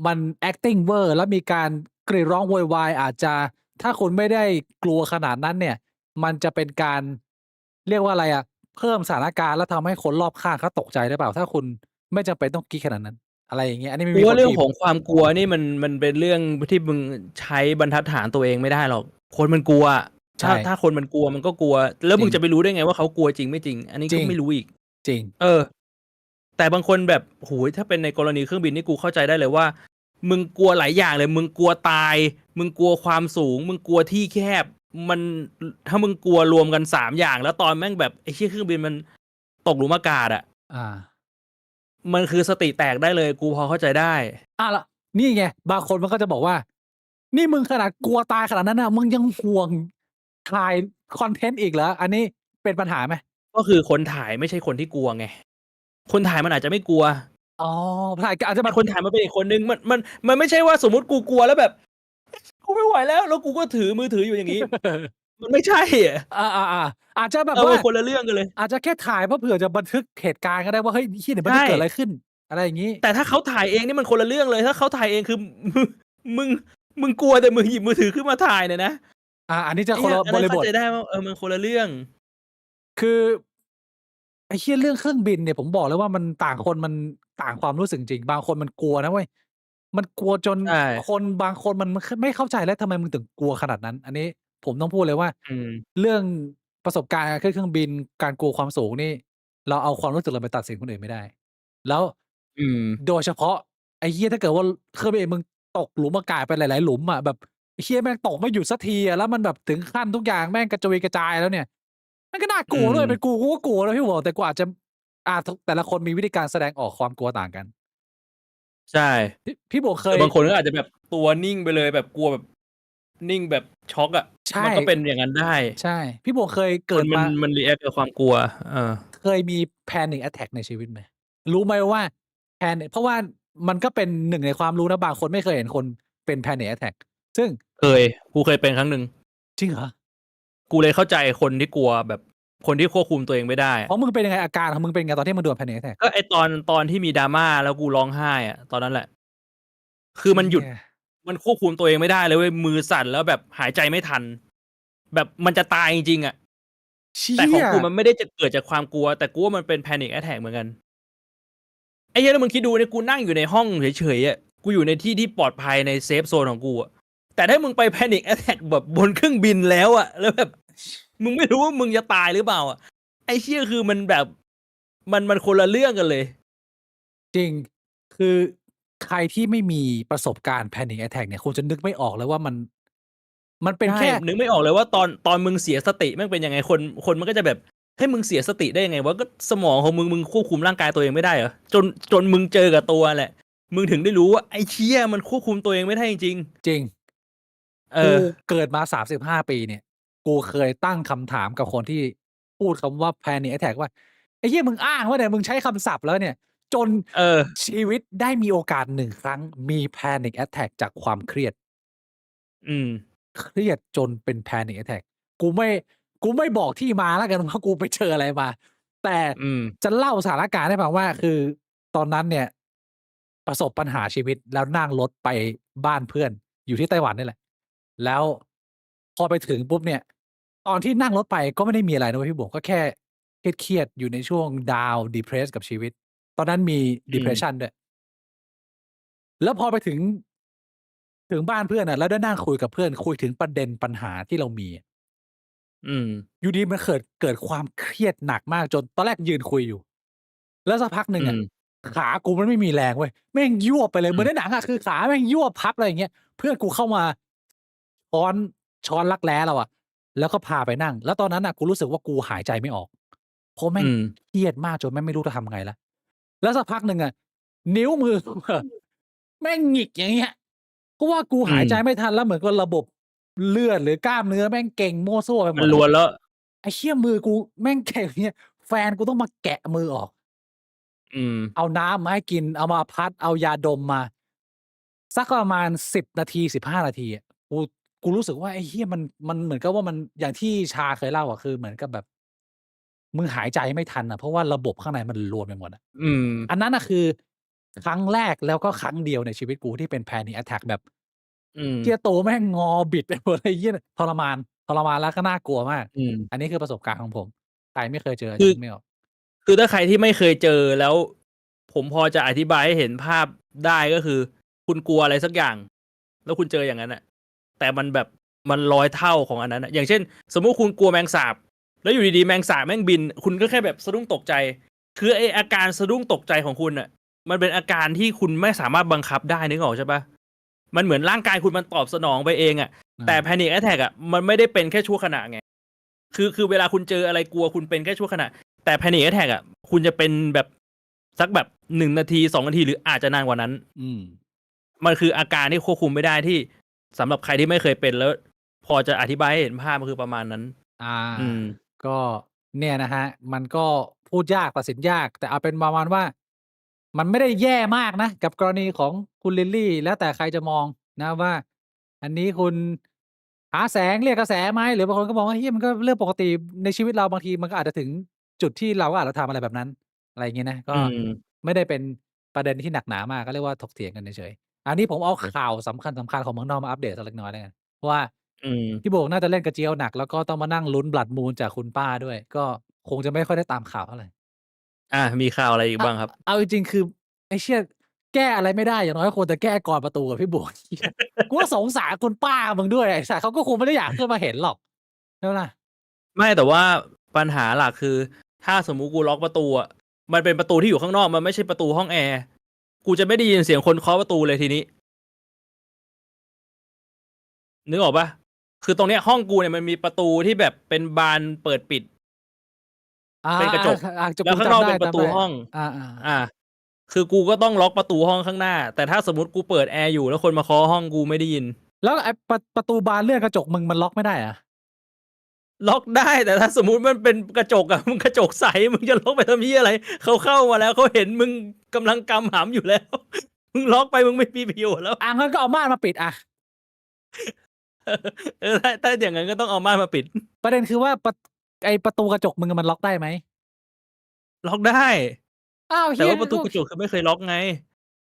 [SPEAKER 1] มัน acting เวอร์ แล้วมีการกรีดร้องโวยวาย อาจจะ ถ้าคุณไม่ได้กลัวขนาดนั้นเนี่ย มันจะเป็นการ เรียกว่าอะไรอะ เพิ่มสถานการณ์ แล้วทำให้คนรอบข้างเขาตกใจหรือเปล่า? ถ้าคุณไม่จำเป็นต้องกรี๊ดขนาดนั้น อะไรอย่างเงี้ย อันนี้มัน
[SPEAKER 2] กูว่าเรื่อง
[SPEAKER 1] มีคนที่
[SPEAKER 2] ของความกลัวนี่มันเป็นเรื่องที่มึงใช้บรรทัดฐานตัวเองไม่ได้หรอก คนมันกลัวอะ
[SPEAKER 1] ใช่
[SPEAKER 2] ถ้าคนมันกลัวมันก็กลัว แล้วมึง
[SPEAKER 1] จริง
[SPEAKER 2] จะไปรู้ได้ไงว่าเขากลัวจริงไม่จริง อันนี้
[SPEAKER 1] จร
[SPEAKER 2] ก็
[SPEAKER 1] ิง
[SPEAKER 2] ไม่รู้อีก
[SPEAKER 1] จริง
[SPEAKER 2] แต่บางคนแบบ โอ้โฮ ถ้าเป็นในกรณีเครื่องบินนี่กูเข้าใจได้เลยว่า มึงกลัวหลายอย่างเลย มึงกลัวตาย มึงกลัวความสูง มึงกลัวที่แคบ ถ้ามึงกลัวรวมกัน 3 อย่าง แล้วตอนแม่งแบบ ไอ้เหี้ย เครื่องบินมันตกหลุมอากาศอะ
[SPEAKER 1] อา
[SPEAKER 2] มันคือสติแตกได้เลย กูพอเข้าใจได้
[SPEAKER 1] แล้วนี่ไง บางคนมันก็จะบอกว่า นี่มึงขนาดกลัวตายขนาดนั้นน่ะ มึงยังห่วงถ่ายคอนเทนต์อีกเหรอ? อันนี้เป็นปัญหาไหม?
[SPEAKER 2] ก็คือคนถ่ายไม่ใช่คนที่กลัวไง คนถ่ายมันอาจจะไม่กลัว
[SPEAKER 1] อ๋อ ถ่ายก็อาจจะแ
[SPEAKER 2] แ
[SPEAKER 1] บ
[SPEAKER 2] ต่
[SPEAKER 1] บ
[SPEAKER 2] คนถ่ายมันเป็นอีกคนหนึ่ง มันไม่ใช่ว่าสมมุติกูกลัวแล้วแบบ กูไม่ไหวแล้ว แล้วกูก็ถือมือถืออยู่อย่างงี้ มันไม่ใช่อะ
[SPEAKER 1] อา ๆ ๆ อาจจะแบบว่า
[SPEAKER 2] มันคนละเรื่องกันเลย
[SPEAKER 1] อาจจะแค่ถ่ายเพื่อเผื่อจะบันทึกเหตุการณ์ก็ได้ว่า เฮ้ย เหี้ย เดี๋ยวมัน
[SPEAKER 2] ใช
[SPEAKER 1] จะเกิดอะ
[SPEAKER 2] ่
[SPEAKER 1] ไรขึ้น อะไรอย่างงี้
[SPEAKER 2] แต่ถ้าเขาถ่ายเองนี่มันคนละเรื่องเลย ถ้าเขาถ่ายเองคือ มึงกลัวแต่มึงหยิบมือถือขึ้นมาถ่ายเนี่ยนะ
[SPEAKER 1] อันนี้จะคนละ
[SPEAKER 2] อัน
[SPEAKER 1] บ
[SPEAKER 2] นั้น
[SPEAKER 1] ริ
[SPEAKER 2] เข้
[SPEAKER 1] บ
[SPEAKER 2] า
[SPEAKER 1] ท
[SPEAKER 2] ใจได้ว่า มันคนละเรื่อง
[SPEAKER 1] คือ ไอ้เหี้ย เรื่องเครื่องบินเนี่ย ผมบอกเลยว่ามันต่างคนมันต่างความรู้สึกจริง บางคนมันกลัวนะเว้ย มันกลัวจน
[SPEAKER 2] ใช่
[SPEAKER 1] คนบางคนมันไม่เข้าใจแล้ว ทำไมมึงถึงกลัวขนาดนั้น อันนี้ผมต้องพูดเลยว่า
[SPEAKER 2] อืม
[SPEAKER 1] เรื่อง ประสบการณ์ขึ้นเครื่องบินการกลัวความสูงนี่ เราเอาความรู้สึกเราไปตัดสินคนอื่นไม่ได้ แล้ว
[SPEAKER 2] อืม
[SPEAKER 1] โดยเฉพาะไอ้เหี้ยถ้าเกิดว่าเครื่องบินมึงตกหลุมอากาศไปหลาย ๆ หลุมอะแบบไอ้เหี้ยแม่งตกไม่หยุดสักทีอะแล้วมันแบบถึงขั้นทุกอย่างแม่งกระจุยกระจายแล้วเนี่ยมันก็น่ากลัวด้วยเป็นกูก็กลัวนะพี่บอกแต่กูอาจจะแต่ละคนมีวิธีการแสดงออกความกลัวต่างกัน
[SPEAKER 2] ใช่
[SPEAKER 1] พี่บวกเค
[SPEAKER 2] คื
[SPEAKER 1] ย
[SPEAKER 2] อบางคนก็อาจจะแบบตัวนิ่งไปเลยแบบกลัวแบบนิ่งแบบช็อกอะ
[SPEAKER 1] ใช่
[SPEAKER 2] มันก็เป็นอย่างนั้นได้
[SPEAKER 1] ใช่ พี่บวกเคย
[SPEAKER 2] ค
[SPEAKER 1] เกิ
[SPEAKER 2] น
[SPEAKER 1] ด
[SPEAKER 2] มั
[SPEAKER 1] มา
[SPEAKER 2] มัน react กับความกลัว
[SPEAKER 1] เคยมี panic attack ในชีวิตไหม? รู้ไหมว่า panic เพราะว่ามันก็เป็นหนึ่งในความรู้นะบางคนไม่เคยเห็นคนเป็น panic attack ซึ่ง
[SPEAKER 2] กูเคยเป็นครั้งหนึ่ง
[SPEAKER 1] จริงเหรอ?
[SPEAKER 2] กูเลยเข้าใจคนที่กลัวแบบคนที่ควบคุมตัวเองไม่ได้
[SPEAKER 1] ของมึงเป็นยังไงอาการของมึงเป็นยังไงตอนที่มึงโดน panic attack?
[SPEAKER 2] ก็ไอ้ตอนที่มี drama แล้วกูร้องไห้อะตอนนั้นแหละ คือมันหยุด
[SPEAKER 1] เหี้ย
[SPEAKER 2] มันควบคุมตัวเองไม่ได้เลยเว้ย มือสั่นแล้วแบบหายใจไม่ทัน แบบมันจะตายจริง ๆ อะ
[SPEAKER 1] เชี่
[SPEAKER 2] แต่ของกู
[SPEAKER 1] ย
[SPEAKER 2] มันไม่ได้จะเกิดจากความกลัว แต่กูว่ามันเป็น panic attack เหมือนกัน ไอ้เหี้ย แล้วมึงคิดดูนะกูนั่งอยู่ในห้องเฉย ๆ อะ กูอยู่ในที่ที่ปลอดภัยในเซฟโซนของกูอะ แต่ถ้ามึงไป panic attack แบบบนเครื่องบินแล้วอะ แล้วแบบ มึงไม่รู้ว่ามึงจะตายหรือเปล่าอะ ไอ้เหี้ย คือมันแบบ มันคนละเรื่องกันเลย
[SPEAKER 1] จริง คือใครที่ไม่มีประสบการณ์ panic attack เนี่ยคงจะนึกไม่ออกเลยว่ามันเป็น
[SPEAKER 2] ใช่
[SPEAKER 1] แค่
[SPEAKER 2] นึกไม่ออกเลยว่าตอนมึงเสียสติแม่งเป็นยังไง คนมันก็จะแบบ เฮ้ย มึงเสียสติได้ยังไงวะ ก็สมองของมึงควบคุมร่างกายตัวเองไม่ได้เหรอ? จนมึงเจอกับตัวแหละ มึงถึงได้รู้ว่า ไอ้เชี่ย มันควบคุมตัวเองไม่ได้จริง
[SPEAKER 1] จริง
[SPEAKER 2] ๆ เอ
[SPEAKER 1] กู
[SPEAKER 2] อ
[SPEAKER 1] เกิดมา 35 ปีเนี่ย กูเคยตั้งคำถามกับคนที่พูดคำว่า panic attack ว่า ไอ้เหี้ย มึงอ้างเปล่าเนี่ย มึงใช้คำศัพท์แล้วเนี่ย จน
[SPEAKER 2] เออ
[SPEAKER 1] ชีวิตได้มีโอกาส 1 ครั้งมี panic attack จากความเครียด
[SPEAKER 2] อืม
[SPEAKER 1] เครียดจนเป็น panic attack กูไม่บอกที่มาแล้วกันว่ากูไปเจออะไรมา แต่
[SPEAKER 2] อืม
[SPEAKER 1] จะเล่าสถานการณ์ให้ฟังว่า คือตอนนั้นเนี่ย ประสบปัญหาชีวิตแล้วนั่งรถไปบ้านเพื่อนอยู่ที่ไต้หวันนี่แหละ แล้วพอไปถึงปุ๊บเนี่ย ตอนที่นั่งรถไปก็ไม่ได้มีอะไรนะเว้ยพี่หมวก ก็แค่เครียด ๆ อยู่ในช่วงดาวน์ depress กับชีวิต ตอนนั้นมี
[SPEAKER 2] อืม
[SPEAKER 1] depression ด้วย แล้วพอไปถึงบ้านเพื่อนอะ แล้วได้นั่งคุยกับเพื่อน คุยถึงประเด็นปัญหาที่เรามีอะ
[SPEAKER 2] อืม
[SPEAKER 1] อยู่ดีมันเกิดความเครียดหนักมากจนตอนแรกยืนคุยอยู่ แล้วสักพักหนึ่งอะ
[SPEAKER 2] อืม
[SPEAKER 1] ขากูมันไม่มีแรงเว้ย แม่งยวบไปเลย เหมือน
[SPEAKER 2] อืม
[SPEAKER 1] ในหนังอะ คือขาแม่งยวบพับ อะไรอย่างเงี้ย เพื่อนกูเข้ามาช้อนรักแร้เราอะ แล้วก็พาไปนั่ง แล้วตอนนั้นน่ะกูรู้สึกว่ากูหายใจไม่ออก เพราะแม่ง
[SPEAKER 2] อืม
[SPEAKER 1] เครียดมากจนแม่งไม่รู้จะทำไงแล้ว แล้วสักพักหนึ่งอะ นิ้วมือ กูอะแม่งหงิกอย่างเงี้ย เพราะว่ากู
[SPEAKER 2] อื
[SPEAKER 1] หายใจ
[SPEAKER 2] ม
[SPEAKER 1] ไม่ทัน แล้วเหมือนกับระบบเลือดหรือกล้ามเนื้อแม่งเกร็งมั่วซั่วไปห
[SPEAKER 2] ม
[SPEAKER 1] มัด
[SPEAKER 2] นรวนแล้ว
[SPEAKER 1] ไอ้เหี้ย มือกูแม่ง แข็ง อย่างเงี้ย แฟนกูต้องมาแกะมือออก
[SPEAKER 2] อืม
[SPEAKER 1] เอาน้ำมาให้กิน เอามาพัด เอายาดมมา สักประมาณ 10 นาที 15 นาทีอะ กูรู้สึกว่า ไอ้เหี้ย มันเหมือนกับว่ามัน อย่างที่ชาเคยเล่าอะ คือเหมือนกับแบบมึงหายใจไม่ทันอะ เพราะว่าระบบข้างในมันรวนไปหมดอะ
[SPEAKER 2] อืม
[SPEAKER 1] อันนั้นน่ะคือครั้งแรก แล้วก็ครั้งเดียวในชีวิตกูที่เป็น panic attack แบบ
[SPEAKER 2] อืม
[SPEAKER 1] เหี้ย ตัวแม่งงอบิด ไปหมดเลย ไอ้เหี้ย ทรมานแล้วก็น่ากลัวมาก
[SPEAKER 2] อืม
[SPEAKER 1] อันนี้คือประสบการณ์ของผม ใครไม่เคยเจอ
[SPEAKER 2] คื
[SPEAKER 1] จะ
[SPEAKER 2] อ
[SPEAKER 1] นึกไม่ออก
[SPEAKER 2] คือถ้าใครที่ไม่เคยเจอ แล้วผมพอจะอธิบายให้เห็นภาพได้ ก็คือคุณกลัวอะไรสักอย่าง แล้วคุณเจออย่างนั้นน่ะ แต่มันแบบมัน100 เท่าของอันนั้นน่ะ อย่างเช่น สมมุติคุณกลัวแมงสาบ แล้วอยู่ดี ๆ แมงสาบแม่งบิน คุณก็แค่แบบสะดุ้งตกใจ คือไอ้อาการสะดุ้งตกใจของคุณน่ะ มันเป็นอาการที่คุณไม่สามารถบังคับได้ นึกออกใช่เปล่า? มันเหมือนร่างกายคุณมันตอบสนองไปเองอะ แต่ panic attack อะ มันไม่ได้เป็นแค่ชั่วขณะไง คือเวลาคุณเจออะไรกลัวคุณเป็นแค่ชั่วขณะ แต่ panic attack อะ คุณจะเป็นแบบสักแบบ 1 นาที 2 นาที หรืออาจจะนานกว่านั้น
[SPEAKER 1] อืม
[SPEAKER 2] มันคืออาการที่ควบคุมไม่ได้ ที่สำหรับใครที่ไม่เคยเป็น แล้วพอจะอธิบายให้เห็นภาพ มันคือประมาณนั้น อืม
[SPEAKER 1] ก็เนี่ยนะครับ มันก็พูดยากตัดสินยาก แต่เอาเป็นประมาณว่า มันไม่ได้แย่มากนะกับกรณีของคุณลิลลี่ แล้วแต่ใครจะมองนะว่า อันนี้คุณหาแสงเรียกกระแสไหม? หรือบางคนก็มองว่า เฮ้ย มันก็เรื่องปกติในชีวิตเรา บางทีมันก็อาจจะถึงจุดที่เราก็อาจจะทำอะไรแบบนั้น อะไรอย่างงี้นะ
[SPEAKER 2] อื
[SPEAKER 1] ก็
[SPEAKER 2] ม
[SPEAKER 1] ไม่ได้เป็นประเด็นที่หนักหนามาก ก็เรียกว่าถกเถียงกันเฉย ๆ อันนี้ผมเอาข่าวสำคัญ ๆ ของเมืองนอกมาอัปเดตสักเล็กน้อยแล้วกัน เพราะว่า
[SPEAKER 2] อืม
[SPEAKER 1] พี่หมวกน่าจะเล่นกระเจี๊ยวหนัก แล้วก็ต้องมานั่งลุ้น Blood Moon จากคุณป้าด้วย ก็คงจะไม่ค่อยได้ตามข่าวเท่าไร
[SPEAKER 2] มีข่าวอะไรอีกบ้างครับ?
[SPEAKER 1] เอาจริง ๆ คือไอ้เชี่ย แก้อะไรไม่ได้ อย่างน้อยก็ควรจะแก้กรประตูอะพี่หมวก กูก็สงสารคุณป้ามึงด้วย ไอ้สัตว์ เขาก็คงไม่ได้อยากขึ้นมาเห็นหรอก ใช่เปล่าล่ะ?
[SPEAKER 2] ไม่แต่ว่าปัญหาหลักคือ ถ้าสมมุติกูล็อกประตูอ่ะมันเป็นประตูที่อยู่ข้างนอกมันไม่ใช่ประตูห้องแอร์กูจะไม่ได้ยินเสียงคนเคาะประตูเลยทีนี้นึกออกปะคือตรงเนี้ยห้องกูเนี่ยมันมีประตูที่แบบเป็นบานเปิดปิดเป็นกระจก
[SPEAKER 1] จะ
[SPEAKER 2] แล้ว
[SPEAKER 1] กู
[SPEAKER 2] ข้างนอก
[SPEAKER 1] จำได้
[SPEAKER 2] เป็นประตู
[SPEAKER 1] จำได้
[SPEAKER 2] ห้อง
[SPEAKER 1] อ่า
[SPEAKER 2] อ่า คือกูก็ต้องล็อกประตูห้องข้างหน้า แต่ถ้าสมมติกูเปิดแอร์อยู่แล้วคนมาเคาะห้องกูไม่ได้ยิน
[SPEAKER 1] แล้วไอ้ประตูบานเลื่อนกระจกมึงมันล็อกไม่ได้อะ
[SPEAKER 2] ล็อกได้แต่ถ้าสมมุติมันเป็นกระจกอะมึงกระจกใสมึงจะล็อกไปทำเหี้ยอะไรเขาเข้ามาแล้วเขาเห็นมึงกำลังกำหำอยู่แล้ว มึงล็อกไปมึงไม่มีประโยชน์แล้ว
[SPEAKER 1] งั้นก็เอาม่านมาปิดอ่ะ
[SPEAKER 2] ถ้าอย่างนั้นก็ต้องเอาม่านมาปิด
[SPEAKER 1] ประเด็นคือว่าไอ้ประตูกระจกมึงมันล็อกได้ไหม
[SPEAKER 2] ล็อกได้
[SPEAKER 1] อ้าว
[SPEAKER 2] แต่
[SPEAKER 1] เฮีย
[SPEAKER 2] ว่าประตูกระจกคือไม่เคยล็อกไง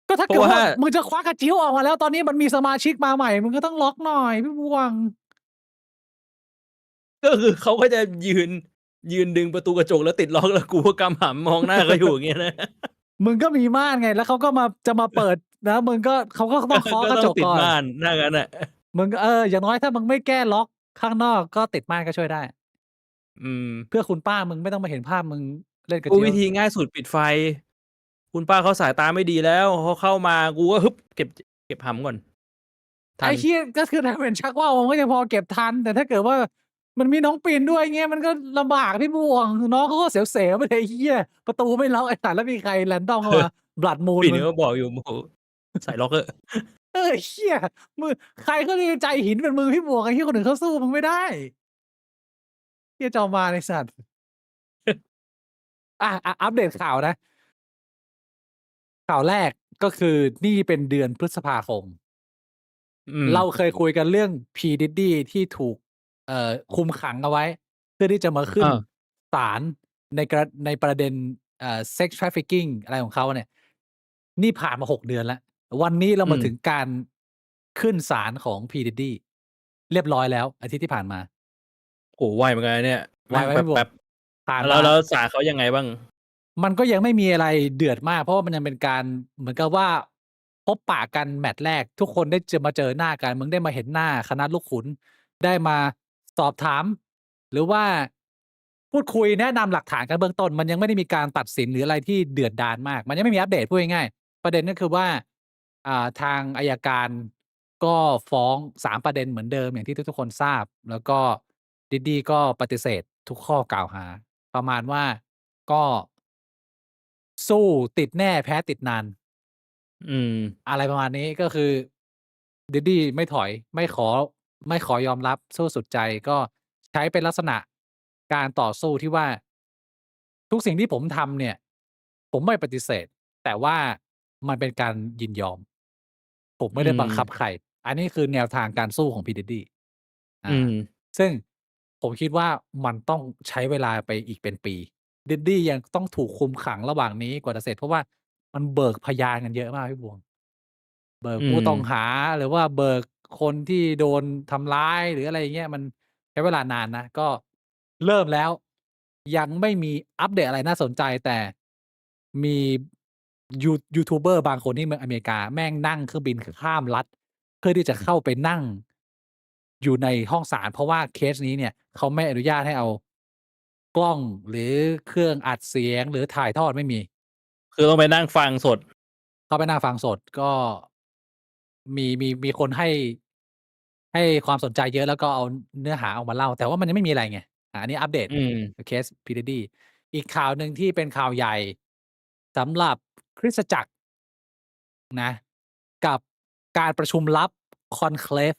[SPEAKER 1] ก็ถ้า
[SPEAKER 2] เพ
[SPEAKER 1] เกิด
[SPEAKER 2] ราะว่า
[SPEAKER 1] ว่ามึงจะคว้ากระจิ้วออกมาแล้วตอนนี้มันมีสมาชิกมาใหม่มึงก็ต้องล็อกหน่อยพี่บวง
[SPEAKER 2] ก็คือเขาก็จะยืนดึงประตูกระจกแล้วติดล็อกแล้วกูก็กำหำมองหน้าเขาอยู่อย่างเงี้ยนะ
[SPEAKER 1] มึงก็มีม่านไงแล้วเขาก็จะมาเปิดนะมึงก็เขาก็ต้องเคาะกระจก
[SPEAKER 2] ติด
[SPEAKER 1] ก่อน
[SPEAKER 2] ม่านหน้ากันอ่ะ
[SPEAKER 1] มึงก็อย่างน้อยถ้ามึงไม่แก้ล็อกข้างนอกก็ติดม่านก็ช่วยได้
[SPEAKER 2] อืม
[SPEAKER 1] เพื่อคุณป้ามึงไม่ต้องมาเห็นภาพมึงเล่นกระ
[SPEAKER 2] กู
[SPEAKER 1] จิ้ว
[SPEAKER 2] วิธีง่ายสุดปิดไฟ คุณป้าเขาสายตาไม่ดีแล้วเขาเข้ามากูก็ฮึบเก็บหำก่อนทัน
[SPEAKER 1] ไอ้เหี้ยก็คือถ้าเป็นชักว่าวมันก็ยังพอเก็บทัน แต่ถ้าเกิดว่ามันมีน้องปีนด้วยเงี้ยมันก็ลำบากพี่บวงน้องเขาก็เสียวๆไปเลยไอ้เหี้ยประตูไม่ล็อกไอ้สัตว์แล้วมีใครแรนดอมเข้ามาบลัดมูน
[SPEAKER 2] ปี
[SPEAKER 1] มึ
[SPEAKER 2] นี้
[SPEAKER 1] ง
[SPEAKER 2] ก็บอกอยู่โอ้โหใส่ล็อกเกอร์
[SPEAKER 1] เหี้ยมือใครเขาจะใจหินเป็นมือพี่บวงไอ้เหี้ยคนอื่นเขาสู้มึงไม่ได้เหี้ยจอมมารไอ้สัตว์ อัปเดตข่าวนะ ข่าวแรกก็คือนี่เป็นเดือนพฤษภาคม เราเคยคุยกันเรื่อง P Diddy ที่ถูกคุมขังเอาไว้ เพื่อที่จะมาขึ้น
[SPEAKER 2] อ่า
[SPEAKER 1] ศาลในประเด็นsex trafficking อะไรของเขาเนี่ย นี่ผ่านมา6 เดือนแล้ว วันนี้เรามาถึงการขึ้นศาลของ P Diddy เรียบร้อยแล้ว อาทิตย์ที่ผ่านมา
[SPEAKER 2] โหไวเหมือนกันเนี่ย
[SPEAKER 1] ไวไหมพี่บวง
[SPEAKER 2] แป๊บ
[SPEAKER 1] ผ่าน
[SPEAKER 2] ๆ
[SPEAKER 1] มา
[SPEAKER 2] แล้วศาลเขายังไงบ้าง
[SPEAKER 1] มันก็ยังไม่มีอะไรเดือดมาก เพราะว่ามันยังเป็นการเหมือนกับว่าพบปะกันแมตช์แรก ทุกคนได้มาเจอหน้ากัน มึงได้มาเห็นหน้าคณะลูกขุน ได้มาสอบถาม หรือว่าพูดคุยแนะนำหลักฐานกันเบื้องต้น มันยังไม่ได้มีการตัดสินหรืออะไรที่เดือดดาลมาก มันยังไม่มีอัปเดตพูดง่ายๆประเด็นก็คือว่าทางอัยการก็ฟ้อง3ประเด็นเหมือนเดิมอย่างที่ทุกๆคนทราบ แล้วก็ดิดดี้ก็ปฏิเสธทุกข้อกล่าวหา ประมาณว่าก็สู้ติดแน่แพ้ติดนาน
[SPEAKER 2] อืม
[SPEAKER 1] อะไรประมาณนี้ก็คือดิดดี้ไม่ถอยไม่ขอยอมรับสู้สุดใจก็ใช้เป็นลักษณะการต่อสู้ที่ว่า ทุกสิ่งที่ผมทำเนี่ย ผมไม่ปฏิเสธ แต่ว่ามันเป็นการยินยอม ผมไม่ได้บังคับใคร อันนี้คือแนวทางการสู้ของพีดิดดี้ซึ่งผมคิดว่ามันต้องใช้เวลาไปอีกเป็นปีดิดดี้ยังต้องถูกคุมขังระหว่างนี้กว่าจะเสร็จเพราะว่ามันเบิกพยานกันเยอะมากพี่บวง เบิกผู้ต้องหาหรือว่าเบิกคนที่โดนทำร้ายหรืออะไรอย่างเงี้ยมันใช้เวลานานนะก็เริ่มแล้ว ยังไม่มีอัปเดตอะไรน่าสนใจแต่มียูทูบเบอร์บางคนที่เมืองอเมริกาแม่งนั่งเครื่องบินข้ามรัฐ เพื่อที่จะเข้าไปนั่งอยู่ในห้องศาลเพราะว่าเคสนี้เนี่ยเขาไม่อนุญาตให้เอากล้องหรือเครื่องอัดเสียงหรือถ่ายทอดไม่มี
[SPEAKER 2] คือต้องไปนั่งฟังสด
[SPEAKER 1] เข้าไปนั่งฟังสดก็มีคนให้ความสนใจเยอะแล้วก็เอาเนื้อหาออกมาเล่า แต่ว่ามันยังไม่มีอะไรไงอันนี้อัปเดตเคส P Diddy อีกข่าวหนึ่งที่เป็นข่าวใหญ่สำหรับคริสตจักรนะ กับการประชุมลับคอนเคลฟ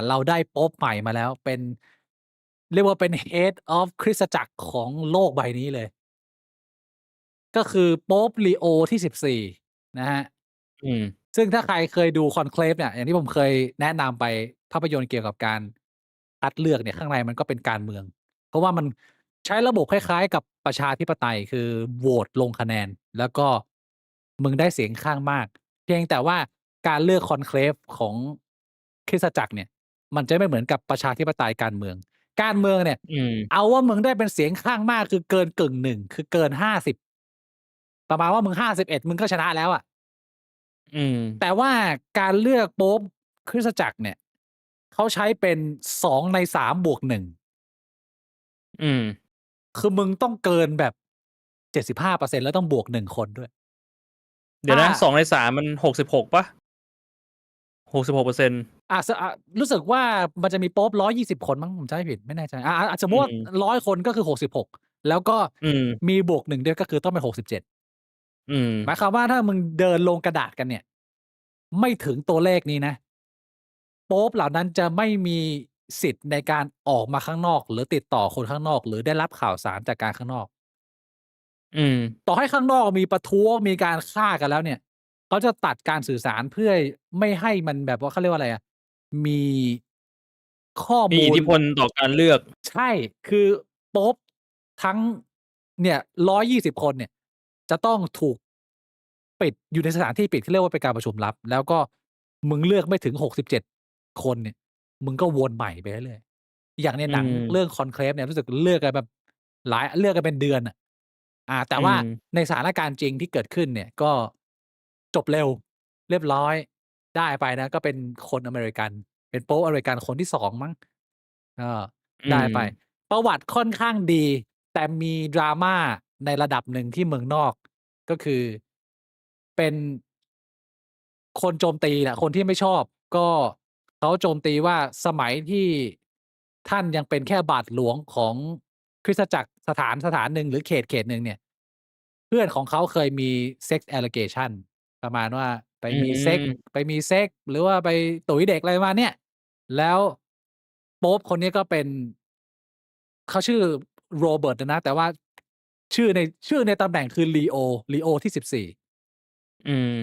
[SPEAKER 1] เราได้โป๊ปใหม่มาแล้วเป็นเรียกว่าเป็น Head of คริสตจักรของโลกใบนี้เลย ก็คือโป๊ปลีโอที่14นะฮะซึ่งถ้าใครเคยดูคอนเคลฟเนี่ยอย่างที่ผมเคยแนะนำไปภาพยนตร์เกี่ยวกับการคัดเลือกเนี่ยข้างในมันก็เป็นการเมือง เพราะว่ามันใช้ระบบคล้ายๆกับประชาธิปไตยคือโหวตลงคะแนน แล้วก็มึงได้เสียงข้างมาก เพียงแต่ว่าการเลือกคอนเคลฟของคริสตจักรเนี่ย มันจะไม่เหมือนกับประชาธิปไตยการเมืองเนี่ยเอาว่ามึงได้เป็นเสียงข้างมากคือเกิน1/10คือเกิน50ประมาณว่ามึง51มึงก็ชนะแล้วอ่ะแต่ว่าการเลือกโป๊ปคริสตจักรเนี่ยเขาใช้เป็น2 ใน 3 บวก 1
[SPEAKER 2] อืม
[SPEAKER 1] คือมึงต้องเกินแบบ 75% แล้วต้องบวก1คนด้วย
[SPEAKER 2] เดี๋ยวนะ
[SPEAKER 1] ถ้า
[SPEAKER 2] 2 ใน 3 มัน 66 ป่ะ 66%
[SPEAKER 1] รู้สึกว่ามันจะมีโป๊ป120 คนมั้งผมจำไม่ผิดไม่แน่ใจสมม
[SPEAKER 2] อื
[SPEAKER 1] ติว่า
[SPEAKER 2] ม
[SPEAKER 1] 100 คนก็คือ 66 แล้วก็
[SPEAKER 2] อืม
[SPEAKER 1] มีบวก1ด้วยก็คือต้องเป็น 67
[SPEAKER 2] อืม
[SPEAKER 1] หมายความว่าถ้ามึงเดินลงกระดาษกันเนี่ย ไม่ถึงตัวเลขนี้นะ โป๊ปเหล่านั้นจะไม่มีสิทธิ์ในการออกมาข้างนอก หรือติดต่อคนข้างนอก หรือได้รับข่าวสารจากการข้างนอก
[SPEAKER 2] อืม
[SPEAKER 1] ต่อให้ข้างนอกมีประท้วงมีการฆ่ากันแล้วเนี่ย เขาจะตัดการสื่อสารเพื่อไม่ให้มันแบบว่าเขาเรียกว่าอะไรอะมีข้อ
[SPEAKER 2] มี
[SPEAKER 1] มู
[SPEAKER 2] อิท
[SPEAKER 1] ล
[SPEAKER 2] ธิพลต่อการเลือก
[SPEAKER 1] ใช่ คือโป๊ปทั้งเนี่ย120 คนเนี่ย จะต้องถูกปิดอยู่ในสถานที่ปิดที่เรียกว่าเป็นการประชุมลับ แล้วก็มึงเลือกไม่ถึง 67 คนเนี่ย มึงก็วนใหม่ไปเรื่อยๆอย่างในหนัง
[SPEAKER 2] อืม
[SPEAKER 1] เรื่อง Conclave เนี่ยรู้สึกเลือกกันแบบเลือกกันเป็นเดือนอะแต่ว่า
[SPEAKER 2] อืม
[SPEAKER 1] ในสถานการณ์จริงที่เกิดขึ้นเนี่ย ก็จบเร็ว เรียบร้อย ได้ไปนะก็เป็นคนอเมริกัน เป็นโป๊ปอเมริกันคนที่ 2 มั้ง ก็
[SPEAKER 2] อื
[SPEAKER 1] ได้ไป
[SPEAKER 2] ม
[SPEAKER 1] ประวัติค่อนข้างดี แต่มี drama ในระดับหนึ่งที่เมืองนอก ก็คือเป็น คนโจมตีแหละ คนที่ไม่ชอบ ก็เขาโจมตีว่าสมัยที่ท่านยังเป็นแค่บาทหลวงของคริสตจักรสถานหนึ่ง หรือเขตหนึ่งเนี่ย เพื่อนของเขาเคยมี sex allegation ประมาณว่าไป
[SPEAKER 2] อื
[SPEAKER 1] มีเซ็กซ์
[SPEAKER 2] ม
[SPEAKER 1] ไปมีเซ็กซ์ หรือว่าไปตุ๋ยเด็กอะไรประมาณเนี้ย แล้วโป๊ปคนนี้ก็เป็น เขาชื่อโรเบิร์ตนะ แต่ว่าชื่อในตำแหน่งคือ Leo ที่ 14
[SPEAKER 2] อืม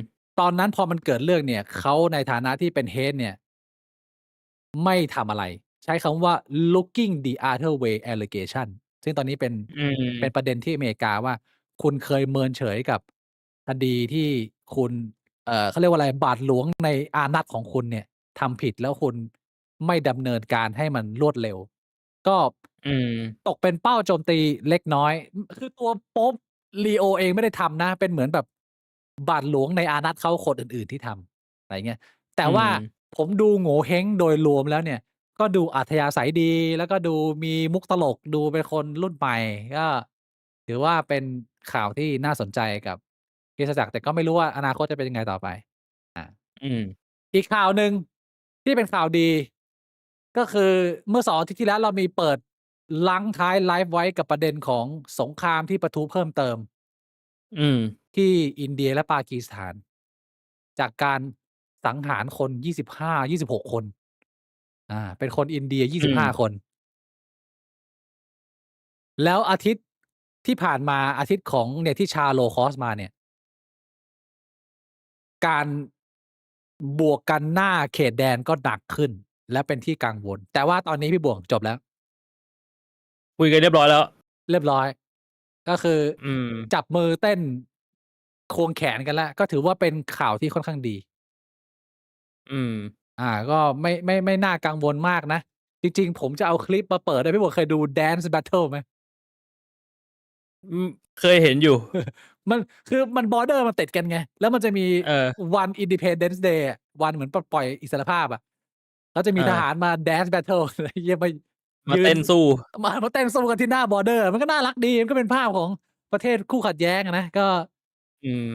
[SPEAKER 1] ตอนนั้นพอมันเกิดเรื่องเนี่ย เขาในฐานะที่เป็น Head เนี่ย ไม่ทำอะไร ใช้คำว่า looking the other way allegation ซึ่งตอนนี้เป็น
[SPEAKER 2] อื
[SPEAKER 1] เป็น
[SPEAKER 2] ม
[SPEAKER 1] ประเด็นที่อเมริกาว่า คุณเคยเมินเฉยกับคดีที่คุณ เขาเรียกว่าอะไร บาทหลวงในอานัตของคุณเนี่ยทำผิด แล้วคุณไม่ดำเนินการให้มันรวดเร็ว ก็
[SPEAKER 2] อืม
[SPEAKER 1] ตกเป็นเป้าโจมตีเล็กน้อย คือตัวโป๊ป Leo เองไม่ได้ทำนะ เป็นเหมือนแบบบาทหลวงในอานัตเขาคนอื่น ๆ ที่ทำ อะไรเงี้ย แต่
[SPEAKER 2] อื
[SPEAKER 1] ว่าม ผมดูโหงเห้งโดยรวมแล้วเนี่ย ก็ดูอัธยาศัยดี แล้วก็ดูมีมุกตลก ดูเป็นคนรุ่นใหม่ ก็ถือว่าเป็นข่าวที่น่าสนใจกับคริสตจักร แต่ก็ไม่รู้ว่าอนาคตจะเป็นยังไงต่อไป
[SPEAKER 2] อืม
[SPEAKER 1] อีกข่าวหนึ่งที่เป็นข่าวดี ก็คือเมื่อ2 อาทิตย์ที่แล้วเรามีเปิดรั้งท้ายไลฟ์ไว้กับประเด็นของสงครามที่ปะทุเพิ่มเติม
[SPEAKER 2] อืม
[SPEAKER 1] ที่อินเดียและปากีสถาน จากการสังหารคน 26 คน เป็นคนอินเดีย
[SPEAKER 2] อืม
[SPEAKER 1] 25 คน แล้วอาทิตย์ที่ผ่านมา อาทิตย์ของเนี่ยที่ชา Holocaust มาเนี่ย การบวกกันหน้าเขตแดนก็หนักขึ้น และเป็นที่กังวล แต่ว่าตอนนี้พี่บ่วงจบแล้ว
[SPEAKER 2] คุยกันเรียบร้อยแล้ว
[SPEAKER 1] เรียบร้อย ก็คือ
[SPEAKER 2] อืม
[SPEAKER 1] จับมือเต้นควงแขนกันแล้ว ก็ถือว่าเป็นข่าวที่ค่อนข้างดี
[SPEAKER 2] อืม
[SPEAKER 1] ก็ไม่น่ากังวลมากนะ จริง ๆ ผมจะเอาคลิปมาเปิดด้วย พี่หมวกเคยดู Dance Battle ไหม?
[SPEAKER 2] อืม เคยเห็นอยู่
[SPEAKER 1] มัน คือมัน border มันติดกันไง แล้วมันจะมี
[SPEAKER 2] เออ
[SPEAKER 1] วัน Independence Day อะ วันเหมือนปลดปล่อยอิสรภาพอะ แล้วจะมีทหา
[SPEAKER 2] เออ
[SPEAKER 1] รมา Dance Battle ไอ้เหี้ย มา
[SPEAKER 2] มา
[SPEAKER 1] ยื
[SPEAKER 2] เต้นสู้
[SPEAKER 1] มาเต้นสู้กันที่หน้า border มันก็น่ารักดี มันก็เป็นภาพของประเทศคู่ขัดแย้งอะนะ ก็
[SPEAKER 2] อืม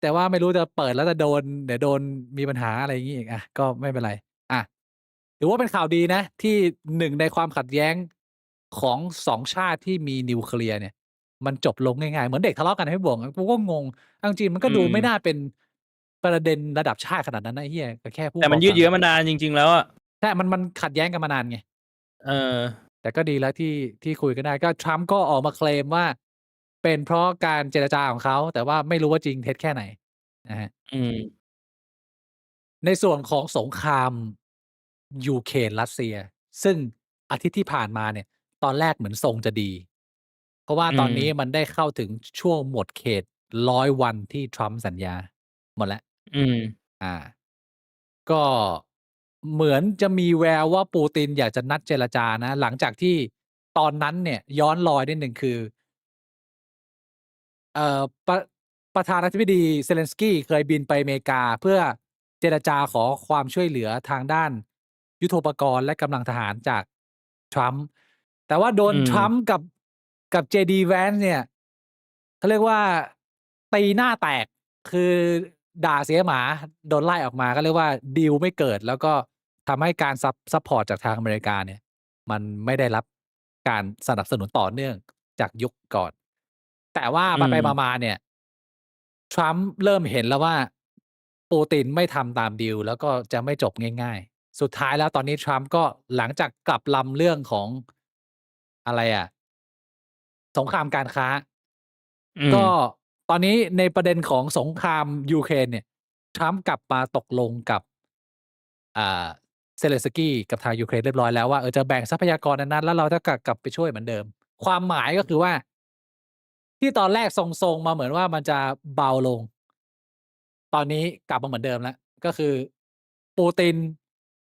[SPEAKER 1] แต่ว่าไม่รู้จะเปิดแล้วจะโดน เดี๋ยวโดนมีปัญหาอะไรงี้อีก ก็ไม่เป็นไร ถือว่าเป็นข่าวดีนะ ที่ 1 ในความขัดแย้งของ 2 ชาติที่มีนิวเคลียร์เนี่ย มันจบลงง่าย ๆ เหมือนเด็กทะเลาะกันอะพี่บ่วง กูก็งง เอาจริง ๆ มันก็ดูไม่
[SPEAKER 2] อืม
[SPEAKER 1] น่าเป็นประเด็นระดับชาติขนาดนั้นนะไอ้เหี้ย ก็แค่ผู้
[SPEAKER 2] แต่มันยืด
[SPEAKER 1] ก่อการ
[SPEAKER 2] เยื้อมานานจริง ๆ แล้วอะ
[SPEAKER 1] ใช่ มันขัดแย้งกันมานานไง
[SPEAKER 2] เออ
[SPEAKER 1] แต่ก็ดีแล้วที่คุยกันได้ ก็ Trump ก็ออกมาเคลมว่า เป็นเพราะการเจรจาของเขา แต่ว่าไม่รู้ว่าจริงเท็จแค่ไหน นะครับ
[SPEAKER 2] อืม
[SPEAKER 1] ในส่วนของสงครามยูเครน-รัสเซีย ซึ่งอาทิตย์ที่ผ่านมาเนี่ย ตอนแรกเหมือนทรงจะดี เพราะว่า
[SPEAKER 2] อื
[SPEAKER 1] ตอนนี้
[SPEAKER 2] ม
[SPEAKER 1] มันได้เข้าถึงช่วงหมดเขต 100 วันที่ทรัมป์สัญญา หมดแล้ว
[SPEAKER 2] อืม
[SPEAKER 1] ก็เหมือนจะมีแววว่าปูตินอยากจะนัดเจรจานะ หลังจากที่ตอนนั้นเนี่ย ย้อนรอยนิดหนึ่งคือ เอ่อ ประธานาธิบดีเซเลนสกีเคยบินไปอเมริกา เพื่อเจรจาขอความช่วยเหลือทางด้านยุทโธปกรณ์และกำลังทหารจากทรัมป์ แต่ว่าโดน
[SPEAKER 2] อืม
[SPEAKER 1] ทรัมป์กับเจดีแวนเนี่ยเขาเรียกว่าตีหน้าแตกคือด่าเสียหมาโดนไล่ออกมาก็เรียกว่าดีลไม่เกิด แล้วก็ทำให้การซัพพอร์ตจากทางอเมริกาเนี่ย มันไม่ได้รับการสนับสนุนต่อเนื่องจากยุคก่อน แต่ว่า
[SPEAKER 2] อื
[SPEAKER 1] ไป
[SPEAKER 2] ม
[SPEAKER 1] มาๆเนี่ย ทรัมป์เริ่มเห็นแล้วว่าปูตินไม่ทำตามดีลแล้วก็จะไม่จบง่ายๆ สุดท้ายแล้วตอนนี้ทรัมป์ก็หลังจากกลับลำเรื่องของอะไรอะสงครามการค้า
[SPEAKER 2] อืม
[SPEAKER 1] ก็ตอนนี้ในประเด็นของสงครามยูเครนเนี่ยทรัมป์กลับมาตกลงกับอ่าเซเลนสกี้กับทางยูเครนเรียบร้อยแล้วว่าจะแบ่งทรัพยากรนั้นๆแล้วเราจะกลับไปช่วยเหมือนเดิม ความหมายก็คือว่า ที่ตอนแรกทรงๆมาเหมือนว่ามันจะเบาลง ตอนนี้กลับมาเหมือนเดิมแล้ว ก็คือปูติน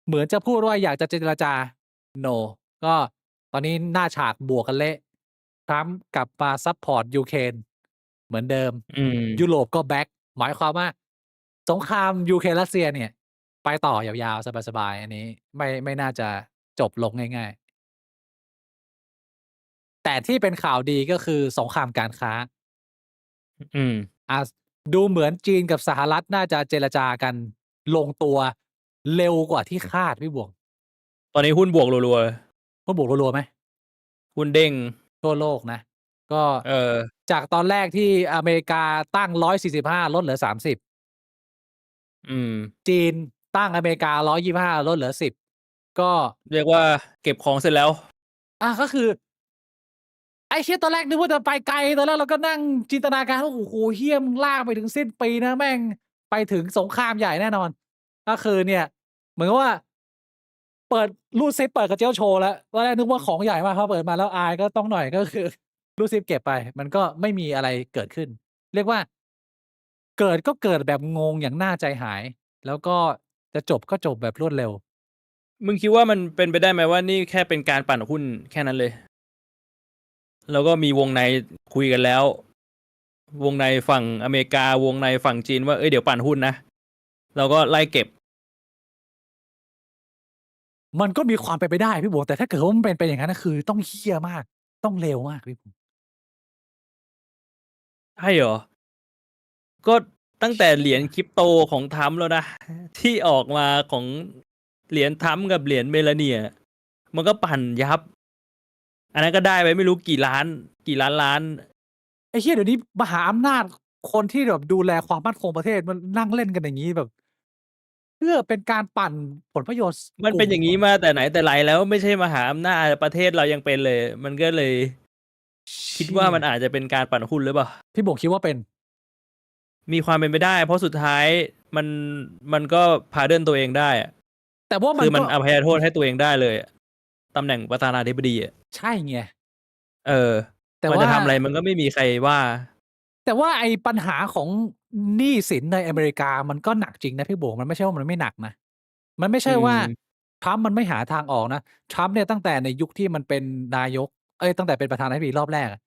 [SPEAKER 1] เหมือนจะพูดว่าอยากจะเจรจา no ก็ตอนนี้หน้าฉากบวกกันเละทรัมป์กลับมาซัพพอร์ตยูเครนเหมือนเดิม
[SPEAKER 2] อืม
[SPEAKER 1] ยุโรปก็แบ็กหมายความว่า สงครามยูเครนรัสเซียเนี่ย ไปต่อยาวๆ สบายๆ อันนี้ไม่น่าจะจบลงง่ายๆ แต่ที่เป็นข่าวดีก็คือสงครามการค้า
[SPEAKER 2] อืม
[SPEAKER 1] ดูเหมือนจีนกับสหรัฐน่าจะเจรจากันลงตัวเร็วกว่าที่คาดพี่บวก
[SPEAKER 2] ตอนนี้หุ้นบวกรัว
[SPEAKER 1] หุ้นบวกรัวๆไหม
[SPEAKER 2] ๆ หุ้นเด้ง
[SPEAKER 1] ทั่วโลกนะ ก็
[SPEAKER 2] เออ
[SPEAKER 1] จากตอนแรกที่อเมริกาตั้ง145ลดเหลือ30
[SPEAKER 2] อืม
[SPEAKER 1] จีนตั้งอเมริกา125ลดเหลือ10ก็
[SPEAKER 2] เรียกว่าเก็บของเสร็จแล้ว
[SPEAKER 1] ก็คือ ไอ้เชี่ยตอนแรกนึกว่าจะไปไกลตอนแรกเราก็นั่งจินตนาการว่าโอ้โหเฮี้ยมงลากไปถึงสิ้นปีนะแม่งไปถึงสงครามใหญ่แน่นอน ก็คือเนี่ย เหมือนกับว่า เปิดรูดซิปเปิดกระเจียวโชว์แล้วตอนแรกนึกว่าของใหญ่มากพอเปิดมาแล้วอายก็ต้องหน่อยก็คือ รูดซิปเก็บไป มันก็ไม่มีอะไรเกิดขึ้น เรียกว่า เกิดก็เกิดแบบงงอย่างน่าใจหาย แล้วก็จะจบก็จบแบบรวดเร็ว
[SPEAKER 2] มึงคิดว่ามันเป็นไปได้ไหมว่านี่แค่เป็นการปั่นหุ้นแค่นั้นเลย แล้วก็มีวงในคุยกันแล้ว วงในฝั่งอเมริกาวงในฝั่งจีนว่าเดี๋ยวปั่นหุ้นนะเราก็ไล่เก็บ
[SPEAKER 1] มันก็มีความเป็นไปได้พี่บวกแต่ถ้าเกิดว่ามันเป็นไปอย่างนั้นนะคือต้องเหี้ยมาก ต้องเลวมากพี่บวก
[SPEAKER 2] ใช่เหรอ ก็ตั้งแต่เหรียญคริปโตของทรัมป์แล้วนะ ที่ออกมาของเหรียญทรัมป์กับเหรียญเมลาเนีย มันก็ปั่นยับ อันนั้นก็ได้ไปไม่รู้กี่ล้านล้าน
[SPEAKER 1] ไอ้เหี้ยเดี๋ยวนี้มหาอำนาจคนที่แบบดูแลความมั่นคงประเทศมันนั่งเล่นกันอย่างงี้แบบ เพื่อเป็นการปั่นผลประโยชน์
[SPEAKER 2] มันเป็นอย่างนี้มาแต่ไหนแต่ไรแล้วไม่ใช่มหาอำนาจประเทศเรายังเป็นเลย มันก็เลย คิดว่ามันอาจจะเป็นการปั่นหุ้นหรือเปล่า
[SPEAKER 1] พี่บวกคิดว่าเป็น
[SPEAKER 2] มีความเป็นไปได้ เพราะสุดท้ายมันก็พาเดินตัวเองได้อะ
[SPEAKER 1] แต่ว่ามัน
[SPEAKER 2] คือมัน
[SPEAKER 1] ก็
[SPEAKER 2] อภัยโทษให้ตัวเองได้เลยอะตำแหน่งประธานาธิบดีอะ
[SPEAKER 1] ใช่ไง แต่
[SPEAKER 2] มัน
[SPEAKER 1] ว่า
[SPEAKER 2] จะทำอะไรมันก็ไม่มีใครว่า
[SPEAKER 1] แต่ว่าไอ้ปัญหาของหนี้สินในอเมริกามันก็หนักจริงนะพี่บวกมันไม่ใช่ว่ามันไม่หนักนะ มันไม่ใช่ว่า
[SPEAKER 2] อืม
[SPEAKER 1] ทรัมป์มันไม่หาทางออกนะทรัมป์เนี่ยตั้งแต่ในยุคที่มันเป็นนายก ตั้งแต่เป็นประธานาธิบดีรอบแรกอะ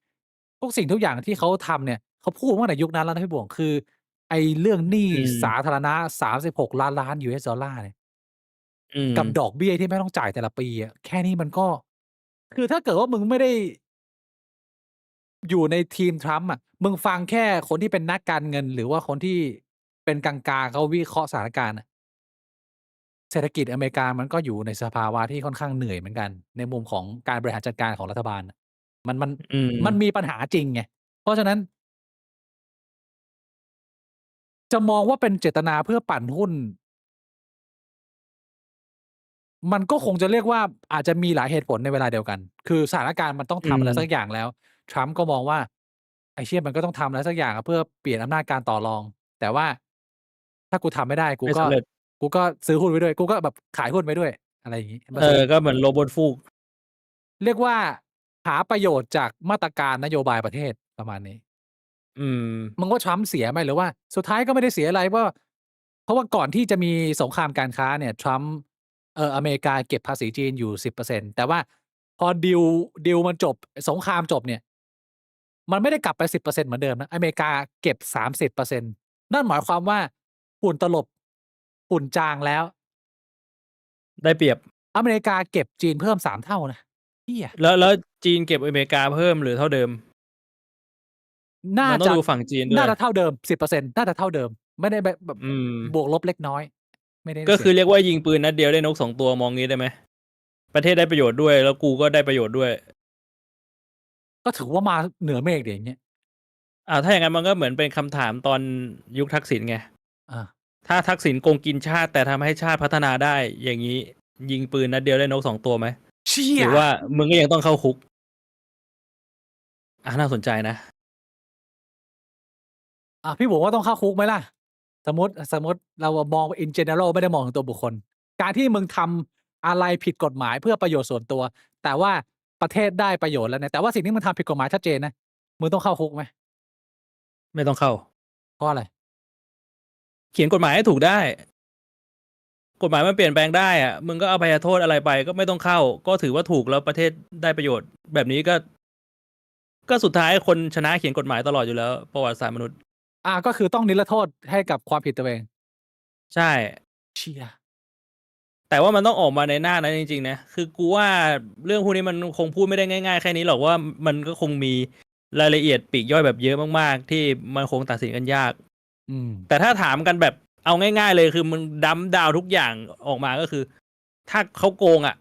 [SPEAKER 1] ทุกสิ่งทุกอย่างที่เขาทำเนี่ยเขาพูดมาตั้งแต่ยุคนั้นแล้วนะพี่บวกคือ ไอ้เรื่องหนี้
[SPEAKER 2] อืม
[SPEAKER 1] สาธารณะ36ล้าน US ดอลลาร์เนี่ย
[SPEAKER 2] อืม
[SPEAKER 1] กับดอกเบี้ยที่ไม่ต้องจ่ายแต่ละปีอะแค่นี้มันก็ คือถ้าเกิดว่ามึงไม่ได้ อยู่ในทีมทรัมป์อะมึงฟังแค่คนที่เป็นนักการเงิน หรือว่าคนที่เป็นกลางๆเขาวิเคราะห์สถานการณ์อะเศรษฐกิจอเมริกามันก็อยู่ในสภาวะที่ค่อนข้างเหนื่อยเหมือนกัน ในมุมของการบริหารจัดการของรัฐบาลน่ะมัน
[SPEAKER 2] อืม
[SPEAKER 1] มันมีปัญหาจริงไง เพราะฉะนั้น จะมองว่าเป็นเจตนาเพื่อปั่นหุ้น มันก็คงจะเรียกว่าอาจจะมีหลายเหตุผลในเวลาเดียวกัน คือสถานการณ์มันต้องทำอะไร
[SPEAKER 2] อืม
[SPEAKER 1] สักอย่างแล้ว ทรัมป์ก็มองว่า ไอ้เชี่ยมันก็ต้องทำอะไรสักอย่างอะเพื่อเปลี่ยนอำนาจการต่อรอง แต่ว่า ถ้ากูทำไม่ได้
[SPEAKER 2] ไม่สำเร็จ
[SPEAKER 1] กูก็ซื้อหุ้นไว้ด้วย กูก็แบบขายหุ้นไว้ด้วย อะไรอย่างงี้
[SPEAKER 2] ก็เหมือนโรเบิร์ตฟูก
[SPEAKER 1] เรียกว่าหาประโยชน์จากมาตรการนโยบายประเทศประมาณนี้
[SPEAKER 2] อืม
[SPEAKER 1] มึงว่าทรัมป์เสียไหมหรือว่าสุดท้ายก็ไม่ได้เสียอะไรเพราะว่าก่อนที่จะมีสงครามการค้าเนี่ยทรัมป์อเมริกาเก็บภาษีจีนอยู่ 10% แต่ว่าพอดีลมันจบสงครามจบเนี่ย มันไม่ได้กลับไป 10% เหมือนเดิมนะอเมริกาเก็บ 30% นั่นหมายความว่าฝุ่นตลบฝุ่นจางแล้ว
[SPEAKER 2] ได้เปรียบ
[SPEAKER 1] อเมริกาเก็บจีนเพิ่ม3เท่านะ เหี้ย
[SPEAKER 2] แล้วจีนเก็บอเมริกาเพิ่มหรือเท่าเดิม
[SPEAKER 1] น่า
[SPEAKER 2] มันต้อ
[SPEAKER 1] จะ
[SPEAKER 2] งดูฝั่งจีนด้ว
[SPEAKER 1] น่าย จะเท่าเดิม 10% น่าจะเท่าเดิม ไม่ได้แบบ
[SPEAKER 2] อืม
[SPEAKER 1] บวกลบเล็กน้อย ไม่ได้
[SPEAKER 2] ก็
[SPEAKER 1] เสี
[SPEAKER 2] คื
[SPEAKER 1] ย
[SPEAKER 2] อเรียกว่ายิงปืนนัดเดียวได้นก 2 ตัว มองงี้ได้ไหม? ประเทศได้ประโยชน์ด้วย แล้วกูก็ได้ประโยชน์ด้วย
[SPEAKER 1] ก็ถือว่ามาเหนือเมฆดิ อย่างเงี้ย
[SPEAKER 2] ถ้าอย่างงั้นมันก็เหมือนเป็นคำถามตอนยุคทักษิณไง
[SPEAKER 1] อา
[SPEAKER 2] ถ้าทักษิณโกงกินชาติ แต่ทำให้ชาติพัฒนาได้ อย่างงี้ ยิงปืนนัดเดียวได้นก 2 ตัวไหม?
[SPEAKER 1] เชี่
[SPEAKER 2] หรื
[SPEAKER 1] ย
[SPEAKER 2] อว่ามึงก็ยังต้องเข้าคุก? น่าสนใจนะ
[SPEAKER 1] พี่บอกว่าต้องเข้าคุกไหมล่ะ? สมมุติเรามอง in general ไม่ได้มองถึงตัวบุคคล การที่มึงทำอะไรผิดกฎหมายเพื่อประโยชน์ส่วนตัว แต่ว่าประเทศได้ประโยชน์แล้วเนี่ย แต่ว่าสิ่งที่มึงทำผิดกฎหมายชัดเจนนะ มึงต้องเข้าคุกไหม?
[SPEAKER 2] ไม่ต้องเข้า
[SPEAKER 1] เพราะอะไร?
[SPEAKER 2] เขียนกฎหมายให้ถูกได้ กฎหมายมันเปลี่ยนแปลงได้อะ มึงก็อภัยโทษอะไรไปก็ไม่ต้องเข้า ก็ถือว่าถูกแล้วประเทศได้ประโยชน์ แบบนี้ก็สุดท้ายคนชนะเขียนกฎหมายตลอดอยู่แล้ว ประวัติศาสตร์มนุษย์
[SPEAKER 1] ก็คือต้องนิรโทษให้กับความผิดตัวเอง
[SPEAKER 2] ใช่
[SPEAKER 1] เชี่ย
[SPEAKER 2] แต่ว่ามันต้องออกมาในหน้านั้นจริง ๆ นะ คือกูว่าเรื่องพวกนี้มันคงพูดไม่ได้ง่าย ๆ แค่นี้หรอก ว่ามันก็คงมีรายละเอียดปลีกย่อยแบบเยอะมาก ๆ ที่มันคงตัดสินกันยาก
[SPEAKER 1] อืม
[SPEAKER 2] แต่ถ้าถามกันแบบเอาง่าย ๆ เลย คือมึงดัมป์ดาวน์ทุกอย่างออกมา ก็คือ ถ้าเขาโกงอะ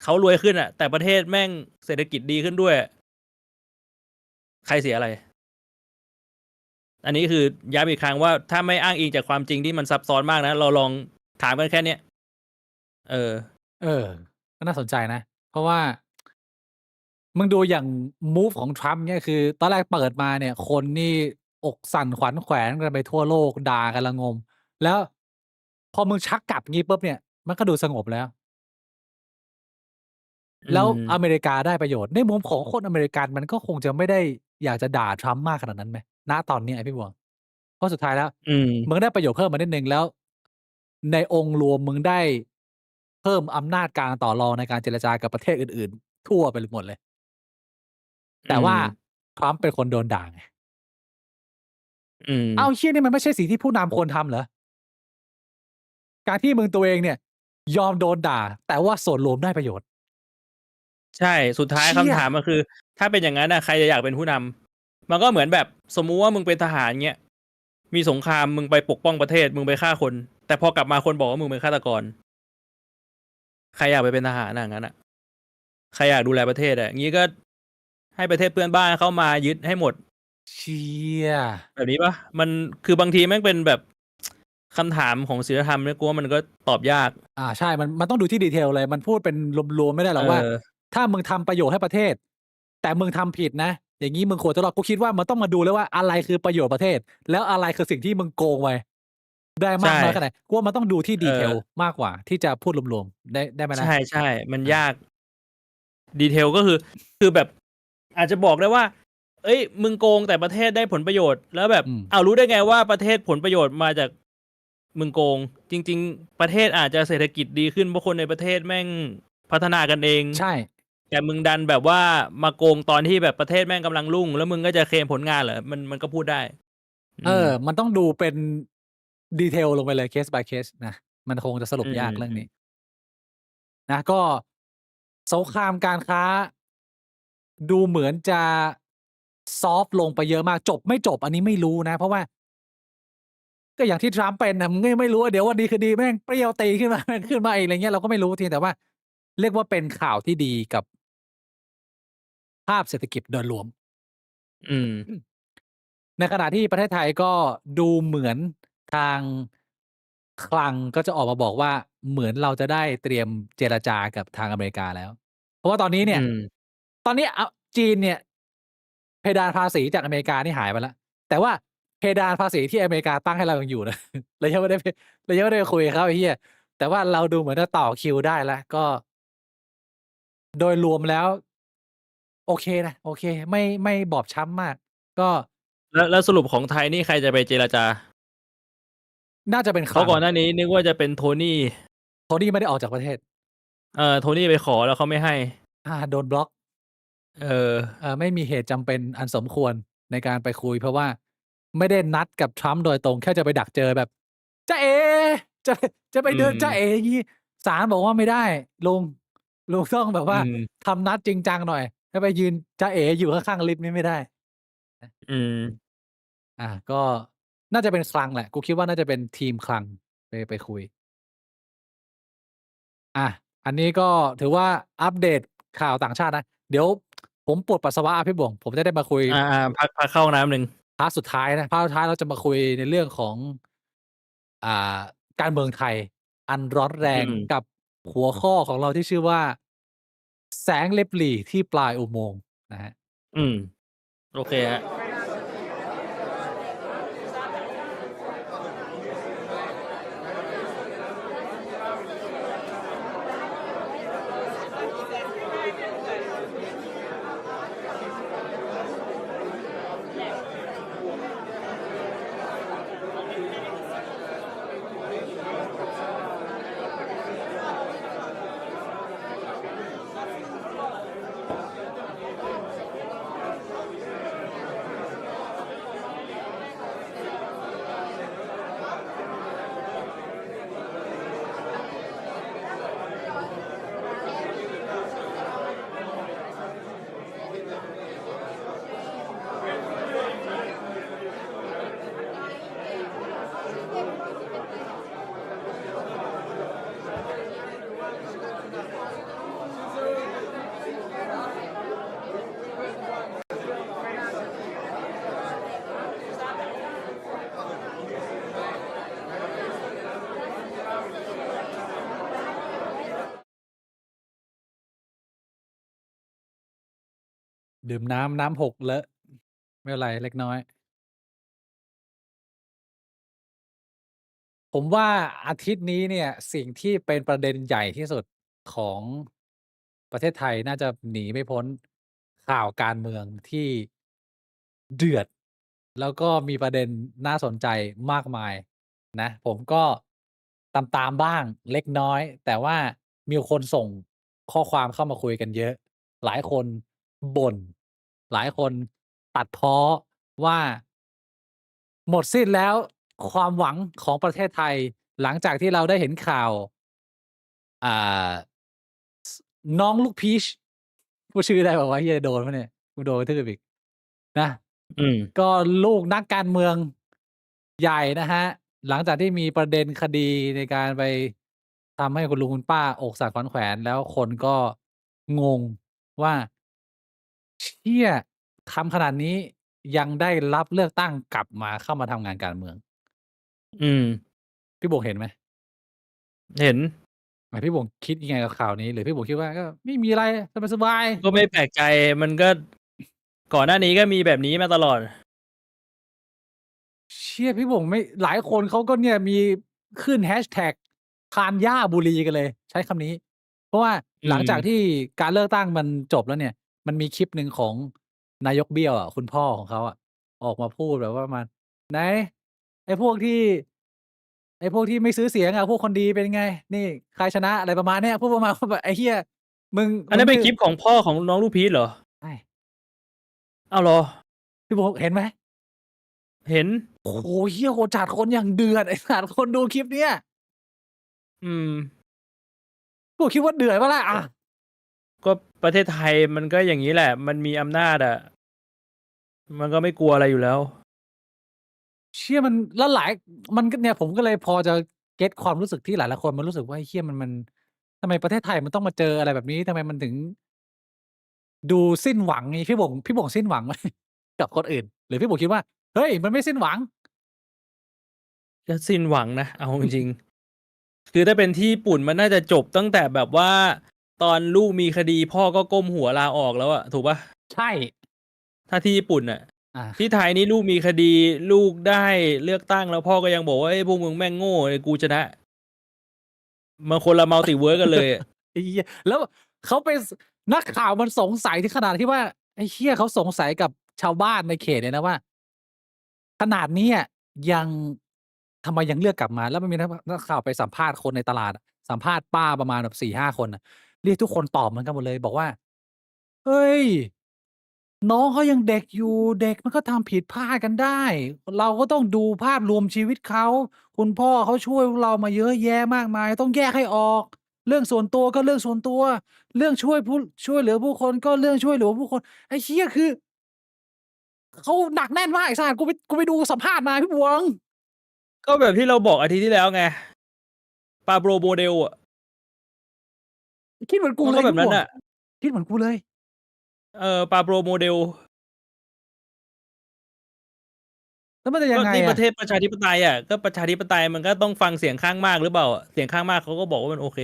[SPEAKER 2] เขารวยขึ้นอะ แต่ประเทศแม่งเศรษฐกิจดีขึ้นด้วย ใครเสียอะไร? อันนี้คือย้ำอีกครั้งว่า ถ้าไม่อ้างอิงจากความจริงที่มันซับซ้อนมากนะ เราลองถามกันแค่เนี้ย
[SPEAKER 1] ก็น่าสนใจนะ เพราะว่า มึงดูอย่างมูฟของ Trump เนี่ย คือตอนแรกเปิดมาเนี่ย คนนี่อกสั่นขวัญแขวนกันไปทั่วโลก ด่ากันระงม แล้วพอมึงชักกลับงี้ปุ๊บเนี่ย มันก็ดูสงบแล้ว
[SPEAKER 2] อื
[SPEAKER 1] แล้วอ
[SPEAKER 2] ม
[SPEAKER 1] เมริกาได้ประโยชน์ ในมุมของคนอเมริกันมันก็คงจะไม่ได้อยากจะด่า Trump มากขนาดนั้นไหม? ณ ตอนเนี้ยพี่หมวก เพราะสุดท้ายแล้ว
[SPEAKER 2] อืม
[SPEAKER 1] มึงได้ประโยชน์เพิ่มมานิดหนึ่ง แล้วในองค์รวมมึงได้เพิ่มอำนาจการต่อรองในการเจรจากับประเทศอื่น ๆ ทั่วไปหมดเลย
[SPEAKER 2] อื
[SPEAKER 1] แต่ว่า
[SPEAKER 2] ม
[SPEAKER 1] Trump เป็นคนโดนด่าไง
[SPEAKER 2] อื
[SPEAKER 1] อ้าว
[SPEAKER 2] ม
[SPEAKER 1] เหี้ย นี่มันไม่ใช่สิ่งที่ผู้นำควรทำเหรอ? การที่มึงตัวเองเนี่ย ยอมโดนด่า แต่ว่าส่วนรวมได้ประโยชน์
[SPEAKER 2] ใช่ สุดท้า
[SPEAKER 1] เ
[SPEAKER 2] ย
[SPEAKER 1] ชี
[SPEAKER 2] คำ
[SPEAKER 1] ่
[SPEAKER 2] ถาม
[SPEAKER 1] ย
[SPEAKER 2] ก็คือ ถ้าเป็นอย่างงั้นน่ะ ใครจะอยากเป็นผู้นำ? มันก็เหมือนแบบสมมุติว่ามึงเป็นทหาร เงี้ย มีสงครามมึงไปปกป้องประเทศ มึงไปฆ่าคน แต่พอกลับมาคนบอกว่ามึงเป็นฆาตกร ใครอยากไปเป็นทหารอะ อย่างงั้นน่ะ ใครอยากดูแลประเทศอะ งี้ก็ให้ประเทศเพื่อนบ้านเข้ามายึดให้หมด
[SPEAKER 1] เชี่ย
[SPEAKER 2] แบบนี้เปล่า? คือบางทีแม่งเป็นแบบ คำถามของศีลธรรมเนี่ย กูว่ามันก็ตอบยาก
[SPEAKER 1] ใช่ มันต้องดูที่ detail เลย มันพูดเป็นรวม ๆ ไม่ได้หรอกว่า ถ้ามึงทำประโยชน์ให้ประเทศ แต่มึงทำผิดนะ อย่างงี้มึงควรจะรอด กูคิดว่ามันต้องมาดูแล้วว่า อะไรคือประโยชน์ประเทศ แล้วอะไรคือสิ่งที่มึงโกงไป ได้
[SPEAKER 2] ใ
[SPEAKER 1] ม
[SPEAKER 2] ช
[SPEAKER 1] ากน้อยแค่
[SPEAKER 2] ่
[SPEAKER 1] ไหน กูว่ามันต้องดูที่ detail
[SPEAKER 2] เออ
[SPEAKER 1] มากกว่าที่จะพูดรวม ๆ ได้ไหม
[SPEAKER 2] ใ
[SPEAKER 1] นะ?
[SPEAKER 2] ช่ ๆ มัน
[SPEAKER 1] อา
[SPEAKER 2] ยาก detail ก็คือแบบอาจจะบอกได้ว่า เฮ้ย มึงโกงแต่ประเทศได้ผลประโยชน์ แล้วแบบ
[SPEAKER 1] อืม
[SPEAKER 2] อ้าว รู้ได้ไงว่าประเทศผลประโยชน์มาจากมึงโกง จริง ๆ ประเทศอาจจะเศรษฐกิจดีขึ้น เพราะคนในประเทศแม่งพัฒนากันเอง
[SPEAKER 1] ใช่
[SPEAKER 2] แต่มึงดันแบบว่ามาโกงตอนที่แบบประเทศแม่งกำลังรุ่ง แล้วมึงก็จะเคลมผลงานเหรอ? มันก็พูดได้
[SPEAKER 1] มันต้องดูเป็น detail ลงไปเลย case by case นะ มันคงจะสรุ
[SPEAKER 2] อื
[SPEAKER 1] ปยากเรื่องนี้
[SPEAKER 2] อ ๆ ๆ
[SPEAKER 1] นะ ก็สงครามการค้า ดูเหมือนจะซอฟต์ลงไปเยอะมาก จบไม่จบอันนี้ไม่รู้นะ เพราะว่า ก็อย่างที่ Trump เป็นน่ะ มึงก็ยังไม่รู้ว่า เดี๋ยววันดีคืนดีแม่งเปรี้ยวตีขึ้นมา ขึ้นมาอีก ไรเงี้ย เราก็ไม่รู้ เพียงแต่ว่าเรียกว่าเป็นข่าวที่ดีกับ ภาพเศรษฐกิจโดยรวม
[SPEAKER 2] อืม
[SPEAKER 1] ในขณะที่ประเทศไทยก็ดูเหมือนทางคลังก็จะออกมาบอกว่า เหมือนเราจะได้เตรียมเจรจากับทางอเมริกาแล้ว เพราะว่าตอนนี้
[SPEAKER 2] อื
[SPEAKER 1] เนี่ย
[SPEAKER 2] ม
[SPEAKER 1] ตอนนี้จีนเนี่ย เพดานภาษีจากอเมริกานี่หายไปแล้ว แต่ว่าเพดานภาษีที่อเมริกาตั้งให้เรายังอยู่นะ เรายังไม่ได้ไปคุยกับเขาไอ้เหี้ย แต่ว่าเราดูเหมือนจะต่อคิวได้แล้ว ก็ โดยรวมแล้ว โอเคนะ โอเค ไม่บอบช้ำมาก ก็
[SPEAKER 2] แล้วสรุปของไทยนี่ใครจะไปเจรจา?
[SPEAKER 1] น่าจะเป็น
[SPEAKER 2] เ
[SPEAKER 1] ค
[SPEAKER 2] พรา
[SPEAKER 1] ล
[SPEAKER 2] ะ
[SPEAKER 1] ัง
[SPEAKER 2] ก่อนหน้านี้นึกว่าจะเป็นโทนี่
[SPEAKER 1] โทนี่ไม่ได้ออกจากประเทศ
[SPEAKER 2] โทนี่ไปขอแล้วเขาไม่ให้
[SPEAKER 1] โดนบล็อก
[SPEAKER 2] เออ
[SPEAKER 1] ไม่มีเหตุจำเป็นอันสมควรในการไปคุย เพราะว่าไม่ได้นัดกับ Trump โดยตรง แค่จะไปดักเจอแบบ จ๊ะเอ๋ จะไปเดินจ๊ะ
[SPEAKER 2] อืม
[SPEAKER 1] เอ๋ อย่างงี้ ศาลบอกว่าไม่ได้ลุง ลุงต้องแบบ
[SPEAKER 2] อื
[SPEAKER 1] ว่าม ทำนัดจริงจังหน่อยถ้าไปยืนจ๊ะเอ๋อยู่ข้างๆลิฟต์นี่ไม่ได้นะ
[SPEAKER 2] อืม
[SPEAKER 1] ก็น่าจะเป็นคลังแหละ กูคิดว่าน่าจะเป็นทีมคลังไปคุย อันนี้ก็ถือว่าอัปเดตข่าวต่างชาตินะ เดี๋ยวผมปวดปัสสาวะอะพี่บ่ง ผมจะได้มาคุย
[SPEAKER 2] พักเข้าห้องน้ำหนึ่ง
[SPEAKER 1] พาร์ตสุดท้ายนะ พาร์ตสุดท้ายเราจะมาคุยในเรื่องของ อ่า การเมืองไทย อันร้อนแร
[SPEAKER 2] อื
[SPEAKER 1] ง
[SPEAKER 2] ม
[SPEAKER 1] กับหัวข้อของเราที่ชื่อว่า แสงเล็บหรี่ที่ปลายอุโมงค์นะครับ
[SPEAKER 2] อืม โอเคครับ
[SPEAKER 1] ดื่มน้ำหกเลอะ ไม่เป็นไรเล็กน้อย ผมว่าอาทิตย์นี้เนี่ยสิ่งที่เป็นประเด็นใหญ่ที่สุดของประเทศไทยน่าจะหนีไม่พ้นข่าวการเมืองที่เดือด แล้วก็มีประเด็นน่าสนใจมากมายนะ ผมก็ตามบ้างเล็กน้อย แต่ว่ามีคนส่งข้อความเข้ามาคุยกันเยอะ หลายคนบ่น หลายคนตัดพ้อว่า หมดสิ้นแล้วความหวังของประเทศไทย หลังจากที่เราได้เห็นข่าว อ่า น้องลูกพีช พูดชื่อได้เปล่าวะ เหี้ย โดนเปล่าเนี่ย กูโดนกระทืบอีก นะ
[SPEAKER 2] อืม
[SPEAKER 1] ก็ลูกนักการเมืองใหญ่นะครับ หลังจากที่มีประเด็นคดีในการไปทำให้คุณลุงคุณป้าอกสั่นขวัญแขวน แล้วคนก็งงว่า เชี่ย ทำขนาดนี้ยังได้รับเลือกตั้งกลับมาเข้ามาทำงานการเมือง
[SPEAKER 2] อืม
[SPEAKER 1] พี่หมวกเห็นไหม?
[SPEAKER 2] เห็น
[SPEAKER 1] พี่หมวกคิดยังไงกับข่าวนี้? หรือพี่หมวกคิดว่าก็ไม่มีอะไรสบาย
[SPEAKER 2] ก็ไม่แปลกใจ มันก็ ก่อนหน้านี้ก็มีแบบนี้มาตลอด
[SPEAKER 1] เชี่ย พี่หมวกไม่ หลายคนเขาก็เนี่ยมีขึ้น hashtag ทานหญ้าบุรีกันเลย ใช้คำนี้ เพราะว่า
[SPEAKER 2] อื
[SPEAKER 1] หลังจาก
[SPEAKER 2] ม
[SPEAKER 1] ที่การเลือกตั้งมันจบแล้วเนี่ย มันมีคลิปหนึ่งของนายกเบี้ยวอะ คุณพ่อของเขาอะ ออกมาพูดแบบว่าประมาณ "ไหนไอ้พวกที่ ไอ้พวกที่ไม่ซื้อเสียงอะ พวกคนดีเป็นไง? นี่ใครชนะ?" อะไรประมาณเนี้ย พูดประมาณว่าแบบ "ไอ้เหี้ย มึง
[SPEAKER 2] อันนั้นเป็นคลิปของพ่อของน้องลูกพีชเหรอ?
[SPEAKER 1] ใช่
[SPEAKER 2] อ้าว เหรอ?
[SPEAKER 1] พี่หมวกเห็นไหม?
[SPEAKER 2] เห็น
[SPEAKER 1] โอ้โฮ เหี้ย โหดจัด คนอย่างเดือด ไอ้สัตว์ คนดูคลิปเนี้ย
[SPEAKER 2] อืม
[SPEAKER 1] พี่หมวกคิดว่าเดือดเปล่าล่ะ? อะ
[SPEAKER 2] ก็ประเทศไทยมันก็อย่างงี้แหละ มันมีอำนาจอะ มันก็ไม่กลัวอะไรอยู่แล้ว
[SPEAKER 1] เชี่ย มัน แล้วหลาย มันก็เนี่ย ผมก็เลยพอจะเก็ตความรู้สึกที่หลาย ๆ คนมันรู้สึกว่า ไอ้เหี้ย มัน ทำไมประเทศไทยมันต้องมาเจออะไรแบบนี้? ทำไมมันถึง ดูสิ้นหวังงี้ พี่หมวกสิ้นหวัง ไหม กับคนอื่น หรือพี่หมวกคิดว่า เฮ้ย มันไม่สิ้นหวัง?
[SPEAKER 2] ก็สิ้นหวังนะ เอาจริง ๆ คือถ้าเป็นที่ญี่ปุ่นมันน่าจะจบตั้งแต่แบบว่า ตอนลูกมีคดีพ่อก็ก้มหัวลาออกแล้วอะ ถูกเปล่า?
[SPEAKER 1] ใช่
[SPEAKER 2] ถ้าที่ญี่ปุ่นน่ะ
[SPEAKER 1] อา
[SPEAKER 2] ที่ไทยนี่ลูกมีคดี ลูกได้เลือกตั้ง แล้วพ่อก็ยังบอกว่า "เฮ้ย พวกมึงแม่งโง่ กูชนะ" มันคนละ Multiverse กันเลยอะ
[SPEAKER 1] ไอ้เหี้ย แล้วเขาไป นักข่าวมันสงสัยถึงขนาดที่ว่า ไอ้เหี้ย เขาสงสัยกับชาวบ้านในเขตเลยนะว่า ขนาดนี้อะยัง ทำไมยังเลือกกลับมา? แล้วมันมีนักข่าวไปสัมภาษณ์คนในตลาดอะ สัมภาษณ์ป้าประมาณแบบ 4-5 คนน่ะ เรียกทุกคนตอบเหมือนกันหมดเลย บอกว่า "เฮ้ย น้องเขายังเด็กอยู่ เด็กมันก็ทำผิดพลาดกันได้ เราก็ต้องดูภาพรวมชีวิตเขา คุณพ่อเขาช่วยพวกเรามาเยอะแยะมากมาย ต้องแยกให้ออก" เรื่องส่วนตัวก็เรื่องส่วนตัว เรื่องช่วยเหลือผู้คนก็เรื่องช่วยเหลือผู้คนไอ้เหี้ยคือเขาหนักแน่นมากไอ้สัสกูไปดูสัมภาษณ์มาพี่บวง
[SPEAKER 2] ก็แบบที่เราบอกอาทิตย์ที่แล้วไง Pablo Model อะ
[SPEAKER 1] คิดเหมือนกู
[SPEAKER 2] มัน
[SPEAKER 1] เลยพี่บวง
[SPEAKER 2] ก็แบบนั้นน่ะ
[SPEAKER 1] คิดเหมือนกูเลย
[SPEAKER 2] Pablo Model
[SPEAKER 1] แล้วมันจะยั
[SPEAKER 2] ก็
[SPEAKER 1] งไงอะ
[SPEAKER 2] นี่ประเทศประชาธิปไตยอ่ะก็ประชาธิปไตยมันก็ต้องฟังเสียงข้างมากหรือเปล่าเสียงข้างมากเขาก็บอกว่ามันโอเค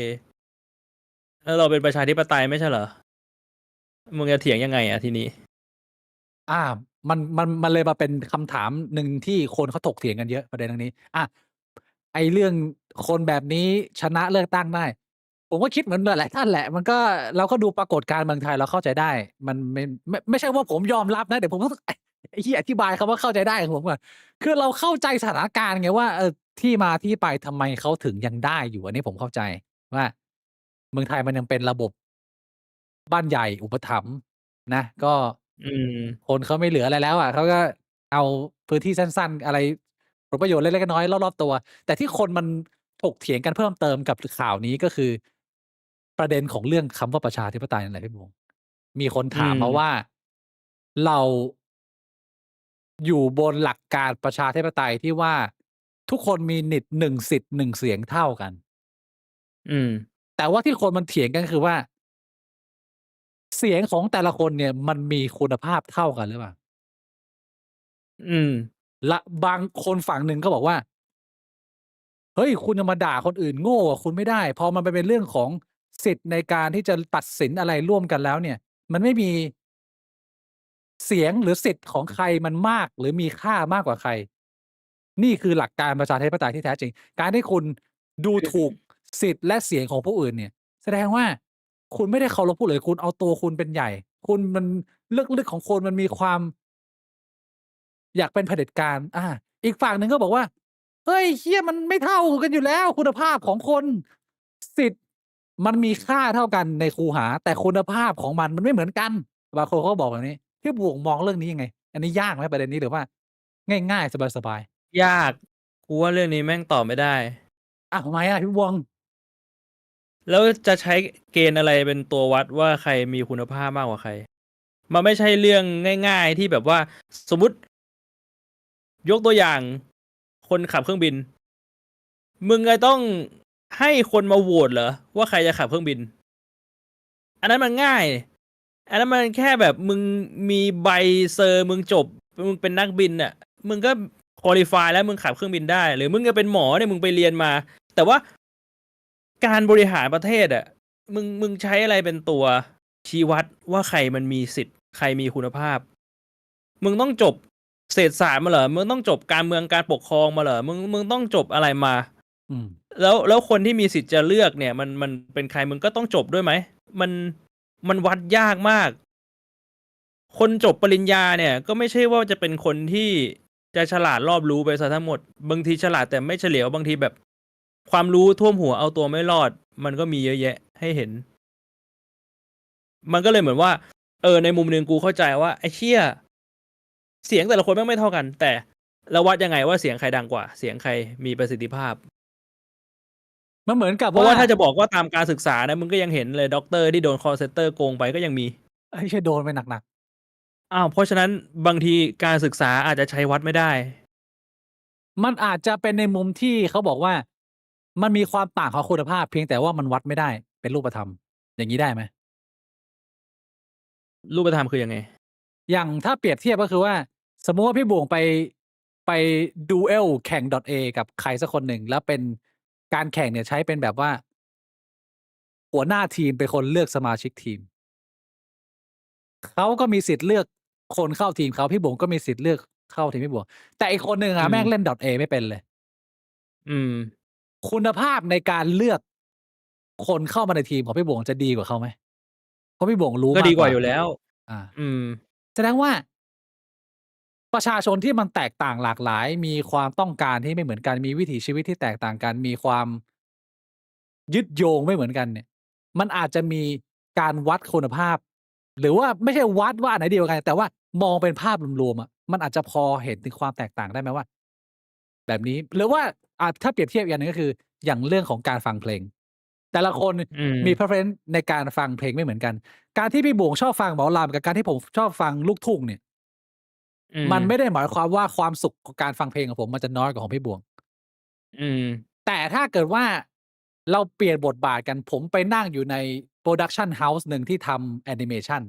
[SPEAKER 2] แล้วเราเป็นประชาธิปไตยไม่ใช่เหรอมึงจะเถียงยังไงอ่ะทีนี้
[SPEAKER 1] อามันเลยมาเป็นคำถามหนึ่งที่คนเขาถกเถียงกันเยอะประเด็นตรงนี้ไอ้เรื่องคนแบบนี้ชนะเลือกตั้งได้ผมก็คิดเหมือนหลายๆท่านแหละมันก็เราก็ดูปรากฏการณ์เมืองไทยเราเข้าใจได้มันไม่ใช่ว่าผมยอมรับนะเดี๋ยวผมต้องไอ้เหี้ยอธิบายคำว่าเข้าใจได้ของผมก่อนคือเราเข้าใจสถานการณ์ไงว่าที่มาที่ไปทำไมเขาถึงยังได้อยู่อันนี้ผมเข้าใจว่าเมืองไทยมันยังเป็นระบบบ้านใหญ่อุปถัมภ์นะก็
[SPEAKER 2] อืม
[SPEAKER 1] คนเขาไม่เหลืออะไรแล้วอะเขาก็เอาพื้นที่สั้นๆอะไรผลประโยชน์เล็กๆน้อยๆรอบๆตัวแต่ที่คนมันถกเถียงกันเพิ่มเติมกับข่าวนี้ก็คือประเด็นของเรื่องคำว่าประชาธิปไตยนั่นแหละพี่หมวกมีคน
[SPEAKER 2] อื
[SPEAKER 1] ถามมา
[SPEAKER 2] ม
[SPEAKER 1] ว่าเราอยู่บนหลักการประชาธิปไตยที่ว่าทุกคนมี1สิทธิ์1เสียงเท่ากัน
[SPEAKER 2] อืม
[SPEAKER 1] แต่ว่าที่คนมันเถียงกันคือว่าเสียงของแต่ละคนเนี่ยมันมีคุณภาพเท่ากันหรือเปล่า
[SPEAKER 2] อืม
[SPEAKER 1] และบางคนฝั่งหนึ่งก็บอกว่าเฮ้ยคุณจะมาด่าคนอื่นโง่อะคุณไม่ได้พอมันไปเป็นเรื่องของสิทธิ์ในการที่จะตัดสินอะไรร่วมกันแล้วเนี่ยมันไม่มีเสียงหรือสิทธิ์ของใครมันมากหรือมีค่ามากกว่าใครนี่คือหลักการประชาธิปไตยที่แท้จริงการที่คุณดูถูกสิทธิ์และเสียงของผู้อื่นเนี่ยแสดงว่าคุณไม่ได้เคารพผู้อื่นคุณเอาตัวคุณเป็นใหญ่คุณมันลึกๆของคุณมันมีความ อยากเป็นเผด็จการอีกฝั่งหนึ่งก็บอกว่าเฮ้ยเหี้ยมันไม่เท่ากันอยู่แล้วคุณภาพของคนสิทธิ์มันมีค่าเท่ากันในคูหาแต่คุณภาพของมันไม่เหมือนกันบางคนเขาก็บอกแบบนี้พี่หมวกมองเรื่องนี้ยังไงอันนี้ยากไหมประเด็นนี้หรือว่าง่ายๆสบาย
[SPEAKER 2] ยากกูว่าเรื่องนี้แม่งตอบไม่ได้
[SPEAKER 1] ๆทำไมพี่บวง
[SPEAKER 2] แล้วจะใช้เกณฑ์อะไรเป็นตัววัดว่าใครมีคุณภาพมากกว่าใครมันไม่ใช่เรื่องง่ายๆที่แบบว่าสมมุติยกตัวอย่างคนขับเครื่องบินมึงจะต้องให้คนมาโหวตเหรอว่าใครจะขับเครื่องบินอันนั้นมันง่ายอันนั้นมันแค่แบบมึงมีใบเซอร์มึงจบมึงเป็นนักบินน่ะมึงก็ควอลิฟายแล้วมึงขับเครื่องบินได้หรือมึงจะเป็นหมอเนี่ยมึงไปเรียนมาแต่ว่าการบริหารประเทศอ่ะมึงใช้อะไรเป็นตัวชี้วัดว่าใครมันมีสิทธิ์ใครมีคุณภาพมึงต้องจบเศรษฐศาสตร์มาเหรอมึงต้องจบการเมืองการปกครองมาเหรอมึงต้องจบอะไรมา
[SPEAKER 1] อืม
[SPEAKER 2] แล้วคนที่มีสิทธิ์จะเลือกเนี่ยมันเป็นใครมึงก็ต้องจบด้วยไหมมันมันวัดยากมากคนจบปริญญาเนี่ยก็ไม่ใช่ว่าจะเป็นคนที่จะฉลาดรอบรู้ไปซะทั้งหมดบางทีฉลาดแต่ไม่เฉลียวบางทีแบบความรู้ท่วมหัวเอาตัวไม่รอดมันก็มีเยอะแยะให้เห็นมันก็เลยเหมือนว่าในมุมหนึ่งกูเข้าใจว่าไอ้เชี่ยเสียงแต่ละคนแม่งไม่เท่ากันแต่แล้ววัดยังไงว่าเสียงใครดังกว่าเสียงใครมีประสิทธิภาพ
[SPEAKER 1] มันเหมือนกับ
[SPEAKER 2] เพราะ
[SPEAKER 1] ว่า
[SPEAKER 2] ว่าถ้าจะบอกว่าตามการศึกษานะมึงก็ยังเห็นเลยด็อกเตอร์ที่โดนคอลเซ็นเตอร์โกงไปก็ยังมี
[SPEAKER 1] ไอ้เหี้ยโดนไปหนัก
[SPEAKER 2] เพราะฉะนั้นบางทีการศึกษาอาจจะใช้วัดไม่ได้
[SPEAKER 1] ๆมันอาจจะเป็นในมุมที่เขาบอกว่ามันมีความต่างของคุณภาพเพียงแต่ว่ามันวัดไม่ได้เป็นรูปธรรมอย่างงี้ได้ไหม
[SPEAKER 2] รูปธรรมคือยังไง
[SPEAKER 1] อย่างถ้าเปรียบเทียบก็คือว่าสมมุติว่าพี่บ่วงไป Duel แข่ง .A กับใครสักคนหนึ่งแล้วเป็นการแข่งเนี่ยใช้เป็นแบบว่าหัวหน้าทีมเป็นคนเลือกสมาชิกทีมเขาก็มีสิทธิ์เลือกคนเข้าทีมเขาพี่บ่วงก็มีสิทธิ์เลือกเข้าทีมพี่บ่วงแต่อีกคนหนึ่ง
[SPEAKER 2] อืม
[SPEAKER 1] แม่งเล่น .A ไม่เป็นเลย
[SPEAKER 2] อืม
[SPEAKER 1] คุณภาพในการเลือกคนเข้ามาในทีมของพี่บ่วงจะดีกว่าเขาไหมเพราะพี่บ่วงรู้
[SPEAKER 2] ก็ดี
[SPEAKER 1] มากกว่า
[SPEAKER 2] กว่าอยู่แล้ว
[SPEAKER 1] อา
[SPEAKER 2] อืม
[SPEAKER 1] แสดงว่า ประชาชนที่มันแตกต่างหลากหลาย มีความต้องการที่ไม่เหมือนกัน มีวิถีชีวิตที่แตกต่างกัน มีความยึดโยงไม่เหมือนกันเนี่ย มันอาจจะมีการวัดคุณภาพ หรือว่าไม่ใช่วัดว่าอันไหนดีกว่ากันแต่ว่ามองเป็นภาพรวมๆอะมันอาจจะพอเห็นถึงความแตกต่างได้ไหมว่าแบบนี้หรือว่าถ้าเปรียบเทียบอีกอย่างหนึ่งก็คืออย่างเรื่องของการฟังเพลง แต่ละคน
[SPEAKER 2] อืม
[SPEAKER 1] มี preference ในการฟังเพลงไม่เหมือนกัน การที่พี่บวงชอบฟังหมอลำกับการที่ผมชอบฟังลูกทุ่งเนี่ย
[SPEAKER 2] อื
[SPEAKER 1] มัน
[SPEAKER 2] ม
[SPEAKER 1] ไม่ได้หมายความว่าความสุขของการฟังเพลงของผมมันจะน้อยกว่าของพี่บวง
[SPEAKER 2] อืม
[SPEAKER 1] แต่ถ้าเกิดว่าเราเปลี่ยนบทบาทกัน ผมไปนั่งอยู่ใน Production House หนึ่งที่ทำแอนิเมชัน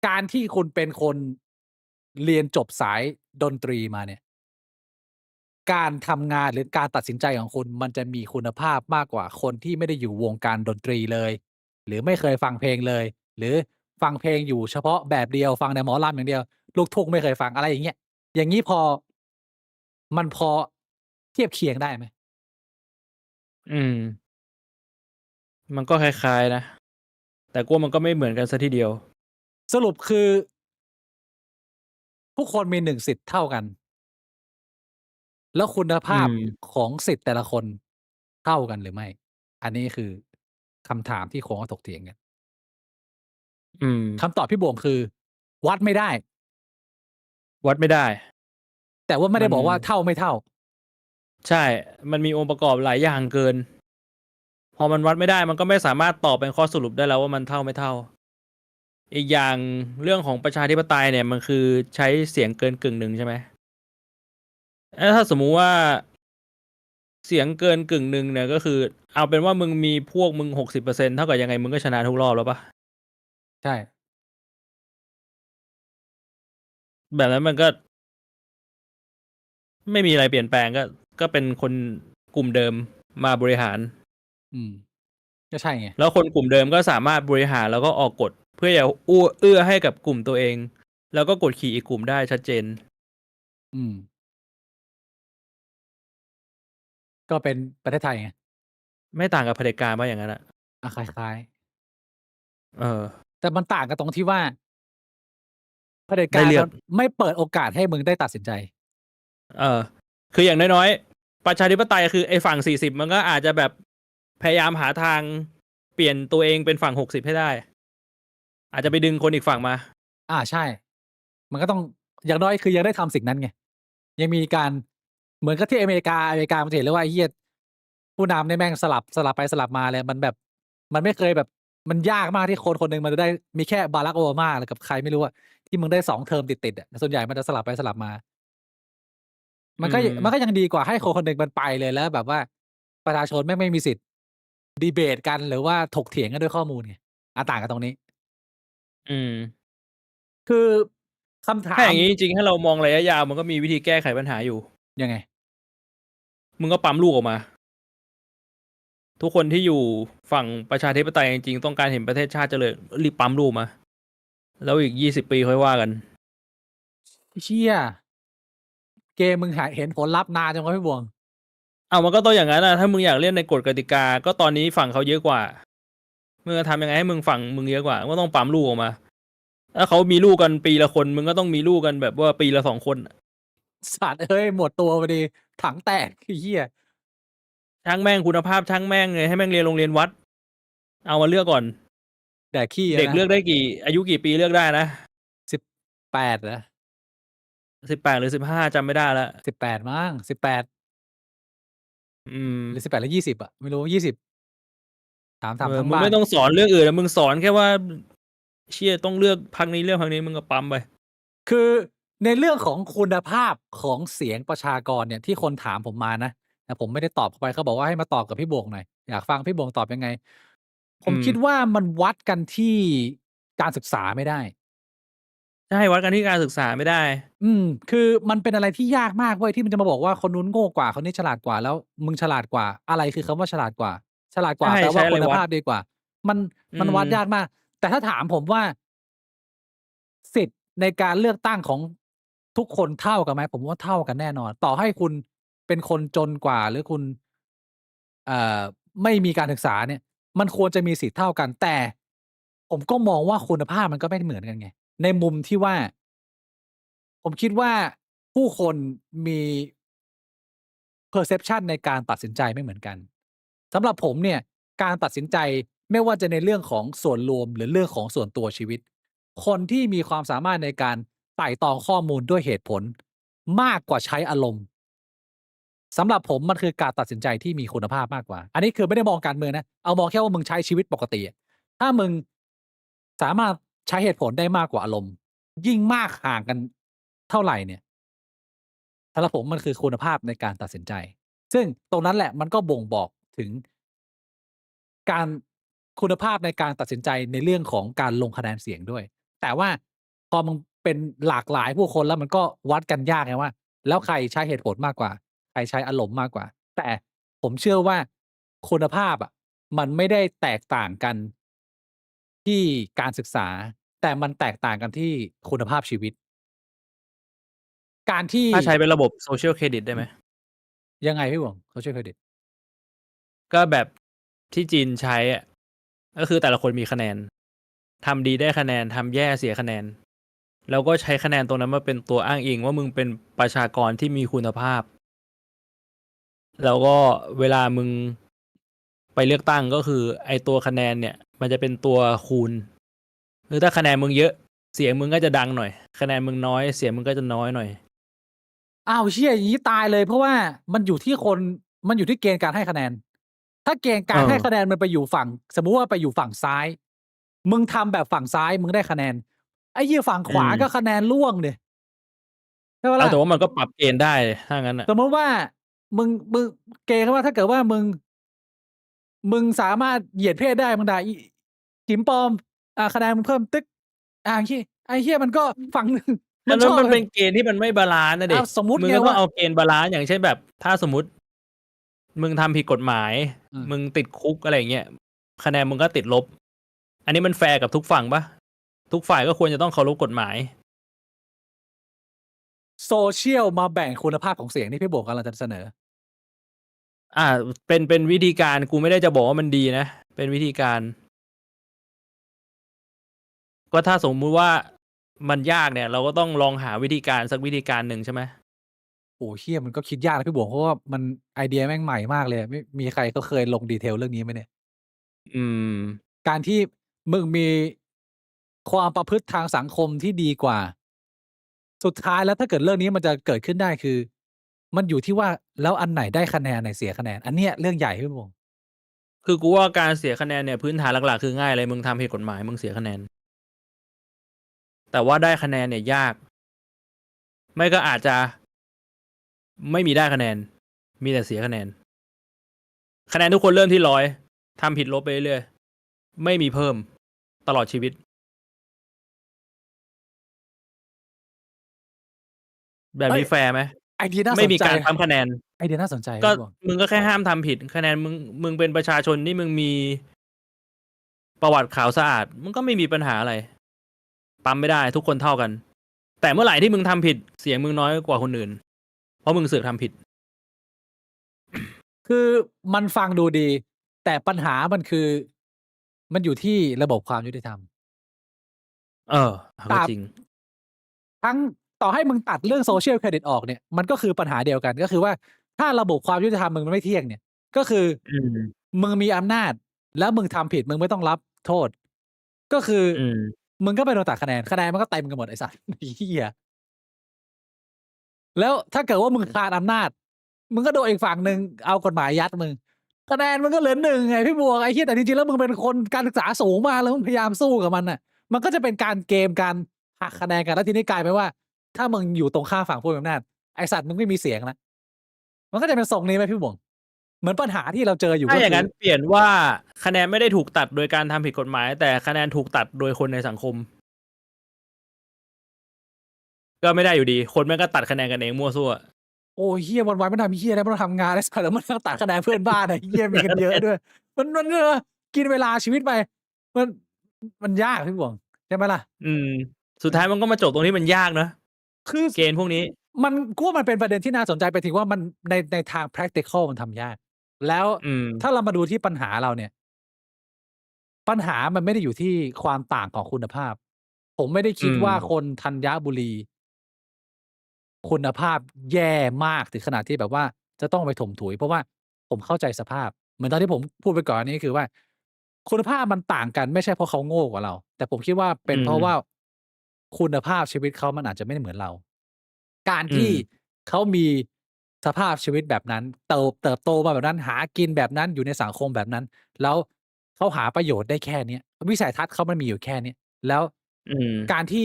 [SPEAKER 1] การที่คุณเป็นคนเรียนจบสายดนตรีมาเนี่ย การทำงานหรือการตัดสินใจของคุณมันจะมีคุณภาพมากกว่าคนที่ไม่ได้อยู่วงการดนตรีเลย หรือไม่เคยฟังเพลงเลย หรือฟังเพลงอยู่เฉพาะแบบเดียว ฟังแต่หมอลำอย่างเดียว ลูกทุ่งไม่เคยฟัง อะไรอย่างเงี้ย อย่างงี้มันพอเทียบเคียงได้ไหม?
[SPEAKER 2] อืม มันก็คล้าย ๆ นะ แต่กูว่ามันก็ไม่เหมือนกันเสียทีเดียว
[SPEAKER 1] สรุปคือ ทุกคนมี 1 สิทธิ์เท่ากัน แล้วคุณ
[SPEAKER 2] อื
[SPEAKER 1] ภาพ
[SPEAKER 2] ม
[SPEAKER 1] ของสิทธิ์แต่ละคนเท่ากันหรือไม่? อันนี้คือคำถามที่คนเขาถกเถียงกัน
[SPEAKER 2] อืม
[SPEAKER 1] คำตอบพี่บวงคือ วัดไม่ได้
[SPEAKER 2] วัดไม่ได้
[SPEAKER 1] แต่ว่าไม่
[SPEAKER 2] ม
[SPEAKER 1] ได้
[SPEAKER 2] ัน
[SPEAKER 1] บอกว่าเท่าไม่เท่า
[SPEAKER 2] ใช่ มันมีองค์ประกอบหลายอย่างเกิน พอมันวัดไม่ได้ มันก็ไม่สามารถตอบเป็นข้อสรุปได้แล้วว่ามันเท่าไม่เท่า อีกอย่างเรื่องของประชาธิปไตยเนี่ย มันคือใช้เสียงเกินกึ่งหนึ่งใช่ไหม? ถ้าสมมุติว่า เสียงเกินกึ่งหนึ่งเนี่ย ก็คือเอาเป็นว่ามึงมีพวกมึง 60% เท่ากับยังไงมึงก็ชนะทุกรอบแล้วเปล่า?
[SPEAKER 1] ใช่
[SPEAKER 2] แบบนั้นมันก็ ไม่มีอะไรเปลี่ยนแปลง ก็เป็นคนกลุ่มเดิมมาบริหาร
[SPEAKER 1] อืม ก็ใช่ไง
[SPEAKER 2] แล้วคนกลุ่มเดิมก็สามารถบริหาร แล้วก็ออกกฎเพื่อจะเอื้อให้กับกลุ่มตัวเอง แล้วก็กดขี่อีกกลุ่มได้ชัดเจน
[SPEAKER 1] อืม ก็เป็นประเทศไทยไง
[SPEAKER 2] ไม่ต่างกับเผด็จการเปล่าอย่างงั้นอะ?
[SPEAKER 1] อา คล้าย ๆ
[SPEAKER 2] เออ
[SPEAKER 1] แต่มันต่างกันตรงที่ว่า เผด็จ
[SPEAKER 2] ไ
[SPEAKER 1] ก
[SPEAKER 2] ด้
[SPEAKER 1] ารม
[SPEAKER 2] เลือัก
[SPEAKER 1] นไม่เปิดโอกาสให้มึงได้ตัดสินใจ
[SPEAKER 2] เออ คืออย่างน้อย ๆ ประชาธิปไตย คือไอ้ฝั่ง 40 มันก็อาจจะแบบพยายามหาทางเปลี่ยนตัวเองเป็นฝั่ง 60 ให้ได้ อาจจะไปดึงคนอีกฝั่งมา
[SPEAKER 1] อา ใช่ มันก็ต้อง อย่างน้อยคือยังได้ทำสิ่งนั้นไง ยังมีการ เหมือนกับที่อเมริกา อเมริกามันจะเห็นเลยว่า ไอ้เหี้ย ผู้นำเนี่ยแม่งสลับไปสลับมาเลย มันแบบ มันไม่เคยแบบ มันยากมากที่คนคนหนึ่งมันจะได้ มีแค่ Barack Obama หรือกับใครไม่รู้อะ ที่มึงได้ 2 เทอมติด ๆ อะ ส่วนใหญ่มันจะสลับไปสลับมา
[SPEAKER 2] อื
[SPEAKER 1] มัน
[SPEAKER 2] ม
[SPEAKER 1] ก็ยังดีกว่าให้คนคนหนึ่งมันไปเลย แล้วแบบว่าประชาชนแม่งไม่มีสิทธิ์ดีเบตกัน หรือว่าถกเถียงกันด้วยข้อมูลไง ต่างกันตรงนี้
[SPEAKER 2] อืม
[SPEAKER 1] คือคำถ
[SPEAKER 2] ถ้า
[SPEAKER 1] า
[SPEAKER 2] อย่
[SPEAKER 1] ม
[SPEAKER 2] างงี้จริง ๆ ถ้าเรามองระยะยาว มันก็มีวิธีแก้ไขปัญหาอยู่
[SPEAKER 1] ยังไง?
[SPEAKER 2] มึงก็ปั๊มลูกออกมา ทุกคนที่อยู่ฝั่งประชาธิปไตยจริง ๆ ต้องการเห็นประเทศชาติเจริญ รีบปั๊มลูกมา แล้วอีก 20 ปีค่อยว่ากัน
[SPEAKER 1] เชี่ย เกมมึงเห็นผลลัพธ์นานจังวะพี่บวง
[SPEAKER 2] อ้าว มันก็ต้องอย่างงั้นอะ ถ้ามึงอยากเล่นในกฎกติกา ก็ตอนนี้ฝั่งเขาเยอะกว่า มึงจะทำยังไงให้ฝั่งมึงเยอะกว่า มึงก็ต้องปั๊มลูกออกมา ถ้าเขามีลูกกันปีละคน มึงก็ต้องมีลูกกันแบบว่าปีละ 2 คนอะ
[SPEAKER 1] สัตว์เอ้ย หมดตัวพอดี ถังแตก ไอ้เหี้ย
[SPEAKER 2] ช่างแม่ง คุณภาพช่างแม่งเลย ให้แม่งเรียนโรงเรียนวัด เอามาเลือกก่อน
[SPEAKER 1] แดกขี้อ
[SPEAKER 2] เด็
[SPEAKER 1] ะน
[SPEAKER 2] กเ
[SPEAKER 1] ะ
[SPEAKER 2] ลือกได้อายุกี่ปีเลือกได้นะ?
[SPEAKER 1] 18 เหรอ?
[SPEAKER 2] 18 หรือ 15 จำไม่ได้แล้ว
[SPEAKER 1] 18 มั้ง 18
[SPEAKER 2] อื
[SPEAKER 1] หรือ
[SPEAKER 2] ม
[SPEAKER 1] 18 หรือ 20 อะ ไม่รู้ 20 ถามทั้งบ้
[SPEAKER 2] มึงไ
[SPEAKER 1] า
[SPEAKER 2] ม่
[SPEAKER 1] น
[SPEAKER 2] ต้องสอนเรื่องอื่นอะ มึงสอนแค่ว่า เชี่ย ต้องเลือกพรรคนี้ เลือกพรรคนี้ มึงก็ปั๊มไป
[SPEAKER 1] คือในเรื่องของคุณภาพของเสียงประชากรเนี่ย ที่คนถามผมมานะ แต่ผมไม่ได้ตอบเข้าไป เขาบอกว่าให้มาตอบกับพี่บวงหน่อย อยากฟังพี่บวงตอบยังไง ผ
[SPEAKER 2] อื
[SPEAKER 1] มคิด
[SPEAKER 2] ม
[SPEAKER 1] ว่ามันวัดกันที่การศึกษาไม่ได้
[SPEAKER 2] ใช่ วัดกันที่การศึกษาไม่ได้
[SPEAKER 1] อืม คือมันเป็นอะไรที่ยากมากเว้ย ที่มึงจะมาบอกว่าคนนู้นโง่กว่า คนนี้ฉลาดกว่า แล้วมึงฉลาดกว่า อะไรคือคำว่าฉลาดกว่า ฉลาด
[SPEAKER 2] ใ
[SPEAKER 1] ก
[SPEAKER 2] ช
[SPEAKER 1] ว่า
[SPEAKER 2] ่
[SPEAKER 1] แปล
[SPEAKER 2] ใ
[SPEAKER 1] ว
[SPEAKER 2] ช่
[SPEAKER 1] า
[SPEAKER 2] อะ
[SPEAKER 1] คุณภ
[SPEAKER 2] ไรวัด
[SPEAKER 1] าพดีกว่า มัน
[SPEAKER 2] อื
[SPEAKER 1] มันวัดยาก
[SPEAKER 2] ม
[SPEAKER 1] มาก แต่ถ้าถามผมว่า สิทธิ์ในการเลือกตั้งของทุกคนเท่ากันไหม? ผมว่าเท่ากันแน่นอน ต่อให้คุณเป็นคนจนกว่า หรือคุณ ไม่มีการศึกษาเนี่ย มันควรจะมีสิทธิ์เท่ากัน แต่ผมก็มองว่าคุณภาพมันก็ไม่ได้เหมือนกันไง ในมุมที่ว่า ผมคิดว่าผู้คนมี perception ในการตัดสินใจไม่เหมือนกัน สำหรับผมเนี่ยการตัดสินใจไม่ว่าจะในเรื่องของส่วนรวม หรือเรื่องของส่วนตัวชีวิต คนที่มีความสามารถในการไตร่ตรองข้อมูลด้วยเหตุผลมากกว่าใช้อารมณ์ สำหรับผมมันคือการตัดสินใจที่มีคุณภาพมากกว่า อันนี้คือไม่ได้มองการเมืองนะ เอามองแค่ว่ามึงใช้ชีวิตปกติอะถ้ามึงสามารถใช้เหตุผลได้มากกว่าอารมณ์ ยิ่งมากห่างกันเท่าไรเนี่ยสำหรับผมมันคือคุณภาพในการตัดสินใจ ซึ่งตรงนั้นแหละมันก็บ่งบอกถึงการคุณภาพในการตัดสินใจในเรื่องของการลงคะแนนเสียงด้วย แต่ว่าพอมึงเป็นหลากหลายผู้คนแล้วมันก็วัดกันยากไงว่า แล้วใครใช้เหตุผลมากกว่า ใครใช้อารมณ์มากกว่า แต่ผมเชื่อว่าคุณภาพอะมันไม่ได้แตกต่างกันที่การศึกษา แต่มันแตกต่างกันที่คุณภาพชีวิต การที่
[SPEAKER 2] ถ้าใช้เป็นระบบ Social Credit ได้ไหม
[SPEAKER 1] ยังไงพี่หมวก Social Credit
[SPEAKER 2] ก็แบบที่จีนใช้อะก็คือแต่ละคนมีคะแนนทำดีได้คะแนนทำแย่เสียคะแนน แล้วก็ใช้คะแนนตรงนั้นมาเป็นตัวอ้างอิงว่ามึงเป็นประชากรที่มีคุณภาพ แล้วก็เวลามึงไปเลือกตั้งก็คือไอตัวคะแนนเนี่ย มันจะเป็นตัวคูณคือถ้าคะแนนมึงเยอะเสียงมึงก็จะดังหน่อย คะแนนมึงน้อยเสียงมึงก็จะน้อยหน่อย
[SPEAKER 1] อ้าวเชี่ยอย่างนี้ตายเลยเพราะว่ามันอยู่ที่คนมันอยู่ที่เกณฑ์การให้คะแนน ถ้าเกณฑ์การให้คะแนนมันไปอยู่ฝั่ง สมมุติว่าไปอยู่ฝั่งซ้าย มึงทำแบบฝั่งซ้ายมึงได้คะแนน ไอ้เหี้ยฝั่งขวาก็คะแนนร่วงดิใช่เปล่า
[SPEAKER 2] เอา
[SPEAKER 1] ล่ะ
[SPEAKER 2] แต่ว่ามันก็ปรับเกณฑ์ได้ถ้างั้นอ่ะ
[SPEAKER 1] สมมุติว่ามึงเกณฑ์ว่าถ้าเกิดว่ามึงสามารถเหยียดเพศได้มึงด่าอีจิ๋มปลอมคะแนนมึงเพิ่มตึ๊กไอ้เหี้ยมันก็ฝั่งหนึ่ง
[SPEAKER 2] มั
[SPEAKER 1] มันนชอบ
[SPEAKER 2] มันเป็นเกณฑ์ที่มันไม่บาลานซ์นะเด็ก
[SPEAKER 1] สมมุติ
[SPEAKER 2] มึง
[SPEAKER 1] ไง
[SPEAKER 2] ก็ต้อง
[SPEAKER 1] ว่า
[SPEAKER 2] เอาเกณฑ์บาลานซ์อย่างเช่นแบบ ถ้าสมมติ มึงทำผิดกฎหมาย มึงติดคุกอะไรอย่างเงี้ยคะแนนมึงก็ติดลบ อันนี้มันแฟร์กับทุกฝั่งปะทุกฝ่ายก็ควรจะต้องเคารพกฎหมาย
[SPEAKER 1] โซเชียลมาแบ่งคุณภาพของเสียงที่พี่โบกกำลังจะเสนอ
[SPEAKER 2] เป็นวิธีการกูไม่ได้จะบอกว่ามันดีนะ เป็นวิธีการ ก็ถ้าสมมุติว่ามันยากเนี่ย เราก็ต้องลองหาวิธีการสักวิธีการหนึ่งใช่ไหม
[SPEAKER 1] โอ้เฮียมันก็คิดยากนะพี่โบกเพราะว่ามันไอเดียแม่งใหม่มากเลยไม่มีใครเขาเคยลงดีเทลเรื่องนี้ไหมเนี่ย
[SPEAKER 2] อืม
[SPEAKER 1] การที่มึงมีความประพฤติทางสังคมที่ดีกว่า สุดท้ายแล้วถ้าเกิดเรื่องนี้มันจะเกิดขึ้นได้คือ มันอยู่ที่ว่าแล้วอันไหนได้คะแนนอันไหนเสียคะแนน อันเนี้ยเรื่องใหญ่พี่โบก
[SPEAKER 2] คือกูว่าการเสียคะแนนเนี่ยพื้นฐานหลักๆคือง่ายเลยมึงทำผิดกฎหมายมึงเสียคะแนน แต่ว่าได้คะแนนเนี่ยยาก ไม่ก็อาจจะไม่มีได้คะแนน มีแต่เสียคะแนน คะแนนทุกคนเริ่มที่100ทำผิดลบไปเรื่อยๆไม่มีเพิ่มตลอดชีวิต แบบนี้แฟร์ไหม
[SPEAKER 1] ไอเดียน่าสนใจ
[SPEAKER 2] ไม่มีการปั๊มคะแนน
[SPEAKER 1] ไอเดียน่าสนใจ
[SPEAKER 2] ก็
[SPEAKER 1] พี่โบก
[SPEAKER 2] มึงก็แค่ห้ามทำผิดคะแนนมึงเป็นประชาชนที่มึงมีประวัติขาวสะอาดมึงก็ไม่มีปัญหาอะไร ปั๊มไม่ได้ทุกคนเท่ากัน แต่เมื่อไหร่ที่มึงทำผิดเสียงมึงน้อยกว่าคนอื่น เพราะมึงเสือกทำผิด
[SPEAKER 1] คือมันฟังดูดี แต่ปัญหามันคือ มันอยู่ที่ระบบความยุติธรรม
[SPEAKER 2] ก็จริง
[SPEAKER 1] ทั้งต่อให้มึงตัดเรื่อง Social Credit ออกเนี่ย มันก็คือปัญหาเดียวกัน ก็คือว่าถ้าระบบความยุติธรรมมึงมันไม่เที่ยงเนี่ย ก็คือ มึงมีอำนาจ แล้วมึงทำผิดมึงไม่ต้องรับโทษ ก็คือ มึงก็ไปโดนตัดคะแนน คะแนนมันก็เต็มกันหมดไอ้สัส ไอ้เหี้ย แล้วถ้าเกิดว่ามึงคลานอำนาจ มึงก็โดนอีกฝั่งหนึ่งเอากฎหมายยัดมึง คะแนนมันก็เหลือ1ไงพี่บวกไอ้เหี้ยแต่จริงๆแล้วมึงเป็นคนการศึกษาสูงมากแล้วมึงพยายามสู้กับมันน่ะ มันก็จะเป็นการเกมการหักคะแนนกันแล้วทีนี้กลายเป็นว่า ถ้ามึงอยู่ตรงข้ามฝั่งผู้มีอำนาจไอ้สัตว์มึงไม่มีเสียงแล้วมันก็จะเป็นทรงนี้ไหมพี่บวงเหมือนปัญหาที่เราเจออยู่
[SPEAKER 2] ถ้า
[SPEAKER 1] ก็
[SPEAKER 2] อย่าง
[SPEAKER 1] คื
[SPEAKER 2] นั้นเปลี่ยนว่าคะแนนไม่ได้ถูกตัดโดยการทำผิดกฎหมาย แต่คะแนนถูกตัดโดยคนในสังคม ก็ไม่ได้อยู่ดี คนแม่งก็ตัดคะแนนกันเองมั่วซั่ว
[SPEAKER 1] โอ้ยเหี้ยวันๆไม่ทำเหี้ยอะไรไม่ต้องทำงานไอ้สัตว์แล้วมันต้องตัดคะแนนเพื่อนบ้านไอ้เหี้ยมีกันเยอะด้วย มันกินเวลาชีวิตไป มันยากพี่บวงใช่ไหมล่ะ
[SPEAKER 2] สุดท้ายมันก็มาจบตรงที่มันยากเนอะ
[SPEAKER 1] คือ
[SPEAKER 2] เกณฑ์พวกนี้
[SPEAKER 1] มันกูว่ามันเป็นประเด็นที่น่าสนใจไปถึงว่ามันในทาง practical มันทำยาก แล้วถ้าเรามาดูที่ปัญหาเราเนี่ย ปัญหามันไม่ได้อยู่ที่ความต่างของคุณภาพ ผมไม่ได้คิดว่าคนธัญบุรี คุณภาพแย่มากถึงขนาดที่แบบว่าจะต้องไปถมถุย เพราะว่าผมเข้าใจสภาพ เหมือนตอนที่ผมพูดไปก่อนอันนี้คือว่า คุณภาพมันต่างกันไม่ใช่เพราะเขาโง่กว่าเรา แต่ผมคิดว่าเป็นเพราะว่าคุณภาพชีวิตเขามันอาจจะไม่ได้เหมือนเรา การที่เขามี สภาพชีวิตแบบนั้นเติบโตมาแบบนั้นหากินแบบนั้นอยู่ในสังคมแบบนั้น แล้วเขาหาประโยชน์ได้แค่เนี้ยวิสัยทัศน์เขามันมีอยู่แค่เนี้ยแล้ว
[SPEAKER 2] อืม
[SPEAKER 1] การที่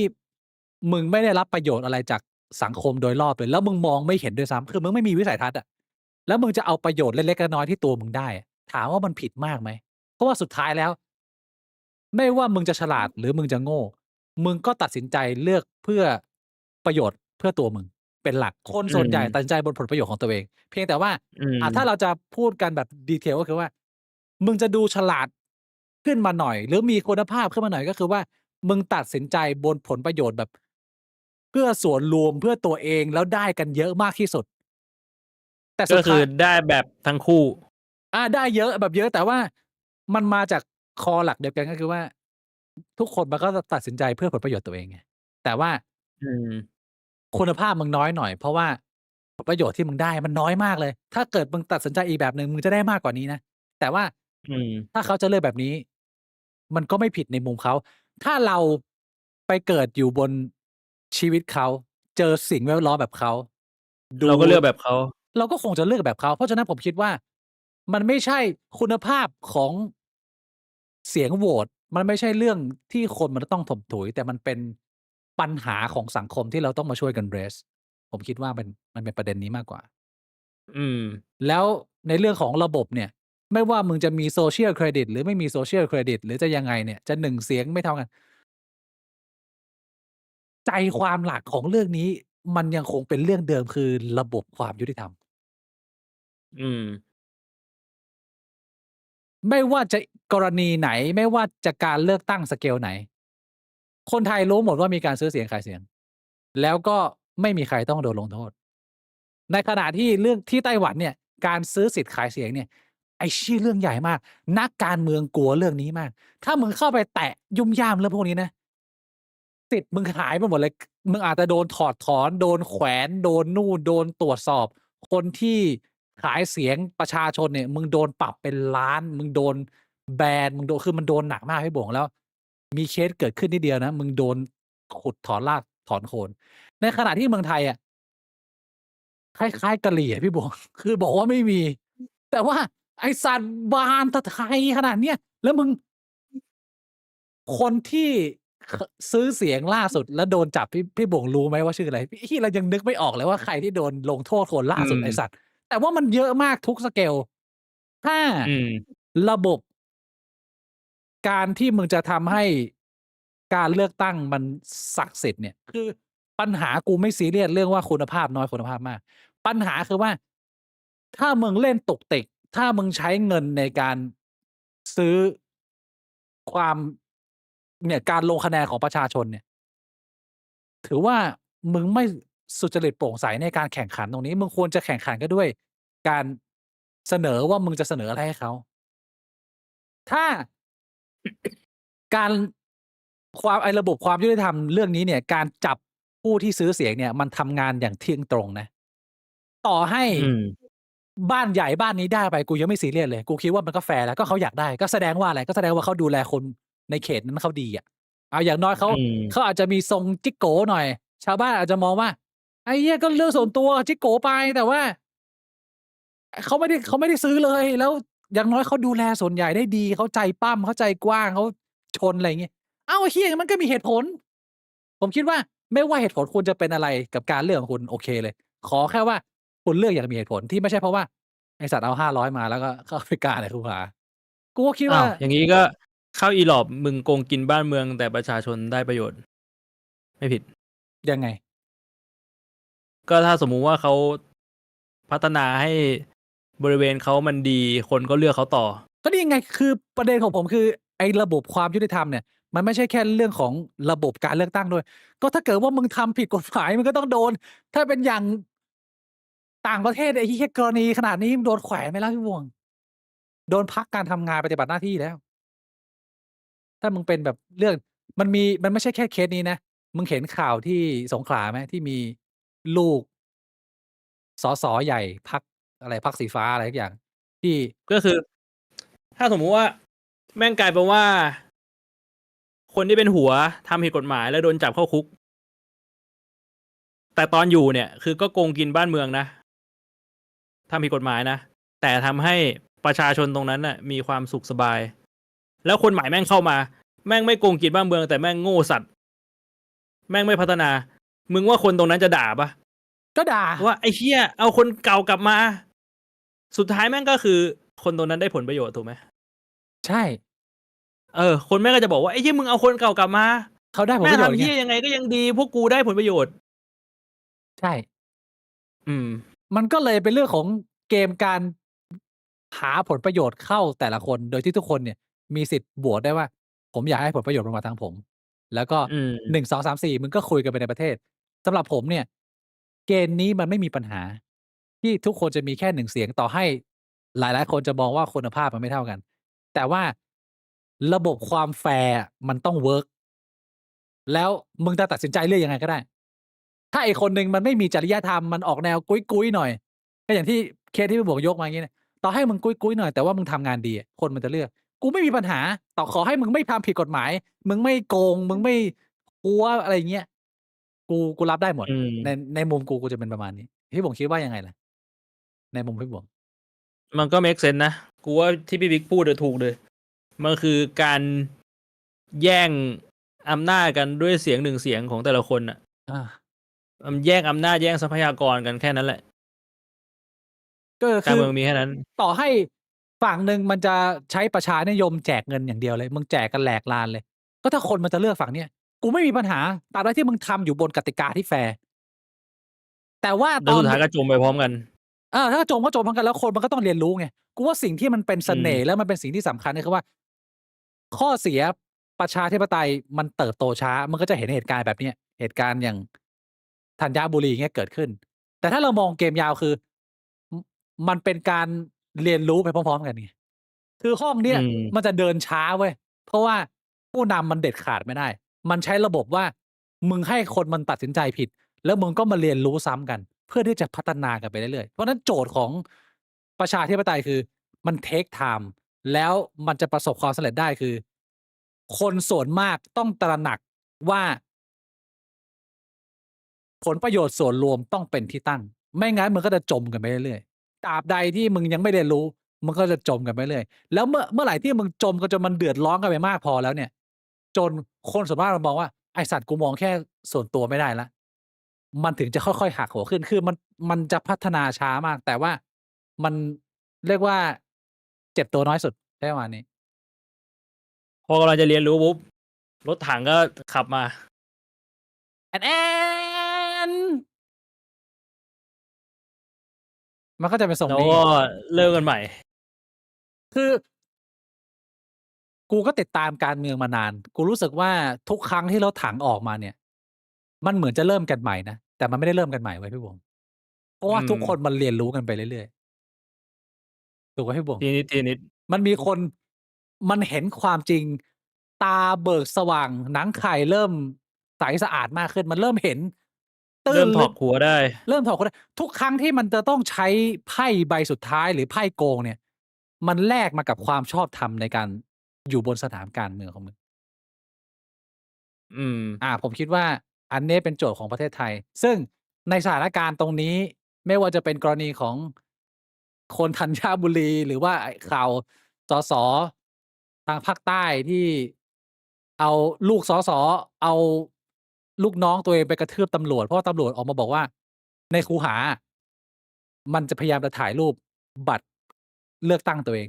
[SPEAKER 1] มึงไม่ได้รับประโยชน์อะไรจากสังคมโดยรอบเลยแล้วมึงมองไม่เห็นด้วยซ้ำคือมึงไม่มีวิสัยทัศน์อะแล้วมึงจะเอาประโยชน์เล็กๆน้อยๆที่ตัวมึงได้อะถามว่ามันผิดมากไหมเพราะว่าสุดท้ายแล้วไม่ว่ามึงจะฉลาดหรือมึงจะโง่มึงก็ตัดสินใจเลือกเพื่อประโยชน์เพื่อตัวมึงเป็นหลักคน
[SPEAKER 2] อื
[SPEAKER 1] ส่วนใหญ่ตัด
[SPEAKER 2] ม
[SPEAKER 1] สินใจบนผลประโยชน์ของตัวเองเพียงแต่ว่า
[SPEAKER 2] อืม
[SPEAKER 1] ถ้าเราจะพูดกันแบบ detail ก็คือว่ามึงจะดูฉลาดขึ้นมาหน่อยหรือมีคุณภาพขึ้นมาหน่อยก็คือว่ามึงตัดสินใจบนผลประโยชน์แบบเพื่อส่วนรวมเพื่อตัวเองแล้วได้กันเยอะมากที่สุดแต่สุ
[SPEAKER 2] ก็คือ
[SPEAKER 1] ดท้าย
[SPEAKER 2] ได้แบบทั้งคู่
[SPEAKER 1] ได้เยอะแบบเยอะแต่ว่ามันมาจากคอหลักเดียวกันก็คือว่าทุกคนมันก็จะตัดสินใจเพื่อผลประโยชน์ตัวเองไงแต่ว่า
[SPEAKER 2] อืม
[SPEAKER 1] คุณภาพมึงน้อยหน่อยเพราะว่าผลประโยชน์ที่มึงได้มันน้อยมากเลยถ้าเกิดมึงตัดสินใจอีกแบบหนึ่งมึงจะได้มากกว่านี้นะแต่ว่า
[SPEAKER 2] อืม
[SPEAKER 1] ถ้าเขาจะเลือกแบบนี้มันก็ไม่ผิดในมุมเขาถ้าเราไปเกิดอยู่บนชีวิตเขาเจอสิ่งแวดล้อมแบบเขาดู
[SPEAKER 2] เราก็เลือกแบบเขา
[SPEAKER 1] เราก็คงจะเลือกแบบเขาเพราะฉะนั้นผมคิดว่ามันไม่ใช่คุณภาพของเสียงโหวตมันไม่ใช่เรื่องที่คนมันจะต้องถมถุยแต่มันเป็นปัญหาของสังคมที่เราต้องมาช่วยกัน raise ผมคิดว่ามันเป็นประเด็นนี้มากกว่า
[SPEAKER 2] อืม
[SPEAKER 1] แล้วในเรื่องของระบบเนี่ยไม่ว่ามึงจะมี Social Credit หรือไม่มี Social Credit หรือจะยังไงเนี่ยจะ1เสียงไม่เท่ากันใจความหลักของเรื่องนี้มันยังคงเป็นเรื่องเดิมคือระบบความยุติธรรม
[SPEAKER 2] อืม
[SPEAKER 1] ไม่ว่าจะกรณีไหนไม่ว่าจะการเลือกตั้งสเกลไหนคนไทยรู้หมดว่ามีการซื้อเสียงขายเสียงแล้วก็ไม่มีใครต้องโดนลงโทษ ในขณะที่เรื่องที่ไต้หวันเนี่ยการซื้อสิทธิ์ขายเสียงเนี่ยไอ้ชี่เรื่องใหญ่มากนักการเมืองกลัวเรื่องนี้มากถ้ามึงเข้าไปแตะยุ่มย่ามเรื่องพวกนี้นะสิทธิ์มึงหายไปหมดเลยมึงอาจจะโดนถอดถอนโดนแขวนโดนนู่นโดนตรวจสอบคนที่ขายเสียงประชาชนเนี่ยมึงโดนปรับเป็นล้านมึงโดนแบนมึงโดนคือมันโดนหนักมากพี่บ่งแล้วมีเคสเกิดขึ้นนิดเดียวนะมึงโดนขุดถอนรากถอนโคนในขณะที่เมืองไทยอะ คล้ายๆกะหรี่อะพี่หมวกคือบอกว่าไม่มีแต่ว่าไอ้สัตว์บานตะไทยขนาดเนี้ยแล้วมึงคนที่ขซื้อเสียงล่าสุดแล้วโดนจับพี่บ่งรู้ไหมว่าชื่ออะไรพี่เรายังนึกไม่ออกเลยว่าใครที่โดนลงโทษคนล่า
[SPEAKER 2] อืม
[SPEAKER 1] สุดไอ้สัตว์แต่ว่ามันเยอะมากทุกสเกลถ้า
[SPEAKER 2] อืม
[SPEAKER 1] ระบบการที่มึงจะทำให้การเลือกตั้งมันศักดิ์สิทธิ์เนี่ยคือปัญหากูไม่ซีเรียสเรื่องว่าคุณภาพน้อยคุณภาพมาก ปัญหาคือว่าถ้ามึงเล่นตุกติกถ้ามึงใช้เงินในการซื้อความเนี่ยการลงคะแนนของประชาชนเนี่ยถือว่ามึงไม่สุจริตโปร่งใสในการแข่งขันตรงนี้มึงควรจะแข่งขันกันด้วยการเสนอว่ามึงจะเสนออะไรให้เขาถ้าการไอ้ระบบความยุติธรรมเรื่องนี้เนี่ยการจับผู้ที่ซื้อเสียงเนี่ยมันทำงานอย่างเที่ยงตรงนะต่อให้
[SPEAKER 2] อืม
[SPEAKER 1] บ้านใหญ่บ้านนี้ได้ไปกูยังไม่ซีเรียสเลยกูคิดว่ามันก็แฟร์แล้วก็เขาอยากได้ก็แสดงว่าอะไรก็แสดงว่าเขาดูแลคนในเขตนั้นเขาดีอะอย่างน้อยเขา
[SPEAKER 2] อืม
[SPEAKER 1] เขาอาจจะมีทรงจิกโกหน่อยชาวบ้านอาจจะมองว่าไอ้เหี้ยก็เรื่องส่วนตัวจิกโกไปแต่ว่าเขาไม่ได้ซื้อเลยแล้วอย่างน้อยเขาดูแลส่วนใหญ่ได้ดีเขาใจปั้มเขาใจกว้างเขาชนอะไรอย่างงี้อ้าวไอ้เหี้ยมันก็มีเหตุผลผมคิดว่าไม่ว่าเหตุผลคุณจะเป็นอะไรกับการเลือกของคุณโอเคเลยขอแค่ว่าคุณเลือกอย่างมีเหตุผลที่ไม่ใช่เพราะว่า ไอ้สัตว์เอา500มาแล้วก็เข้าไปกาอะไรคูหากูก็คิดว่า
[SPEAKER 2] อ้าวอย่างงี้ก็เข้าอีหลอบมึงโกงกินบ้านเมืองแต่ประชาชนได้ประโยชน์ไม่ผิด
[SPEAKER 1] ยังไง
[SPEAKER 2] ก็ถ้าสมมุติว่าเขาพัฒนาให้บริเวณเขามันดีคนก็เลือกเขาต่อ
[SPEAKER 1] ก็นี่ไงคือประเด็นของผมคือไอ้ระบบความยุติธรรมเนี่ยมันไม่ใช่แค่เรื่องของระบบการเลือกตั้งด้วยก็ถ้าเกิดว่ามึงทำผิดกฎหมายมึงก็ต้องโดนถ้าเป็นอย่างต่างประเทศไอ้เหี้ยกรณีขนาดนี้มึงโดนแขวนไปแล้วพี่บวงโดนพักการทำงานปฏิบัติหน้าที่แล้วถ้ามึงเป็นแบบเรื่องมันไม่ใช่แค่เคสนี้นะมึงเห็นข่าวที่สงขลาไหมที่มีลูกสสใหญ่พรรคอะไรพรรคสีฟ้าอะไรสักอย่างที่
[SPEAKER 2] ก็คือถ้าสมมุติว่าแม่งกลายเป็นว่าคนที่เป็นหัวทำผิดกฎหมายแล้วโดนจับเข้าคุกแต่ตอนอยู่เนี่ยคือก็โกงกินบ้านเมืองนะ ทำผิดกฎหมายนะแต่ทำให้ประชาชนตรงนั้นน่ะมีความสุขสบาย แล้วคนใหม่แม่งเข้ามา แม่งไม่โกงกินบ้านเมืองแต่แม่งโง่สัตว์แม่งไม่พัฒนา มึงว่าคนตรงนั้นจะด่าปะ
[SPEAKER 1] ก็ด่า
[SPEAKER 2] ว่าไอ้เหี้ยเอาคนเก่ากลับมา สุดท้ายแม่งก็คือคนตรงนั้นได้ผลประโยชน์ถูกไหม
[SPEAKER 1] ใช่
[SPEAKER 2] คนแม่งก็จะบอกว่าไอ้เหี้ยมึงเอาคนเก่ากลับมา
[SPEAKER 1] เขาได้ผล
[SPEAKER 2] แม่
[SPEAKER 1] ประโยชน์
[SPEAKER 2] ทำ
[SPEAKER 1] ไง
[SPEAKER 2] เหี้ยยังไงก็ยังดี พวกกูได้ผลประโยชน์
[SPEAKER 1] ใช่
[SPEAKER 2] อืม
[SPEAKER 1] มันก็เลยเป็นเรื่องของเกมการหาผลประโยชน์เข้าแต่ละคน โดยที่ทุกคนเนี่ยมีสิทธิ์โหวตได้ว่า ผมอยากให้ผลประโยชน์มันมาทางผม แล้วก็
[SPEAKER 2] อืม
[SPEAKER 1] 1 2 3 4 มึงก็คุยกันไปในประเทศสำหรับผมเนี่ย เกณฑ์นี้มันไม่มีปัญหา ที่ทุกคนจะมีแค่1เสียงต่อให้หลายๆคนจะมองว่าคุณภาพมันไม่เท่ากัน แต่ว่าระบบความแฟร์อะมันต้องเวิร์กแล้วมึงจะตัดสินใจเลือกยังไงก็ได้ ถ้าไอ้คนหนึ่งมันไม่มีจริยธรรมมันออกแนวกุ๊ยๆหน่อยก็อย่างที่เคสที่พี่บวกยกมาอย่างงี้เนี่ยต่อให้มึงกุ๊ยๆหน่อยแต่ว่ามึงทำงานดีอะคนมันจะเลือก กูไม่มีปัญหาต่อขอให้มึงไม่ทำผิดกฎหมาย มึงไม่โกง มึงไม่หัวอะไรอย่างเงี้ยกูรับได้หมด
[SPEAKER 2] อืม
[SPEAKER 1] ในมุมกูจะเป็นประมาณนี้พี่บวกคิดว่ายังไงล่ะ ในมุมพี่บวก
[SPEAKER 2] มันก็ make sense นะ กูว่าที่พี่บิ๊กพูดถูกเลย มันคือการแย่งอำนาจกันด้วยเสียง1เสียงของแต่ละคนน่ะ
[SPEAKER 1] อา
[SPEAKER 2] มันแย่งอำนาจแย่งทรัพยากรกันแค่นั้นแหละ
[SPEAKER 1] ก็
[SPEAKER 2] กา
[SPEAKER 1] คื
[SPEAKER 2] ร
[SPEAKER 1] อ
[SPEAKER 2] เมืองมีแค่นั้น
[SPEAKER 1] ต่อให้ฝั่งหนึ่งมันจะใช้ประชานิยมแจกเงินอย่างเดียวเลย มึงแจกกันแหลกลานเลย ก็ถ้าคนมันจะเลือกฝั่งเนี้ย กูไม่มีปัญหาตราบใดที่มึงทำอยู่บนกติกาที่แฟร์ แต่ว่า
[SPEAKER 2] แล้
[SPEAKER 1] ต
[SPEAKER 2] ว
[SPEAKER 1] อ
[SPEAKER 2] สุ
[SPEAKER 1] น
[SPEAKER 2] ดท้ายก็จมไปพร้อมกัน
[SPEAKER 1] ถ้าจมก็จมพร้อมกันแล้วคนมันก็ต้องเรียนรู้ไง กูว่าสิ่งที่มันเป็นเสน่
[SPEAKER 2] อื
[SPEAKER 1] ห์
[SPEAKER 2] ม
[SPEAKER 1] แล้วมันเป็นสิ่งที่สำคัญก็คือว่า ข้อเสียประชาธิปไตยมันเติบโตช้า มันก็จะเห็นเหตุการณ์แบบเนี้ย เหตุการณ์อย่างธัญบุรีอย่างเงี้ยเกิดขึ้น แต่ถ้าเรามองเกมยาวคือ มันเป็นการเรียนรู้ไปพร้อมๆกันไง คือห้องเนี้ย
[SPEAKER 2] อืม
[SPEAKER 1] มันจะเดินช้าเว้ย เพราะว่าผู้นำมันเด็ดขาดไม่ได้ มันใช้ระบบว่า มึงให้คนมันตัดสินใจผิด แล้วมึงก็มาเรียนรู้ซ้ำกัน เพื่อที่จะพัฒนากันไปเรื่อยๆ เพราะฉะนั้นโจทย์ของประชาธิปไตยคือมันเทกไทม์แล้วมันจะประสบความสำเร็จได้คือ คนส่วนมากต้องตระหนักว่า ผลประโยชน์ส่วนรวมต้องเป็นที่ตั้ง ไม่งั้นมึงก็จะจมกันไปเรื่อยๆ ตราบใดที่มึงยังไม่เรียนรู้ มึงก็จะจมกันไปเรื่อย แล้วเมื่อไหร่ที่มึงจมกันจนมันเดือดร้อนกันไปมากพอแล้วเนี่ย จนคนส่วนมากมันมองว่า ไอ้สัตว์กูมองแค่ส่วนตัวไม่ได้แล้ว มันถึงจะค่อยๆหักโหมขึ้น คือมันจะพัฒนาช้ามาก แต่ว่ามันเรียกว่าเจ็บตัวน้อยสุด ใช้ประมาณนี้
[SPEAKER 2] พอกำลังจะเรียนรู้ปุ๊บ รถถังก็ขับมา
[SPEAKER 1] มันก็จะเป็นทรง
[SPEAKER 2] แล้ว
[SPEAKER 1] นี้
[SPEAKER 2] ก็เริ่มกันใหม่
[SPEAKER 1] คือ กูก็ติดตามการเมืองมานาน กูรู้สึกว่าทุกครั้งที่รถถังออกมาเนี่ย มันเหมือนจะเริ่มกันใหม่นะ แต่มันไม่ได้เริ่มกันใหม่เว้ยพี่บวง เพราะว่าทุกคนมันเรียนรู้กันไปเรื่อยๆ ถูกไหมพี่บวง
[SPEAKER 2] ทีนิด
[SPEAKER 1] มันมีคน มันเห็นความจริง ตาเบิกสว่าง หนังไข่เริ่มใสสะอาดมากขึ้น มันเริ่มเห็น ตื้
[SPEAKER 2] เริ่
[SPEAKER 1] น
[SPEAKER 2] มถ
[SPEAKER 1] ลึ
[SPEAKER 2] อก กหัวได้
[SPEAKER 1] เริ่มถอกหัวได้ ทุกครั้งที่มันจะต้องใช้ไพ่ใบสุดท้าย หรือไพ่โกงเนี่ย มันแลกมากับความชอบธรรมในการอยู่บนสนามการเมืองของมึง
[SPEAKER 2] อืม
[SPEAKER 1] ผมคิดว่าอันนี้เป็นโจทย์ของประเทศไทย ซึ่งในสถานการณ์ตรงนี้ ไม่ว่าจะเป็นกรณีของคนธัญบุรี หรือว่าไอ้ข่าวสส. ทางภาคใต้ที่เอาลูกสส. เอาลูกน้องตัวเองไปกระทืบตำรวจ เพราะว่าตำรวจออกมาบอกว่า ในคูหาอะมันจะพยายามจะถ่ายรูปบัตรเลือกตั้งตัวเอง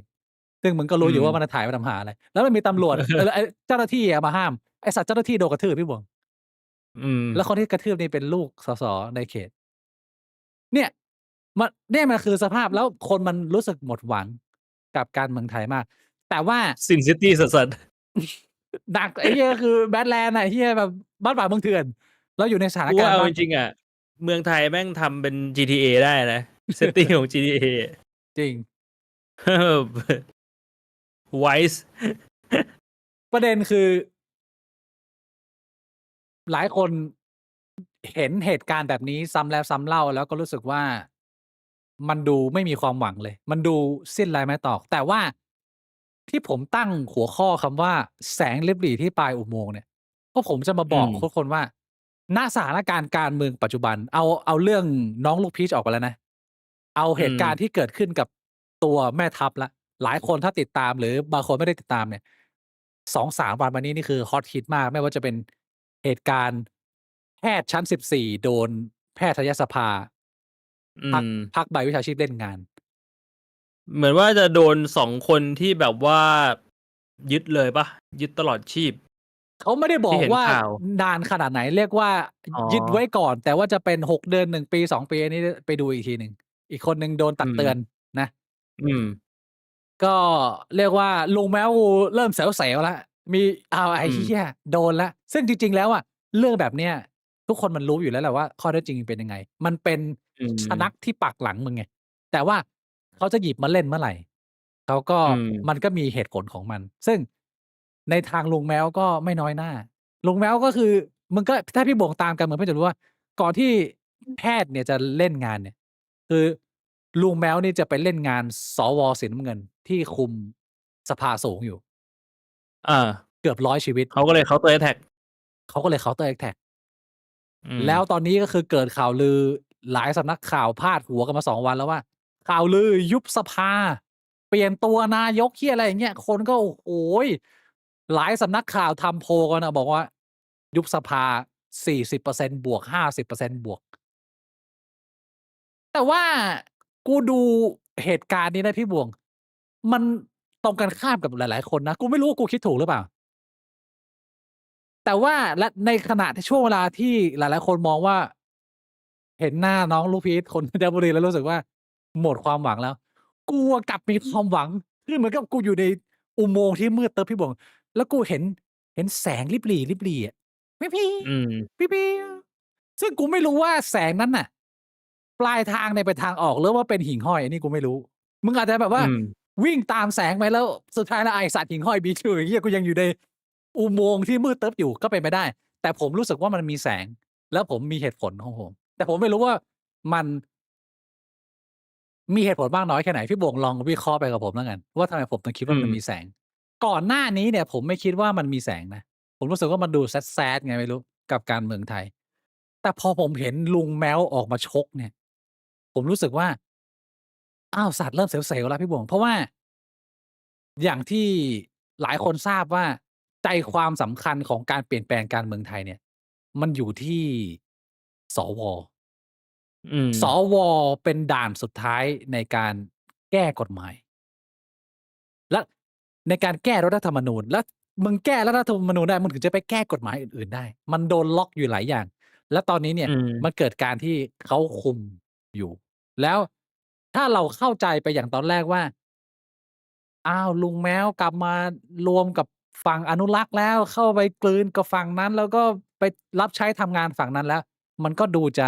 [SPEAKER 1] ซึ่งมึงก็รู้อยู่ว่ามันจะถ่ายมาทำหาอะไร แล้วมันมีตำรวจ ไอ้เจ้าหน้าที่อะมาห้าม ไอ้สัตว์เจ้าหน้าที่โดนกระทืบพี่บวง
[SPEAKER 2] อืม
[SPEAKER 1] แล้วคนที่กระทืบนี่เป็นลูกสส. ในเขต เนี่ยมันคือสภาพ แล้วคนมันรู้สึกหมดหวังกับการเมืองไทยมาก แต่ว่า
[SPEAKER 2] Sin City สัส
[SPEAKER 1] หนัก ไอ้เหี้ย คือ Badlands อะไอ้เหี้ย แบบบ้านป่าเมืองเถื่อน เราอยู่ในสถา
[SPEAKER 2] ๆ
[SPEAKER 1] น
[SPEAKER 2] กู
[SPEAKER 1] กา
[SPEAKER 2] ว่าร
[SPEAKER 1] ณ์
[SPEAKER 2] เอา
[SPEAKER 1] บ้า
[SPEAKER 2] จ
[SPEAKER 1] น
[SPEAKER 2] ริง ๆ อะ เมืองไทยแม่งทำเป็น GTA ได้นะ setting ของ GTA
[SPEAKER 1] จริง
[SPEAKER 2] Wise
[SPEAKER 1] ประเด็นคือ หลายคนเห็นเหตุการณ์แบบนี้ซ้ำแล้วซ้ำเล่า แล้วก็รู้สึกว่า มันดูไม่มีความหวังเลย มันดูสิ้นไร้ไม้ตอก แต่ว่าที่ผมตั้งหัวข้อคำว่า แสงริบหรี่ที่ปลายอุโมงค์เนี่ย เพราะผมจะมาบอกทุกคนว่า ณ สถานการณ์การเมืองปัจจุบัน เอาเรื่องน้องลูกพีชออกไปแล้วนะ เอาเห
[SPEAKER 2] อื
[SPEAKER 1] ตุ
[SPEAKER 2] ม
[SPEAKER 1] การณ์ที่เกิดขึ้นกับตัวแม่ทัพแล้ว หลายคนถ้าติดตาม หรือบางคนไม่ได้ติดตามเนี่ย 2-3 วันมานี้นี่คือฮอตฮิตมาก ไม่ว่าจะเป็นเหตุการณ์แพทย์ชั้น 14 โดนแพทยสภา
[SPEAKER 2] อื
[SPEAKER 1] พัก
[SPEAKER 2] ม
[SPEAKER 1] พักใบวิชาชีพเล่นงาน
[SPEAKER 2] เหมือนว่าจะโดน 2 คนที่แบบว่ายึดเลยเปล่า? ยึดตลอดชีพ
[SPEAKER 1] เขาไม่ได้บ
[SPEAKER 2] ที่เห็น
[SPEAKER 1] อกว่า
[SPEAKER 2] ข่าว
[SPEAKER 1] นานขนาดไหน เรียกว่า
[SPEAKER 2] อ๋อ
[SPEAKER 1] ยึดไว้ก่อน แต่ว่าจะเป็น 6 เดือน 1 ปี 2 ปี อันนี้ไปดูอีกทีหนึ่ง อีกคนหนึ่งโดนตักเตือนนะ
[SPEAKER 2] อืม
[SPEAKER 1] ก็เรียกว่าลุงแม้วเริ่มเสียวๆแล้ว มี อ้าว ไอ้
[SPEAKER 2] อืม
[SPEAKER 1] เหี้ย โดนแล้ว ซึ่งจริง ๆ แล้วอะ เรื่องแบบเนี้ยทุกคนมันรู้อยู่แล้วแหละว่าข้อเท็จจริงมันเป็นยังไง มันเป็น
[SPEAKER 2] อื
[SPEAKER 1] สนั
[SPEAKER 2] ม
[SPEAKER 1] กที่ปักหลังมึงไง แต่ว่าเขาจะหยิบมาเล่นเมื่อไหร่ เขาก็
[SPEAKER 2] อืม
[SPEAKER 1] มันก็มีเหตุผลของมัน ซึ่งในทางลุงแม้วก็ไม่น้อยหน้า ลุงแม้วก็คือ มึงก็ ถ้าพี่โบ่งตามการเมืองพี่จะรู้ว่า ก่อนที่แพทย์เนี่ยจะเล่นงานเนี่ย คือลุงแม้วนี่จะไปเล่นงานสว.สีน้ำเงินที่คุมสภาสูงอยู่
[SPEAKER 2] อา
[SPEAKER 1] เกือบ 100 ชีวิต
[SPEAKER 2] เขาก็เลย counter attack
[SPEAKER 1] เขาก็เลย counter attack
[SPEAKER 2] อื
[SPEAKER 1] แล้ว
[SPEAKER 2] ม
[SPEAKER 1] ตอนนี้ก็คือเกิดข่าวลือ หลายสำนักข่าวพาดหัวกันมา 2 วันแล้วว่า ข่าวลือยุบสภา เปลี่ยนตัวนายก เหี้ยอะไรอย่างเงี้ย คนก็ โอ้โฮ หลายสำนักข่าวทำโพลกันน่ะ บอกว่ายุบสภา 40% บวก 50% บวก แต่ว่ากูดูเหตุการณ์นี้นะพี่บวง มันตรงกันข้ามกับหลาย ๆ คนนะ กูไม่รู้ว่ากูคิดถูกหรือเปล่า แต่ว่า และในขณะที่ช่วงเวลาที่หลาย ๆ คนมองว่า เห็นหน้าน้องลูกพีชคน ธัญบุรีแล้วรู้สึกว่าหมดความหวังแล้ว กูอะกลับมีความหวัง คือเหมือนกับกูอยู่ในอุโมงค์ที่มืดตึ๊บพี่บวง แล้วกูเห็น เห็นแสงลิบหรี่ ๆ อะ วิบ
[SPEAKER 2] อืม
[SPEAKER 1] ๆ วิบ ๆ ซึ่งกูไม่รู้ว่าแสงนั้นน่ะ ปลายทางเนี่ยเป็นทางออกหรือว่าเป็นหิ่งห้อย อันนี้กูไม่รู้ มึงอาจจะแบบ
[SPEAKER 2] อื
[SPEAKER 1] ว่า
[SPEAKER 2] ม
[SPEAKER 1] วิ่งตามแสงไปแล้วสุดท้ายแล้วไอ้สัตว์หิ่งห้อยมีชื่อ ไอ้เหี้ย กูยังอยู่ในอุโมงค์ที่มืดตึ๊บอยู่ ก็เป็นไปได้ แต่ผมรู้สึกว่ามันมีแสง แล้วผมมีเหตุผลของผม แต่ผมไม่รู้ว่ามันมีเหตุผลมากน้อยแค่ไหน พี่บวงลองวิเคราะห์ไปกับผมแล้วกันว่าทำไมผมถึงคิด
[SPEAKER 2] อ
[SPEAKER 1] ว
[SPEAKER 2] ื
[SPEAKER 1] ่ามัน
[SPEAKER 2] ม
[SPEAKER 1] มีแสง ก่อนหน้านี้เนี่ยผมไม่คิดว่ามันมีแสงนะ ผมรู้สึกว่ามันดูแซด ๆ ไงไม่รู้กับการเมืองไทย แต่พอผมเห็นลุงแม้วออกมาชกเนี่ย ผมรู้สึกว่า อ้าว สัตว์เริ่มเสียว ๆ แล้วพี่บวง เพราะว่า อย่างที่หลายคนทราบว่า ใจความสำคัญของการเปลี่ยนแปลงการเมืองไทยเนี่ย มันอยู่ที่ สว.
[SPEAKER 2] อืม
[SPEAKER 1] สว. เป็นด่านสุดท้ายในการแก้กฎหมาย และในการแก้รัฐธรรมนูญ แล้วมึงแก้รัฐธรรมนูญได้ มึงถึงจะไปแก้กฎหมายอื่น ๆ ได้ มันโดนล็อกอยู่หลายอย่าง แล้วตอนนี้เนี่
[SPEAKER 2] อ
[SPEAKER 1] ยื
[SPEAKER 2] ม
[SPEAKER 1] มันเกิดการที่เขาคุมอยู่ แล้วถ้าเราเข้าใจไปอย่างตอนแรกว่า อ้าว ลุงแม้วกลับมารวมกับฝั่งอนุรักษ์แล้ว เข้าไปกลืนกับฝั่งนั้น แล้วก็ไปรับใช้ทำงานฝั่งนั้นแล้ว มันก็ดูจะ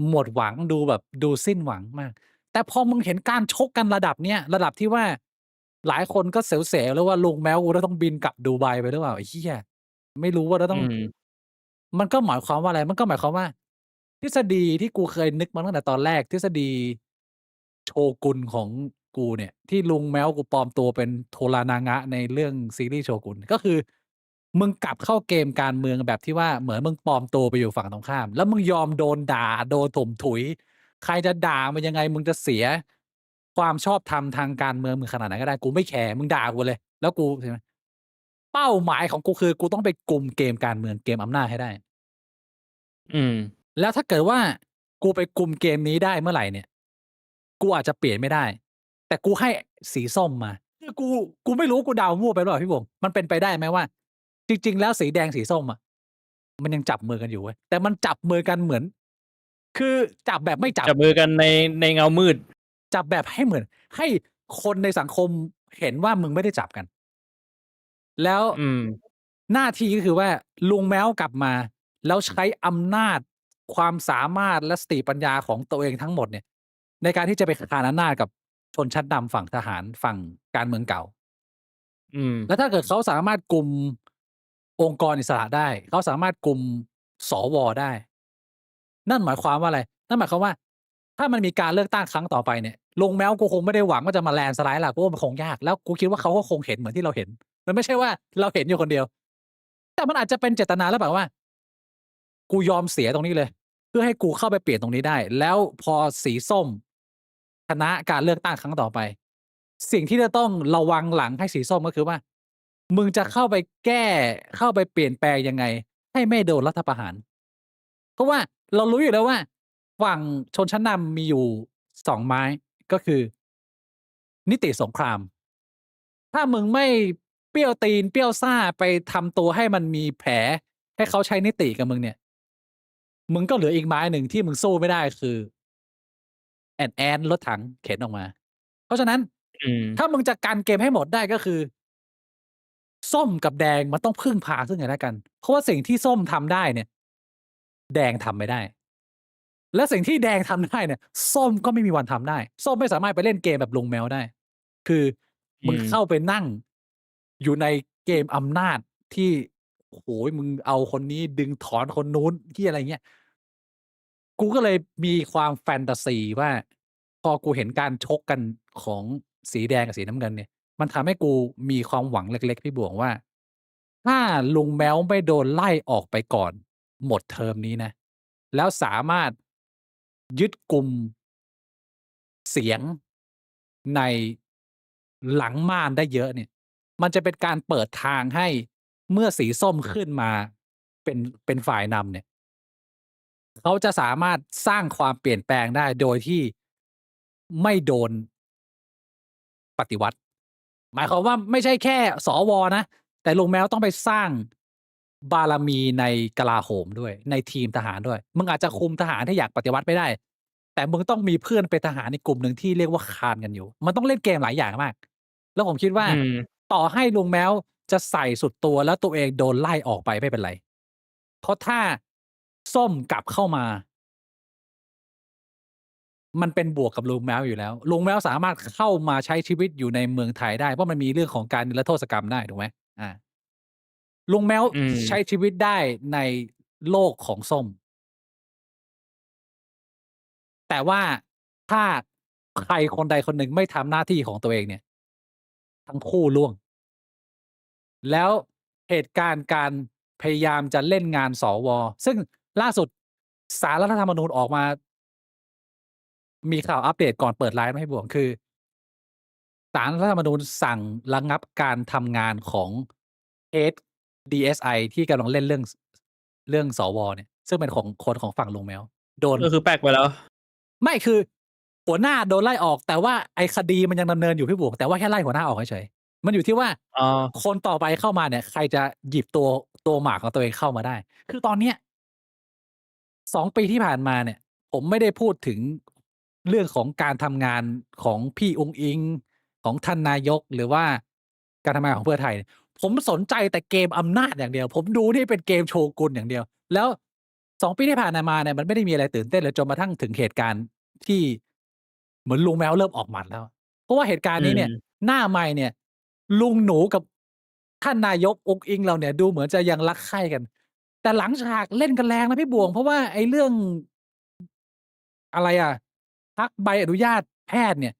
[SPEAKER 1] หมดหวัง ดูแบบดูสิ้นหวังมาก แต่พอมึงเห็นการชกกันระดับเนี้ย ระดับที่ว่าหลายคนก็เสียว ๆ แล้วว่าลุงแม้วกูจะต้องบินกลับดูไบไปหรือเปล่าไอ้เหี้ย ไม่รู้ว่าจะ
[SPEAKER 2] อื
[SPEAKER 1] ต้อง
[SPEAKER 2] ม
[SPEAKER 1] มันก็หมายความว่าอะไร มันก็หมายความว่า ทฤษฎีที่กูเคยนึกมาตั้งแต่ตอนแรก ทฤษฎีโชกุนของกูเนี่ย ที่ลุงแม้วกูปลอมตัวเป็นโทรานางะในเรื่องซีรีส์โชกุน ก็คือมึงกลับเข้าเกมการเมืองแบบที่ว่า เหมือนมึงปลอมตัวไปอยู่ฝั่งตรงข้าม แล้วมึงยอมโดนด่า โดนถมถุย ใครจะด่ามึงยังไง มึงจะเสียความชอบธรรมทางการเมืองมึงขนาดไหนก็ได้ กูไม่แคร์ มึงด่ากูเลย แล้วกู ใช่ไหม เป้าหมายของกูคือกูต้องไปกุมเกมการเมือง เกมอำนาจให้ได้
[SPEAKER 2] อืม
[SPEAKER 1] แล้วถ้าเกิดว่ากูไปกุมเกมนี้ได้เมื่อไหร่เนี่ย กูอาจจะเปลี่ยนไม่ได้ แต่กูให้สีส้มมา คือกูไม่รู้ กูเดามั่วไปหรือเปล่าพี่บวง มันเป็นไปได้ไหมว่า จริง ๆ แล้วสีแดงสีส้มอะ มันยังจับมือกันอยู่เว้ย แต่มันจับมือกันเหมือน คือจับแบบไม่จับ
[SPEAKER 2] จับมือกันในเงามืด
[SPEAKER 1] จับแบบให้เหมือน ให้คนในสังคมเห็นว่ามึงไม่ได้จับกัน แล้ว
[SPEAKER 2] อืม
[SPEAKER 1] หน้าที่ก็คือว่า ลุงแม้วกลับมา แล้วใช้อำนาจ ความสามารถ และสติปัญญาของตัวเองทั้งหมดเนี่ย ในการที่จะไปคานอำนาจกับชนชั้นนำฝั่งทหาร ฝั่งการเมืองเก่า
[SPEAKER 2] อืม
[SPEAKER 1] แล้วถ้าเกิดเขาสามารถกุมองค์กรอิสระได้ เขาสามารถกุม สว. ได้ นั่นหมายความว่าอะไร นั่นหมายความว่า ถ้ามันมีการเลือกตั้งครั้งต่อไปเนี่ย ลุงแม้วกูคงไม่ได้หวังว่าจะมา landslide หรอก เพราะว่ามันคงยาก แล้วกูคิดว่าเขาก็คงเห็นเหมือนที่เราเห็น มันไม่ใช่ว่าเราเห็นอยู่คนเดียว แต่มันอาจจะเป็นเจตนาหรือเปล่าว่า กูยอมเสียตรงนี้เลย เพื่อให้กูเข้าไปเปลี่ยนตรงนี้ได้ แล้วพอสีส้มชนะการเลือกตั้งครั้งต่อไป สิ่งที่จะต้องระวังหลังให้สีส้มก็คือว่า มึงจะเข้าไปแก้เข้าไปเปลี่ยนแปลงยังไง ให้ไม่โดนรัฐประหาร เพราะว่าเรารู้อยู่แล้วว่า ฝั่งชนชั้นนำมีอยู่2ไม้ ก็คือ นิติสงคราม ถ้ามึงไม่เปรี้ยวตีนเปรี้ยวซ่าไปทำตัวให้มันมีแผล ให้เขาใช้นิติกับมึงเนี่ย มึงก็เหลืออีกไม้หนึ่งที่มึงสู้ไม่ได้คือแอนรถถังเข็นออกมา เพราะฉะนั้น
[SPEAKER 2] อืม
[SPEAKER 1] ถ้ามึงจะกันเกมให้หมดได้ก็คือ ส้มกับแดงมันต้องพึ่งพาซึ่งกันและกัน เพราะว่าสิ่งที่ส้มทำได้เนี่ย แดงทำไม่ได้ และสิ่งที่แดงทำได้เนี่ย ส้มก็ไม่มีวันทำได้ ส้มไม่สามารถไปเล่นเกมแบบลุงแมวได้ คือมึงเข้าไปนั่งอยู่ในเกมอำนาจที่ โอ้โฮ มึงเอาคนนี้ดึงถอนคนนู้น เหี้ยอะไรเงี้ย กูก็เลยมีความแฟนตาซีว่า พอกูเห็นการชกกันของสีแดงกับสีน้ำเงินเนี่ย มันทำให้กูมีความหวังเล็ก ๆ พี่บวงว่า ถ้าลุงแม้วไม่โดนไล่ออกไปก่อนหมดเทอมนี้นะ แล้วสามารถยึดกุมเสียงในหลังม่านได้เยอะเนี่ย มันจะเป็นการเปิดทางให้เมื่อสีส้มขึ้นมาเป็นฝ่ายนำเนี่ย เขาจะสามารถสร้างความเปลี่ยนแปลงได้โดยที่ไม่โดนปฏิวัติ หมายความว่าไม่ใช่แค่สวนะ แต่ลุงแม้วต้องไปสร้างบารมีในกลาโหมด้วย ในทีมทหารด้วย มึงอาจจะคุมทหารที่อยากปฏิวัติไม่ได้ แต่มึงต้องมีเพื่อนเป็นทหารในกลุ่มหนึ่งที่เรียกว่าคานกันอยู่ มันต้องเล่นเกมหลายอย่างมาก แล้วผมคิดว่า
[SPEAKER 2] อืม
[SPEAKER 1] ต่อให้ลุงแม้วจะใส่สุดตัวแล้วตัวเองโดนไล่ออกไปไม่เป็นไร เพราะถ้าส้มกลับเข้ามา มันเป็นบวกกับลุงแม้วอยู่แล้ว ลุงแม้วสามารถเข้ามาใช้ชีวิตอยู่ในเมืองไทยได้ เพราะมันมีเรื่องของการนิรโทษกรรมได้ถูกไหม อา ลุงแม้ว
[SPEAKER 2] อืม
[SPEAKER 1] ใช้ชีวิตได้ในโลกของส้ม แต่ว่าถ้าใครคนใดคนหนึ่งไม่ทำหน้าที่ของตัวเองเนี่ย ทั้งคู่ร่วง แล้วเหตุการณ์การพยายามจะเล่นงานสว ซึ่งล่าสุดศาลรัฐธรรมนูญออกมา มีข่าวอัปเดตก่อนเปิดไลฟ์นะพี่บวง คือ ศาลรัฐธรรมนูญสั่งระงับการทำงานของเคส DSI ที่กำลังเล่นเรื่องสวเนี่ย ซึ่งเป็นของคนของฝั่งลุงแม้ว โดน
[SPEAKER 2] ก็คือแป๊กไปแล้ว
[SPEAKER 1] ไม่ คือหัวหน้าโดนไล่ออก แต่ว่าไอ้คดีมันยังดำเนินอยู่พี่บวก แต่ว่าแค่ไล่หัวหน้าออกเฉยๆ มันอยู่ที่ว่า
[SPEAKER 2] อ๋อ
[SPEAKER 1] คนต่อไปเข้ามาเนี่ย ใครจะหยิบตัวหมากของตัวเองเข้ามาได้ คือตอนเนี้ย 2 ปีที่ผ่านมาเนี่ย ผมไม่ได้พูดถึงเรื่องของการทำงานของพี่อุ๊งอิ๊ง ของท่านนายก หรือว่าการทำงานของเพื่อไทย ผมสนใจแต่เกมอำนาจอย่างเดียว ผมดูนี่เป็นเกมโชกุนอย่างเดียว แล้ว 2 ปีที่ผ่านมาเนี่ย มันไม่ได้มีอะไรตื่นเต้นเลย จนกระทั่งถึงเหตุการณ์ที่เหมือนลุงแม้วเริ่มออกหมัดแล้ว เพราะว่าเหตุการณ์นี้เนี่ย
[SPEAKER 2] อืม
[SPEAKER 1] หน้าไมค์เนี่ย ลุงหนูกับท่านนายกอุ๊งอิ๊งเราเนี่ย ดูเหมือนจะยังรักใคร่กัน แต่หลังฉากเล่นกันแรงนะพี่บวง เพราะว่าไอ้เรื่อง อะไรอะ พักใบอนุญาตแพทย์เนี่ย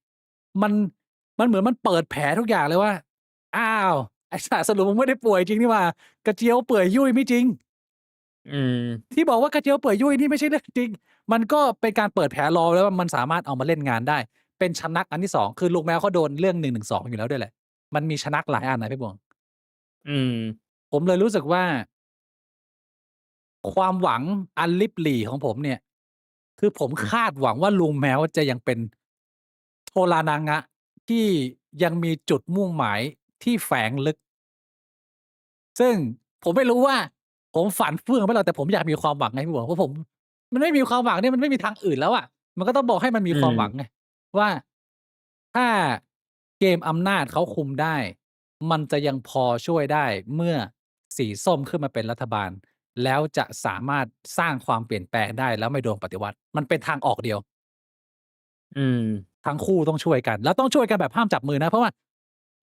[SPEAKER 1] มันเหมือนมันเปิดแผลทุกอย่างเลยว่า อ้าว ไอ้สัตว์ สรุปมึงไม่ได้ป่วยจริงนี่หว่า กระเจียวเปื่อยยุ่ยไม่จริง
[SPEAKER 2] อืม
[SPEAKER 1] ที่บอกว่ากระเจียวเปื่อยยุ่ยนี่ไม่ใช่เรื่องจริง มันก็เป็นการเปิดแผลรอไว้แล้วว่ามันสามารถเอามาเล่นงานได้ เป็นชนักอันที่ 2 คือลุงแม้วเขาโดนเรื่อง 112 อยู่แล้วด้วยแหละ มันมีชนักหลายอันนะพี่บวง
[SPEAKER 2] อืม
[SPEAKER 1] ผมเลยรู้สึกว่า ความหวังอันลิบหลี่ของผมเนี่ย คือผมคาดหวังว่าลุงแม้วจะยังเป็นโทรานางะที่ยังมีจุดมุ่งหมายที่แฝงลึก ซึ่งผมไม่รู้ว่า ผมฝันเฟื่องไปหรือเปล่า แต่ผมอยากมีความหวังไงพี่บวก เพราะผม มันไม่มีความหวังเนี่ย มันไม่มีทางอื่นแล้วอะ มันก็ต้องบอกให้มันมี
[SPEAKER 2] อื
[SPEAKER 1] ความหวัง
[SPEAKER 2] ม
[SPEAKER 1] ไงว่า ถ้าเกมอำนาจเขาคุมได้ มันจะยังพอช่วยได้เมื่อสีส้มขึ้นมาเป็นรัฐบาล แล้วจะสามารถสร้างความเปลี่ยนแปลงได้ แล้วไม่โดนปฏิวัติ มันเป็นทางออกเดียว
[SPEAKER 2] อืม
[SPEAKER 1] ทั้งคู่ต้องช่วยกัน แล้วต้องช่วยกันแบบห้ามจับมือนะ เพราะว่า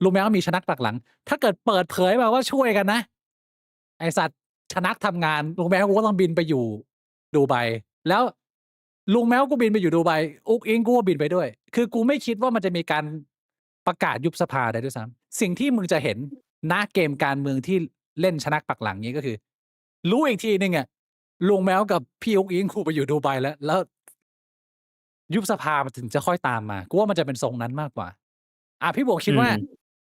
[SPEAKER 1] ลุงแม้วมีชนักปักหลัง ถ้าเกิดเปิดเผยมาว่าช่วยกันนะ ไอ้สัตว์ ชนักทำงาน ลุงแม้วกูก็ต้องบินไปอยู่ดูไบ แล้วลุงแม้วกูบินไปอยู่ดูไบ อุ๊งอิ๊งกูก็บินไปด้วย คือกูไม่คิดว่ามันจะมีการประกาศยุบสภาได้ด้วยซ้ำ สิ่งที่มึงจะเห็น ณ เกมการเมืองที่เล่นชนักปักหลังงี้ ก็คือ รู้อีกทีหนึ่งอะ ลุงแมวกับพี่อุ๊งอิ๊งคงไปอยู่ดูไบแล้ว ยุบสภามันถึงจะค่อยตามมากูว่ามันจะเป็นทรงนั้นมากกว่าพี่บวกคิ
[SPEAKER 2] อื
[SPEAKER 1] ดว่า
[SPEAKER 2] ม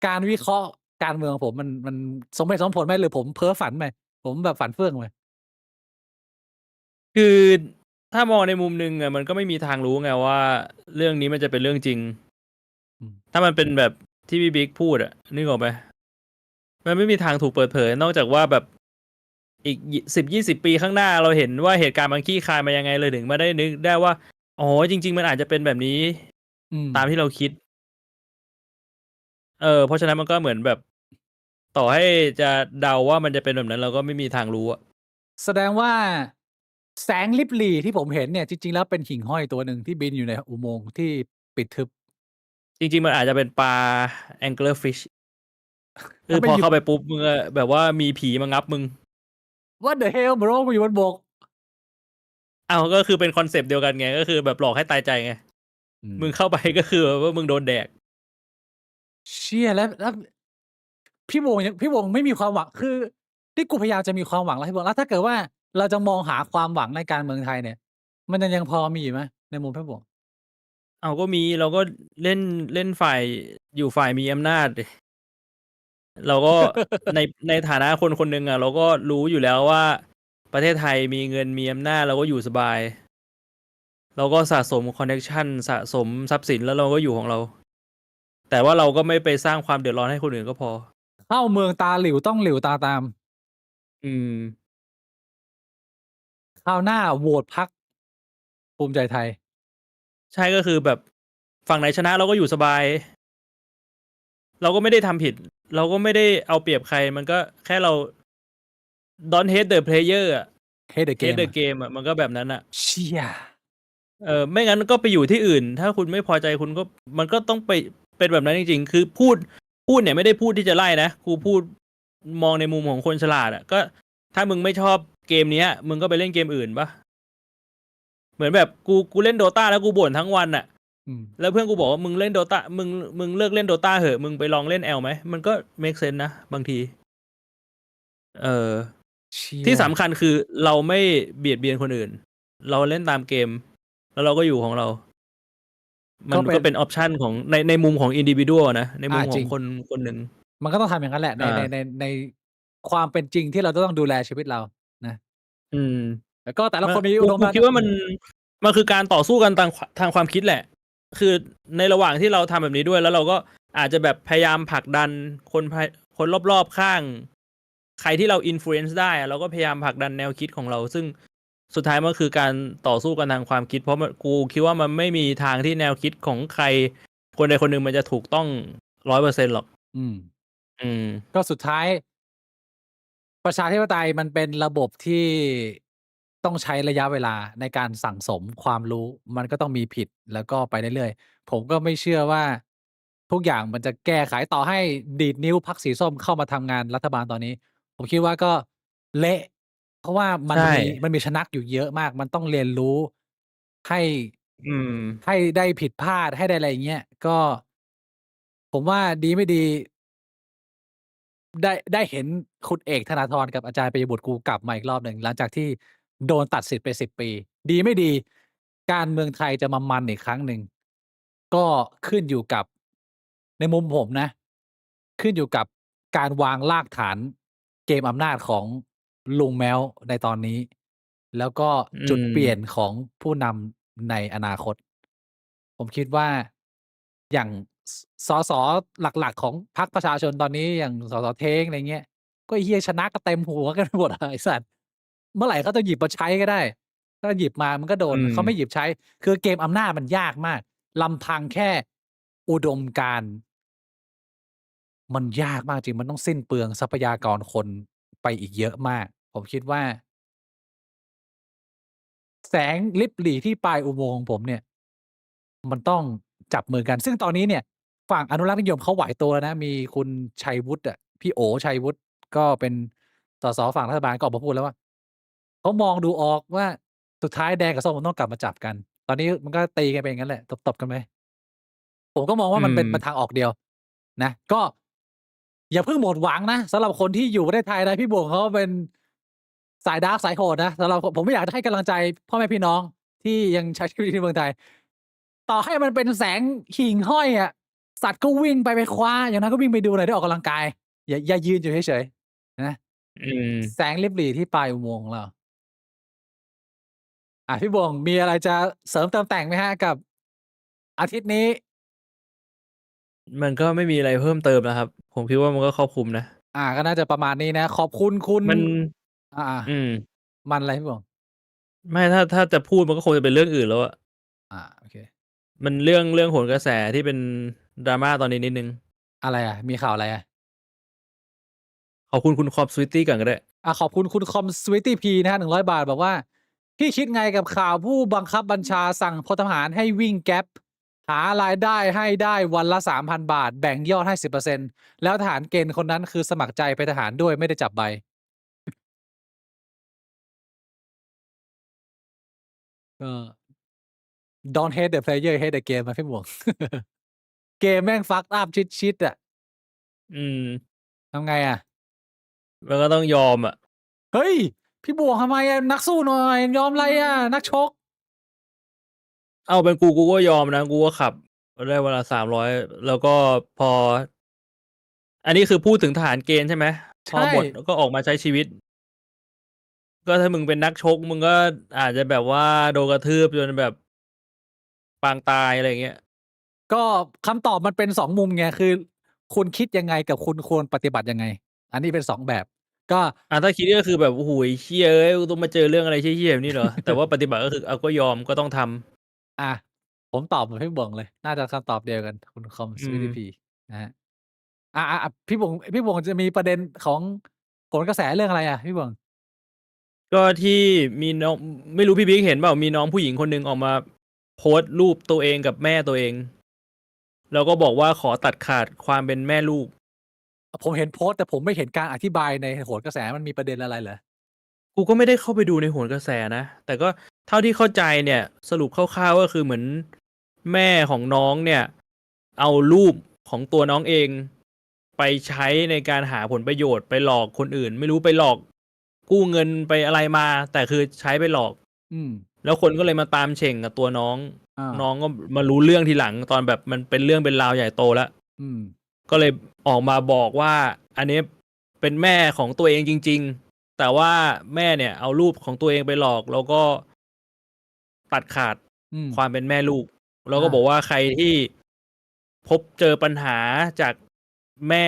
[SPEAKER 1] การวิเคราะห์การเมืองผมมันสมเหตุสมผลไหมหรือผมเพ้อฝันไปผมแบบฝันเฟื่องไป
[SPEAKER 2] คือถ้ามองในมุมหนึ่งอะมันก็ไม่มีทางรู้ไงว่าเรื่องนี้มันจะเป็นเรื่องจริง
[SPEAKER 1] อืม
[SPEAKER 2] ถ้ามันเป็นแบบที่พี่บิ๊กพูดอะนึกออกไหมมันไม่มีทางถูกเปิดเผย นอกจากว่าแบบอีก10-20 ปีข้างหน้าเราเห็นว่าเหตุการณ์มันคลี่คลายมายังไงเลยถึงมาได้นึกได้ว่าอ๋อจริง ๆ มันอาจจะเป็นแบบนี้
[SPEAKER 1] อืม
[SPEAKER 2] ตามที่เราคิด เพราะฉะนั้นมันก็เหมือนแบบ ต่อให้จะเดาว่ามันจะเป็นแบบนั้น เราก็ไม่มีทางรู้อะ
[SPEAKER 1] แสดงว่าแสงลิบหลี่ที่ผมเห็นเนี่ยจริงๆแล้วเป็นหิ่งห้อยตัวหนึ่งที่บินอยู่ในอุโมงค์ที่ปิดทึบ
[SPEAKER 2] จริง ๆ มันอาจจะเป็นปลา anglerfish คื
[SPEAKER 1] แล้วไปอยู่
[SPEAKER 2] อพอเข้าไปปุ๊บมึงก็แบบว่ามีผีมางับมึง
[SPEAKER 1] What the hell bro มาอยู่บนบก
[SPEAKER 2] อ้าวก็คือเป็นคอนเซปต์เดียวกันไง ก็คือแบบหลอกให้ตายใจไง
[SPEAKER 1] อืม
[SPEAKER 2] มึงเข้าไปก็คือแบบว่ามึงโดนแดก
[SPEAKER 1] เชี่ยแล้วพี่วงไม่มีความหวังคือที่กูพยายามจะมีความหวังแล้วพี่วงแล้วถ้าเกิดว่าเราจะมองหาความหวังในการเมืองไทยเนี่ย มันยังพอมีอยู่ไหมในมุมพี่วง
[SPEAKER 2] เอาก็มีเราก็เล่นเล่นฝ่ายอยู่ฝ่ายมีอำนาจดิเราก็ ในฐานะคนคนหนึ่งอ่ะ เราก็รู้อยู่แล้วว่าประเทศไทยมีเงินมีอำนาจเราก็อยู่สบาย เราก็สะสมคอนเนคชันสะสมทรัพย์สินแล้วเราก็อยู่ของเรา แต่ว่าเราก็ไม่ไปสร้างความเดือดร้อนให้คนอื่นก็พอ
[SPEAKER 1] เข้าเมืองตาหลิวต้องหลิวตาตาม
[SPEAKER 2] อืม
[SPEAKER 1] คราวหน้าโหวตพรรคภูมิใจไทย
[SPEAKER 2] ใช่ก็คือแบบฝั่งไหนชนะเราก็อยู่สบาย เราก็ไม่ได้ทำผิด เราก็ไม่ได้เอาเปรียบใคร มันก็แค่เรา don't hate the player อะ
[SPEAKER 1] Hate the
[SPEAKER 2] hate
[SPEAKER 1] game
[SPEAKER 2] the
[SPEAKER 1] อะ
[SPEAKER 2] game อะมันก็แบบนั้นอะ
[SPEAKER 1] เชี่ย
[SPEAKER 2] ไม่งั้นก็ไปอยู่ที่อื่น ถ้าคุณไม่พอใจคุณก็มันก็ต้องไปเป็นแบบนั้นจริงๆ คือพูดเนี่ยไม่ได้พูดที่จะไล่นะกูพูดมองในมุมของคนฉลาดอะก็ถ้ามึงไม่ชอบเกมเนี้ย มึงก็ไปเล่นเกมอื่นปะเหมือนแบบกูเล่นโดตาแล้วกูบ่นทั้งวันอะ
[SPEAKER 1] อืม
[SPEAKER 2] แล้วเพื่อนกูบอกว่ามึงเล่นโดตามึงเลิกเล่นโดตาเหอะมึงไปลองเล่นแอลไหมมันก็ make sense นะบางที เออ
[SPEAKER 1] เชี่ย
[SPEAKER 2] ที่สำคัญคือเราไม่เบียดเบียนคนอื่น เราเล่นตามเกม แล้วเราก็อยู่ของเรา มันก็เป็นออปชันของในมุมของอินดิวิ a l นะ ในมุมข
[SPEAKER 1] จริง
[SPEAKER 2] องคนคนหนึ่ง
[SPEAKER 1] มันก็ต้องทำอย่างนั้นแหละใน
[SPEAKER 2] อ่า
[SPEAKER 1] ในความเป็นจริงที่เราจะต้องดูแลชีวิตเรานะ
[SPEAKER 2] อืม
[SPEAKER 1] แล้วก็แต่ละคนมี
[SPEAKER 2] กู
[SPEAKER 1] อุดมการณ์
[SPEAKER 2] คิดว่ามันคือการต่อสู้กันทางความคิดแหละ คือในระหว่างที่เราทำแบบนี้ด้วย แล้วเราก็อาจจะแบบพยายามผลักดันคนรอบๆข้าง ใครที่เราอิ f ฟ u เ n c e ได้อะเราก็พยายามผลักดันแนวคิดของเรา ซึ่งสุดท้ายมันคือการต่อสู้กันทางความคิด เพราะกูคิดว่ามันไม่มีทางที่แนวคิดของใคร คนใดคนหนึ่งมันจะถูกต้อง100%หรอก
[SPEAKER 1] อืม
[SPEAKER 2] อืม
[SPEAKER 1] ก็สุดท้าย ประชาธิปไตยมันเป็นระบบที่ต้องใช้ระยะเวลาในการสั่งสมความรู้ มันก็ต้องมีผิดแล้วก็ไปเรื่อยๆ ผมก็ไม่เชื่อว่าทุกอย่างมันจะแก้ไขต่อให้ดีดนิ้วพรรคสีส้มเข้ามาทำงานรัฐบาลตอนนี้ ผมคิดว่าก็เละ เพราะว่ามัน
[SPEAKER 2] ใช่
[SPEAKER 1] มีชะนักอยู่เยอะมาก มันต้องเรียนรู้ให้
[SPEAKER 2] อืม
[SPEAKER 1] ให้ได้ผิดพลาดให้ได้อะไรอย่างเงี้ยก็ ผมว่าดีไม่ดี ได้เห็นคุณเอกธนาธรกับอาจารย์ปิยบุตรกูกลับมาอีกรอบหนึ่งหลังจากที่โดนตัดสิทธิ์ไป10 ปี ดีไม่ดี การเมืองไทยจะมามันอีกครั้งหนึ่งก็ขึ้นอยู่กับในมุมผมนะ ขึ้นอยู่กับการวางรากฐานเกมอำนาจของลุงแม้วในตอนนี้ แล้วก็
[SPEAKER 2] อื
[SPEAKER 1] จุดเปลี่ยน
[SPEAKER 2] ม
[SPEAKER 1] ของผู้นำในอนาคต ผมคิดว่าอย่างสหลักๆของพรรคประชาชนตอนนี้อย่างสสเท้งอะไรเงี้ยก็ไอ้เหี้ยชนะกันเต็มหัวกันไปหมดอะไอ้สัตว์เมื่อไหร่เขาจะหยิบมาใช้ก็ได้ถ้าหยิบมามันก็โดน
[SPEAKER 2] อืม
[SPEAKER 1] เขาไม่หยิบใช้ คือเกมอำนาจมันยากมากลำพังแค่อุดมการณ์มันยากมากจริงมันต้องสิ้นเปลืองทรัพยากรคนไปอีกเยอะมาก ผมคิดว่า แสงลิบหลี่ที่ปลายอุโมงค์ของผมเนี่ย มันต้องจับมือกัน ซึ่งตอนนี้เนี่ย ฝั่งอนุรักษ์นิยมเขาไหวตัวแล้วนะ มีคุณชัยวุฒิอะพี่โอชัยวุฒิก็เป็นสสฝั่งรัฐบาลก็ออกมาพูดแล้วว่าเขามองดูออกว่าสุดท้ายแดงกับส้มมันต้องกลับมาจับกัน ตอนนี้มันก็ตีกันไปอย่างนั้นแหละตบๆกันไปผมก็มองว่า
[SPEAKER 2] อืม
[SPEAKER 1] มันทางออกเดียวนะ ก็อย่าเพิ่งหมดหวังนะสำหรับคนที่อยู่ประเทศไทยนะพี่บวงเขาเป็น สายดาร์กสายโหดนะสำหรับผมไม่อยากจะให้กำลังใจพ่อแม่พี่น้องที่ยังใช้ชีวิตอยู่ที่เมืองไทย ต่อให้มันเป็นแสงหิ่งห้อยอะสัตว์ก็วิ่งไปคว้า อย่างนั้นก็วิ่งไปดูหน่อยได้ออกกำลังกาย อย่ายืนอยู่เฉยๆนะ
[SPEAKER 2] อืม
[SPEAKER 1] แสงลิบหรี่ที่ปลายอุโมงค์ของเรา พี่บวงมีอะไรจะเสริมเติมแต่งไหมครับกับอาทิตย์นี้
[SPEAKER 2] มันก็ไม่มีอะไรเพิ่มเติมแล้วครับ ผมคิดว่ามันก็ครอบคลุมนะ
[SPEAKER 1] ก็น่าจะประมาณนี้นะ ขอบคุณคุณ
[SPEAKER 2] มัน
[SPEAKER 1] อ่า
[SPEAKER 2] อืม
[SPEAKER 1] มันอะไรพี่บวง
[SPEAKER 2] ไม่ถ้าจะพูดมันก็คงจะเป็นเรื่องอื่นแล้วอะ
[SPEAKER 1] โอเค
[SPEAKER 2] มันเรื่องโหนกระแสที่เป็นดราม่าตอนนี้นิดนึง
[SPEAKER 1] อะไรมีข่าวอะไร
[SPEAKER 2] ขอบคุณคุณคอปสวิตตี้ก่อนก็ได้
[SPEAKER 1] ขอบคุณคุณคอมสวิตตี้พีนะฮะ100 บาทบอกว่า พี่คิดไงกับข่าวผู้บังคับบัญชาสั่งพลทหารให้วิ่งแก๊ปหารายได้ให้ได้วันละ 3,000 บาท แบ่งยอดให้ 10%แล้วทหารเกณฑ์คนนั้นคือสมัครใจเป็นทหารด้วยไม่ได้จับใบ ก็ Don't hate the player hate the game พี่หมวก เกมแม่งฟักอัพชิดๆอะ
[SPEAKER 2] อืม
[SPEAKER 1] ทำไงอะ
[SPEAKER 2] มันก็ต้องยอมอะ
[SPEAKER 1] เฮ้ย พี่บวกทำไมอะนักสู้หน่อย ยอมอะไรอะนักชก
[SPEAKER 2] เอาเป็นกูก็ยอมนะ กูก็ขับได้วันละ300 แล้วก็พอ อันนี้คือพูดถึงทหารเกณฑ์ใช่ไหม
[SPEAKER 1] ใช่
[SPEAKER 2] พอหมดก็ออกมาใช้ชีวิต ก็ถ้ามึงเป็นนักชก มึงก็อาจจะแบบว่าโดนกระทืบจนแบบปางตายอะไรอย่างเงี้ย
[SPEAKER 1] ก็คำตอบมันเป็น 2 มุมไง คือคุณคิดยังไงกับคุณควรปฏิบัติยังไง อันนี้เป็น 2 แบบ ก็
[SPEAKER 2] ถ้าคิดก็คือแบบโอ้โฮเหี้ยเอ้ยกูต้องมาเจอเรื่องอะไรเหี้ยๆแบบนี้เหรอ แต่ว่าปฏิบัติก็คือก็ยอมก็ต้องทำ
[SPEAKER 1] ผมตอบเหมือนพี่บวงเลย น่าจะคำตอบเดียวกัน คุณคอมสวิตตี้พีนะครับพี่บวงจะมีประเด็นของโหนกระแสเรื่องอะไรอะพี่บวง
[SPEAKER 2] ก็ที่มีน้องไม่รู้พี่บิ๊กเห็นเปล่ามีน้องผู้หญิงคนหนึ่งออกมาโพสต์รูปตัวเองกับแม่ตัวเอง แล้วก็บอกว่าขอตัดขาดความเป็นแม่ลูก
[SPEAKER 1] ผมเห็นโพสต์แต่ผมไม่เห็นการอธิบายในโหนกระแสมันมีประเด็นอะไรเหรอ
[SPEAKER 2] กูก็ไม่ได้เข้าไปดูในโหนกระแสนะ แต่ก็เท่าที่เข้าใจเนี่ย สรุปคร่าวๆก็คือเหมือนแม่ของน้องเนี่ย เอารูปของตัวน้องเอง ไปใช้ในการหาผลประโยชน์ไปหลอกคนอื่น ไม่รู้ไปหลอกกู้เงินไปอะไรมา แต่คือใช้ไปหลอก
[SPEAKER 1] อืม
[SPEAKER 2] แล้วคนก็เลยมาตามเฉ่งกับตัวน้อง น้องก็มารู้เรื่องทีหลังตอนแบบมันเป็นเรื่องเป็นราวใหญ่โตแล้ว ก็เลยออกมาบอกว่า อันนี้เป็นแม่ของตัวเองจริง ๆ แต่ว่าแม่เนี่ยเอารูปของตัวเองไปหลอก แล้วก็ตัดขาดความเป็นแม่ลูก แล้วก็บอกว่าใครที่พบเจอปัญหาจากแม่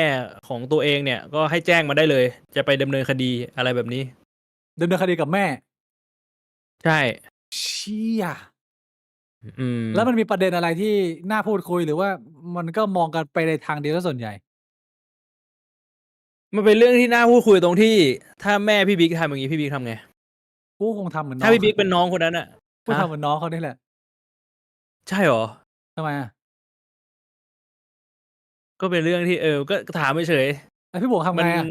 [SPEAKER 2] ของตัวเองเนี่ย ก็ให้แจ้งมาได้เลย จะไปดำเนินคดีอะไรแบบนี้
[SPEAKER 1] ดำเนินคดีกับแม่
[SPEAKER 2] ใช่
[SPEAKER 1] เชี่ย
[SPEAKER 2] อืม
[SPEAKER 1] แล้วมันมีประเด็นอะไรที่น่าพูดคุย หรือว่ามันก็มองกันไปในทางเดียวเสียส่วนใหญ่
[SPEAKER 2] มันเป็นเรื่องที่น่าพูดคุยตรงที่ ถ้าแม่พี่บิ๊กทำอย่างงี้พี่บิ๊กทำไง?
[SPEAKER 1] กูก็คงทำเหมือนน้
[SPEAKER 2] ถ้า
[SPEAKER 1] อง
[SPEAKER 2] พี่บิ๊กเป็นน้องคนนั้นน่ะ
[SPEAKER 1] ก็
[SPEAKER 2] ฮะ
[SPEAKER 1] ทำเหมือนน้องเขานี่แหละ
[SPEAKER 2] ใช่เหรอ?
[SPEAKER 1] ทำไมอะ?
[SPEAKER 2] ก็เป็นเรื่องที่ ก็ถามเฉย
[SPEAKER 1] แล้วพี่หมวกทำ
[SPEAKER 2] ๆ มั
[SPEAKER 1] ไงอะ?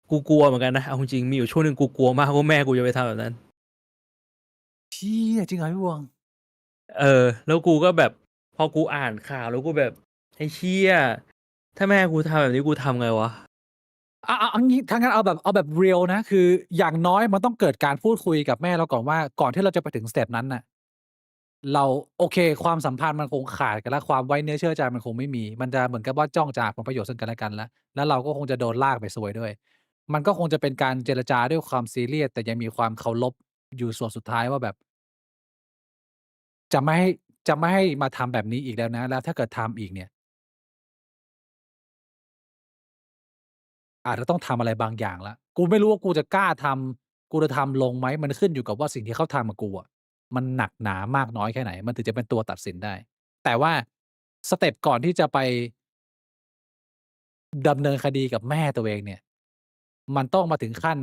[SPEAKER 2] กูกลัวเหมือนกันนะ เอาจริง ๆ มีอยู่ช่วงหนึ่งกูกลัวมากว่าแม่กูจะไปทำแบบนั้น
[SPEAKER 1] เชี่ย จริงเหรอพี่บวง?
[SPEAKER 2] แล้วกูก็แบบ พอกูอ่านข่าวแล้วกูแบบ ไอ้เชี่ย ถ้าแม่กูทำแบบนี้กูทำไงวะ?
[SPEAKER 1] เอางี้ ถ้างั้นเอาแบบ real นะ คืออย่างน้อยมันต้องเกิดการพูดคุยกับแม่เราก่อนว่า ก่อนที่เราจะไปถึงสเต็ปนั้นน่ะ เราโอเค ความสัมพันธ์มันคงขาดกันแล้ว ความไว้เนื้อเชื่อใจมันคงไม่มี มันจะเหมือนกับว่าจ้องจะหาผลประโยชน์ซึ่งกันและกันแล้ว แล้วเราก็คงจะโดนลากไปซวยด้วย มันก็คงจะเป็นการเจรจาด้วยความซีเรียส แต่ยังมีความเคารพอยู่ส่วนสุดท้ายว่าแบบ จะไม่ให้มาทำแบบนี้อีกแล้วนะ แล้วถ้าเกิดทำอีกเนี่ย อาจจะต้องทำอะไรบางอย่างแล้ว กูไม่รู้ว่ากูจะกล้าทำ กูจะทำลงไหม มันขึ้นอยู่กับว่าสิ่งที่เขาทำกับกูอะ มันหนักหนามากน้อยแค่ไหน มันถึงจะเป็นตัวตัดสินได้ แต่ว่าสเต็ปก่อนที่จะไป ดำเนินคดีกับแม่ตัวเองเนี่ย มันต้องมาถึงขั้น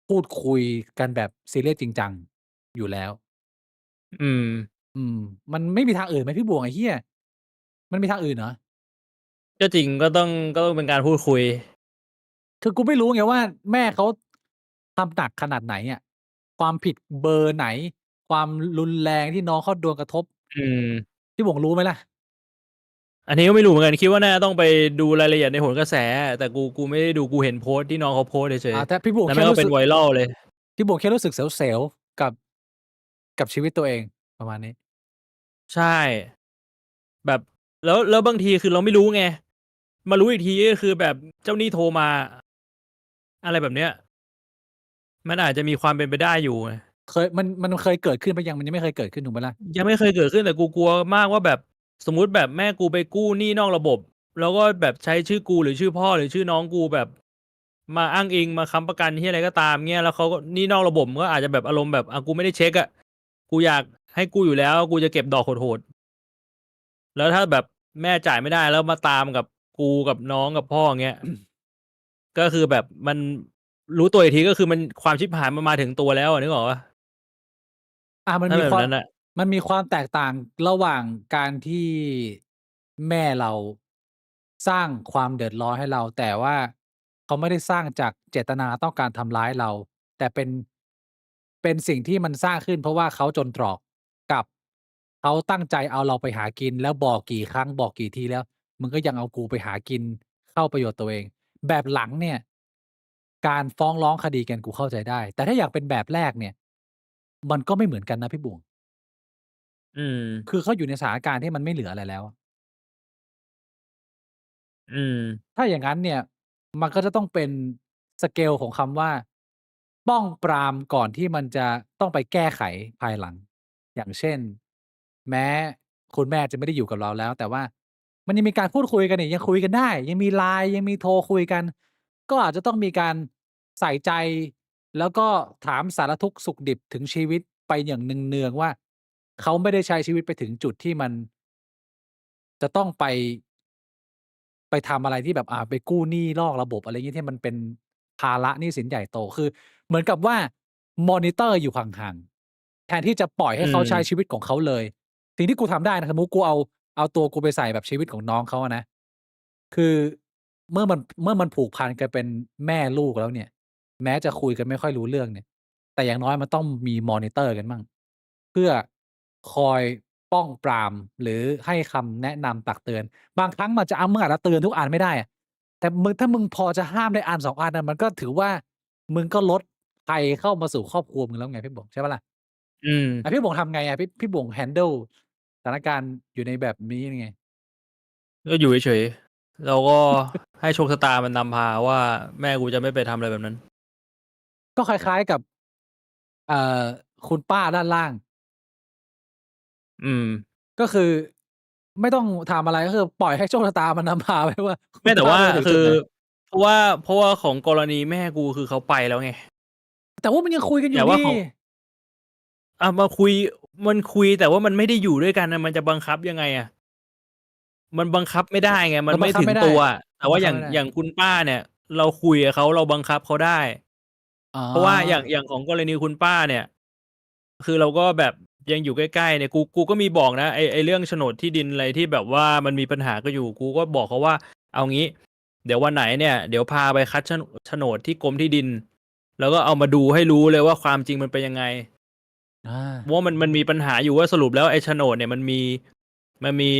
[SPEAKER 1] พูดคุยกันแบบซีเรียสจริงจังอยู่แล้ว
[SPEAKER 2] อืม
[SPEAKER 1] มันไม่มีทางอื่นไหมพี่บวง ไอ้เหี้ย มันมีทางอื่นเหรอ?
[SPEAKER 2] ก็จริง ก็ต้องเป็นการพูดคุย
[SPEAKER 1] คือกูไม่รู้ไงว่า แม่เขาทำหนักขนาดไหนอะ ความผิดเบอร์ไหน ความรุนแรงที่น้องเขาโดนกระทบ
[SPEAKER 2] อืม
[SPEAKER 1] พี่หมวกรู้ไหมล่ะ?
[SPEAKER 2] อันนี้ก็ไม่รู้เหมือนกันคิดว่าน่าจะต้องไปดูรายละเอียดในโหนกระแส แต่กูไม่ได้ดูกูเห็นโพสต์ที่น้องเขาโพสต์เฉย
[SPEAKER 1] แต่พี่บุ๋
[SPEAKER 2] ๆ
[SPEAKER 1] ม
[SPEAKER 2] แล้วมันก็เป็นไวรัลเลย
[SPEAKER 1] พี่บุ๋มแค่รู้สึกเสียวๆกับชีวิตตัวเองประมาณนี้
[SPEAKER 2] ใช่ แบบแล้วบางทีคือเราไม่รู้ไง มารู้อีกทีก็คือแบบเจ้าหนี้โทรมา อะไรแบบเนี้ย มันอาจจะมีความเป็นไปได้อยู่ไง
[SPEAKER 1] มันเคยเกิดขึ้นไปยังมันยังไม่เคยเกิดขึ้นถูกไหมล่ะ
[SPEAKER 2] ยังไม่เคยเกิดขึ้นแต่กูกลัวมากว่าแบบสมมุติแบบแม่กูไปกู้หนี้นอกระบบ แล้วก็แบบใช้ชื่อกูหรือชื่อพ่อหรือชื่อน้องกูแบบมาอ้างอิงมาค้ำประกันที่อะไรก็ตามเงี้ยแล้วเขาก็หนี้นอกระบบก็อาจจะแบบอารมณ์แบบกูไม่ได้เช็คอะกูอยากให้กูอยู่แล้วกูจะเก็บดอกโหดๆแล้วถ้าแบบแม่จ่ายไม่ได้แล้วมาตามกับกูกับน้องกับพ่อเงี้ย ก็คือแบบมันรู้ตัวอีกทีก็คือมันความชิบหายมันมาถึงตัวแล้วนึกออกปะ
[SPEAKER 1] มัน
[SPEAKER 2] ถ้า
[SPEAKER 1] มีความ
[SPEAKER 2] แบบนั้นอะ
[SPEAKER 1] มันมีความแตกต่างระหว่างการที่แม่เราสร้างความเดือดร้อนให้เรา แต่ว่าเขาไม่ได้สร้างจากเจตนาต้องการทำร้ายเรา แต่เป็นสิ่งที่มันสร้างขึ้นเพราะว่าเขาจนตรอกกับเขาตั้งใจเอาเราไปหากินแล้วบอกกี่ครั้งบอกกี่ทีแล้วมึงก็ยังเอากูไปหากินเข้าประโยชน์ตัวเองแบบหลังเนี่ยการฟ้องร้องคดีกันกูเข้าใจได้แต่ถ้าอยากเป็นแบบแรกเนี่ยมันก็ไม่เหมือนกันนะพี่บุ๋ม
[SPEAKER 2] อืม
[SPEAKER 1] คือเขาอยู่ในสถานการณ์ที่มันไม่เหลืออะไรแล้ว
[SPEAKER 2] อืม
[SPEAKER 1] ถ้าอย่างงั้นเนี่ยมันก็จะต้องเป็นสเกลของคำว่าป้องปรามก่อนที่มันจะต้องไปแก้ไขภายหลังอย่างเช่นแม้คุณแม่จะไม่ได้อยู่กับเราแล้วแต่ว่ามันยังมีการพูดคุยกันนี่ยังคุยกันได้ยังมี LINE ยังมีโทรคุยกันก็อาจจะต้องมีการใส่ใจแล้วก็ถามสารทุกข์สุขดิบถึงชีวิตไปอย่างเนืองๆว่าเขาไม่ได้ใช้ชีวิตไปถึงจุดที่มันจะต้องไปทำอะไรที่แบบไปกู้หนี้นอกระบบอะไรงี้ที่มันเป็นภาระหนี้สินใหญ่โตคือเหมือนกับว่ามอนิเตอร์อยู่ห่างๆแทนที่จะปล่อย
[SPEAKER 2] อื
[SPEAKER 1] ให้เขา
[SPEAKER 2] ม
[SPEAKER 1] ใช้ชีวิตของเขาเลยสิ่งที่กูทำได้นะสมมุติกูเอาตัวกูไปใส่แบบชีวิตของน้องเขาอะนะคือเมื่อมันผูกพันกันเป็นแม่ลูกแล้วเนี่ยแม้จะคุยกันไม่ค่อยรู้เรื่องเนี่ยแต่อย่างน้อยมันต้องมีมอนิเตอร์กันบ้างเพื่อคอยป้องปรามหรือให้คำแนะนำตักเตือน บางครั้งมันจะมึงอาจจะเตือนทุกอันไม่ได้อะแต่ถ้ามึงพอจะห้ามได้อัน2อันน่ะมันก็ถือว่ามึงก็ลดภัยเข้ามาสู่ครอบครัวมึงแล้วไงพี่หมวกใช่เปล่าล่ะ
[SPEAKER 2] อืม
[SPEAKER 1] พี่หมวกทำไงอะพี่หมวก handle สถานการณ์อยู่ในแบบนี้ยังไง
[SPEAKER 2] ก็อยู่เฉยๆเราก็ให้โชคชะตามันนำพาว่าแม่กูจะไม่ไปทำอะไรแบบนั้น
[SPEAKER 1] ก็คล้ายๆกับเอ่อคุณป้าด้านล่าง
[SPEAKER 2] อืม
[SPEAKER 1] ก็คือไม่ต้องทำอะไรก็คือปล่อยให้โชคชะตามันนำพาไปว่าคุณ
[SPEAKER 2] ไม่แต่ว่า
[SPEAKER 1] ป้าจะไปถึง
[SPEAKER 2] คือ
[SPEAKER 1] จุดไหน
[SPEAKER 2] เพราะว่าของกรณีแม่กูคือเขาไปแล้วไง
[SPEAKER 1] แต่ว่ามันยังคุยกันอยู่นี่
[SPEAKER 2] แต่ว่าของมาคุยมันคุยแต่ว่ามันไม่ได้อยู่ด้วยกันนะมันจะบังคับยังไงอะมันบังคับไม่ได้ไงมันไม่
[SPEAKER 1] บังคับไม่ได้
[SPEAKER 2] ถึงตัวแต่ว่า
[SPEAKER 1] บังคับไม่ได้
[SPEAKER 2] อย่างคุณป้าเนี่ยเราคุยกับเขาเราบังคับเขาได้
[SPEAKER 1] อ๋อ
[SPEAKER 2] เพราะว่าอย่างของกรณีคุณป้าเนี่ย คือเราก็แบบยังอยู่ใกล้ๆเนี่ยกูก็มีบอกนะไอ้เรื่องโฉนดที่ดินอะไรที่แบบว่ามันมีปัญหาก็อยู่กูก็บอกเขาว่าเอางี้เดี๋ยววันไหนเนี่ยเดี๋ยวพาไปคัดโฉนดที่กรมที่ดินแล้วก็เอามาดูให้รู้เลยว่าความจริงมันเป็นยังไง
[SPEAKER 1] อา
[SPEAKER 2] ว่ามันมีปัญหาอยู่ว่าสรุปแล้วไอ้โฉนดเนี่ยมันมี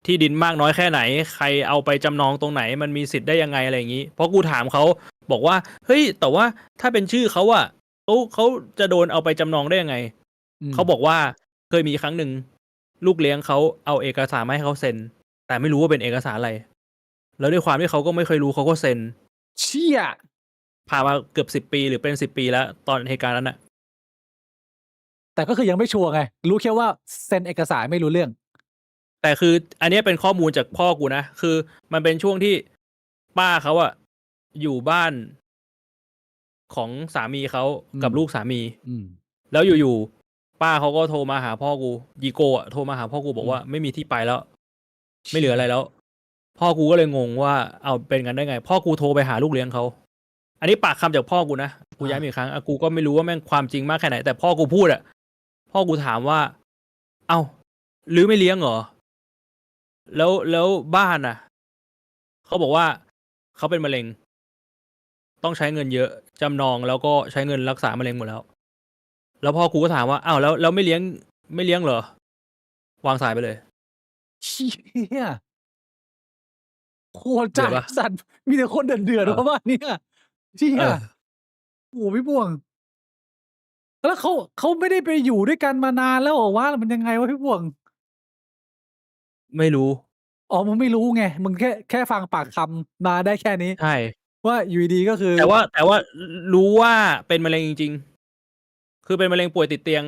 [SPEAKER 2] ที่ดินมากน้อยแค่ไหนใครเอาไปจำนองตรงไหนมันมีสิทธิ์ได้ยังไงอะไรอย่างนี้เพราะกูถามเขาบอกว่าเฮ้ยแต่ว่าถ้าเป็นชื่อเขาอะเขาจะโดนเอาไปจำนองได้ยังไง เขาบอกว่าเคยมีครั้งหนึ่งลูกเลี้ยงเขาเอาเอกสารมาให้เขาเซ็นแต่ไม่รู้ว่าเป็นเอกสารอะไรแล้วด้วยความที่เขาก็ไม่เคยรู้เขาก็เซ็น
[SPEAKER 1] เชี่ย
[SPEAKER 2] ผ่านมาเกือบ10 ปีหรือเป็น10 ปีแล้วตอนเหตุการณ์นั้นน่ะ
[SPEAKER 1] แต่ก็คือยังไม่ชัวร์ไง รู้แค่ว่าเซ็นเอกสารไม่รู้เรื่อง
[SPEAKER 2] แต่คืออันเนี้ยเป็นข้อมูลจากพ่อกูนะคือมันเป็นช่วงที่ป้าเขาอะอยู่บ้านของสามีเขากับลูกสามี
[SPEAKER 1] อืม
[SPEAKER 2] แล้วอยู่ๆป้าเขาก็โทรมาหาพ่อกูยีโกอะโทรมาหาพ่อกูบอกว่าไม่มีที่ไปแล้วไม่เหลืออะไรแล้ว พ่อกูก็เลยงงว่าเอาเป็นกันได้ไง พ่อกูโทรไปหาลูกเลี้ยงเขาอันนี้ปากคำจากพ่อกูนะกูย้ำอีกครั้งกูก็ไม่รู้ว่าแม่งความจริงมากแค่ไหนแต่พ่อกูพูดอะพ่อกูถามว่าเอ้าหรือไม่เลี้ยงเหรอแล้วบ้านน่ะเขาบอกว่าเขาเป็นมะเร็งต้องใช้เงินเยอะจำนองแล้วก็ใช้เงินรักษามะเร็งหมดแล้วแล้วพ่อกูก็ถามว่าอ้าวแล้วไม่เลี้ยงเหรอวางสายไปเลย
[SPEAKER 1] เชี่ย โคตร
[SPEAKER 2] เดื
[SPEAKER 1] จั
[SPEAKER 2] อด
[SPEAKER 1] ด
[SPEAKER 2] เปล่า?
[SPEAKER 1] สัตว์ มีแต่คนเดือด
[SPEAKER 2] เอ
[SPEAKER 1] ๆ ประมาณ เนี้ย เชี่
[SPEAKER 2] เ
[SPEAKER 1] ย
[SPEAKER 2] ออ
[SPEAKER 1] โอ้โฮ พี่บ่วง แล้วเขาไม่ได้ไปอยู่ด้วยกันมานานแล้วเหรอวะ มันยังไงวะพี่บ่วง?
[SPEAKER 2] ไม่รู้
[SPEAKER 1] อ๋อ มึงไม่รู้ไง มึงแค่ฟังปากคำมาได้แค่นี้
[SPEAKER 2] ใช่
[SPEAKER 1] ว่าอยู่ดี ๆ ก็คือ
[SPEAKER 2] แต่ว่า รู้ว่าเป็นมะเร็งจริง ๆ คือเป็นมะเร็งป่วยติดเตียง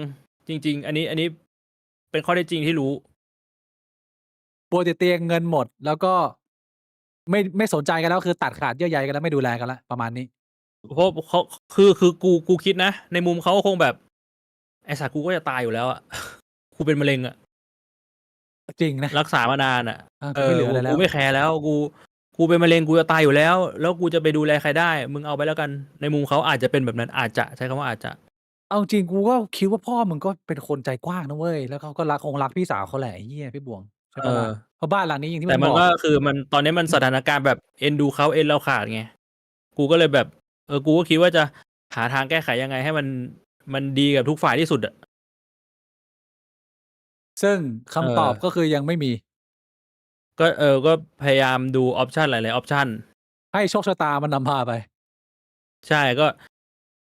[SPEAKER 2] จริง ๆ อันนี้เป็นข้อเท็จจริงที่รู้
[SPEAKER 1] ป่วยติดเตียง เงินหมด แล้วก็ไม่สนใจกันแล้ว คือตัดขาดเยื่อใยกันแล้ว ไม่ดูแลกันแล้ว ประมาณนี้
[SPEAKER 2] เพราะเขา คือกูคิดนะ ในมุมเขาก็คงแบบ ไอ้สัตว์กูก็จะตายอยู่แล้วอะ กูเป็นมะเร็งอะ
[SPEAKER 1] จริงนะ
[SPEAKER 2] รักษามานานอะ
[SPEAKER 1] กูไม่เหลืออะไรแล้
[SPEAKER 2] กู
[SPEAKER 1] ว
[SPEAKER 2] ไม่แคร์แล้ว กูเป็นมะเร็ง กูจะตายอยู่แล้ว แล้วกูจะไปดูแลใครได้ มึงเอาไปแล้วกัน ในมุมเขาอาจจะเป็นแบบนั้น อาจจะ ใช้คำว่าอาจจะ
[SPEAKER 1] เอาจริง ๆ กูก็คิดว่า พ่อมึงก็เป็นคนใจกว้างนะเว้ย แล้วเขาก็คงรักพี่สาวเขาแหละไอ้เหี้ย พี่บ่วง ใช่เปล่าล่ะ เพราะบ้านหลังนี้อย่างที่
[SPEAKER 2] แต่มัน
[SPEAKER 1] มึงบอก
[SPEAKER 2] ก็คือมัน ตอนนี้มันสถานการณ์แบบเอ็นดูเขา เอ็นเราขาดไง กูก็เลยแบบ กูก็คิดว่าจะหาทางแก้ไขยังไงให้มันดีกับทุกฝ่ายที่สุดอะ
[SPEAKER 1] ซึ่งคำตอบ
[SPEAKER 2] เออ
[SPEAKER 1] ก็คือยังไม่มี
[SPEAKER 2] ก็ ก็พยายามดู ออปชัน หลาย ๆ ออปชัน
[SPEAKER 1] ให้โชคชะตามันนำพาไป
[SPEAKER 2] ใช่ ก็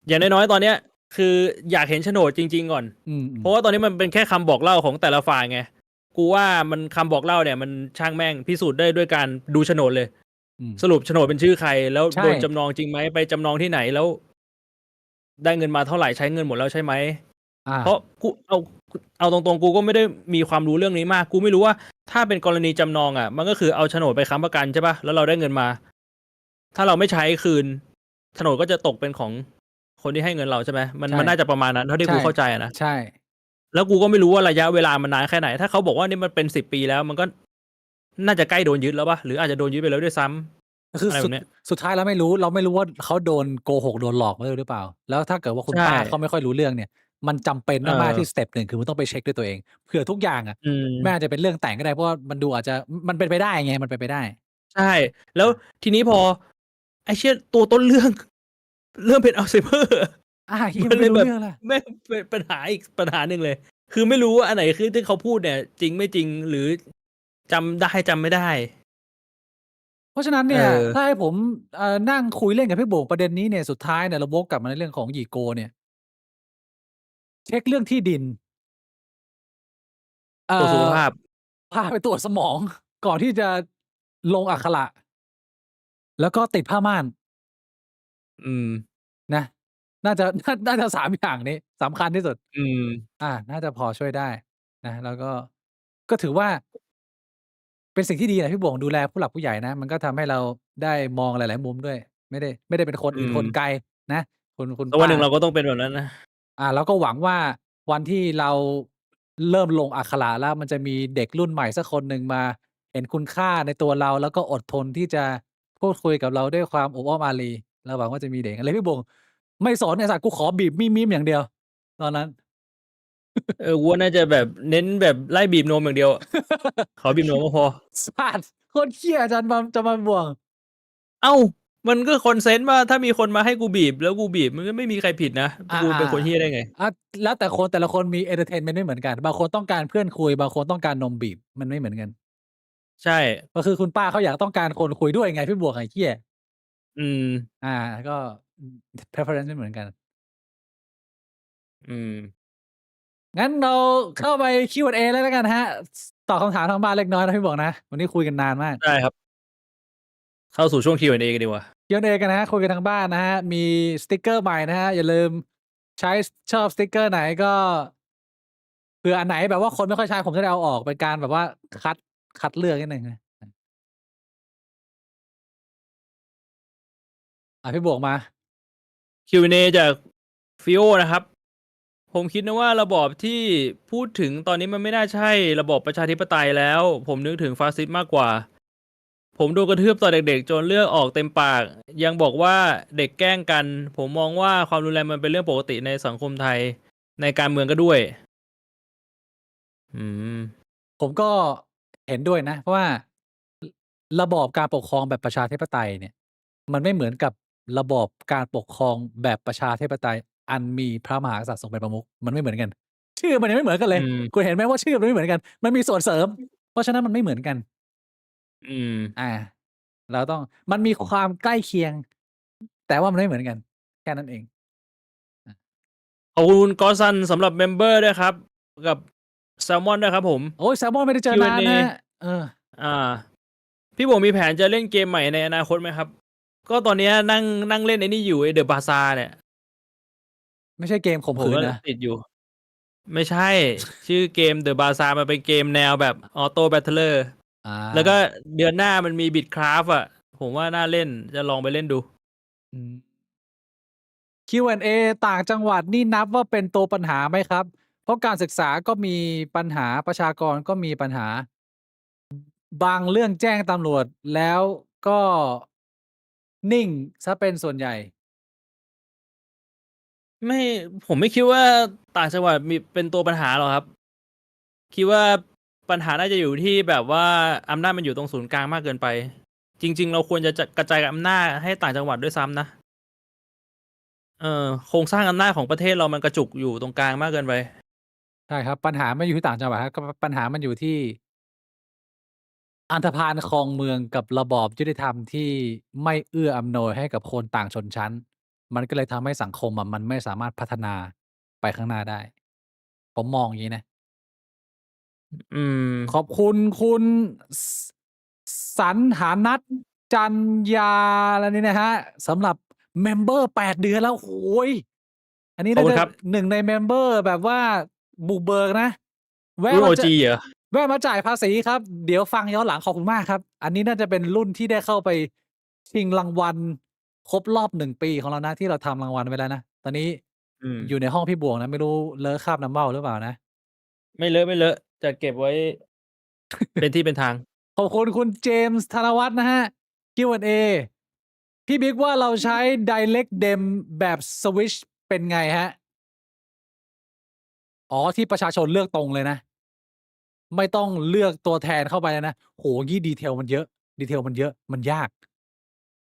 [SPEAKER 2] อย่างน้อย ๆ ตอนเนี้ย คืออยากเห็นโฉนดจริง ๆ ก่อน
[SPEAKER 1] อืม
[SPEAKER 2] เพราะว่าตอนนี้มันเป็นแค่คำบอกเล่าของแต่ละฝ่ายไง กูว่ามันคำบอกเล่าเนี่ย มันช่างแม่ง พิสูจน์ได้ด้วยการดูโฉนดเลย
[SPEAKER 1] อืม
[SPEAKER 2] สรุปโฉนดเป็นชื่อใคร แล้ว
[SPEAKER 1] ใช่
[SPEAKER 2] โดนจำนองจริงไหม ไปจำนองที่ไหน แล้ว ได้เงินมาเท่าไร ใช้เงินหมดแล้วใช่ไหม?
[SPEAKER 1] อา
[SPEAKER 2] เพราะกู เอาตรง ๆ กูก็ไม่ได้มีความรู้เรื่องนี้มาก กูไม่รู้ว่า ถ้าเป็นกรณีจำนองอะ มันก็คือเอาโฉนดไปค้ำประกันใช่เปล่า แล้วเราได้เงินมา ถ้าเราไม่ใช้คืน โฉนดก็จะตกเป็นของคนที่ให้เงินเราใช่ไหม?
[SPEAKER 1] ใช่
[SPEAKER 2] มันน่าจะประมาณนั้น เท่าที่
[SPEAKER 1] ใช่
[SPEAKER 2] กูเข้าใจอะนะ
[SPEAKER 1] ใช่
[SPEAKER 2] แล้วกูก็ไม่รู้ว่าระยะเวลามันนานแค่ไหน ถ้าเขาบอกว่านี่มันเป็น 10 ปีแล้ว มันก็น่าจะใกล้โดนยึดแล้วเปล่า หรืออาจจะโดนยึดไปแล้วด้วยซ้ำ
[SPEAKER 1] คือ
[SPEAKER 2] อะไรแบบเนี้ย
[SPEAKER 1] สุดท้ายแล้วไม่รู้ เราไม่รู้ว่าเขาโดนโกหก โดนหลอกมาด้วยหรือเปล่า แล้วถ้าเกิดว่าคุ
[SPEAKER 2] ใ
[SPEAKER 1] ณ
[SPEAKER 2] ช
[SPEAKER 1] ป้าเขา
[SPEAKER 2] ่
[SPEAKER 1] ไม่ค่อยรู้เรื่องเนี่ย มันจำเป็นมาก ๆ ที่
[SPEAKER 2] เออ
[SPEAKER 1] สเต็ป 1 คือมึงต้องไปเช็กด้วยตัวเอง เผื่อทุกอย่างอะ
[SPEAKER 2] อืม
[SPEAKER 1] แม่งอาจจะเป็นเรื่องแต่งก็ได้ เพราะว่ามันดูอาจจะ มันเป็นไปได้ไง มันเป็นไปได้
[SPEAKER 2] ใช่ แล้วทีนี้พอ ไอ้เชี่ย ตัวต้นเรื่อง เริ่มเป็นอัลไซเมอร์
[SPEAKER 1] อา เหี้ย
[SPEAKER 2] มัน
[SPEAKER 1] ไม
[SPEAKER 2] เล่ย
[SPEAKER 1] รู้
[SPEAKER 2] แบบ
[SPEAKER 1] เรื่องเลย
[SPEAKER 2] แม่งเป็นปัญหาอีกปัญหาหนึ่งเลย คือไม่รู้ว่าอันไหนคือที่เขาพูดเนี่ย จริงไม่จริง หรือจำได้จำไม่ได้
[SPEAKER 1] เพราะฉะนั้นเ
[SPEAKER 2] เ
[SPEAKER 1] นี่ย
[SPEAKER 2] ออ
[SPEAKER 1] ถ้าให้ผม นั่งคุยเล่นกับพี่โบ่งประเด็นนี้เนี่ย สุดท้ายเนี่ยเราวกกลับมาในเรื่องของหยี่โกวเนี่ย เช็กเรื่องที่ดิน
[SPEAKER 2] ตรวจสุขภาพ
[SPEAKER 1] พาไปตรวจสมอง ก่อนที่จะลงอักขระ แล้วก็ติดผ้าม่าน
[SPEAKER 2] อืม
[SPEAKER 1] นะ น่าจะ น่าจะ 3 อย่างนี้สำคัญที่สุด
[SPEAKER 2] อืม
[SPEAKER 1] น่าจะพอช่วยได้นะ แล้วก็ ก็ถือว่า เป็นสิ่งที่ดีแหละพี่บ่วง ดูแลผู้หลักผู้ใหญ่นะ มันก็ทำให้เราได้มองหลาย ๆ มุมด้วย ไม่ได้เป็นคน
[SPEAKER 2] อื
[SPEAKER 1] อื่นคน
[SPEAKER 2] ม
[SPEAKER 1] ไกลนะ คุณป
[SPEAKER 2] สักวัน้ห
[SPEAKER 1] า
[SPEAKER 2] นึ่งเราก็ต้องเป็นแบบนั้นนะ
[SPEAKER 1] เราก็หวังว่าวันที่เราเริ่มลงอักขระแล้ว มันจะมีเด็กรุ่นใหม่สักคนหนึ่งมาเห็นคุณค่าในตัวเรา แล้วก็อดทนที่จะพูดคุยกับเราด้วยความอบอ้อมอารี เราหวังว่าจะมีเด็กงั้นเลยพี่บ่ง ไม่สนไอ้สัตว์ กูขอบีบมีม ๆ อย่างเดียว ตอนนั้น
[SPEAKER 2] กูว่าน่าจะแบบเน้นแบบไล่บีบนมอย่างเดียวอะ ขอบีบนมก็พอ
[SPEAKER 1] สัตว์ โคตรเหี้ย จะมาบ่วง
[SPEAKER 2] อ้าว มันก็ consent ว่า ถ้ามีคนมาให้กูบีบ แล้วกูบีบ มันก็ไม่มีใครผิดนะ
[SPEAKER 1] อา
[SPEAKER 2] กูเป็นคนเหี้ยได้ไง?
[SPEAKER 1] แล้วแต่คน แต่ละคนมีเอนเทอร์เทนเมนต์ไม่เหมือนกัน บางคนต้องการเพื่อนคุย บางคนต้องการนมบีบ มันไม่เหมือนกัน
[SPEAKER 2] ใช่
[SPEAKER 1] ก็คือคุณป้าเขาอยากต้องการคนคุยด้วยไงพี่บ่วง ไอ้เหี้ย
[SPEAKER 2] อืม
[SPEAKER 1] ก็ preference ไม่เหมือนกัน
[SPEAKER 2] อืม
[SPEAKER 1] งั้นเราเข้าไป Q&A เลยแล้วกันครับ ตอบคำถามทางบ้านเล็กน้อยนะพี่บ่วงนะ วันนี้คุยกันนานมาก
[SPEAKER 2] ได้ครับ เข้าสู่ช่วง Q&A กันดีกว่า
[SPEAKER 1] Q&A กันนะครับ คุยกันทางบ้านนะครับ มีสติกเกอร์ใหม่นะครับ อย่าลืมใช้ ชอบสติกเกอร์ไหนก็ เผื่ออันไหนแบบว่าคนไม่ค่อยใช้ ผมจะได้เอาออก เป็นการแบบว่าคัดเลือกนิดหนึ่งนะ พี่บ่วงมา
[SPEAKER 2] Q&A จาก Fio นะครับ ผมคิดนะว่าระบอบที่พูดถึงตอนนี้มันไม่น่าใช่ระบอบประชาธิปไตยแล้ว ผมนึกถึงฟาสซิสต์มากกว่า ผมโดนกระทืบตอนเด็ก ๆ จนเลือดออกเต็มปาก ยังบอกว่าเด็กแกล้งกัน ผมมองว่าความรุนแรงมันเป็นเรื่องปกติในสังคมไทย ในการเมืองก็ด้วย อืม
[SPEAKER 1] ผมก็เห็นด้วยนะ เพราะว่า ระบอบการปกครองแบบประชาธิปไตยเนี่ย มันไม่เหมือนกับระบอบการปกครองแบบประชาธิปไตยอันมีพระมหากษัตริย์ทรงเป็นประมุข มันไม่เหมือนกัน ชื่อมันยังไม่เหมือนกันเล
[SPEAKER 2] อื
[SPEAKER 1] ย
[SPEAKER 2] ม
[SPEAKER 1] คุณเห็นไหมว่าชื่อมันไม่เหมือนกัน มันมีส่วนเสริม เพราะฉะนั้นมันไม่เหมือนกัน
[SPEAKER 2] อืม
[SPEAKER 1] อา เราต้องมันมีความใกล้เคียง แต่ว่ามันไม่เหมือนกัน แค่นั้นเอง
[SPEAKER 2] ขอบคุณกอซันสำหรับเมมเบอร์ด้วยครับ กับแซลมอนด้วยครับผม
[SPEAKER 1] โอ้ยแซลมอนไม่ได้เจอนาน
[SPEAKER 2] Q&A
[SPEAKER 1] นะเออ
[SPEAKER 2] อ่า พี่บวงมีแผนจะเล่นเกมใหม่ในอนาคตไหมครับ ก็ตอนเนี้ยนั่งเล่นไอ้นี่อยู่ไอเดอะบาซาเนี่ย
[SPEAKER 1] ไม่ใช่เกมข่ม
[SPEAKER 2] ผม
[SPEAKER 1] ขืน
[SPEAKER 2] ก็
[SPEAKER 1] นะ
[SPEAKER 2] ติดอยู่ ไม่ใช่ ชื่อเกม The Bazaar มันเป็นเกมแนวแบบออโต้แบทเทอร์
[SPEAKER 1] อ่า
[SPEAKER 2] แล้วก็เดือนหน้ามันมีบิ t คราฟอ่ะ ผมว่าน่าเล่นจะลองไปเล่นดู
[SPEAKER 1] อืม Q&A ต่างจังหวัดนี่นับว่าเป็นตัวปัญหาไหมครับ เพราะการศึกษาก็มีปัญหาประชากรก็มีปัญหา บางเรื่องแจ้งตำรวจแล้วก็นิ่งซะเป็นส่วนใหญ่
[SPEAKER 2] ไม่ผมไม่คิดว่าต่างจังหวัดมีเป็นตัวปัญหาหรอกครับ คิดว่าปัญหาน่าจะอยู่ที่แบบว่าอำนาจมันอยู่ตรงศูนย์กลางมากเกินไป จริง ๆ เราควรจะกระจายอำนาจให้ต่างจังหวัดด้วยซ้ำนะโครงสร้างอำนาจของประเทศเรามันกระจุกอยู่ตรงกลางมากเกินไป
[SPEAKER 1] ใช่ครับ ปัญหาไม่อยู่ที่ต่างจังหวัดครับก็ปัญหามันอยู่ที่อันธพาลครองเมืองกับระบอบยุติธรรมที่ไม่เอื้ออำนวยให้กับคนต่างชนชั้น มันก็เลยทำให้สังคมอะมันไม่สามารถพัฒนาไปข้างหน้าได้ ผมมองอย่างนี้นะ
[SPEAKER 2] อืม
[SPEAKER 1] ขอบคุณคุณสสันหานัทจันยาอะไรนี่นะฮะสำหรับเมมเบอร์8 เดือนแล้วโอ้ยอันนี้
[SPEAKER 2] ขอบ
[SPEAKER 1] น่า
[SPEAKER 2] คุณ
[SPEAKER 1] จะ
[SPEAKER 2] ครับ
[SPEAKER 1] หนึ่งในเมมเบอร์แบบว่าบุกเบิกนะ แวะ
[SPEAKER 2] รุ่น
[SPEAKER 1] มา
[SPEAKER 2] OG เหรอ
[SPEAKER 1] แวะมาจ่ายภาษีครับ เดี๋ยวฟังย้อนหลังขอบคุณมากครับ อันนี้น่าจะเป็นรุ่นที่ได้เข้าไปชิงรางวัลครบรอบ1 ปีของเรานะ ที่เราทำรางวัลไว้แล้วนะ ตอนนี้
[SPEAKER 2] อืม
[SPEAKER 1] อยู่ในห้องพี่บวงนะ ไม่รู้เลอะคราบน้ำเบ้าหรือเปล่านะ
[SPEAKER 2] ไม่เลอะจะเก็บไว้ เป็นที่เป็นทาง
[SPEAKER 1] ขอบคุณคุณเจมส์ธนวัฒน์นะฮะ Q&A พี่บิ๊กว่าเราใช้ Direct Dem แบบสวิชเป็นไงฮะ อ๋อ ที่ประชาชนเลือกตรงเลยนะ ไม่ต้องเลือกตัวแทนเข้าไปเลยนะโหงี้ดีเทลมันเยอะ ดีเทลมันเยอะ มันยาก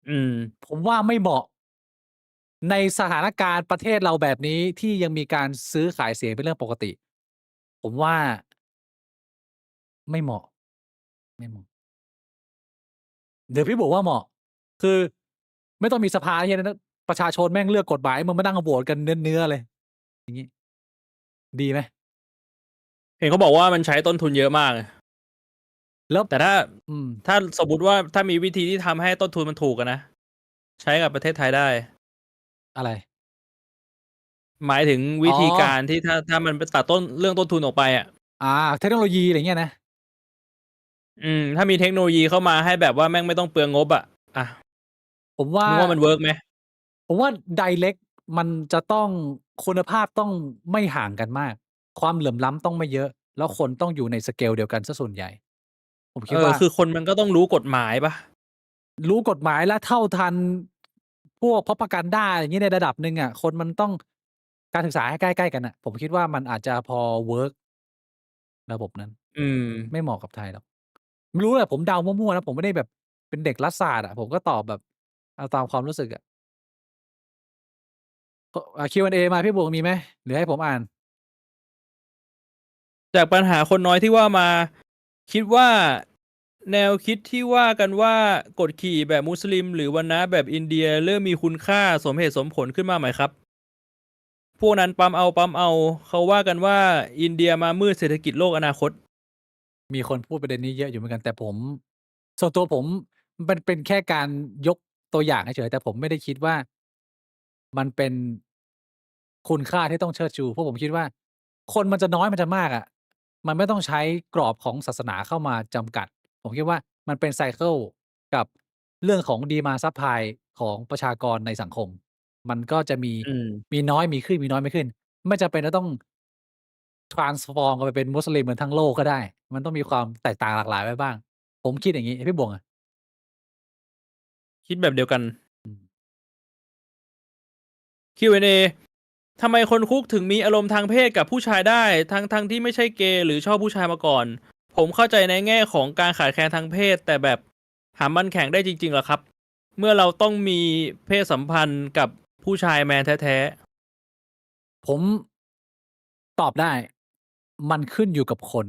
[SPEAKER 2] อืม
[SPEAKER 1] ผมว่าไม่เหมาะ ในสถานการณ์ประเทศเราแบบนี้ที่ยังมีการซื้อขายเสียงเป็นเรื่องปกติ ผมว่า ไม่เหมาะ ไม่เหมาะ เดี๋ยวพี่บอกว่าเหมาะ คือไม่ต้องมีสภาเหี้ยนะประชาชนแม่งเลือกกฎหมายมึงมานั่งโหวตกันเนื้อๆเลย อย่างงี้ ดีไหม?
[SPEAKER 2] เห็นเขาบอกว่ามันใช้ต้นทุนเยอะมาก
[SPEAKER 1] แล้ว
[SPEAKER 2] แต่ถ้า
[SPEAKER 1] อืม
[SPEAKER 2] ถ้าสมมุติว่าถ้ามีวิธีที่ทำให้ต้นทุนมันถูกอะนะ ใช้กับประเทศไทยได้
[SPEAKER 1] อะไร?
[SPEAKER 2] หมายถึง
[SPEAKER 1] อ๋
[SPEAKER 2] วิธีกา
[SPEAKER 1] อ
[SPEAKER 2] รที่ถ้ามันไปตัดเรื่องต้นทุนออกไปอะ
[SPEAKER 1] เทคโนโลยีอะไรอย่างเงี้ยนะ
[SPEAKER 2] ถ้ามีเทคโนโลยีเข้ามาให้แบบว่าแม่งไม่ต้องเปลืองงบอะ
[SPEAKER 1] ผมว่า
[SPEAKER 2] มึงว่ามันเวิร์กไหม?
[SPEAKER 1] ผมว่า Direct มันจะต้องคุณภาพต้องไม่ห่างกันมาก ความเหลื่อมล้ำต้องไม่เยอะ แล้วคนต้องอยู่ในสเกลเดียวกันเสียส่วนใหญ่ ผมคิดว่า
[SPEAKER 2] คือคนมันก็ต้องรู้กฎหมายเปล่า?
[SPEAKER 1] รู้กฎหมายและเท่าทันพวก Propaganda อย่างงี้ในระดับหนึ่งอะ คนมันต้อง การศึกษาให้ใกล้ ๆ กันน่ะ ผมคิดว่ามันอาจจะพอเวิร์ก ระบบนั้น
[SPEAKER 2] อืม
[SPEAKER 1] ไม่เหมาะกับไทยหรอก ไม่รู้แหละผมเดามั่วๆนะ ผมไม่ได้แบบเป็นเด็กรัฐศาสตร์อะ ผมก็ตอบแบบเอาตามความรู้สึกอะ Q&A มาพี่บวกมีไหม? หรือให้ผมอ่าน?
[SPEAKER 2] จากปัญหาคนน้อยที่ว่ามา คิดว่า แนวคิดที่ว่ากันว่ากดขี่แบบมุสลิม หรือวรรณะแบบอินเดียเริ่มมีคุณค่าสมเหตุสมผลขึ้นมาไหมครับ? พวกนั้นปั๊มเอา เขาว่ากันว่าอินเดียมามืดเศรษฐกิจโลกอนาคต
[SPEAKER 1] มีคนพูดประเด็นนี้เยอะอยู่เหมือนกัน แต่ผม ส่วนตัวผมมันเป็นแค่การยกตัวอย่างเฉยๆ แต่ผมไม่ได้คิดว่า มันเป็นคุณค่าที่ต้องเชิดชู เพราะผมคิดว่า คนมันจะน้อยมันจะมากอะ มันไม่ต้องใช้กรอบของศาสนาเข้ามาจำกัด ผมคิดว่ามันเป็นไซเกิลกับเรื่องของ Demand Supply ของประชากรในสังคม มันก็จะมี
[SPEAKER 2] อืม
[SPEAKER 1] มีน้อยมีขึ้น มีน้อยมีขึ้น ไม่จำเป็นจะต้อง transform กันไปเป็นมุสลิมกันทั้งโลกก็ได้ มันต้องมีความแตกต่างหลากหลายไว้บ้าง ผมคิดอย่างงี้ พี่บวงอะ?
[SPEAKER 2] คิดแบบเดียวกัน
[SPEAKER 1] อืม
[SPEAKER 2] Q&A ทำไมคนคุกถึงมีอารมณ์ทางเพศกับผู้ชายได้ ทั้ง ๆ ที่ไม่ใช่เกย์หรือชอบผู้ชายมาก่อน ผมเข้าใจในแง่ของการขาดแคลนทางเพศ แต่แบบหามันแข็งได้จริง ๆ เหรอครับ? เมื่อเราต้องมีเพศสัมพันธ์กับผู้ชายแมนแท้ ๆ
[SPEAKER 1] ผมตอบได้ มันขึ้นอยู่กับคน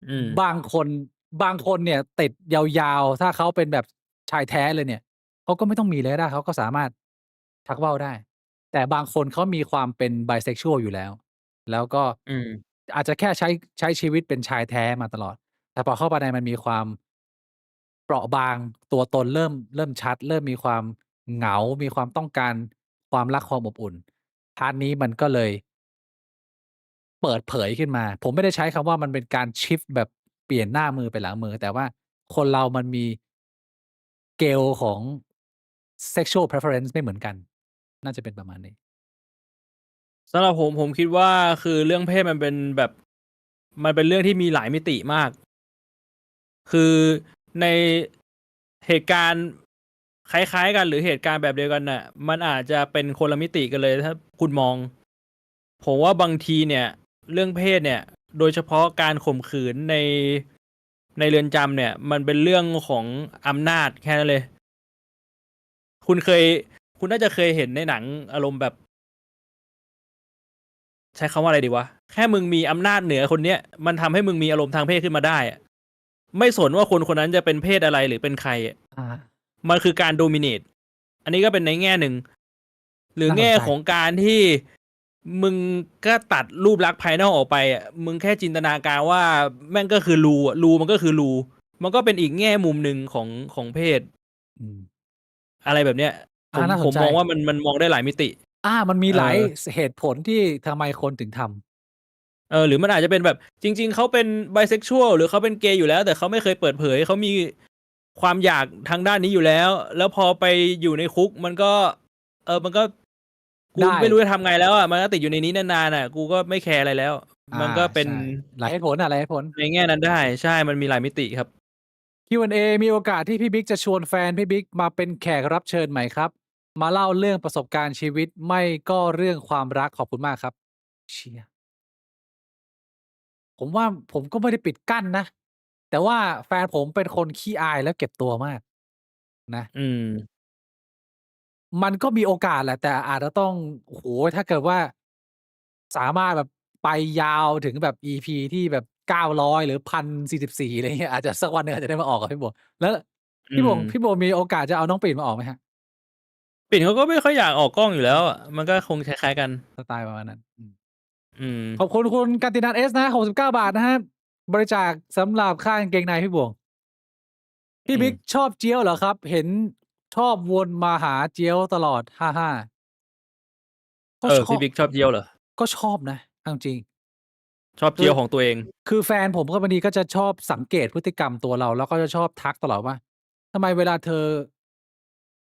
[SPEAKER 2] อืม
[SPEAKER 1] บางคน บางคนเนี่ยติดยาวๆถ้าเขาเป็นแบบชายแท้เลยเนี่ยเขาก็ไม่ต้องมีเลยก็ได้เขาก็สามารถชักว่าวได้แต่บางคนเขามีความเป็น bisexual อยู่แล้วแล้วก็
[SPEAKER 2] อืม
[SPEAKER 1] อาจจะแค่ใช้ชีวิตเป็นชายแท้มาตลอดแต่พอเข้าไปในมันมีความเปราะบางตัวตนเริ่มชัดเริ่มมีความเหงามีความต้องการความรักความอบอุ่นพาร์ตนี้มันก็เลยเปิดเผยขึ้นมาผมไม่ได้ใช้คำว่ามันเป็นการชิฟต์แบบเปลี่ยนหน้ามือเป็นหลังมือแต่ว่าคนเรามันมี scale ของ sexual preference ไม่เหมือนกันน่าจะเป็นประมาณนี้
[SPEAKER 2] สำหรับผมคิดว่าคือเรื่องเพศมันเป็นแบบมันเป็นเรื่องที่มีหลายมิติมาก คือในเหตุการณ์คล้ายๆกันหรือเหตุการณ์แบบเดียวกันน่ะมันอาจจะเป็นคนละมิติกันเลยถ้าคุณมองผมว่าบางทีเนี่ยเรื่องเพศเนี่ยโดยเฉพาะการข่มขืนในเรือนจำเนี่ยมันเป็นเรื่องของอำนาจแค่นั้นเลย คุณเคยคุณน่าจะเคยเห็นในหนังอารมณ์แบบใช้คำว่าอะไรดีวะแค่มึงมีอำนาจเหนือคนเนี้ยมันทำให้มึงมีอารมณ์ทางเพศขึ้นมาได้อะไม่สนว่าคนคนนั้นจะเป็นเพศอะไรหรือเป็นใครอะ
[SPEAKER 1] อา
[SPEAKER 2] มันคือการ dominate อันนี้ก็เป็นในแง่หนึ่ง หรือ
[SPEAKER 1] น่าสนใจ
[SPEAKER 2] แง่ของการที่มึงก็ตัดรูปลักษณ์ภายนอกออกไปอ่ะมึงแค่จินตนาการว่าแม่งก็คือรูอ่ะรูมันก็คือรูมันก็เป็นอีกแง่มุมหนึ่งของเพศ
[SPEAKER 1] อืม
[SPEAKER 2] อะไรแบบเนี้ยผม
[SPEAKER 1] น่าสนใจ
[SPEAKER 2] ผมมองว่ามันมองได้หลายมิติ
[SPEAKER 1] มันมี
[SPEAKER 2] เอ
[SPEAKER 1] หลาย
[SPEAKER 2] อ
[SPEAKER 1] เหตุผลที่ทำไมคนถึงทำ
[SPEAKER 2] หรือมันอาจจะเป็นแบบจริงๆเขาเป็นไบเซ็กชวลหรือเขาเป็นเกย์อยู่แล้วแต่เขาไม่เคยเปิดเผยเขามีความอยากทางด้านนี้อยู่แล้วแล้วพอไปอยู่ในคุกมันก็มันก็กู
[SPEAKER 1] ได้
[SPEAKER 2] ไม่รู้จะทำไงแล้วอ่ะมันก็ติดอยู่ในนี้นานๆอ่ะกูก็ไม่แคร์อะไรแล้ว
[SPEAKER 1] อา
[SPEAKER 2] มันก็เป็น
[SPEAKER 1] ใช่หลายเหตุผลหลายเหตุผล
[SPEAKER 2] ในแง่นั้นได้ใช่มันมีหลายมิติครับ
[SPEAKER 1] Q&A มีโอกาสที่พี่บิ๊กจะชวนแฟนพี่บิ๊กมาเป็นแขกรับเชิญไหมครับมาเล่าเรื่องประสบการณ์ชีวิตไม่ก็เรื่องความรักขอบคุณมากครับเชียผมว่าผมก็ไม่ได้ปิดกั้นนะแต่ว่าแฟนผมเป็นคนขี้อายและเก็บตัวมากนะ
[SPEAKER 2] อืม
[SPEAKER 1] มันก็มีโอกาสแหละแต่อาจจะต้องโอ้โฮถ้าเกิดว่าสามารถแบบไปยาวถึงแบบ EP ที่แบบ900หรือ1,044อะไรเงี้ยอาจจะสักวันหนึ่งอาจจะได้มาออกกับพี่หมวกแล้ว
[SPEAKER 2] อืม
[SPEAKER 1] พี่หมวกมีโอกาสจะเอาน้องปิ่นมาออกไหมครับ
[SPEAKER 2] ปิ่นเขาก็ไม่ค่อยอยากออกกล้องอยู่แล้วอะมันก็คงคล้ายๆกัน
[SPEAKER 1] สไตล์ประมาณนั้น
[SPEAKER 2] อืม
[SPEAKER 1] ขอบคุณคุณกันตินันเอสนะ69บาทนะครับบริจาคสำหรับค่ากางเกงในพี่หมวกพี่
[SPEAKER 2] อืม
[SPEAKER 1] บิ๊กชอบเจี๊ยวเหรอครับเห็นชอบวนมาหาเจี๊ยวตลอด55ก็ชอบ
[SPEAKER 2] พี่บิ๊กชอบเจียวเหรอ
[SPEAKER 1] ก็ชอบนะเอาจริง
[SPEAKER 2] ชอบเจี
[SPEAKER 1] คือ
[SPEAKER 2] ยวของตัวเอง
[SPEAKER 1] คือแฟนผมก็บางทีก็จะชอบสังเกตพฤติกรรมตัวเราแล้วก็จะชอบทักตลอดว่าทำไมเวลาเธอ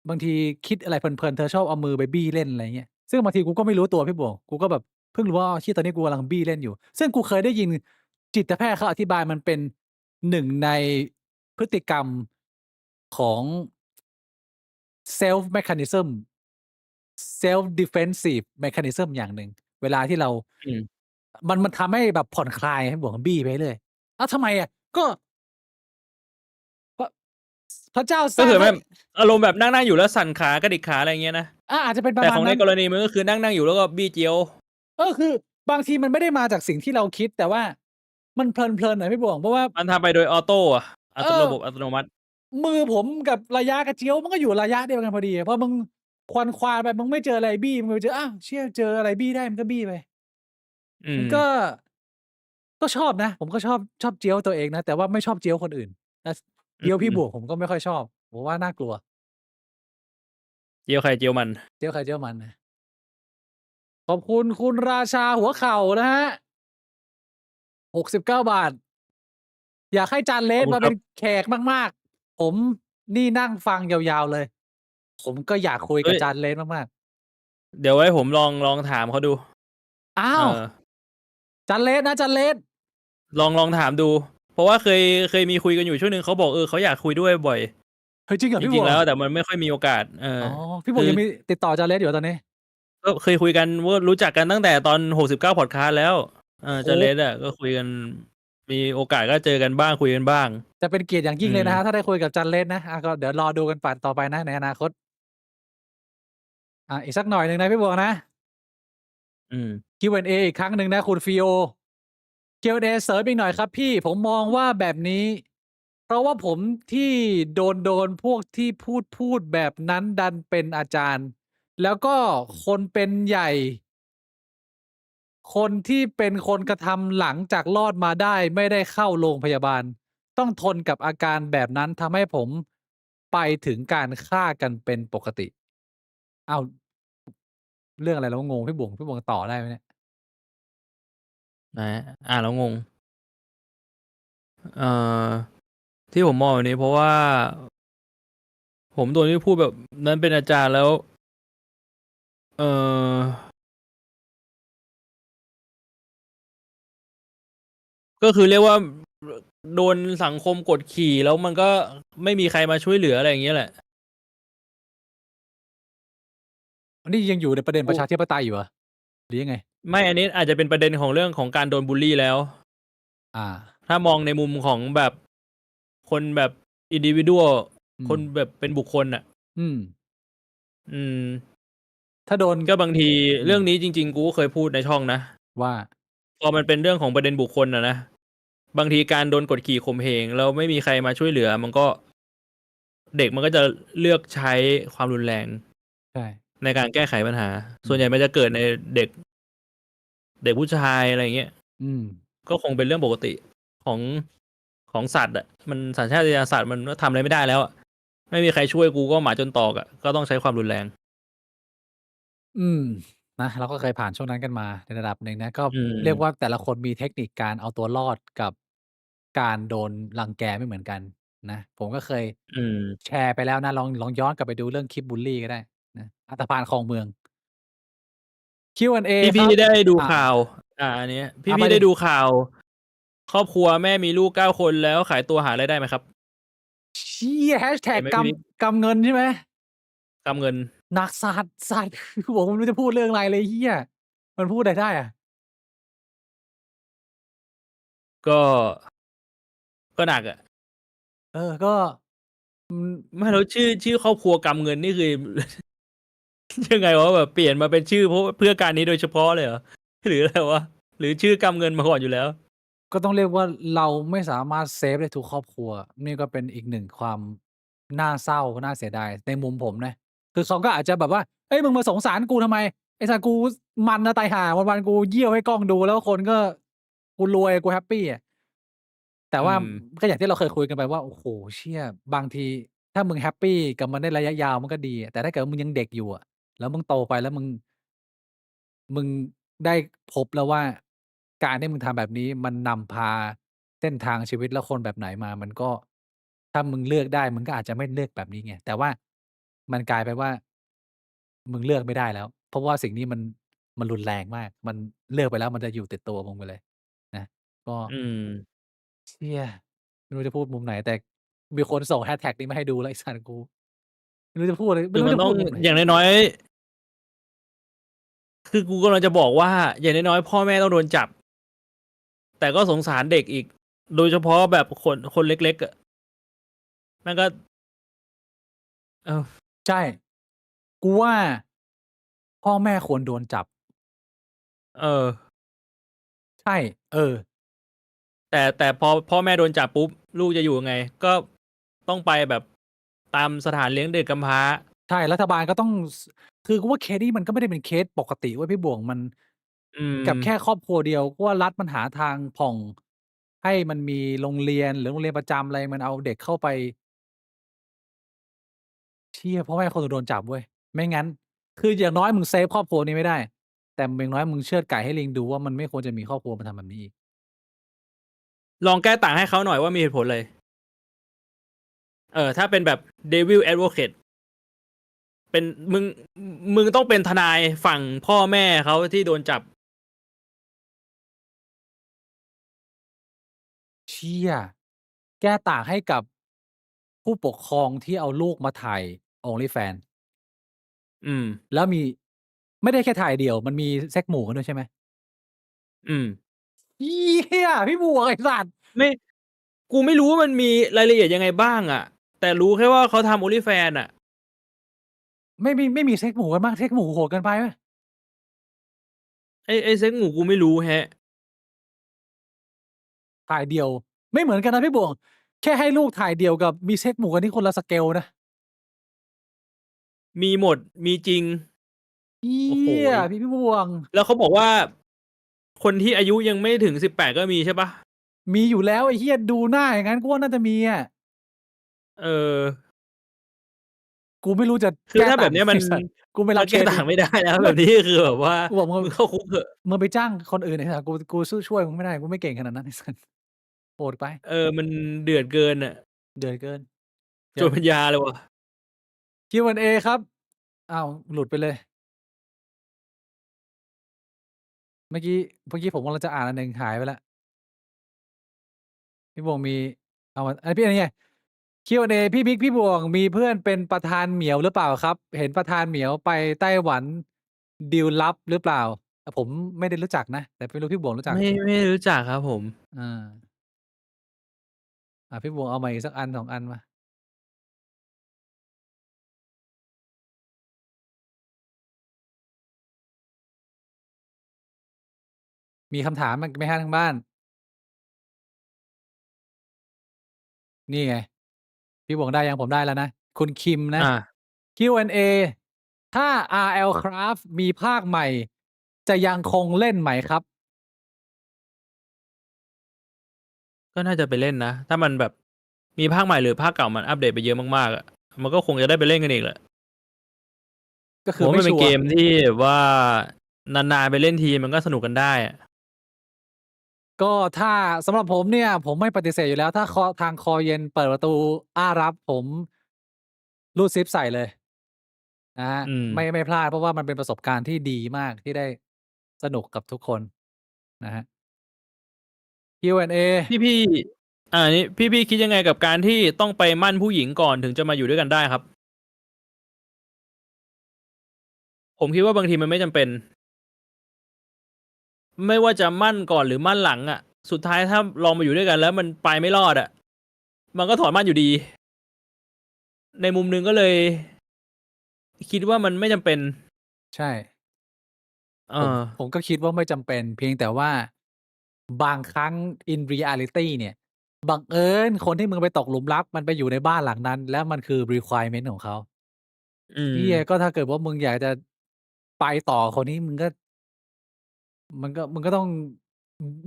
[SPEAKER 1] บางทีคิดอะไรเพลินๆเธอชอบเอามือไปบี้เล่นอะไรเงี้ยซึ่งบางทีกูก็ไม่รู้ตัวพี่หมวกกูก็แบบเพิ่งรู้ว่าอ้อเชี่ยตอนนี้กูกำลังบี้เล่นอยู่ซึ่งกูเคยได้ยินจิตแพทย์เขาอธิบายมันเป็นหนึ่งในพฤติกรรมของ self mechanism self defensive mechanism อย่างหนึ่งเวลาที่เรา
[SPEAKER 2] อืม
[SPEAKER 1] มันทำให้แบบผ่อนคลายให้บวกบี้ไปเรื่อยอ้าวทำไมอะก็พระพระเจ้าสร้างให้
[SPEAKER 2] ก็คือแบบอารมณ์แบบนั่งๆอยู่แล้วสั่นขากระดิกขาอะไรอย่างเงี้ยนะ
[SPEAKER 1] อาจจะเป็นป
[SPEAKER 2] แต่ของใน
[SPEAKER 1] ระมาณนั้น
[SPEAKER 2] กรณีมึงก็คือนั่งๆอยู่แล้วก็บี้เจียว
[SPEAKER 1] คือบางทีมันไม่ได้มาจากสิ่งที่เราคิดแต่ว่ามันเพลินๆอะพี่บวกเพราะว่า
[SPEAKER 2] มันทำไปโดยออโตอะ
[SPEAKER 1] เออ
[SPEAKER 2] ระบบอัตโนมัติ
[SPEAKER 1] มือผมกับระยะกับเจี๊ยวมันก็อยู่ระยะเดียวกันพอดีอะพอมึงควานๆไปมึงไม่เจออะไรบี้มึงไปเจออ้าวเชี่ยเจออะไรบี้ได้มึงก็บี้ไป
[SPEAKER 2] อืม
[SPEAKER 1] มันก็ชอบนะผมก็ชอบเจี๊ยวตัวเองนะแต่ว่าไม่ชอบเจี๊ยวคนอื่นแต่
[SPEAKER 2] อื
[SPEAKER 1] เจี๊ยวพี่บวก
[SPEAKER 2] ม
[SPEAKER 1] ผมก็ไม่ค่อยชอบผมว่าน่ากลัว
[SPEAKER 2] เจียวใครเจียวมัน
[SPEAKER 1] เจี๊ยวใครเจี๊ยวมันนะขอบคุณคุณราชาหัวเข่านะครับ69บาทอยากให้จานเล
[SPEAKER 2] ขอบคุณครับ
[SPEAKER 1] สมาเป็นแขกมากๆผมนี่นั่งฟังยาวๆเลยผมก็อยากคุย
[SPEAKER 2] เฮ้ย
[SPEAKER 1] กับจานเลสมาก
[SPEAKER 2] เดี๋ยวไว้ผมลองถามเขาดู
[SPEAKER 1] ๆอ้า
[SPEAKER 2] เอ
[SPEAKER 1] ว
[SPEAKER 2] อ
[SPEAKER 1] จานเลสนะจานเลส
[SPEAKER 2] ลองถามดูเพราะว่าเคยมีคุยกันอยู่ช่วงหนึ่งเขาบอกเขาอยากคุยด้วยบ่อย
[SPEAKER 1] เฮ้ยจริงเหรอ
[SPEAKER 2] จริงๆ
[SPEAKER 1] พี่บวก
[SPEAKER 2] แล้วแต่มันไม่ค่อยมีโอกาส
[SPEAKER 1] อ๋อพี่บว
[SPEAKER 2] คือ
[SPEAKER 1] กยังมีติดต่อจานเลสอยู่เหรอตอนนี้
[SPEAKER 2] ก็เคยคุยกันว่ารู้จักกันตั้งแต่ตอน69พอดคาสต์แล้ว
[SPEAKER 1] โอ้โฮ
[SPEAKER 2] จะเลดอะก็คุยกันมีโอกาสก็เจอกันบ้างคุยกันบ้าง
[SPEAKER 1] จะเป็นเกียรติอย่าง
[SPEAKER 2] อื
[SPEAKER 1] ยิ่งเลยนะครับถ้า
[SPEAKER 2] ม
[SPEAKER 1] ได้คุยกับจานเลสนะก็เดี๋ยวรอดูกันปั่นต่อไปนะในอนาคตอีกสักหน่อยหนึ่งนะพี่บวกนะ
[SPEAKER 2] อืม
[SPEAKER 1] Q&A อีกครั้งหนึ่งนะคุณฟิโอ Q&A เสริมอีกหน่อยครับพี่ผมมองว่าแบบนี้ เพราะว่าผมที่โดนพวกที่พูดแบบนั้นดันเป็นอาจารย์ แล้วก็คนเป็นใหญ่ คนที่เป็นคนกระทำหลังจากรอดมาได้ไม่ได้เข้าโรงพยาบาล ต้องทนกับอาการแบบนั้นทำให้ผมไปถึงการฆ่ากันเป็นปกติอ้าวเรื่องอะไรเราก็งงพี่บวงต่อได้ไหมเนี่ย
[SPEAKER 2] นะอ่านแล้วงงเอ่อที่ผมมองแบบนี้เพราะว่าผมโดนที่พูดแบบนั้นเป็นอาจารย์แล้วเออก็คือเรียกว่าโดนสังคมกดขี่แล้วมันก็ไม่มีใครมาช่วยเหลืออะไรอย่างเงี้ยแหละ
[SPEAKER 1] อันนี้ยังอยู่ในประเด็นป
[SPEAKER 2] กู
[SPEAKER 1] ระชาธิปไตยอยู่เหรอหรือยังไง
[SPEAKER 2] ไม่อันนี้อาจจะเป็นประเด็นของเรื่องของการโดนบูลลี่แล้ว
[SPEAKER 1] อา
[SPEAKER 2] ถ้ามองในมุมของแบบคนแบบ individual
[SPEAKER 1] อืม
[SPEAKER 2] คนแบบเป็นบุคคลอ่ะ
[SPEAKER 1] อืม
[SPEAKER 2] อืม
[SPEAKER 1] ถ้าโดน
[SPEAKER 2] ก็บางที
[SPEAKER 1] อืม
[SPEAKER 2] เรื่องนี้จริงๆกูก็เคยพูดในช่องนะ
[SPEAKER 1] ว่า
[SPEAKER 2] พอมันเป็นเรื่องของประเด็นบุคคลนะบางทีการโดนกดขี่ข่มเหงแล้วไม่มีใครมาช่วยเหลือมันก็เด็กมันก็จะเลือกใช้ความรุนแรง
[SPEAKER 1] ใช่
[SPEAKER 2] ในการแก้ไขปัญหา
[SPEAKER 1] อืม
[SPEAKER 2] ส่วนใหญ่มันจะเกิดในเด็กเด็กผู้ชายอะไรเงี้ย
[SPEAKER 1] อืม
[SPEAKER 2] ก็คงเป็นเรื่องปกติของของสัตว์อ่ะมันสัญชาตญาณสัตว์มันก็ทำอะไรไม่ได้แล้วอะไม่มีใครช่วยกูก็หมาจนตอกอ่ะก็ต้องใช้ความรุนแรง
[SPEAKER 1] อืมนะเราก็เคยผ่านช่วงนั้นกันมาในระดับหนึ่งนะก็
[SPEAKER 2] อื
[SPEAKER 1] เรียกว่า
[SPEAKER 2] ม
[SPEAKER 1] แต่ละคนมีเทคนิคการเอาตัวรอดกับการโดนรังแกไม่เหมือนกันนะผมก็เคย
[SPEAKER 2] อืม
[SPEAKER 1] แชร์ไปแล้วนะลองย้อนกลับไปดูเรื่องคลิปบุลลีก็ได้นะอันธพาลคลองเมือง Q&A ค
[SPEAKER 2] พี่
[SPEAKER 1] รับ
[SPEAKER 2] ได้ดู
[SPEAKER 1] อา
[SPEAKER 2] ข่าวอันเนี้ย
[SPEAKER 1] อาไปดิ
[SPEAKER 2] พี่ได้ดูข่าวครอบครัวแม่มีลูก9 คนแล้วขายตัวหารายได้ไหมครับ
[SPEAKER 1] เชี่ย
[SPEAKER 2] เห็น
[SPEAKER 1] Hashtag
[SPEAKER 2] ไหมพี่
[SPEAKER 1] กำเงินใช่ไหม
[SPEAKER 2] กำเงิน
[SPEAKER 1] หนักสัสผมไม่รู้จะพูดเรื่องอะไรเลยเหี้ยมันพูดอะไรได้อะ
[SPEAKER 2] ก็ก็หนักอ่ะ
[SPEAKER 1] เออก็อืม
[SPEAKER 2] ไม่แล้วชื่อครอบครัวกำเงินนี่คือ ยังไงวะแบบเปลี่ยนมาเป็นชื่อเพราะเพื่อการนี้โดยเฉพาะเลยเหรอหรืออะไรวะหรือชื่อกำเงินมาก่อนอยู่แล้ว
[SPEAKER 1] ก็ต้องเรียกว่าเราไม่สามารถเซฟได้ทุกครอบครัวนี่ก็เป็นอีกหนึ่งความน่าเศร้าน่าเสียดายในมุมผมนะคือเขาก็อาจจะแบบว่าเฮ้ยมึงมาสงสารกูทำไมไอ้สัตว์กูมันนะตายห่าวันๆกูเยี่ยวให้กล้องดูแล้วคนก็กูรวยกูแฮปปีอะ แต่ว่า
[SPEAKER 2] อืม
[SPEAKER 1] ก็อย่างที่เราเคยคุยกันไปว่าโอ้โฮเชี่ยบางทีถ้ามึงแฮปปีกับมันได้ระยะยาวมันก็ดีแต่ถ้าเกิดว่ามึงยังเด็กอยู่อะแล้วมึงโตไปแล้วมึงได้พบแล้วว่าการที่มึงทำแบบนี้มันนำพาเส้นทางชีวิตและคนแบบไหนมามันก็ถ้ามึงเลือกได้มึงก็อาจจะไม่เลือกแบบนี้ไงแต่ว่ามันกลายเป็นว่ามึงเลือกไม่ได้แล้วเพราะว่าสิ่งนี้มันรุนแรงมากมันเลือกไปแล้วมันจะอยู่ติดตัวมึงไปเลยนะก็
[SPEAKER 2] อืม
[SPEAKER 1] เชี่ยไม่รู้จะพูดมุมไหนแต่มีคนส่ง hashtag นี้มาให้ดูแล้วไอ้สัตว์กูไม่รู้จะพูดอะไรไม่รู้
[SPEAKER 2] คือมันต้อง
[SPEAKER 1] จะพูดมุมไหน
[SPEAKER 2] อย่างน้อยๆคือกูกำลังจะบอกว่าอย่างน้อยๆพ่อแม่ต้องโดนจับแต่ก็สงสารเด็กอีกโดยเฉพาะแบบคนเล็กๆอะมันก็เออ
[SPEAKER 1] ใช่กูว่าพ่อแม่ควรโดนจับ
[SPEAKER 2] เออ
[SPEAKER 1] ใช่เออ
[SPEAKER 2] แต่พอพ่อแม่โดนจับปุ๊บลูกจะอยู่ยังไงก็ต้องไปแบบตามสถานเลี้ยงเด็กกำพร้า
[SPEAKER 1] ใช่รัฐบาลก็ต้องคือกูว่าเคสนี้มันก็ไม่ได้เป็นเคสปกติเว้ยพี่บ่วงมัน
[SPEAKER 2] อืม
[SPEAKER 1] กับแค่ครอบครัวเดียวกูว่ารัฐมันหาทางผ่องให้มันมีโรงเรียนหรือโรงเรียนประจำอะไรมันเอาเด็กเข้าไป เชี่ยพ่อแม่คนอื่นโดนจับเว้ยไม่งั้นคืออย่างน้อยมึงเซฟครอบครัวนี้ไม่ได้แต่อย่างน้อยมึงเชือดไก่ให้ลิงดูว่ามันไม่ควรจะมีครอบครัวมาทำแบบนี้อีก
[SPEAKER 2] ลองแก้ต่างให้เขาหน่อยว่ามีเหตุผลอะไรถ้าเป็นแบบ Devil Advocate เป็นมึงต้องเป็นทนายฝั่งพ่อแม่เขาที่โดนจับ
[SPEAKER 1] เชี่ยแก้ต่างให้กับผู้ปกครองที่เอาลูกมาถ่าย OnlyFans
[SPEAKER 2] อืม
[SPEAKER 1] แล้วมีไม่ได้แค่ถ่ายเดี่ยวมันมีเซ็กหมู่กันด้วยใช่ไหม
[SPEAKER 2] อืม
[SPEAKER 1] เหี้ยพี่หมวกไอ้สัตว์
[SPEAKER 2] ไม่กูไม่รู้ว่ามันมีรายละเอียดยังไงบ้างอะแต่รู้แค่ว่าเขาทำ OnlyFans อะ
[SPEAKER 1] ไม่มีเซ็กหมู่กันบ้างเซ็กหมู่โหดเกินไปเปล่า
[SPEAKER 2] ไอ้เซ็กหมู่กูไม่รู้แฮะ
[SPEAKER 1] ถ่ายเดี่ยวไม่เหมือนกันนะพี่หมวก แค่ให้ลูกถ่ายเดียวกับมีเซ็กหมู่กันนี่คนละสเกลนะ
[SPEAKER 2] มีหมดมีจริง
[SPEAKER 1] เฮี
[SPEAKER 2] โอ้โห
[SPEAKER 1] ยพี่บวง
[SPEAKER 2] แล้วเขาบอกว่า คนที่อายุยังไม่ถึง18ก็มีใช่ปะ
[SPEAKER 1] มีอยู่แล้วไอ้เฮียดูหน้าอย่างนั้นกูว่าน่าจะมีอ่ะ
[SPEAKER 2] เออ
[SPEAKER 1] กูไม่รู้จะ
[SPEAKER 2] คือถ้าแบบเนี้ยมัน
[SPEAKER 1] ไอ้สัสกูไม่รั
[SPEAKER 2] มั
[SPEAKER 1] บ
[SPEAKER 2] นแก้
[SPEAKER 1] เคส
[SPEAKER 2] ต่างไม่ได้นะแบบนี้คือแบบว่า
[SPEAKER 1] กูบอกมึ
[SPEAKER 2] มึงเข้าคุกเถอะ
[SPEAKER 1] มึงไปจ้างคนอื่นไอ้สัสกูช่วยมึงไม่ได้กูไม่เก่งขนาดนั้นไอ้สัสโหดไป
[SPEAKER 2] มันเดือดเกินอ่ะ
[SPEAKER 1] เดือดเกิน
[SPEAKER 2] จนปัญญาเลยว่ะ
[SPEAKER 1] Q&A ครับอ้าวหลุดไปเลย เมื่อกี้ผมกำลังจะอ่านอันหนึ่งหายไปแล้วพี่บวงมีเอามาอันพี่อะไรไง Q&A พี่บิ๊กพี่บวงมีเพื่อนเป็นประธานเหมียวหรือเปล่าครับ เห็นประธานเหมียวไปไต้หวันดีลลับหรือเปล่าผมไม่ได้รู้จักนะ แต่ไม่รู้พี่บวงรู้จัก
[SPEAKER 2] ไม่รู้จักครับผม
[SPEAKER 1] พี่บวงเอามาอีกสักอัน2 อันมา มีคำถามไหมฮะทางบ้าน นี่ไง พี่บวงได้ยังผมได้แล้วนะ คุณคิมนะ Q&A ถ้า RL Craft มีภาคใหม่ จะยังคงเล่นไหมครับ
[SPEAKER 2] ก็น่าจะไปเล่นนะ ถ้ามันแบบมีภาคใหม่หรือภาคเก่ามันอัปเดตไปเยอะมากๆอ่ะมันก็คงจะได้ไปเล่นกันอีกแหละ
[SPEAKER 1] ก็คื
[SPEAKER 2] ผ
[SPEAKER 1] อ
[SPEAKER 2] มว่า
[SPEAKER 1] ไม่
[SPEAKER 2] มันเป็
[SPEAKER 1] ชั
[SPEAKER 2] น
[SPEAKER 1] ว
[SPEAKER 2] เก
[SPEAKER 1] ร์
[SPEAKER 2] มที่แบบว่านานๆไปเล่นทีมันก็สนุกกันได้อะ
[SPEAKER 1] ก็ถ้าสำหรับผมเนี่ย ผมไม่ปฏิเสธอยู่แล้ว ถ้าทางคอเย็นเปิดประตูรับผมรูดซิปใส่เลยนะฮะ ไม่พลาดเพราะว่ามันเป็นประสบการณ์ที่ดีมากที่ได้สนุกกับทุกคนนะฮะ Q&A
[SPEAKER 2] พี่นี่พี่คิดยังไงกับการที่ต้องไปมั่นผู้หญิงก่อนถึงจะมาอยู่ด้วยกันได้ครับ ผมคิดว่าบางทีมันไม่จำเป็น ไม่ว่าจะมั่นก่อนหรือมั่นหลังอ่ะ สุดท้ายถ้าลองมาอยู่ด้วยกันแล้วมันไปไม่รอดอ่ะ มันก็ถอนมั่นอยู่ดี ในมุมนึงก็เลย คิดว่ามันไม่จำเป็น
[SPEAKER 1] ใช่ ผมก็คิดว่าไม่จำเป็น เพียงแต่ว่าบางครั้ง in reality เนี่ยบังเอิญคนที่มึงไปตกหลุมรักมันไปอยู่ในบ้านหลังนั้น แล้วมันคือ requirement ของเขาเฮียก็ถ้าเกิดว่ามึงอยากจะไปต่อคนนี้มึงก็ต้อง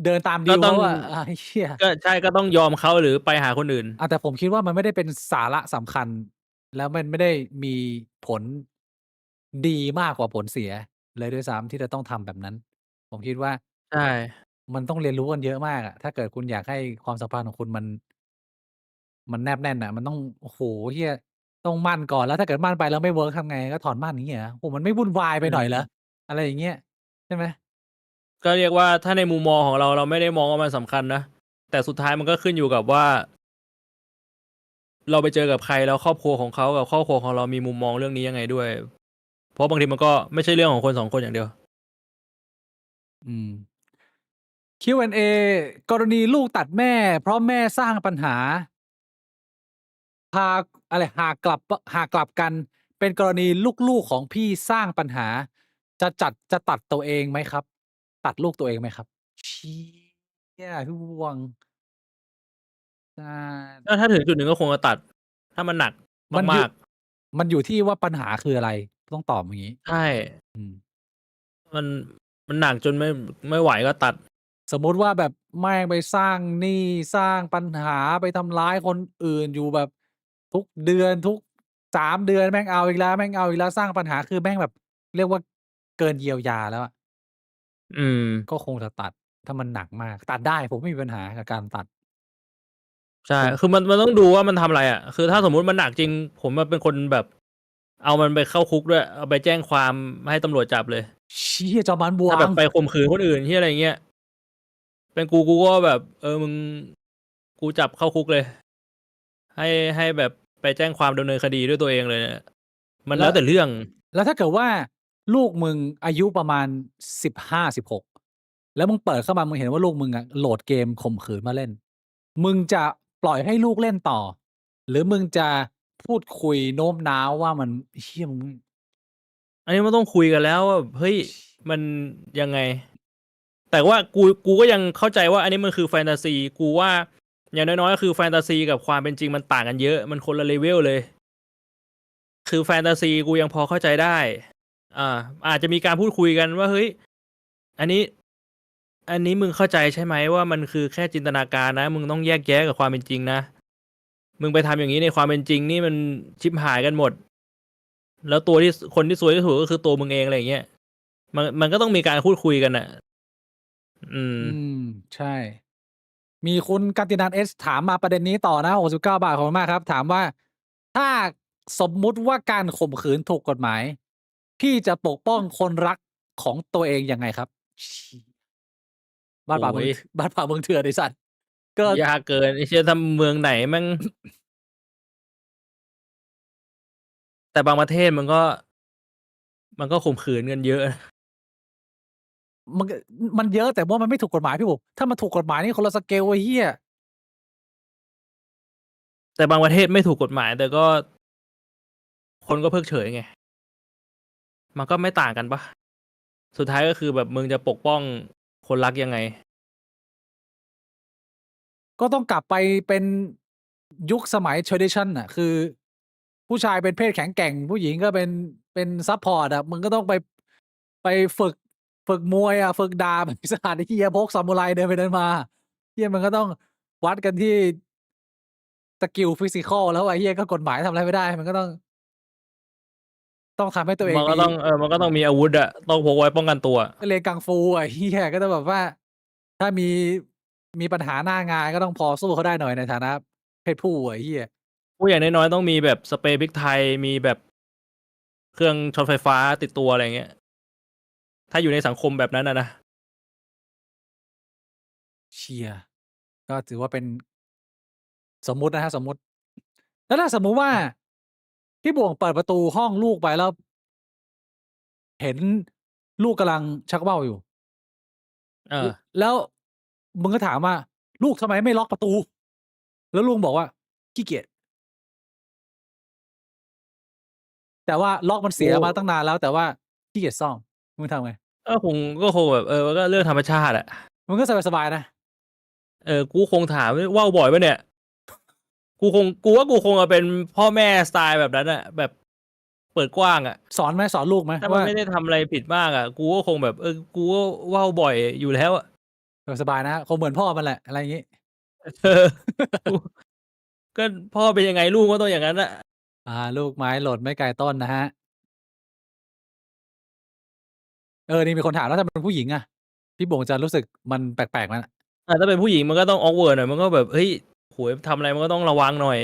[SPEAKER 1] เดินตามดีลเขาอะเฮีย
[SPEAKER 2] ก็ใช่ก็ต้องยอมเขาหรือไปหาคนอื่น
[SPEAKER 1] แต่ผมคิดว่ามันไม่ได้เป็นสาระสำคัญ แล้วมันไม่ได้มีผลดีมากกว่าผลเสียเลยด้วยซ้ำที่จะต้องทำแบบนั้น ผมคิดว่า
[SPEAKER 2] ใช่
[SPEAKER 1] มันต้องเรียนรู้กันเยอะมากอะถ้าเกิดคุณอยากให้ความสัมพันธ์ของคุณมันแนบแน่นอะมันต้องโอ้โฮเฮียต้องมั่นก่อนแล้วถ้าเกิดมั่นไปแล้วไม่เวิร์กทำไงก็ถอนมั่นอย่างงี้เหรอโอ้โฮมันไม่วุ่นวายไปหน่อยเหรออะไรอย่างเงี้ยใช่ไหม
[SPEAKER 2] ก็เรียกว่าถ้าในมุมมองของเราไม่ได้มองว่ามันสำคัญนะ แต่สุดท้ายมันก็ขึ้นอยู่กับว่า เราไปเจอกับใครแล้วครอบครัวของเขากับครอบครัวของเรามีมุมมองเรื่องนี้ยังไงด้วย เพราะบางทีมันก็ไม่ใช่เรื่องของคน2 คนอย่างเดียว
[SPEAKER 1] Q&A กรณีลูกตัดแม่เพราะแม่สร้างปัญหาหากกลับกันเป็นกรณีลูกๆของพี่สร้างปัญหา จะตัดตัวเองไหมครับ ตัดลูกตัวเองไหมครับเชี่ยพี่บวง
[SPEAKER 2] ถ้าถึงจุดหนึ่งก็คงจะตัด ถ้ามันหนัก
[SPEAKER 1] มันอยู่
[SPEAKER 2] มาก
[SPEAKER 1] มันอยู่ที่ว่าปัญหาคืออะไร ต้องตอบอย่างงี้
[SPEAKER 2] ๆ ใช่
[SPEAKER 1] อืม
[SPEAKER 2] มันหนักจนไม่ไหวก็ตัด
[SPEAKER 1] สมมุติว่าแบบแม่งไปสร้างหนี้สร้างปัญหาไปทำร้ายคนอื่นอยู่แบบทุกเดือนทุก3 เดือนแม่งเอาอีกแล้วสร้างปัญหาคือแม่งแบบเรียกว่าเกินเยียวยาแล้วอะก็คงจะตัด ถ้ามันหนักมาก ตัดได้ผมไม่มีปัญหากับการตัด
[SPEAKER 2] ใช่ คือมันต้องดูว่ามันทำอะไรอ่ะ คือถ้าสมมุติมันหนักจริง ผมเป็นคนแบบ เอามันไปเข้าคุกด้วย เอาไปแจ้งความให้ตำรวจจับเลย
[SPEAKER 1] เชี่ยจอมมันบว
[SPEAKER 2] ถ้าแบบ
[SPEAKER 1] ง
[SPEAKER 2] ไปข่มขืนคนอื่นที่อะไรเงี้ย เป็นกูก็แบบ มึงกูจับเข้าคุกเลย ให้แบบไปแจ้งความดำเนินคดีด้วยตัวเองเลยเนี่ยมันแล้วแต่เรื่อง
[SPEAKER 1] แล้วถ้าเกิดว่าลูกมึงอายุประมาณ15-16แล้วมึงเปิดเข้ามามึงเห็นว่าลูกมึงอะโหลดเกมข่มขืนมาเล่น มึงจะปล่อยให้ลูกเล่นต่อ หรือมึงจะพูดคุยโน้มน้าวว่ามันเชี่ยมึง
[SPEAKER 2] อันนี้มันต้องคุยกันแล้วว่าเฮ้ยมันยังไง แต่ว่ากูก็ยังเข้าใจว่าอันนี้มันคือแฟนตาซีกูว่า อย่างน้อยๆก็คือแฟนตาซีกับความเป็นจริงมันต่างกันเยอะมันคนละเลเวลเลย คือแฟนตาซีกูยังพอเข้าใจได้ อาจจะมีการพูดคุยกันว่าเฮ้ยอันนี้ อันนี้มึงเข้าใจใช่ไหมว่ามันคือแค่จินตนาการนะมึงต้องแยกแยะกับความเป็นจริงนะมึงไปทำอย่างนี้ในความเป็นจริงนี่มันชิบหายกันหมด แล้วตัวที่คนที่ซวยที่สุดก็คือตัวมึงเองอะไรอย่างเงี้ยมันก็ต้องมีการพูดคุยกันอ่ะ อืม
[SPEAKER 1] ใช่ มีคุณกัตตินันเอสถามมาประเด็นนี้ต่อนะ69 บาทขอบคุณมากครับ ถามว่าถ้าสมมุติว่าการข่มขืนถูกกฎหมาย พี่จะปกป้องคนรักของตัวเองยังไงครับบ้านป่าเมือง
[SPEAKER 2] โอ้ย
[SPEAKER 1] บ้านป่าเมืองเถื่อนไอ้สัตว์ก็
[SPEAKER 2] ยากเกินไอ้เชี่ยทำเมืองไหนแมัน แต่บางประเทศมันก็ข่มขืนกันเยอะ
[SPEAKER 1] มันก็มันเยอะแต่ว่ามันไม่ถูกกฎหมายพี่บุ๋มถ้ามันถูกกฎหมายนี่คนละสเกลไอ้เหี้ย
[SPEAKER 2] แต่บางประเทศไม่ถูกกฎหมาย แต่ก็ คนก็เพิกเฉยไง มันก็ไม่ต่างกันปะสุดท้ายก็คือแบบมึงจะปกป้องคนรักยังไง
[SPEAKER 1] ก็ต้องกลับไปเป็นยุคสมัย tradition น่ะ คือ ผู้ชายเป็นเพศแข็งแกร่ง ผู้หญิงก็เป็นซัปพอร์ตอะมึงก็ต้องไปฝึกมวยอะฝึกดาบ ไอ้สัตว์ไอ้เหี้ยพกซามูไรเดินไปเดินมาเหี้ยมันก็ต้องวัดกันที่สกิล physical แล้วไอ้เหี้ยก็กฎหมายทำอะไรไม่ได้ มันก็ต้องทำให้ตัวเอง
[SPEAKER 2] มันก็
[SPEAKER 1] ดี
[SPEAKER 2] ต้องมันก็ต้องมีอาวุธอะต้องพกไว้ป้องกันตัว
[SPEAKER 1] ก็เรียนกังฟูอะไอ้เหี้ยก็ต้องแบบว่า ถ้ามีปัญหาหน้างานก็ต้องพอสู้เขาได้หน่อยในฐานะเพศผู้อะไอ้เหี้ย
[SPEAKER 2] ผู้อย่างน้อยๆต้องมีแบบสเปรย์พริกไทยมีแบบเครื่องช็อตไฟฟ้าติดตัวอะไรเงี้ย ถ้าอยู่ในสังคมแบบนั้นนะ
[SPEAKER 1] เชีย ก็ถือว่าเป็นสมมุตินะครับสมมุติ แล้วถ้าสมมุติว่า พี่บ่วงเปิดประตูห้องลูกไปแล้ว เห็นลูกกำลังชักว่าวอยู่
[SPEAKER 2] เออ
[SPEAKER 1] แล้วมึงก็ถามว่า ลูกทำไมไม่ล็อกประตู แล้วลุงบอกว่าขี้เกียจแต่ว่าล็อกมันเสีย
[SPEAKER 2] โอ้
[SPEAKER 1] มาตั้งนานแล้ว แต่ว่าขี้เกียจซ่อมมึงทำไง
[SPEAKER 2] ก็คงแบบมันก็เรื่องธรรมชาติอะ
[SPEAKER 1] มันก็สบายๆนะ
[SPEAKER 2] กูคงถามว่าวบ่อยปะเนี่ย กูว่ากูคงจะเป็นพ่อแม่สไตล์แบบนั้นอะแบบเปิดกว้างอะ
[SPEAKER 1] สอนไหมสอนลูกไหม
[SPEAKER 2] ถ้ามัน
[SPEAKER 1] ว่า
[SPEAKER 2] ไม่ได้ทำอะไรผิดมากอะกูก็คงแบบกูก็ว่าวบ่อยอยู่แล้วอะ
[SPEAKER 1] สบายนะคงเหมือนพ่อมันแหละ อะไรอย่างงี้
[SPEAKER 2] เออ กูก็พ่อเป็นยังไงลูกก็ต้องอย่างนั้นอะ
[SPEAKER 1] ลูกไม้หล่นไม่ไกลต้นนะครับ นี่มีคนถามแล้วถ้าเป็นผู้หญิงอะพี่บ่งจะรู้สึกมันแปลกๆไหมน่ะ
[SPEAKER 2] ถ้าเป็นผู้หญิงมันก็ต้อง awkward หน่อยมันก็แบบเฮ้ยโอ้โฮทำอะไรมันก็ต้องระวังหน่อย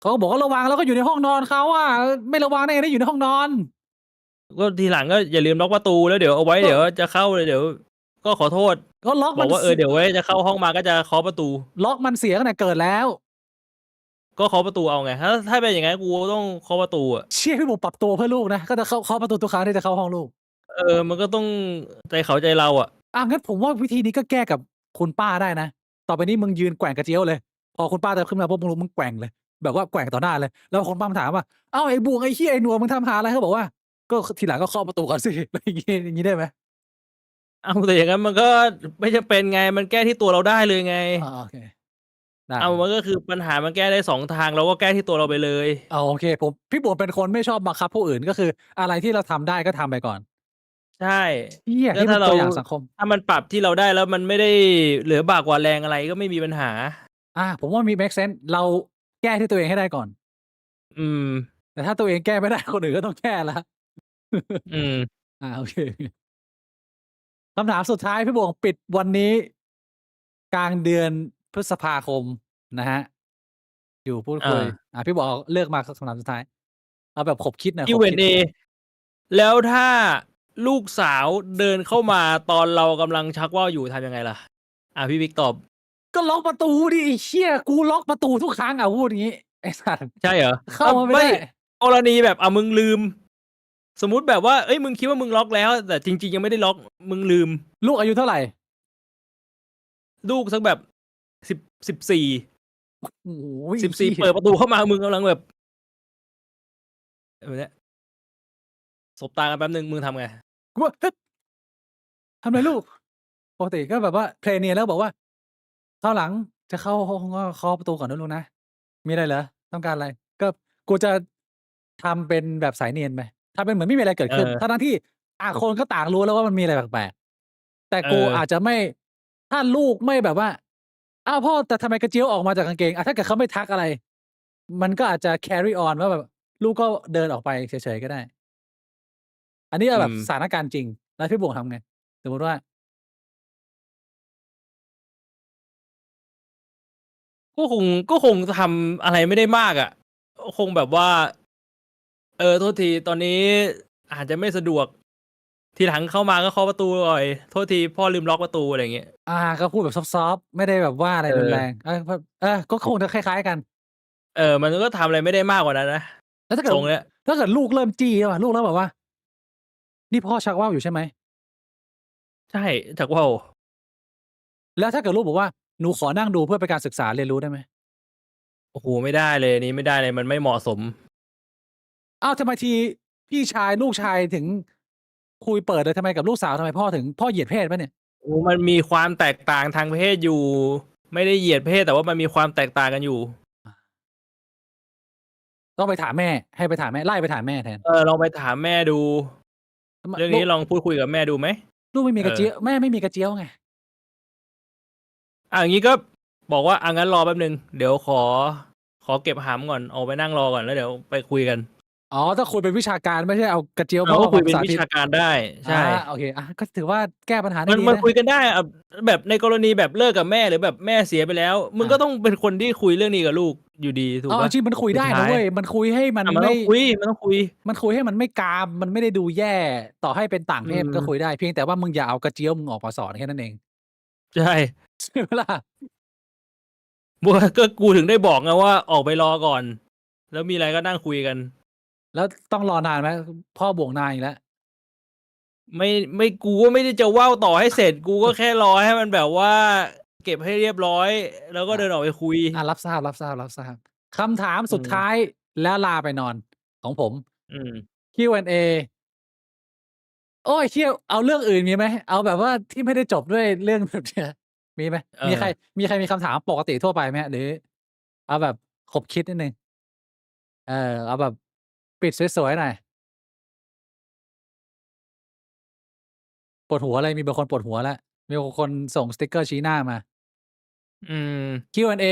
[SPEAKER 1] เขาก็บอกว่าระวังแล้วก็อยู่ในห้องนอนเขาอะไม่ระวังได้ไงได้อยู่ในห้องนอน
[SPEAKER 2] ก็ทีหลังก็อย่าลืมล็อกประตูแล้วเดี๋ยวเอาไว้
[SPEAKER 1] ก็
[SPEAKER 2] เดี๋ยวจะเข้าเดี๋ยวก็ขอโทษ
[SPEAKER 1] ก็ล็อก
[SPEAKER 2] บ
[SPEAKER 1] มั
[SPEAKER 2] อน กว่า
[SPEAKER 1] เสีย
[SPEAKER 2] เดี๋ยวไว้จะเข้าห้องมาก็จะเคาะประตู
[SPEAKER 1] ล็อกมันเสียตั้งแต่เกิดแล้ว
[SPEAKER 2] ก็เคาะประตูเอาไง ถ้าเป็นอย่างงั้นกูก็ต้องเคาะประตูอะ
[SPEAKER 1] เชี่ยพี่บ่งปรับตัวเพื่อลูกนะ ก็จะเคาะประตูทุกครั้งที่จะเข้าห้องลูก
[SPEAKER 2] มันก็ต้องใจเขาใจเราอะ
[SPEAKER 1] งั้นผมว่าวิธีนี้ก็แก้กับคุณป้าได้นะ ต่อไปนี้มึงยืนแกว่งกระเจี๊ยวเลย พอคุณป้าเดินขึ้นมาปุ๊บมึงแกว่งเลย แบบว่าแกว่งต่อหน้าเลย แล้วคุณป้ามาถามว่า อ้าวไอ้บ่วงไอ้เหี้ยไอ้หนวดมึงทำหาอะไรเขาบอกว่า ก็ทีหลังก็เคาะประตูก่อนสิ อะไรอย่างงี้ได้ไหม?
[SPEAKER 2] อ้าวแต่อย่างงั้นมันก็ไม่จำเป็นไง มันแก้ที่ตัวเราได้เลยไง
[SPEAKER 1] โอเค ได้
[SPEAKER 2] มันก็คือปัญหามันแก้ได้2ทางเราก็แก้ที่ตัวเราไปเลย
[SPEAKER 1] โอเค พี่บ่วงเป็นคนไม่ชอบบังคับผู้อื่น ก็คืออะไรที่เราทำได้ก็ทำไปก่อน
[SPEAKER 2] ใช่
[SPEAKER 1] เหี้ย
[SPEAKER 2] ก็
[SPEAKER 1] นี่
[SPEAKER 2] ถ้า
[SPEAKER 1] เป็น
[SPEAKER 2] เรา
[SPEAKER 1] ตัวอย่างสังคม
[SPEAKER 2] ถ้ามันปรับที่เราได้แล้วมันไม่ได้เหลือบากกว่าแรงอะไรก็ไม่มีปัญหา
[SPEAKER 1] ผมว่ามี เมกเซนส์ เราแก้ที่ตัวเองให้ได้ก่อน
[SPEAKER 2] อืม
[SPEAKER 1] แต่ถ้าตัวเองแก้ไม่ได้ คนอื่นก็ต้องแก้แล้ว
[SPEAKER 2] อืม
[SPEAKER 1] โอเค คำถามสุดท้ายพี่บ่วงปิดวันนี้ กลางเดือนพฤษภาคมนะครับ อยู่พูดคุย พี่บ่วงเลือกมาคำถามสุดท้าย เอาแบบขบคิดหน่อยขบคิด
[SPEAKER 2] Q&A แล้วถ้าลูกสาวเดินเข้ามาตอนเรากำลังชักว่าวอยู่ทำยังไงล่ะ พี่วิกตอบ
[SPEAKER 1] ก็ล็อกประตูดิไอ้เชี่ย กูล็อกประตูทุกครั้งพูดอย่างงี้ ไอ้สัตว์
[SPEAKER 2] ใช่เหรอ?
[SPEAKER 1] เข้ามาไม่ได้
[SPEAKER 2] กรณีแบบมึงลืม สมมุติแบบว่ามึงคิดว่ามึงล็อกแล้ว แต่จริงๆยังไม่ได้ล็อกมึงลืม
[SPEAKER 1] ลูกอายุเท่าไร?
[SPEAKER 2] ลูกสักแบบ14
[SPEAKER 1] โอ้โฮ
[SPEAKER 2] 14 เปิดประตูเข้ามามึงกำลังแบบแบบเนี้ย สบตากันแป๊บหนึ่งมึงทำไง?
[SPEAKER 1] กูว่า ฮึบ ทำไรลูก ปกติก็แบบว่า เพลย์เนียร์แล้วบอกว่า คราวหลัง จะเข้าห้องก็เคาะประตูก่อนนะลูกนะ มีอะไรเหรอ ต้องการอะไร ก็กูจะทำเป็นแบบสายเนียนไปทำเป็นเหมือนไม่มีอะไรเกิด
[SPEAKER 2] เอ
[SPEAKER 1] ขึ้น
[SPEAKER 2] อ
[SPEAKER 1] ทั้งๆที่คนก็ต่างรู้แล้วว่ามันมีอะไรแปลกๆ แต่
[SPEAKER 2] เอ
[SPEAKER 1] กู
[SPEAKER 2] อ
[SPEAKER 1] อาจจะไม่ ถ้าลูกไม่แบบว่าอ้าวพ่อแต่ทำไมกระเจี๊ยวออกมาจากกางเกงถ้าเกิดเขาไม่ทักอะไร มันก็อาจจะ carry on ว่าแบบลูกก็เดินออกไปเฉยๆก็ได้ อันนี้เอาแบบ
[SPEAKER 2] อืม
[SPEAKER 1] สถานการณ์จริง แล้วพี่บวงทำไง สมมุติว่า
[SPEAKER 2] ก็คงทำอะไรไม่ได้มากอะก็คงแบบว่า โทษทีตอนนี้อาจจะไม่สะดวก ทีหลังเข้ามาก็เคาะประตูหน่อย โทษทีพ่อลืมล็อกประตูอะไรอย่างเงี้ย
[SPEAKER 1] ก็พูดแบบซอฟต์ๆไม่ได้แบบว่าอะไร
[SPEAKER 2] เออ
[SPEAKER 1] รุนแรงก็คงจะคล้ายๆกัน
[SPEAKER 2] มันก็ทำอะไรไม่ได้มากกว่านั้นนะ
[SPEAKER 1] แล้วถ้าเกิด
[SPEAKER 2] ทรงเนี้ย
[SPEAKER 1] ลูกเริ่มจี้แล้วลูกเริ่มแบบว่านี่พ่อชักว่าวอยู่ใช่ไหม
[SPEAKER 2] ใช่จากว่าว
[SPEAKER 1] แล้วถ้าเกิดลูกบอกว่าหนูขอนั่งดูเพื่อเป็นการศึกษาเรียนรู้ได้ไหม
[SPEAKER 2] โอ้โหไม่ได้เลยอันนี้ไม่ได้เลยมันไม่เหมาะสม
[SPEAKER 1] อ้าวทำไมทีพี่ชายลูกชายถึงคุยเปิดเลยทำไมกับลูกสาวทำไมพ่อเหยียดเพศเปล่าเนี่ย
[SPEAKER 2] โอ้มันมีความแตกต่างทางเพศอยู่ ไม่ได้เหยียดเพศแต่ว่ามันมีความแตกต่างกันอยู่
[SPEAKER 1] ต้องไปถามแม่ให้ไปถามแม่ไล่ไปถามแม่แทน
[SPEAKER 2] ลองไปถามแม่ดู
[SPEAKER 1] ทำไม
[SPEAKER 2] เรื่องนี้ลองพูดคุยกับแม่ดูไหม
[SPEAKER 1] ลูกไม่มี
[SPEAKER 2] เออ
[SPEAKER 1] กระเจี๊ยวแม่ไม่มีกระเจี๊ยวไง
[SPEAKER 2] อย่างนี้ก็บอกว่างั้นรอแป๊บนึงเดี๋ยวขอเก็บหำก่อนออกไปนั่งรอก่อนแล้วเดี๋ยวไปคุยกัน
[SPEAKER 1] ถ้าคุยเป็นวิชาการไม่ใช่เอากระเจี๊ยว
[SPEAKER 2] เรา
[SPEAKER 1] พ่อ
[SPEAKER 2] ก็คุยเป็น
[SPEAKER 1] มาสาธิต
[SPEAKER 2] วิชาการได้ใช่
[SPEAKER 1] โอเคก็ถือว่าแก้ปัญหาได้
[SPEAKER 2] มัน
[SPEAKER 1] ดีนะ
[SPEAKER 2] คุยกันได้อะแบบในกรณีแบบเลิกกับแม่หรือแบบแม่เสียไปแล้วมึงก็ต้องเป็นคนที่คุยเรื่องนี้กับลูกอยู่ดีถูกปะ
[SPEAKER 1] จริงมันคุยได้
[SPEAKER 2] สุดท้าย
[SPEAKER 1] นะเว้ยมันคุยให้มัน
[SPEAKER 2] มัน
[SPEAKER 1] ไม่
[SPEAKER 2] ต้องคุยมันต้องคุย
[SPEAKER 1] มันคุยให้มันไม่กามมันไม่ได้ดูแย่ ต่อให้เป็นต่าง
[SPEAKER 2] อื
[SPEAKER 1] เพศมันก็คุย
[SPEAKER 2] ม
[SPEAKER 1] ได้ เพียงแต่ว่ามึงอย่าเอากระเจี๊ยวมึงออกมาสอนแค่นั้นเอง
[SPEAKER 2] ใช่
[SPEAKER 1] ใช่ไหมล่ะ
[SPEAKER 2] บัวก็กูถึงได้บอกไงว่าออกไปรอก่อน แล้วมีอะไรก็นั่งคุยกัน
[SPEAKER 1] แล้วต้องรอนานไหมพ่อบวกนานอีกแล้ว
[SPEAKER 2] ไม่กูก็ไม่ได้จะว่าวต่อให้เสร็จ กูก็แค่รอให้มันแบบว่า เก็บให้เรียบร้อย แล้วก็
[SPEAKER 1] อ่า
[SPEAKER 2] เดินออกไปคุย
[SPEAKER 1] รับทราบคำถาม
[SPEAKER 2] อืม
[SPEAKER 1] สุดท้ายแล้วลาไปนอนของผม
[SPEAKER 2] อืม
[SPEAKER 1] Q&A โอ้ยเชี่ยเอาเรื่องอื่นมีไหมเอาแบบว่าที่ไม่ได้จบด้วยเรื่องแบบเนี้ยมีไหม
[SPEAKER 2] เออ
[SPEAKER 1] มีคำถามปกติทั่วไปไหมหรือเอาแบบขบคิดนิดนึงเอาแบบปิดสวยๆหน่อย ปวดหัวเลยมีบางคนปวดหัวแล้วมีบางคนส่งสติกเกอร์ชี้หน้ามา
[SPEAKER 2] อืม
[SPEAKER 1] Q&A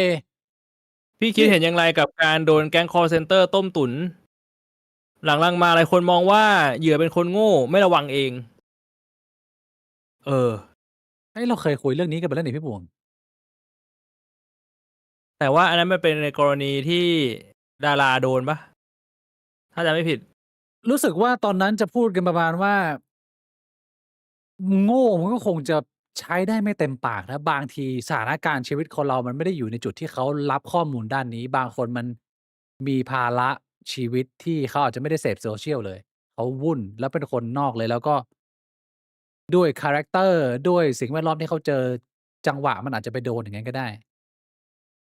[SPEAKER 2] พี่คิด
[SPEAKER 1] ที่
[SPEAKER 2] เห็นอย่างไรกับการโดนแก๊ง call center ต้มตุ๋นหลังๆมาหลายคนมองว่าเหยื่อเป็นคนโง่ไม่ระวังเอง เออ
[SPEAKER 1] เราเคยคุยเรื่องนี้กันไปแล้วนี่พี่บวง
[SPEAKER 2] แต่ว่าอันนั้นมันเป็นในกรณีที่ดาราโดนปะถ้าจำไม่ผิด
[SPEAKER 1] รู้สึกว่าตอนนั้นจะพูดกันประมาณว่าโง่มันก็คงจะใช้ได้ไม่เต็มปากนะบางทีสถานการณ์ชีวิตคนเรามันไม่ได้อยู่ในจุดที่เขารับข้อมูลด้านนี้บางคนมันมีภาระชีวิตที่เขาอาจจะไม่ได้เสพ social เลยเขาวุ่นแล้วเป็นคนนอกเลยแล้วก็ด้วยคาแรกเตอร์ด้วยสิ่งแวดล้อมที่เขาเจอจังหวะมันอาจจะไปโดนอย่างงั้นก็ได้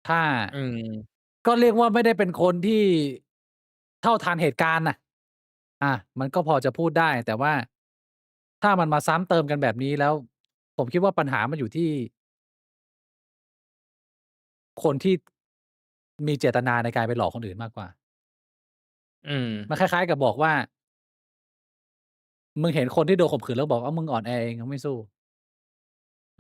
[SPEAKER 1] ถ้า
[SPEAKER 2] อืม
[SPEAKER 1] ก็เรียกว่าไม่ได้เป็นคนที่เท่าทันเหตุการณ์น่ะมันก็พอจะพูดได้แต่ว่าถ้ามันมาซ้ำเติมกันแบบนี้แล้วผมคิดว่าปัญหามันอยู่ที่คนที่มีเจตนาในการไปหลอกคนอื่นมากกว่า
[SPEAKER 2] อืม
[SPEAKER 1] มันคล้ายๆกับบอกว่ามึงเห็นคนที่โดนข่มขืนแล้วบอกว่ามึงอ่อนแอเองมึงไม่สู้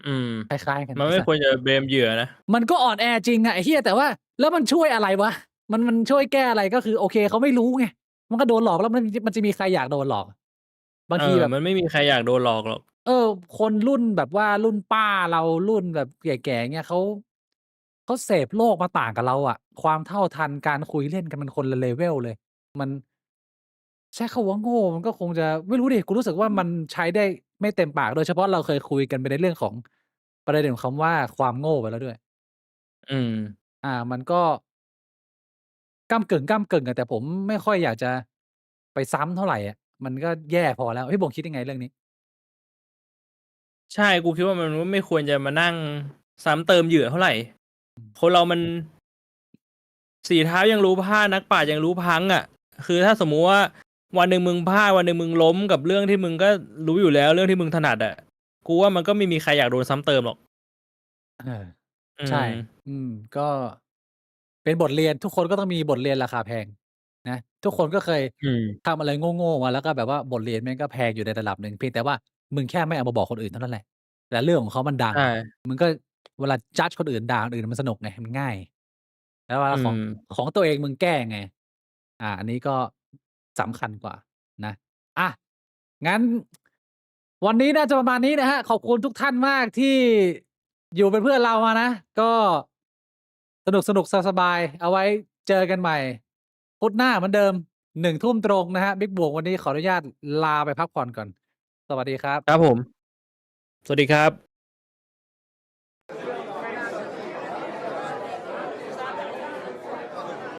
[SPEAKER 2] อืม
[SPEAKER 1] คล้ายๆกัน
[SPEAKER 2] มันไม่ควรจะเบลมเหยื่อนะ
[SPEAKER 1] มันก็อ่อนแอจริงอะไอ้เหี้ยแต่ว่าแล้วมันช่วยอะไรวะมันช่วยแก้อะไรก็คือโอเคเขาไม่รู้ไงมันก็โดนหลอกแล้วมันจะมีใครอยากโดนหลอกบางทีแบบ
[SPEAKER 2] มันไม่มีใครอยากโดนหลอกหรอก
[SPEAKER 1] คนรุ่นแบบว่ารุ่นป้าเรารุ่นแบบแก่ๆเงี้ยเขาเสพโลกมาต่างกับเราอะความเท่าทันการคุยเล่นกันมันคนละ level เลยมันใช้คำว่าโง่มันก็คงจะไม่รู้ดิกูรู้สึกว่ามันใช้ได้ไม่เต็มปากโดยเฉพาะเราเคยคุยกันไปในเรื่องของประเด็นของคำว่าความโง่ไปแล้วด้วย
[SPEAKER 2] อืม
[SPEAKER 1] มันก็ก้ำกึ่งๆอะแต่ผมไม่ค่อยอยากจะไปซ้ำเท่าไรอะมันก็แย่พอแล้วพี่หมวกคิดยังไงเรื่องนี้
[SPEAKER 2] ใช่ กูคิดว่ามันไม่ควรจะมานั่งซ้ำเติมเหยื่อเท่าไหร่ คนเรามันสีเท้ายังรู้พลาดนักปราชญ์ยังรู้พลั้งอ่ะ คือถ้าสมมุติว่าวันหนึ่งมึงพลาดวันหนึ่งมึงล้มกับเรื่องที่มึงก็รู้อยู่แล้วเรื่องที่มึงถนัดอ่ะ กูว่ามันก็ไม่มีใครอยากโดนซ้ำเติมหรอก
[SPEAKER 1] เออ
[SPEAKER 2] อื
[SPEAKER 1] ใช่
[SPEAKER 2] ม
[SPEAKER 1] ก็เป็นบทเรียน ทุกคนก็ต้องมีบทเรียนราคาแพงนะ ทุกคนก็เคย
[SPEAKER 2] อืม
[SPEAKER 1] ทำอะไรโง่ ๆ มา แล้วก็แบบว่าบทเรียนแม่งก็แพงอยู่ในระดับหนึ่ง เพียงแต่ว่ามึงแค่ไม่เอามาบอกคนอื่นเท่านั้นแหละ แต่เรื่องของเขามันดั
[SPEAKER 2] ใช
[SPEAKER 1] ง
[SPEAKER 2] ่
[SPEAKER 1] มึงก็เวลา judge คนอื่น ด่าคนอื่นมันสนุกไง มันง่าย แล้วเว
[SPEAKER 2] อื
[SPEAKER 1] ลาของ
[SPEAKER 2] ม
[SPEAKER 1] ของตัวเองมึงแก้ไง อันนี้ก็สำคัญกว่านะ อะ งั้น วันนี้น่าจะประมาณนี้นะครับ ขอบคุณทุกท่านมากที่อยู่เป็นเพื่อนเรามานะ ก็สนุก ๆ สบาย ๆ เอาไว้เจอกันใหม่พุธหน้าเหมือนเดิม 1 ทุ่มตรงนะครับ บิ๊กบวกวันนี้ขออนุญาตลาไปพักผ่อนก่อน สวัสดีครับ
[SPEAKER 2] ครับผม สวัสดีครับ